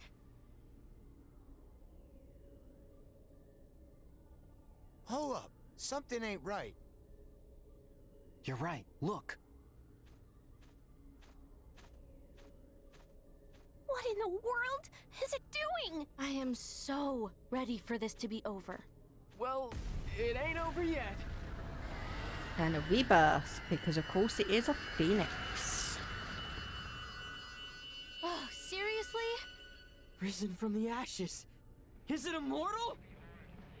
D: Hold up. Something ain't right.
R: You're right. Look.
P: What in the world is it doing?
C: I am so ready for this to be over.
I: Well, it ain't over yet.
A: And a rebirth, because of course it is a phoenix.
C: Oh, seriously?
G: Risen from the ashes. Is it immortal?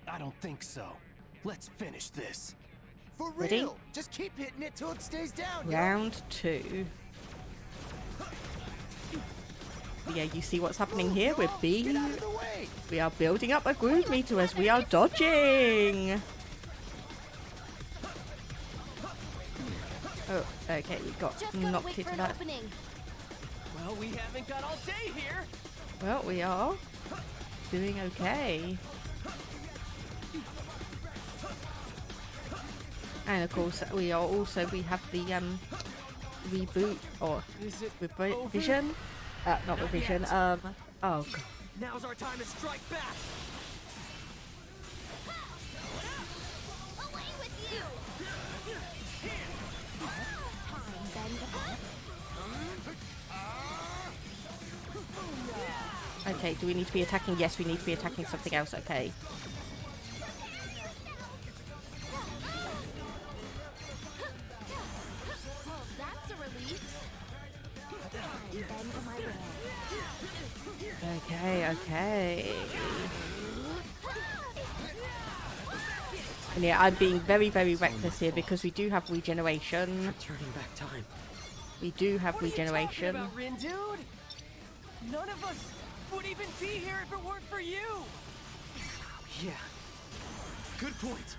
R: I don't think so. Let's finish this.
D: For
A: Ready?
D: real. Just keep hitting it till it stays down.
A: Round 2. Yeah, you see what's happening here? We're being... We are building up a groove meter as we are dodging. Oh, okay, we got knocked into that.
I: Well, we haven't got all day here.
A: Well, we are doing okay. And of course, we are also, we have the reboot or revision. Not revision. Oh god.
I: Now's our time to strike back.
P: Away with you!
A: Okay, do we need to be attacking? Yes, we need to be attacking something else. Okay.
S: That's a relief.
A: Okay, okay. And yeah, I'm being very, very reckless here because we do have regeneration.
H: Turning back time.
A: We do have regeneration.
I: What are you talking about, Rin, dude? None of us would even be here if it weren't for you.
G: Yeah. Good point.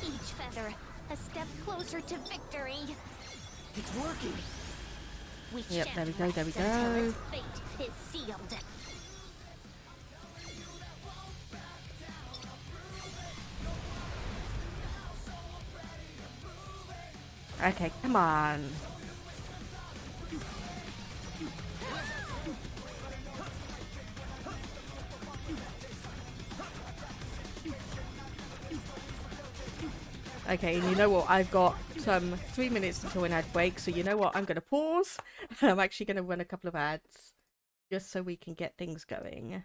P: Each feather, a step closer to victory.
G: It's working.
P: We
A: Yep, there we go, there we
P: until
A: go.
P: its fate is sealed.
A: Okay, come on. Okay, and you know what? I've got 3 minutes until an ad break, so you know what? I'm going to pause. I'm actually going to run a couple of ads just so we can get things going.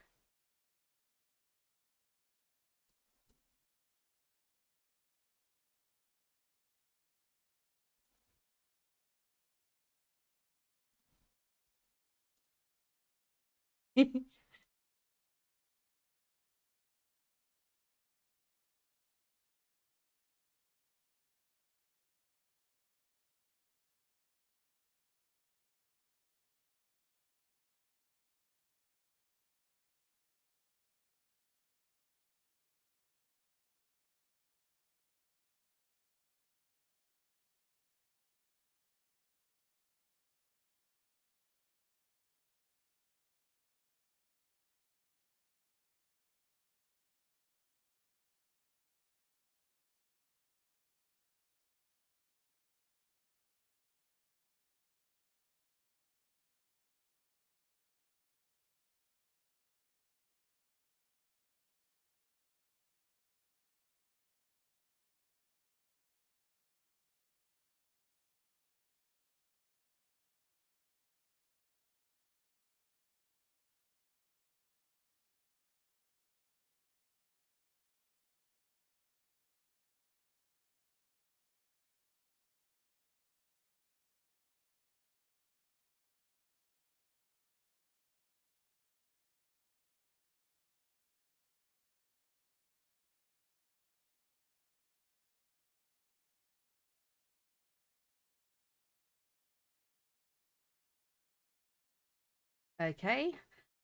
A: Okay,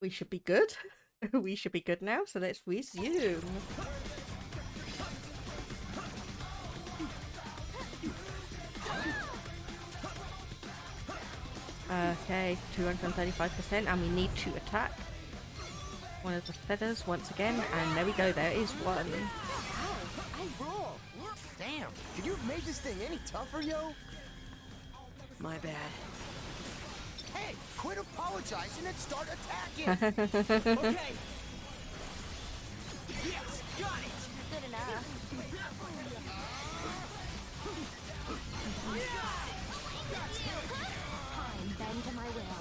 A: we should be good. We should be good now, so let's resume. Okay, 235%, and we need to attack one of the feathers once again, and there we go, there is one.
D: I roll. Damn, could you have made this thing any tougher, yo?
H: My bad.
D: Hey, quit apologizing and start attacking!
H: Okay.
D: Yes, got it!
T: Good enough.
C: Time, bend to my will.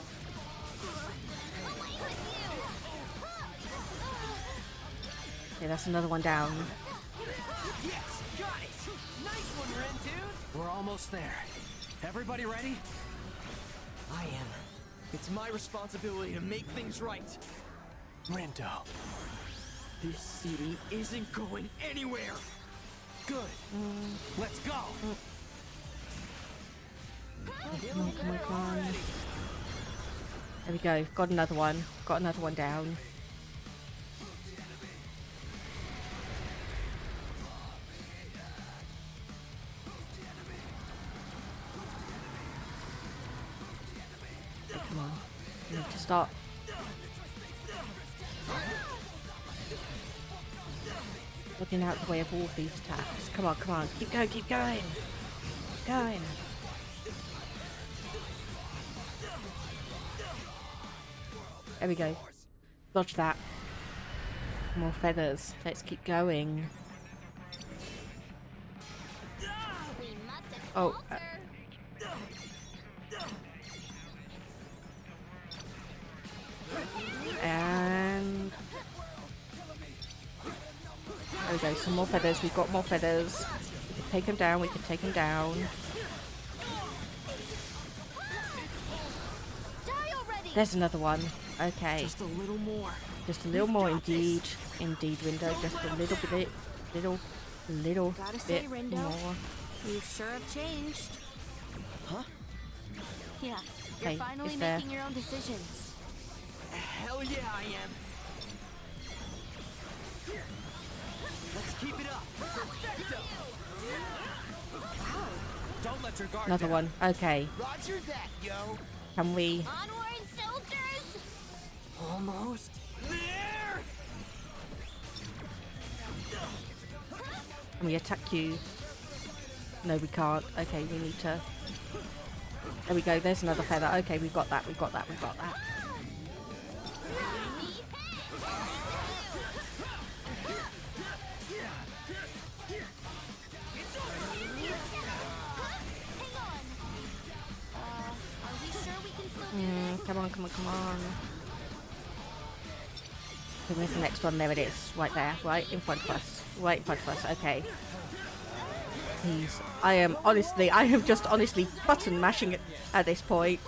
A: Okay, that's another one down.
H: Yes, got it. Nice one, Ren, dude.
G: We're almost there. Everybody ready?
H: I am. It's my responsibility to make things right.
G: Rindo.
H: This city isn't going anywhere.
G: Good. Let's go.
A: Come on, come on, come on. There we go. Got another one. Got another one down. Come on. We need to start. Looking out the way of all of these attacks. Come on, come on. Keep going, keep going. Keep going. There we go. Dodge that. More feathers. Let's keep going. Oh. And there we go. Some more feathers. We've got more feathers. We can take them down. We can take them down. There's another one. Okay.
H: Just a little more.
A: Just a little more, indeed. Indeed, Rindo. Just a little bit. Little
C: Gotta say,
A: bit
C: Rindo,
A: more.
C: you sure have changed.
H: Huh?
C: Yeah,
A: Okay,
C: you're finally
A: is there-
C: making your own decisions.
H: Hell yeah, I am. Let's keep it up. Perfecto.
G: Don't let your guard
A: Another
G: down.
A: one. Okay.
D: Roger that, yo.
A: Can we?
T: Onward, soldiers!
H: Almost there.
A: Can we attack you? No, we can't. Okay, we need to. There we go. There's another feather. Okay, we've got that. We've got that. We've got that. Come on, come on, come on. Okay, where's the next one? There it is. Right there. Right in front of us. Right in front of us. Okay. Please. I am just honestly button mashing it at this point.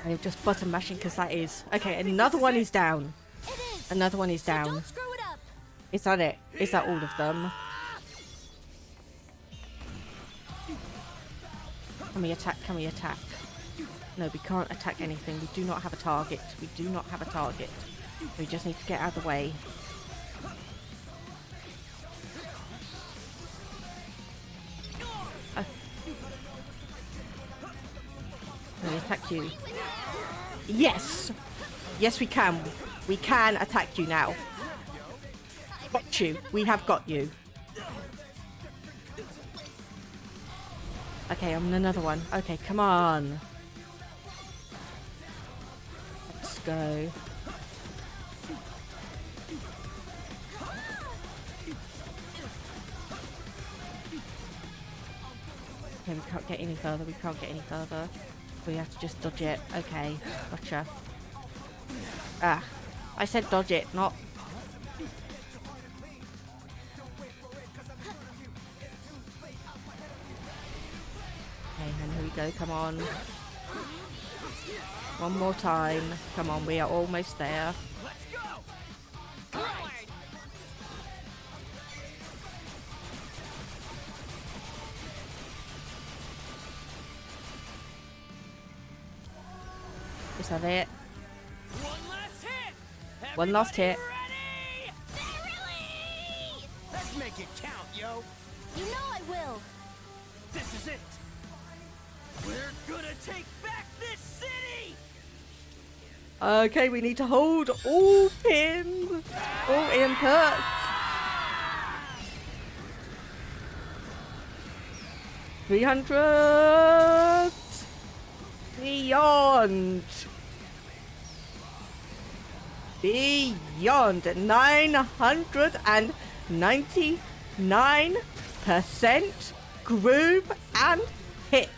A: I am just button mashing because that is. Okay, another one is down. Another one is down.
C: Don't screw it up.
A: Is that it? Is that all of them? Can we attack? Can we attack? No, we can't attack anything. We do not have a target. We do not have a target. We just need to get out of the way. Can we attack you? Yes! Yes, we can. We can attack you now. Got you. We have got you. Okay, I'm on another one. Okay, come on. Let's go. Okay, we can't get any further. We can't get any further. We have to just dodge it. Okay, gotcha. Ah, I said dodge it, not... Okay, and here we go. Come on. One more time. Come on, we are almost there. Is that it? One last hit.
J: Let's make it count, yo.
C: You know I will.
J: This is it. We're gonna take back this city.
A: Okay, we need to hold all pins, all inputs. 300 beyond 999% groove and hit.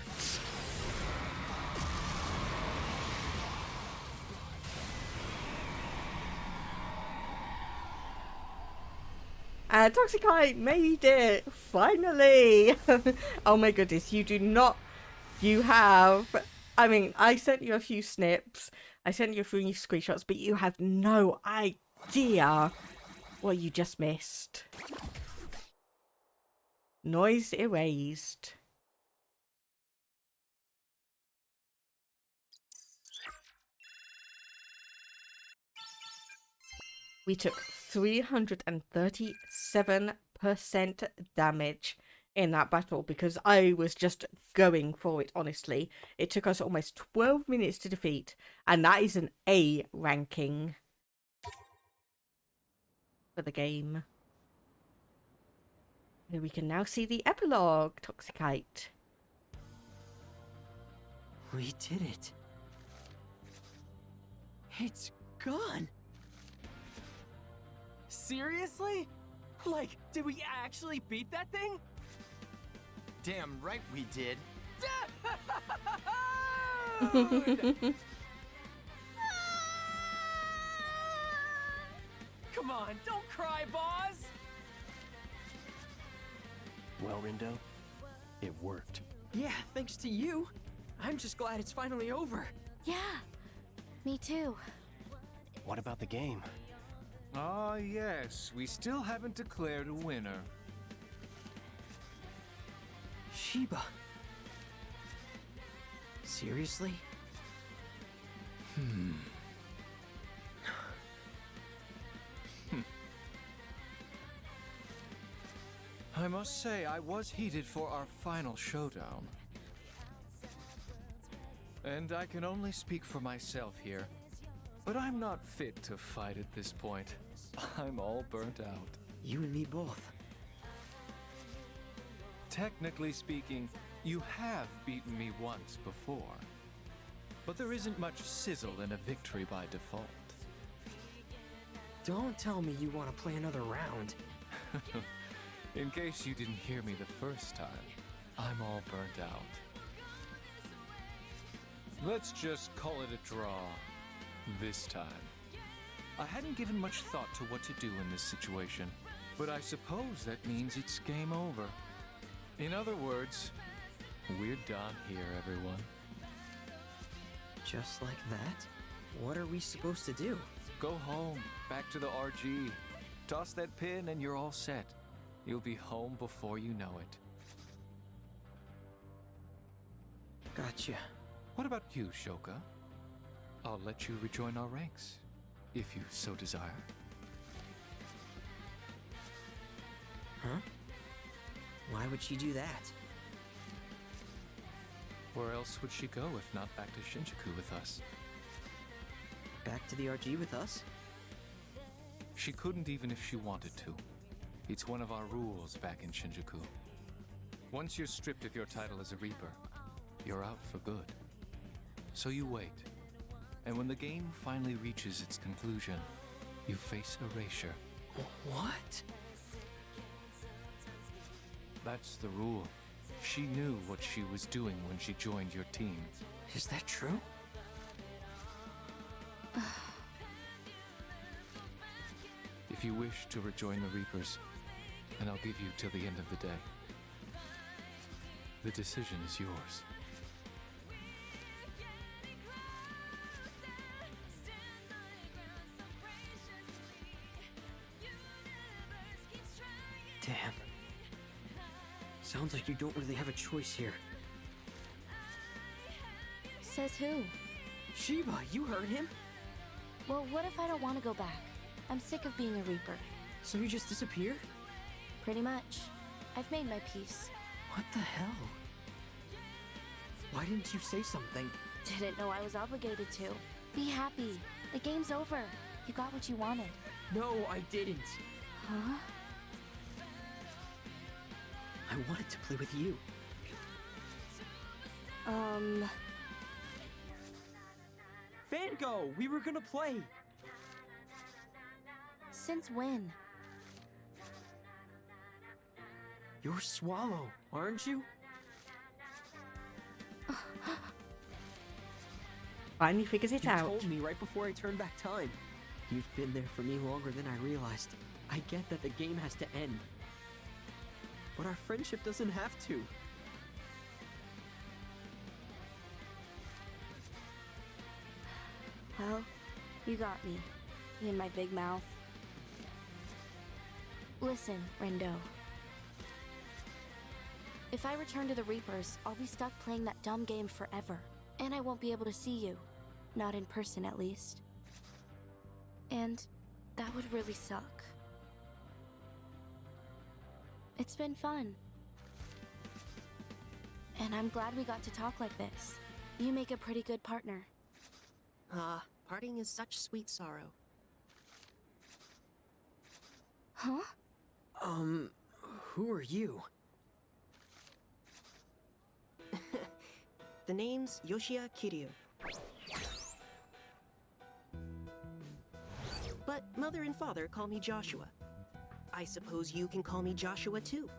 A: And Toxicite made it, finally. Oh my goodness, you have, I mean, I sent you a few snips, I sent you a few screenshots, but you have no idea what you just missed. Noise erased. We took 337% damage in that battle because I was just going for it, honestly. It took us almost 12 minutes to defeat, and that is an A ranking for the game. Here we can now see the epilogue, Toxicite.
H: We did it. It's gone. Seriously? Like, did we actually beat that thing?
D: Damn right we did.
I: Come on, don't cry, boss!
R: Well, Rindo, it worked.
H: Yeah, thanks to you. I'm just glad it's finally over.
C: Yeah, me too.
R: What about the game?
B: Ah, yes. We still haven't declared a winner.
H: Shiba. Seriously?
B: I must say, I was heated for our final showdown. And I can only speak for myself here, but I'm not fit to fight at this point. I'm all burnt out.
H: You and me both.
B: Technically speaking, you have beaten me once before. But there isn't much sizzle in a victory by default.
H: Don't tell me you want to play another round.
B: In case you didn't hear me the first time, I'm all burnt out. Let's just call it a draw. This time. I hadn't given much thought to what to do in this situation, but I suppose that means it's game over. In other words, we're done here, everyone.
G: Just like that? What are we supposed to do?
B: Go home, back to the RG. Toss that pin and you're all set. You'll be home before you know it.
G: Gotcha.
B: What about you, Shoka? I'll let you rejoin our ranks, if you so desire.
G: Huh? Why would she do that?
B: Where else would she go if not back to Shinjuku with us?
G: Back to the RG with us?
B: She couldn't even if she wanted to. It's one of our rules back in Shinjuku. Once you're stripped of your title as a Reaper, you're out for good. So you wait. And when the game finally reaches its conclusion, you face erasure.
G: What?
B: That's the rule. She knew what she was doing when she joined your team.
G: Is that true?
B: If you wish to rejoin the Reapers, then I'll give you till the end of the day. The decision is yours.
G: Damn. Sounds like you don't really have a choice here.
C: Says who?
G: Shiba, you heard him?
C: Well, what if I don't want to go back? I'm sick of being a Reaper.
G: So you just disappear?
C: Pretty much. I've made my peace.
G: What the hell? Why didn't you say something?
C: Didn't know I was obligated to. Be happy. The game's over. You got what you wanted.
G: No, I didn't.
C: Huh?
G: I wanted to play with you. Fango, we were gonna play.
C: Since when?
G: You're Swallow, aren't you?
A: Finally figures it out.
G: You told me right before I turned back time. You've been there for me longer than I realized. I get that the game has to end. But our friendship doesn't have to.
C: Well, you got me. In my big mouth. Listen, Rindo. If I return to the Reapers, I'll be stuck playing that dumb game forever. And I won't be able to see you. Not in person, at least. And that would really suck. It's been fun. And I'm glad we got to talk like this. You make a pretty good partner.
U: Parting is such sweet sorrow.
C: Huh?
G: Who are you?
U: The name's Yoshia Kiryu. But mother and father call me Joshua. I suppose you can call me Joshua too.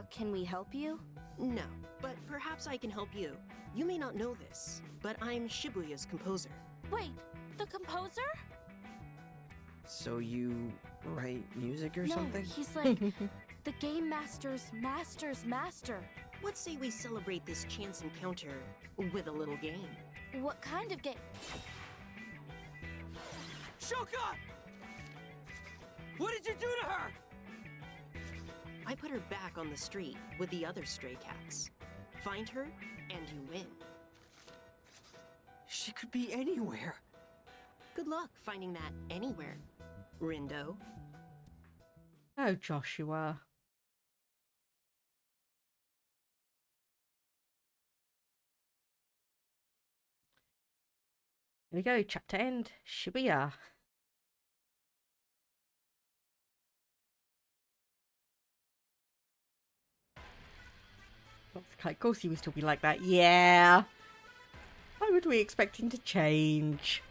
C: Can we help you?
U: No, but perhaps I can help you. You may not know this, but I'm Shibuya's composer.
C: Wait, the composer?
G: So you write music or
C: No,
G: something?
C: he's like the Game Master's master's master.
U: What say we celebrate this chance encounter with a little game?
C: What kind of game?
G: Shoka! What did you do to her?
U: I put her back on the street with the other stray cats. Find her, and you win.
G: She could be anywhere.
U: Good luck finding that anywhere, Rindo.
A: Oh, Joshua. Here we go, chapter end. Shibuya. Of course he was talking like that. Yeah. Why would we expect him to change?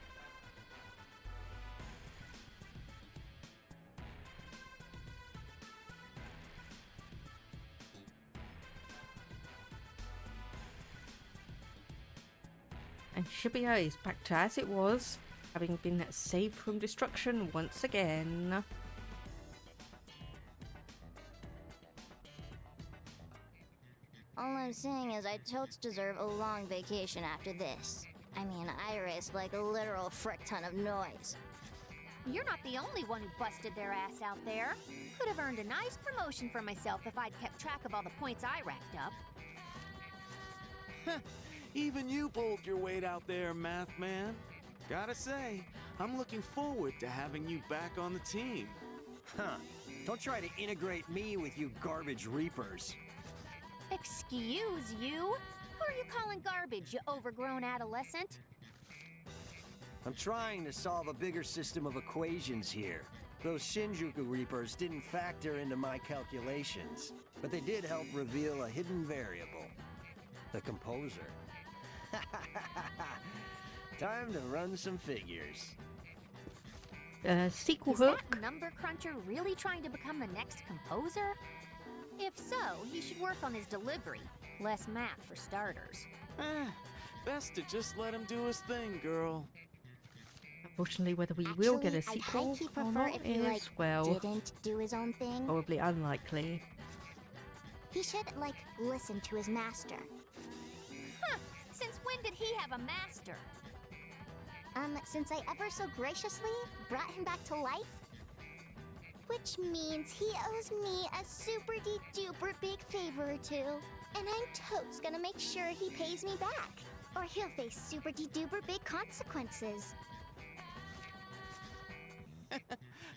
A: And Shibuya is back to as it was, having been saved from destruction once again.
T: All I'm saying is I totes deserve a long vacation after this. I mean, I raced like a literal frick ton of noise.
S: You're not the only one who busted their ass out there. Could have earned a nice promotion for myself if I'd kept track of all the points I racked up.
O: Even you pulled your weight out there, Math Man. Gotta say, I'm looking forward to having you back on the team.
M: Huh. Don't try to integrate me with you garbage reapers.
S: Excuse you? Who are you calling garbage, you overgrown adolescent?
M: I'm trying to solve a bigger system of equations here. Those Shinjuku Reapers didn't factor into my calculations, but they did help reveal a hidden variable. The composer. Time to run some figures.
A: Sequel
S: Is
A: hook.
S: that number cruncher really trying to become the next composer? If so, he should work on his delivery. Less math for starters.
O: Best to just let him do his thing, girl.
A: Unfortunately, whether we will get a
T: I'd
A: sequel
T: high-key
A: or
T: prefer
A: not
T: if he,
A: is,
T: like,
A: well,
T: didn't do his own thing.
A: probably unlikely.
T: He should, like, listen to his master.
S: Huh! Since when did he have a master?
T: Since I ever so graciously brought him back to life? Which means he owes me a super-de-duper big favor or two. And I'm totes gonna make sure he pays me back. Or he'll face super-de-duper big consequences.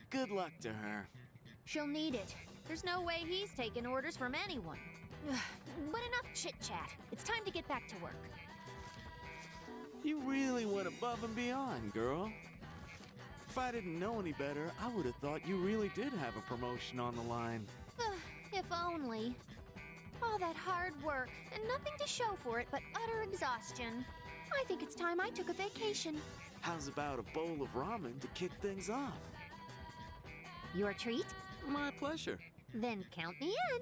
O: Good luck to her.
S: She'll need it. There's no way he's taking orders from anyone. But enough chit-chat. It's time to get back to work.
O: You really went above and beyond, girl. If I didn't know any better, I would have thought you really did have a promotion on the line.
S: If only. All that hard work, and nothing to show for it but utter exhaustion. I think it's time I took a vacation.
O: How's about a bowl of ramen to kick things off?
S: Your treat?
O: My pleasure.
S: Then count me in.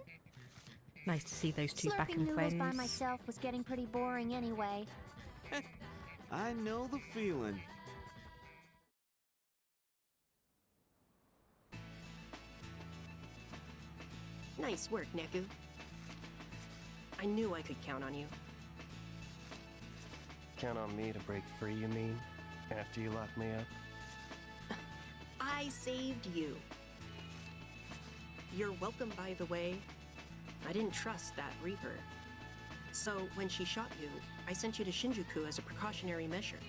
A: Nice to see those two back
S: Slurping
A: in
S: noodles by
A: friends.
S: myself was getting pretty boring anyway.
O: I know the feeling.
U: Nice work, Neku. I knew I could count on you.
R: Count on me to break free, you mean? After you locked me up?
U: I saved you. You're welcome, by the way. I didn't trust that Reaper. So when she shot you, I sent you to Shinjuku as a precautionary measure.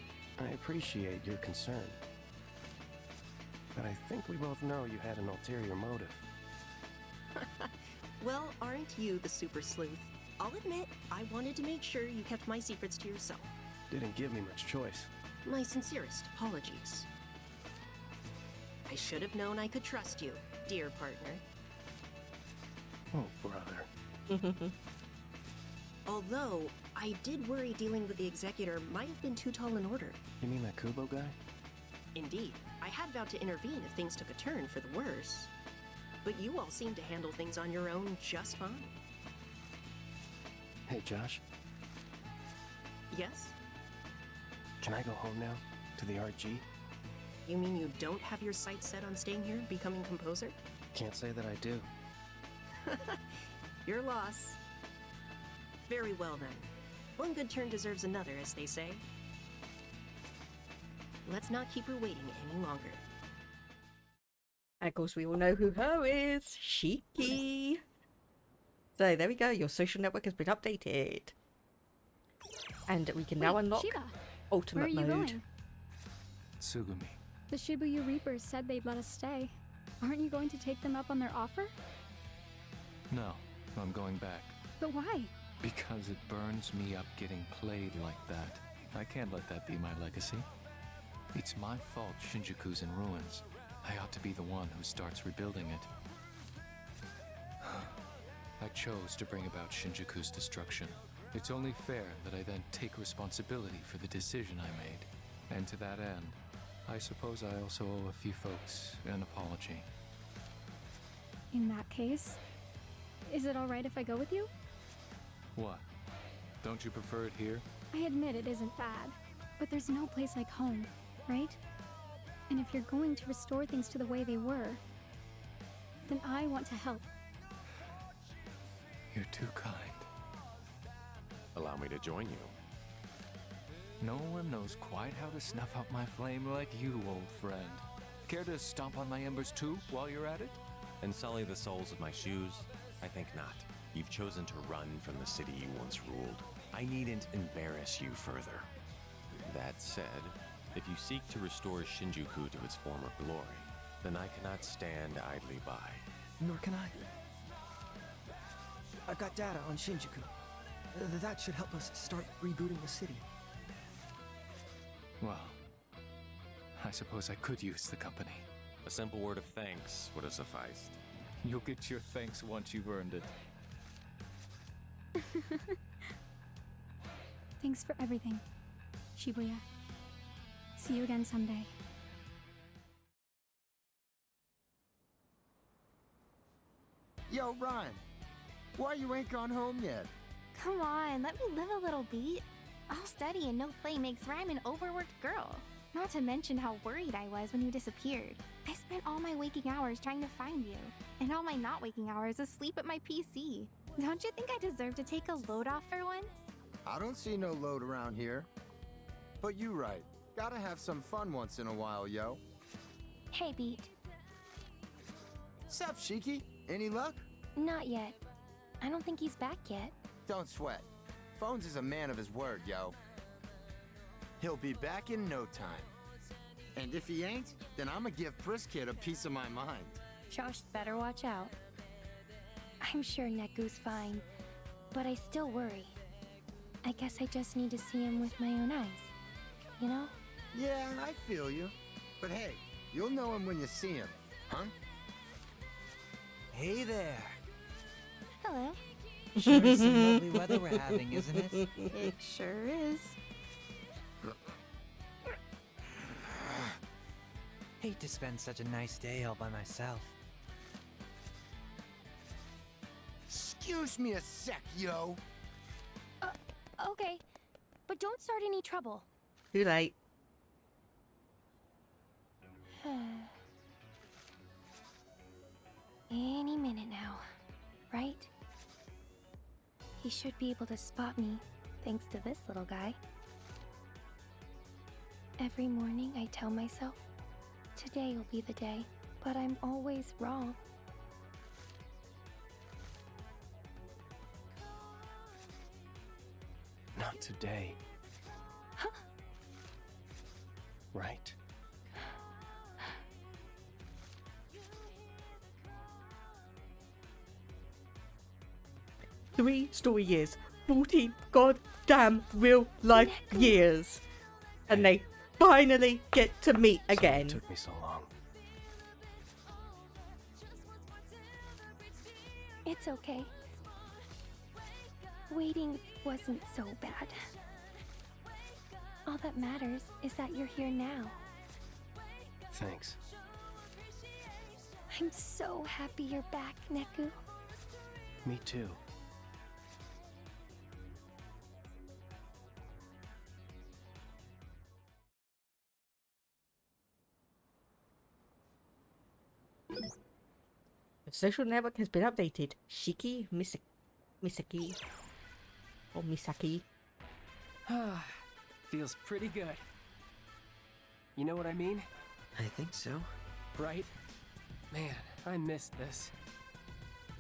R: I appreciate your concern. But I think we both know you had an ulterior motive.
U: Well, aren't you the super sleuth? I'll admit, I wanted to make sure you kept my secrets to yourself.
R: Didn't give me much choice.
U: My sincerest apologies. I should have known I could trust you, dear partner.
R: Oh, brother.
U: Although, I did worry dealing with the Executor might have been too tall an order.
R: You mean that Kubo guy?
U: Indeed, I had vowed to intervene if things took a turn for the worse. But you all seem to handle things on your own just fine.
R: Hey, Josh.
U: Yes?
R: Can I go home now? To the RG?
U: You mean you don't have your sights set on staying here, becoming composer?
R: Can't say that I do.
U: Your loss. Very well then. One good turn deserves another, as they say. Let's not keep her waiting any longer.
A: And of course, we all know who her is. Shiki. So there we go. Your social network has been updated. And we can now unlock
Q: Shiba,
A: ultimate
Q: where are you
A: mode.
Q: going?
B: Tsugumi.
Q: The Shibuya Reapers said they'd let us stay. Aren't you going to take them up on their offer?
B: No, I'm going back.
Q: But why?
B: Because it burns me up getting played like that. I can't let that be my legacy. It's my fault Shinjuku's in ruins. I ought to be the one who starts rebuilding it. I chose to bring about Shinjuku's destruction. It's only fair that I then take responsibility for the decision I made. And to that end, I suppose I also owe a few folks an apology.
Q: In that case, is it alright if I go with you?
B: What? Don't you prefer it here?
Q: I admit it isn't bad. But there's no place like home, right? And if you're going to restore things to the way they were, then I want to help.
B: You're too kind.
L: Allow me to join you.
B: No one knows quite how to snuff out my flame like you, old friend. Care to stomp on my embers too, while you're at it?
L: And sully the soles of my shoes? I think not. You've chosen to run from the city you once ruled. I needn't embarrass you further. That said, if you seek to restore Shinjuku to its former glory, then I cannot stand idly by.
F: Nor can I. I've got data on Shinjuku. That should help us start rebooting the city.
B: Well, I suppose I could use the company.
L: A simple word of thanks would have sufficed.
B: You'll get your thanks once you've earned it.
Q: Thanks for everything, Shibuya. See you again someday.
D: Yo, Ryan. Why you ain't gone home yet?
S: Come on, let me live a little beat. All study and no play makes Rhyme an overworked girl. Not to mention how worried I was when you disappeared. I spent all my waking hours trying to find you, and all my not waking hours asleep at my PC. Don't you think I deserve to take a load off for once?
D: I don't see no load around here. But you right. Gotta have some fun once in a while, yo.
S: Hey, Beat.
D: Sup, Shiki? Any luck?
S: Not yet. I don't think he's back yet.
D: Don't sweat. Phones is a man of his word, yo. He'll be back in no time. And if he ain't, then I'ma give Priskid a piece of my mind.
S: Josh better watch out. I'm sure Neku's fine, but I still worry. I guess I just need to see him with my own eyes. You know?
D: Yeah, I feel you. But hey, you'll know him when you see him, huh?
N: Hey there.
S: Hello.
N: Sure is some lovely weather we're having, isn't it?
S: It sure is.
N: Hate to spend such a nice day all by myself.
D: Excuse me a sec, yo.
S: Okay. But don't start any trouble.
A: Too late.
S: Any minute now, right? He should be able to spot me, thanks to this little guy. Every morning I tell myself, today will be the day, but I'm always wrong.
R: Not today.
S: Huh?
R: Right.
A: Three story years, 40 goddamn real life years, and they finally get to meet again.
R: It took me so long.
S: It's okay. Waiting wasn't so bad. All that matters is that you're here now.
R: Thanks.
S: I'm so happy you're back, Neku.
R: Me too.
A: The social network has been updated. Shiki Misaki. Or Misaki.
I: Feels pretty good. You know what I mean?
G: I think so.
I: Right? Man, I missed this.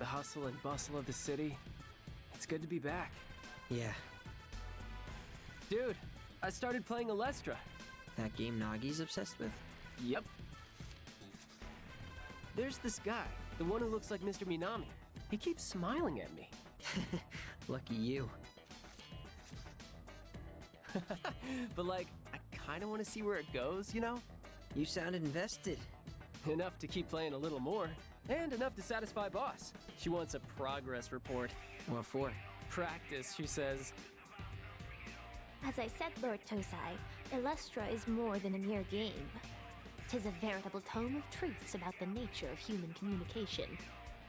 I: The hustle and bustle of the city. It's good to be back.
G: Yeah.
I: Dude, I started playing Alestra.
G: That game Nagi's obsessed with?
I: Yep. There's this guy, the one who looks like Mr. Minami. He keeps smiling at me.
G: Lucky you.
I: But like, I kinda wanna see where it goes, you know?
G: You sound invested.
I: Enough to keep playing a little more, and enough to satisfy boss. She wants a progress report.
G: What for?
I: Practice, she says.
P: As I said, Lord Tosai, Illustra is more than a mere game. 'Tis a veritable tome of truths about the nature of human communication.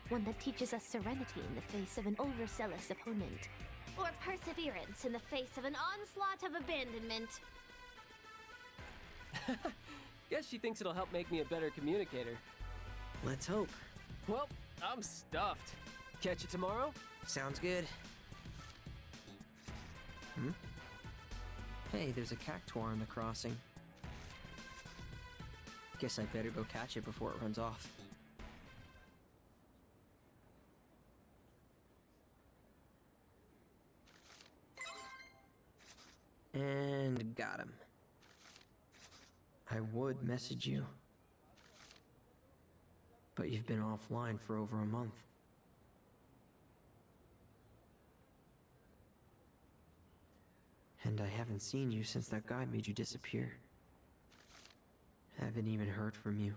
P: One that teaches us serenity in the face of an overzealous opponent. Or perseverance in the face of an onslaught of abandonment.
I: Guess she thinks it'll help make me a better communicator.
G: Let's hope.
I: Well, I'm stuffed. Catch you tomorrow?
G: Sounds good. Hmm? Hey, there's a cactuar in the crossing. Guess I better go catch it before it runs off. And got him. I would message you, but you've been offline for over a month. And I haven't seen you since that guy made you disappear. Haven't even heard from you.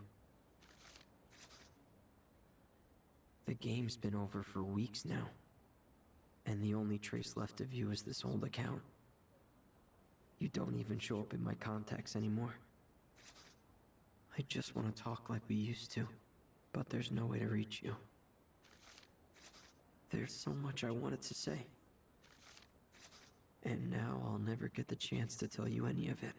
G: The game's been over for weeks now, and the only trace left of you is this old account. You don't even show up in my contacts anymore. I just want to talk like we used to, but there's no way to reach you. There's so much I wanted to say. And now I'll never get the chance to tell you any of it.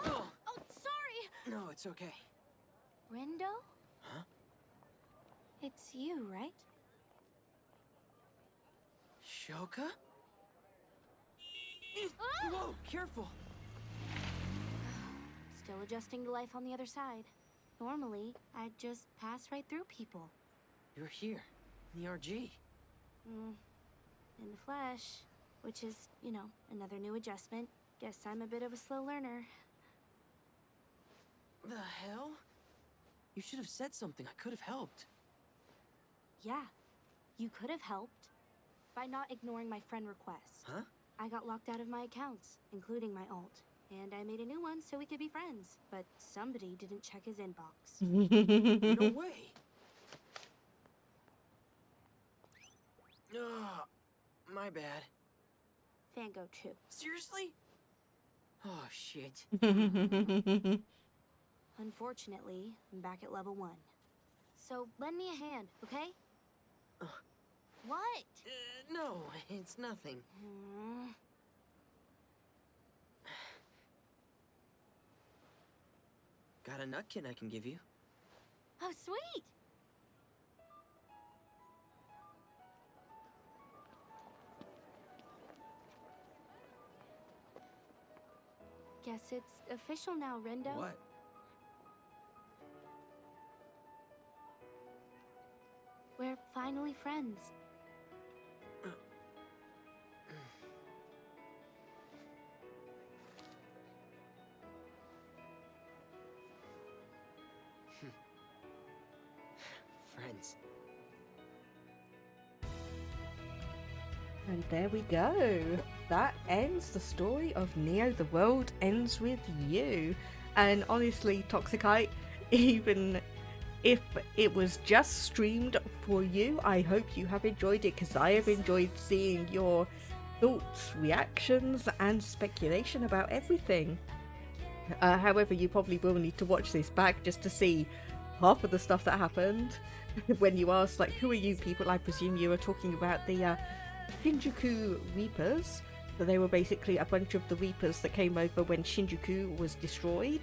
C: Oh, sorry!
G: No, it's okay.
C: Rindo?
G: Huh?
C: It's you, right?
G: Shoka? Whoa, careful!
C: Still adjusting to life on the other side. Normally, I'd just pass right through people.
G: You're here, in the RG.
C: In the flesh, which is, you know, another new adjustment. Guess I'm a bit of a slow learner.
G: The hell? You should have said something. I could have helped.
C: Yeah, you could have helped by not ignoring my friend requests.
G: Huh?
C: I got locked out of my accounts, including my alt, and I made a new one so we could be friends. But somebody didn't check his inbox.
G: No way! Oh, my bad.
C: Fango too.
G: Seriously? Oh, shit.
C: Unfortunately, I'm back at level 1. So lend me a hand, okay? What?
G: No, it's nothing. Got a nutkin I can give you.
C: Oh, sweet! Guess it's official now, Rindo.
G: What?
C: We're finally friends.
G: Friends.
A: And there we go. That ends the story of Neo The World Ends With You. And honestly, Toxicite, even if it was just streamed for you, I hope you have enjoyed it, because I have enjoyed seeing your thoughts, reactions, and speculation about everything. However, you probably will need to watch this back just to see half of the stuff that happened. When you asked, like, who are you people, I presume you were talking about the Shinjuku Reapers. So they were basically a bunch of the Reapers that came over when Shinjuku was destroyed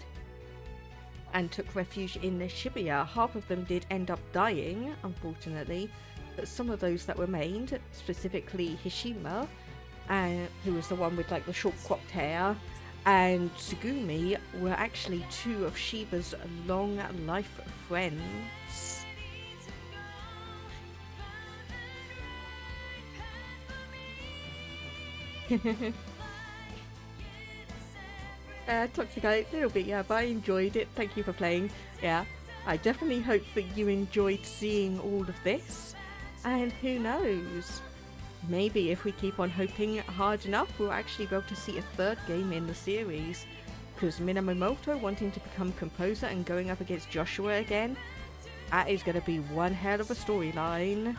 A: and took refuge in Shibuya. Half of them did end up dying, unfortunately, but some of those that remained, specifically Hishima, who was the one with like the short cropped hair, and Tsugumi, were actually two of Shiba's long life friends. Toxicite, a little bit, yeah, but I enjoyed it. Thank you for playing. Yeah, I definitely hope that you enjoyed seeing all of this. And who knows? Maybe if we keep on hoping hard enough, we'll actually be able to see a third game in the series. Because Minamoto wanting to become composer and going up against Joshua again, that is going to be one hell of a storyline.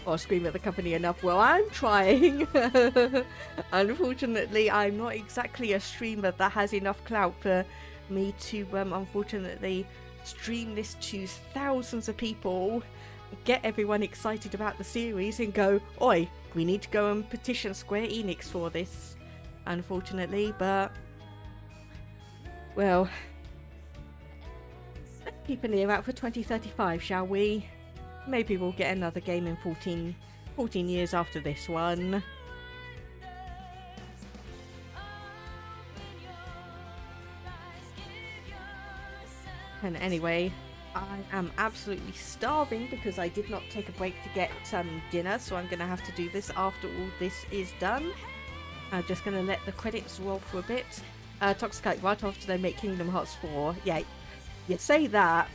A: or scream at the company enough. Well, I'm trying. Unfortunately, I'm not exactly a streamer that has enough clout for me to, unfortunately, stream this to thousands of people, get everyone excited about the series, and go, oi, we need to go and petition Square Enix for this. Unfortunately, but, well, let's keep an ear out for 2035, shall we? Maybe we'll get another game in 14 years after this one. And anyway, I am absolutely starving because I did not take a break to get dinner, so I'm going to have to do this after all this is done. I'm just going to let the credits roll for a bit. Toxicite, right after they make Kingdom Hearts 4. Yeah, you say that.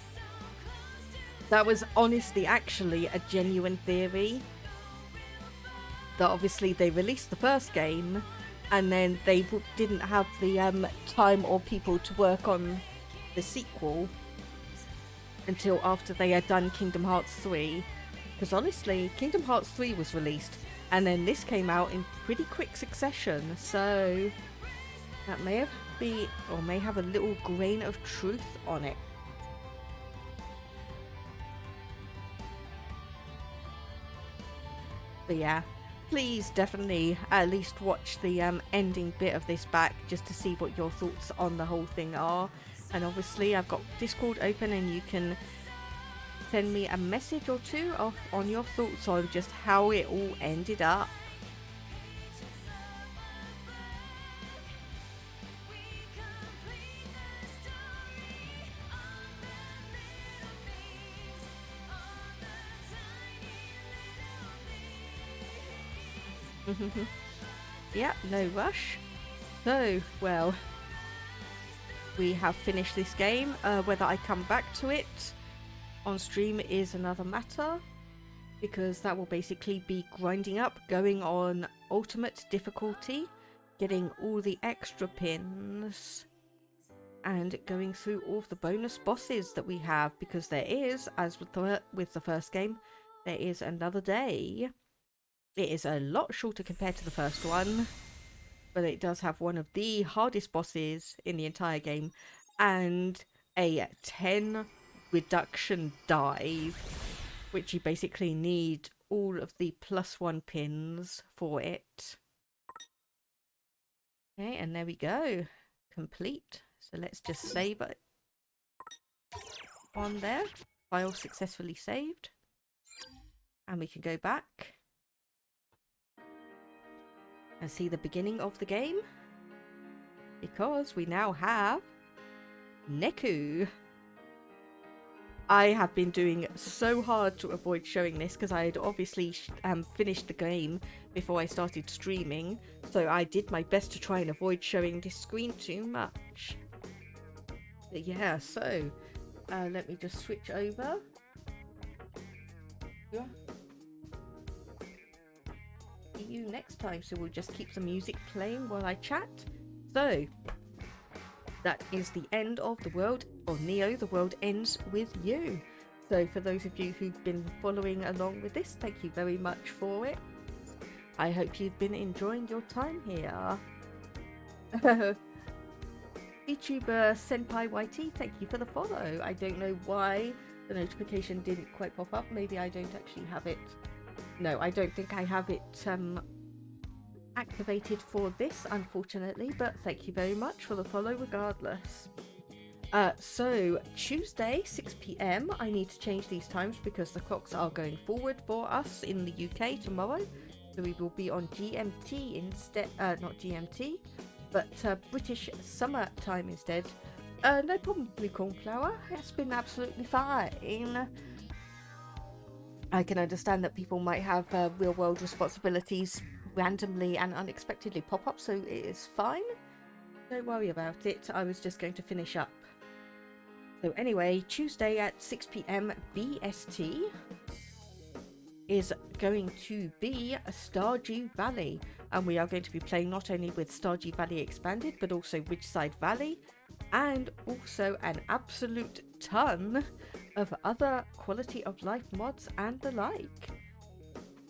A: That was honestly actually a genuine theory. That obviously they released the first game and then they didn't have the time or people to work on the sequel until after they had done Kingdom Hearts 3. Because honestly, Kingdom Hearts 3 was released and then this came out in pretty quick succession, so that may have a little grain of truth on it. But yeah, please definitely at least watch the ending bit of this back just to see what your thoughts on the whole thing are. And obviously I've got Discord open and you can send me a message or two on your thoughts on just how it all ended up. Yeah, no rush. So, well, we have finished this game. Whether I come back to it on stream is another matter, because that will basically be grinding up, going on ultimate difficulty, getting all the extra pins, and going through all of the bonus bosses that we have, because there is, as with the first game, there is another day. It is a lot shorter compared to the first one, but it does have one of the hardest bosses in the entire game and a 10 reduction dive, which you basically need all of the +1 pins for it. Okay, and there we go. Complete. So let's just save it on there. File successfully saved. And we can go back and see the beginning of the game, because we now have Neku. I have been doing so hard to avoid showing this because I had obviously finished the game before I started streaming, so I did my best to try and avoid showing this screen too much. But yeah, so let me just switch over. Yeah. See you next time, so we'll just keep the music playing while I chat. So that is the end of the world, or Neo, the world ends with you. So for those of you who've been following along with this, thank you very much for it. I hope you've been enjoying your time here. YouTuber Senpai YT, thank you for the follow. I don't know why the notification didn't quite pop up. Maybe I don't actually have it. No, I don't think I have it activated for this, unfortunately, but thank you very much for the follow regardless. So Tuesday 6 PM, I need to change these times because the clocks are going forward for us in the UK tomorrow, so we will be on GMT instead, not GMT, but British summer time instead. No problem, Blue Cornflower, it's been absolutely fine. I can understand that people might have real world responsibilities randomly and unexpectedly pop up, so it is fine. Don't worry about it, I was just going to finish up. So anyway, Tuesday at 6 PM BST is going to be Stardew Valley, and we are going to be playing not only with Stardew Valley Expanded, but also Ridgeside Valley, and also an absolute ton of other quality of life mods and the like.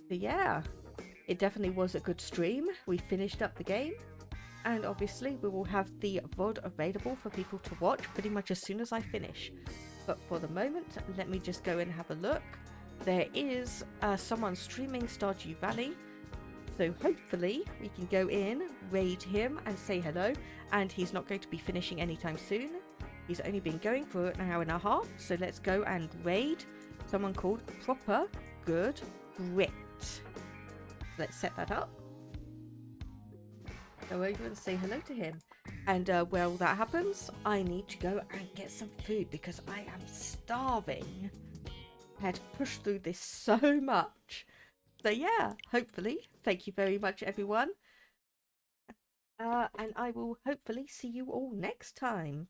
A: So yeah, it definitely was a good stream. We finished up the game, and obviously we will have the VOD available for people to watch pretty much as soon as I finish. But for the moment, let me just go and have a look. There is someone streaming Stardew Valley, so hopefully we can go in, raid him and say hello, and he's not going to be finishing anytime soon. He's only been going for an hour and a half, so let's go and raid someone called Proper Good Brit. Let's set that up. Go over and say hello to him. And while that happens, I need to go and get some food because I am starving. I had to push through this so much. So yeah, hopefully, thank you very much everyone. And I will hopefully see you all next time.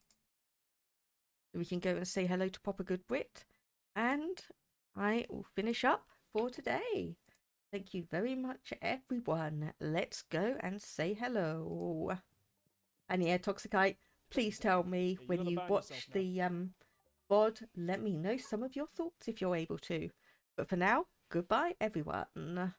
A: We can go and say hello to Proper Good Brit. And I will finish up for today. Thank you very much, everyone. Let's go and say hello. And yeah, Toxicite, please tell me when you watch the VOD, let me know some of your thoughts if you're able to. But for now, goodbye, everyone.